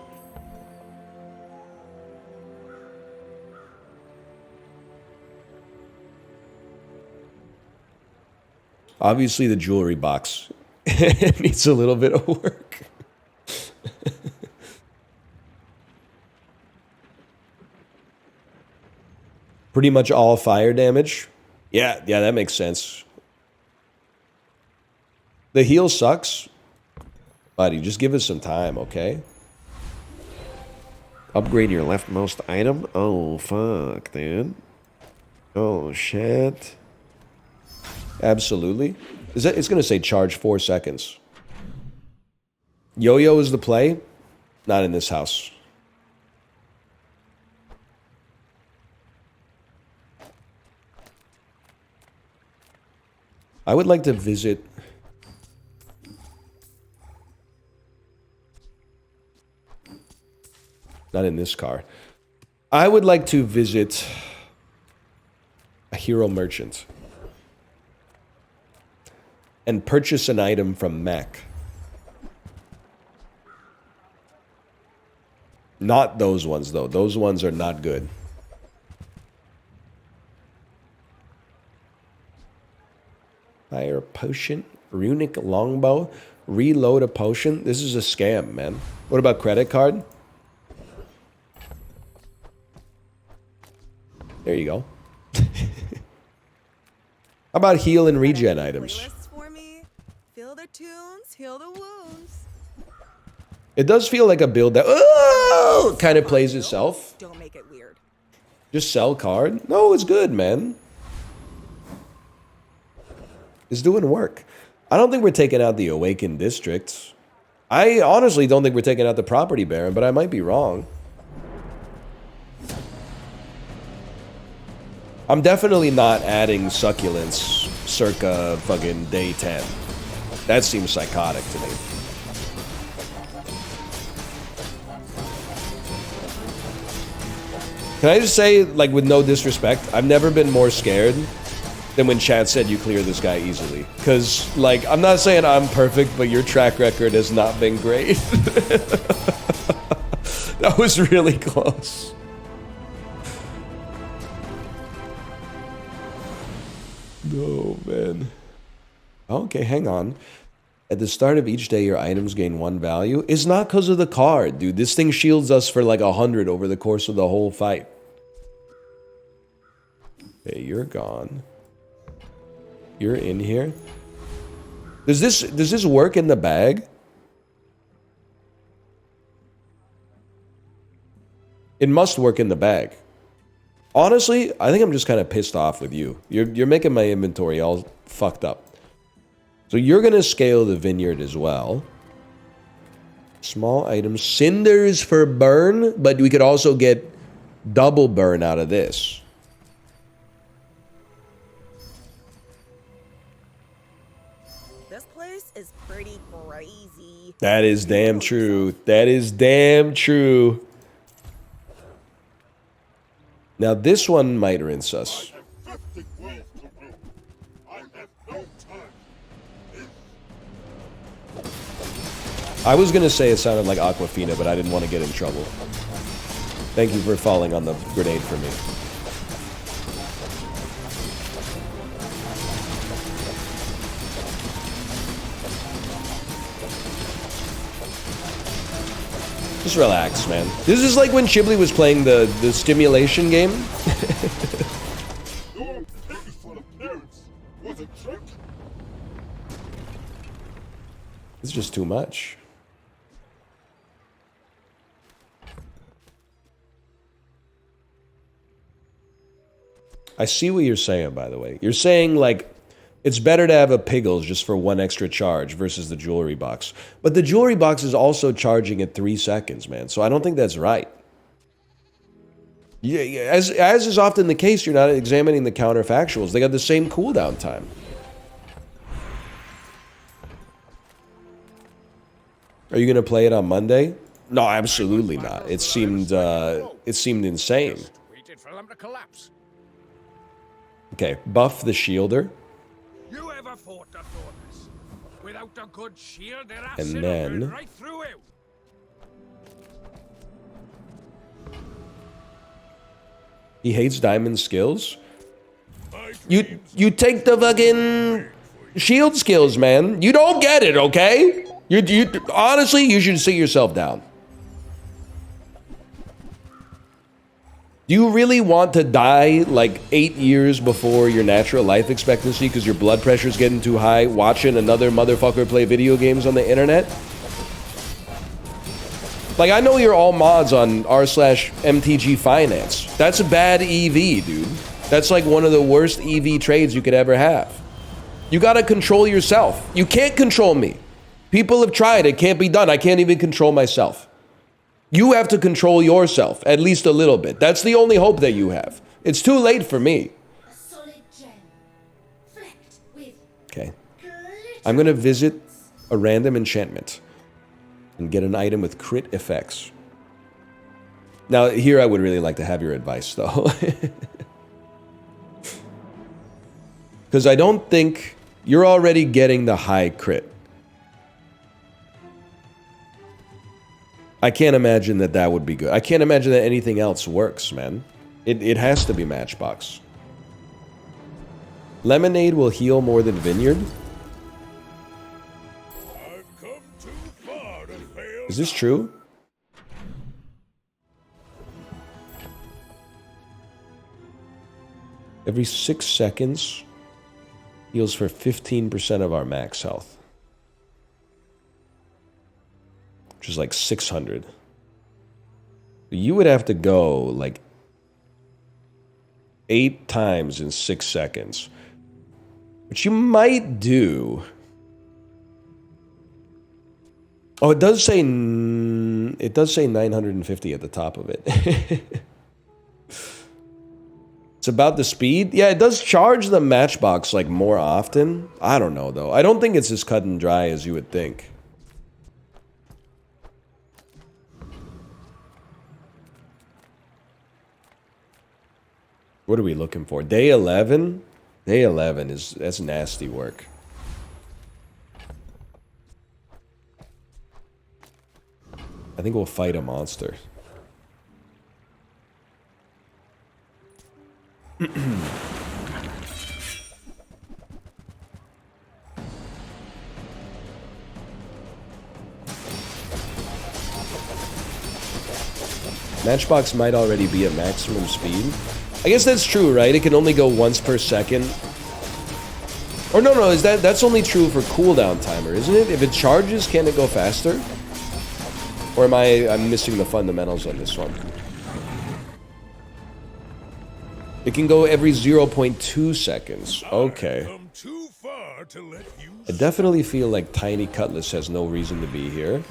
Obviously, the jewelry box needs a little bit of work. Pretty much all fire damage. Yeah, that makes sense. The heal sucks. Buddy, just give us some time, okay? Upgrade your leftmost item? Oh, fuck, dude. Oh, shit. Absolutely. It's going to say charge 4 seconds. Yo-yo is the play? Not in this house. I would like to visit... Not in this car. I would like to visit a hero merchant and purchase an item from Mac. Not those ones, though. Those ones are not good. Fire potion, runic longbow, reload a potion. This is a scam, man. What about credit card? There you go. How about heal and regen items? For me. Feel the tunes, heal the wounds. It does feel like a build that kind of plays itself. Don't make it weird. Just sell card? No, it's good, man. It's doing work. I don't think we're taking out the Awakened District. I honestly don't think we're taking out the Property Baron, but I might be wrong. I'm definitely not adding succulents circa fucking day 10. That seems psychotic to me. Can I just say, like, with no disrespect, I've never been more scared than when Chad said you clear this guy easily. Because, like, I'm not saying I'm perfect, but your track record has not been great. That was really close. no, man. Okay, hang on. At the start of each day, your items gain 1 value. It's not because of the card, dude. This thing shields us for like 100 over the course of the whole fight. Okay, you're gone. You're in here. Does this work in the bag? It must work in the bag. Honestly, I think I'm just kind of pissed off with you. You're making my inventory all fucked up. So you're going to scale the vineyard as well. Small items. Cinders for burn, but we could also get double burn out of this. This place is pretty crazy. That is damn true. That is damn true. Now this one might rinse us. I was gonna say it sounded like Aquafina, but I didn't want to get in trouble. Thank you for falling on the grenade for me. Just relax, man. This is like when Chibli was playing the stimulation game. It's just too much. I see what you're saying, by the way. You're saying, like, it's better to have a Piggles just for 1 extra charge versus the jewelry box. But the jewelry box is also charging at 3 seconds, man. So I don't think that's right. Yeah, as is often the case, you're not examining the counterfactuals. They got the same cooldown time. Are you going to play it on Monday? No, absolutely not. It seemed insane. Waited for them to collapse. Okay, buff the shielder. You ever fought the Thorns? Without a good shield, their And acid then- will burn right through you. He hates diamond skills. You take the fucking shield skills, man. You don't get it, okay? You honestly, you should sit yourself down. Do you really want to die like 8 years before your natural life expectancy because your blood pressure's getting too high watching another motherfucker play video games on the internet? Like, I know you're all mods on r/MTG Finance. That's a bad EV, dude. That's like one of the worst EV trades you could ever have. You gotta control yourself. You can't control me. People have tried. It can't be done. I can't even control myself. You have to control yourself, at least a little bit. That's the only hope that you have. It's too late for me. A solid gem, flecked with Okay. glitter. I'm gonna visit a random enchantment and get an item with crit effects. Now, here I would really like to have your advice, though. Because I don't think you're already getting the high crit. I can't imagine that that would be good. I can't imagine that anything else works, man. It has to be Matchbox. Lemonade will heal more than Vineyard. I've come too far to fail. Is this true? Every 6 seconds heals for 15% of our max health. Which is like 600. You would have to go like 8 times in 6 seconds. Which you might do. Oh, it does say 950 at the top of it. It's about the speed. Yeah, it does charge the Matchbox like more often. I don't know though. I don't think it's as cut and dry as you would think. What are we looking for? Day 11? Day 11 that's nasty work. I think we'll fight a monster. Matchbox might already be at maximum speed. I guess that's true, right? It can only go once per second. Or no, that's only true for cooldown timer, isn't it? If it charges, can it go faster? Or I'm missing the fundamentals on this one? It can go every 0.2 seconds. Okay. Come too far to let you I definitely feel like Tiny Cutlass has no reason to be here.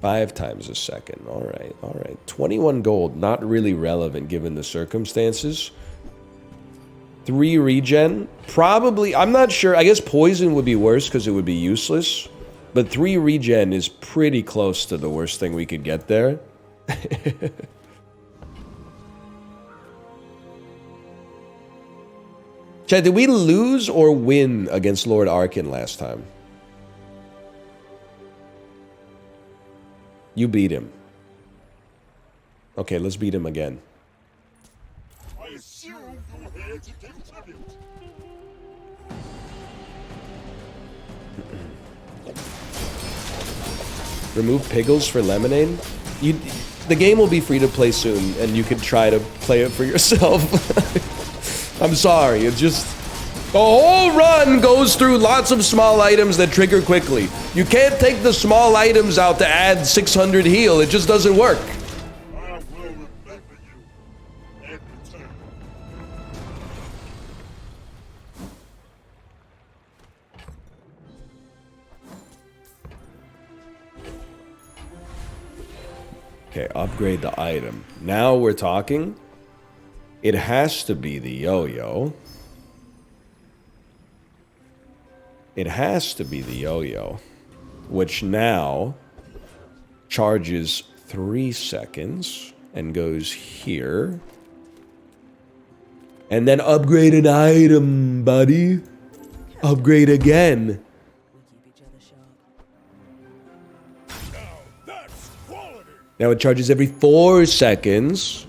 Five times a second. All right. 21 gold. Not really relevant given the circumstances. 3 regen. Probably. I'm not sure. I guess poison would be worse because it would be useless. But 3 regen is pretty close to the worst thing we could get there. Chad, did we lose or win against Lord Arkin last time? You beat him. Okay, let's beat him again. I assume you're here to contribute. Remove Piggles for Lemonade? The game will be free to play soon, and you can try to play it for yourself. I'm sorry, it's just... The whole run goes through lots of small items that trigger quickly. You can't take the small items out to add 600 heal. It just doesn't work. I will remember you and return. Okay, upgrade the item. Now we're talking. It has to be the yo-yo. It has to be the yo-yo, which now charges 3 seconds and goes here. And then upgrade an item, buddy. Upgrade again. Now that's quality. Now it charges every 4 seconds.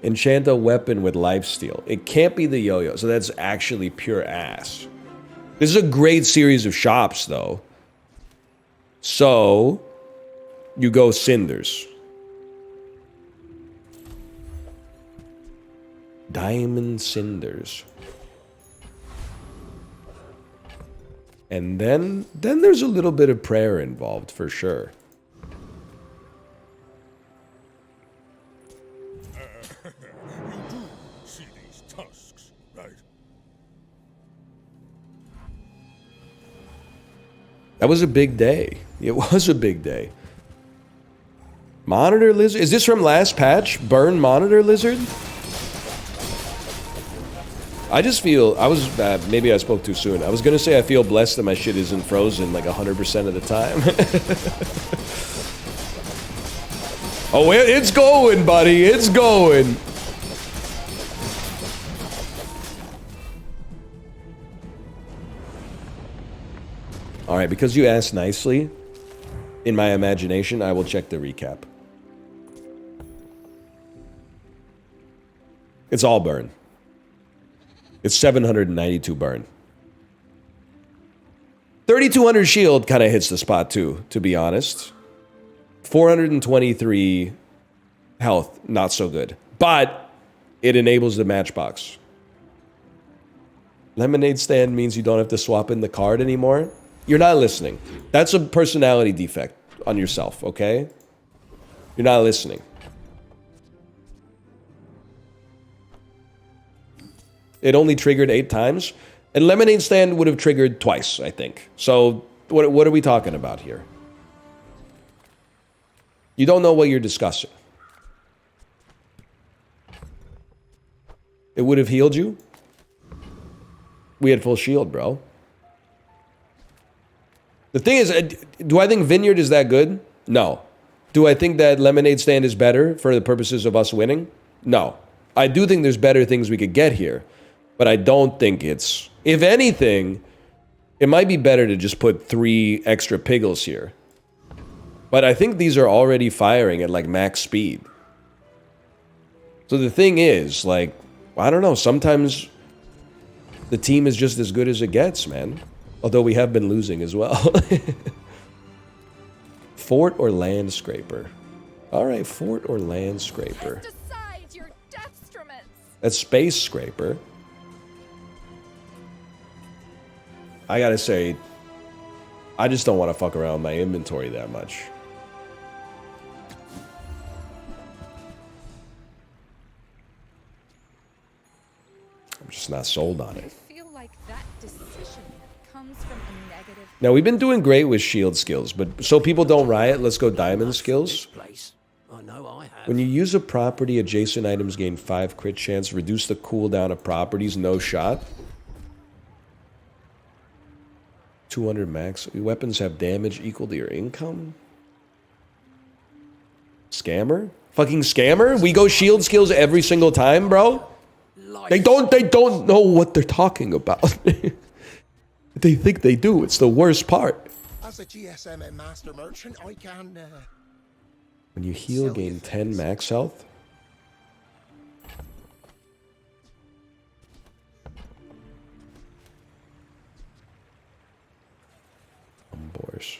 Enchant a weapon with lifesteal. It can't be the yo-yo, so that's actually pure ass. This is a great series of shops, though. So, you go Cinders. Diamond Cinders. And then there's a little bit of prayer involved, for sure. You do see these tusks, right? That was a big day. It was a big day. Monitor Lizard? Is this from last patch? Burn Monitor Lizard? I just feel... maybe I spoke too soon. I was going to say I feel blessed that my shit isn't frozen like 100% of the time. Oh, it's going, buddy. It's going. All right, because you asked nicely, in my imagination, I will check the recap. It's all burn. It's 792 burn. 3200 shield kind of hits the spot too, to be honest. 423 health, not so good. But it enables the matchbox. Lemonade stand means you don't have to swap in the card anymore. You're not listening. That's a personality defect on yourself, okay? You're not listening. It only triggered 8 times. And Lemonade Stand would have triggered twice, I think. So, what are we talking about here? You don't know what you're discussing. It would have healed you? We had full shield, bro. The thing is, do I think Vineyard is that good? No. Do I think that Lemonade Stand is better for the purposes of us winning? No. I do think there's better things we could get here. But I don't think it's... If anything, it might be better to just put 3 extra Piggles here. But I think these are already firing at like max speed. So the thing is, like, I don't know, sometimes the team is just as good as it gets, man. Although we have been losing as well. Fort or land scraper? Alright, fort or land scraper. Cast aside your detriments. That's space scraper. I gotta say, I just don't want to fuck around with my inventory that much. I'm just not sold on I it. feel like that decision comes from a negative. Now, we've been doing great with shield skills, but so people don't riot, let's go diamond skills. Place. I know I have. When you use a property, adjacent items gain 5 crit chance, reduce the cooldown of properties, no shot. 200 max. Weapons have damage equal to your income? Scammer? Fucking scammer? We go shield skills every single time, bro? They don't know what they're talking about. They think they do. It's the worst part. As a GSM and master merchant, I can. When you heal, gain 10 max health. Boars.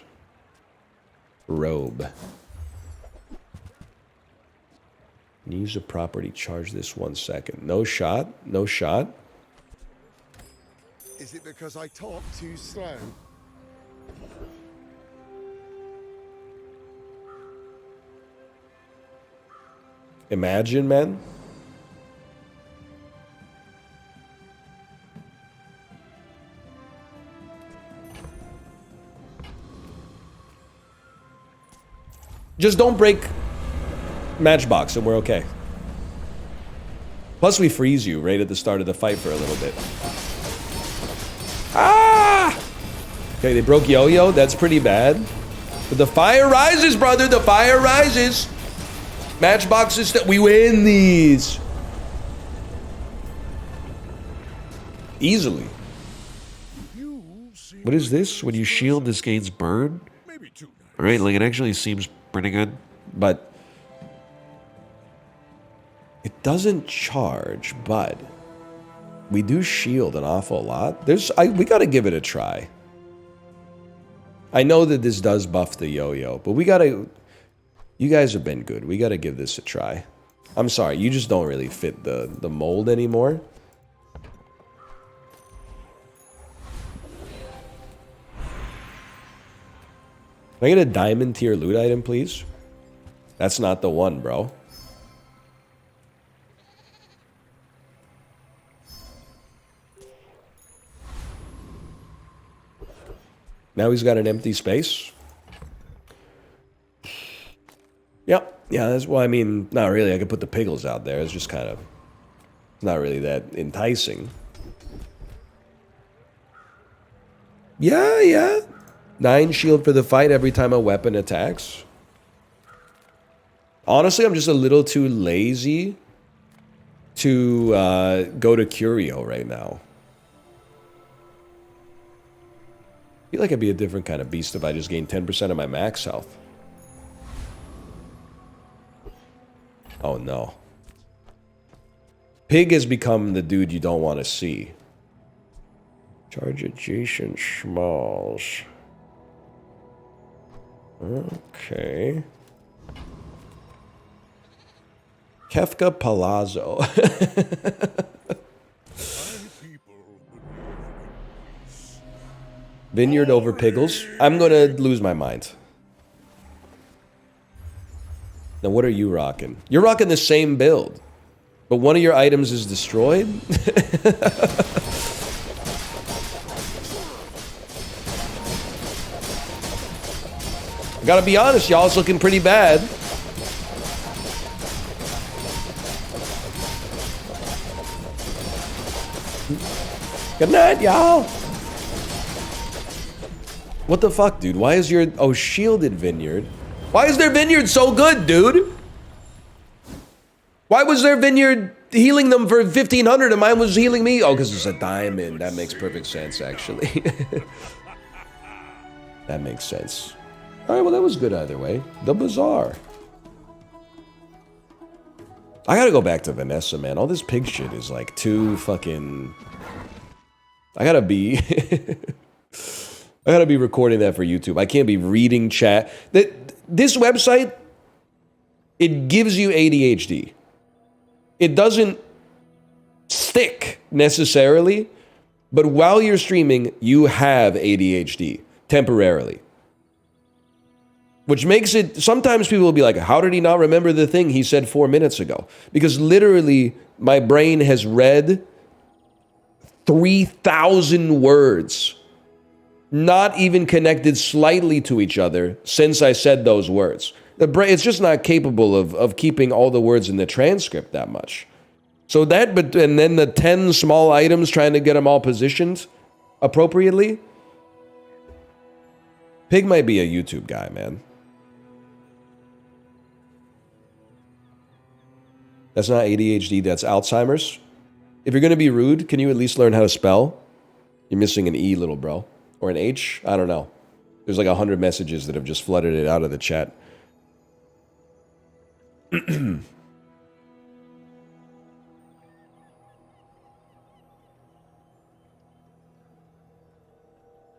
Robe. Use a property. Charge this 1 second. No shot. No shot. Is it because I talk too slow? Imagine, man. Just don't break Matchbox and we're okay. Plus we freeze you right at the start of the fight for a little bit. Ah! Okay, they broke Yo-Yo. That's pretty bad. But the fire rises, brother. The fire rises. Matchbox is we win these. Easily. What is this? When you shield, this gains burn? Maybe too nice. Alright, like it actually seems pretty good. But it doesn't charge, but we do shield an awful lot. We gotta give it a try. I know that this does buff the yo-yo, but we gotta... You guys have been good. We gotta give this a try. I'm sorry, you just don't really fit the mold anymore. Can I get a diamond tier loot item, please? That's not the one, bro. Now he's got an empty space. Yep. Yeah, that's, well, I mean, not really. I could put the pickles out there. It's just kind of not really that enticing. Yeah. 9 shield for the fight every time a weapon attacks. Honestly, I'm just a little too lazy to go to Curio right now. I feel like I'd be a different kind of beast if I just gained 10% of my max health. Oh no. Pig has become the dude you don't want to see. Charge adjacent smalls. Okay. Kefka Palazzo. Vineyard over Piggles. I'm gonna lose my mind. Now what are you rocking? You're rocking the same build, but one of your items is destroyed? I gotta be honest, y'all, it's looking pretty bad. Good night, y'all. What the fuck, dude? Why is your... Oh, shielded vineyard. Why is their vineyard so good, dude? Why was their vineyard healing them for 1,500 and mine was healing me? Oh, because it's a diamond. That makes perfect sense, actually. That makes sense. All right, well, that was good either way. The Bazaar. I gotta go back to Vanessa, man. All this pig shit is like too fucking... I gotta be... I gotta be recording that for YouTube. I can't be reading chat. This website, it gives you ADHD. It doesn't stick necessarily, but while you're streaming, you have ADHD temporarily. Which makes it, sometimes people will be like, how did he not remember the thing he said 4 minutes ago? Because literally, my brain has read 3,000 words, not even connected slightly to each other since I said those words. The brain, it's just not capable of keeping all the words in the transcript that much. So that, but and then the 10 small items trying to get them all positioned appropriately. Pig might be a YouTube guy, man. That's not ADHD, that's Alzheimer's. If you're going to be rude, can you at least learn how to spell? You're missing an E, little bro. Or an H? I don't know. There's like 100 messages that have just flooded it out of the chat. Let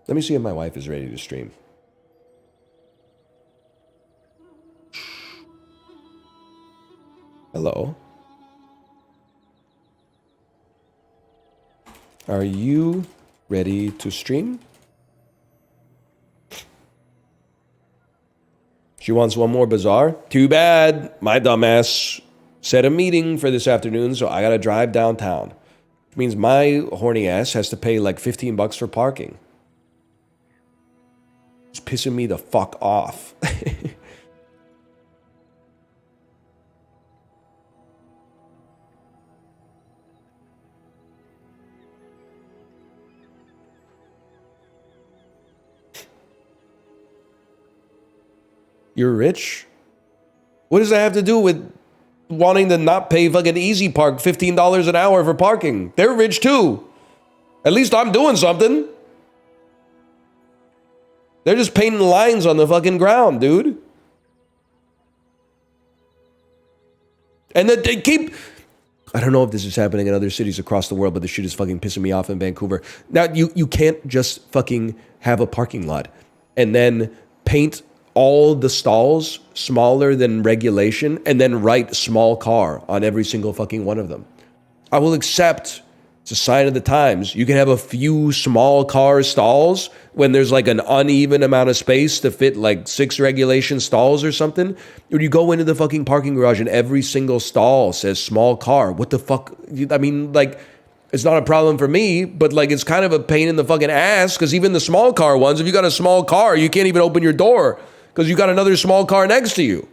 me see if my wife is ready to stream. Hello? Are you ready to stream? She wants one more Bazaar. Too bad. My dumbass set a meeting for this afternoon, so I gotta drive downtown. Which means my horny ass has to pay like $15 for parking. It's pissing me the fuck off. You're rich? What does that have to do with wanting to not pay fucking Easy Park $15 an hour for parking? They're rich too. At least I'm doing something. They're just painting lines on the fucking ground, dude. And that they keep... I don't know if this is happening in other cities across the world, but this shit is fucking pissing me off in Vancouver. Now, you can't just fucking have a parking lot and then paint all the stalls smaller than regulation and then write small car on every single fucking one of them. I will accept, it's a sign of the times, you can have a few small car stalls when there's like an uneven amount of space to fit like 6 regulation stalls or something. When you go into the fucking parking garage and every single stall says small car, what the fuck? I mean, like, it's not a problem for me, but like it's kind of a pain in the fucking ass because even the small car ones, if you got a small car, you can't even open your door because you got another small car next to you.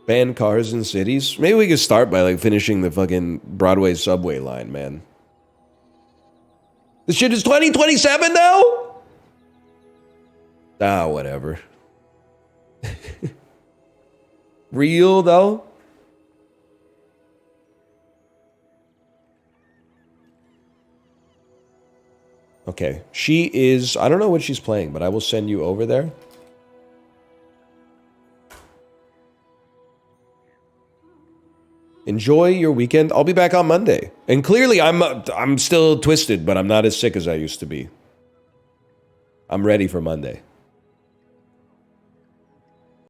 Ban cars in cities? Maybe we could start by like finishing the fucking Broadway subway line, man. This shit is 2027 now? Ah, whatever. Real though? Okay, she is, I don't know what she's playing, but I will send you over there. Enjoy your weekend. I'll be back on Monday. And clearly I'm still twisted, but I'm not as sick as I used to be. I'm ready for Monday.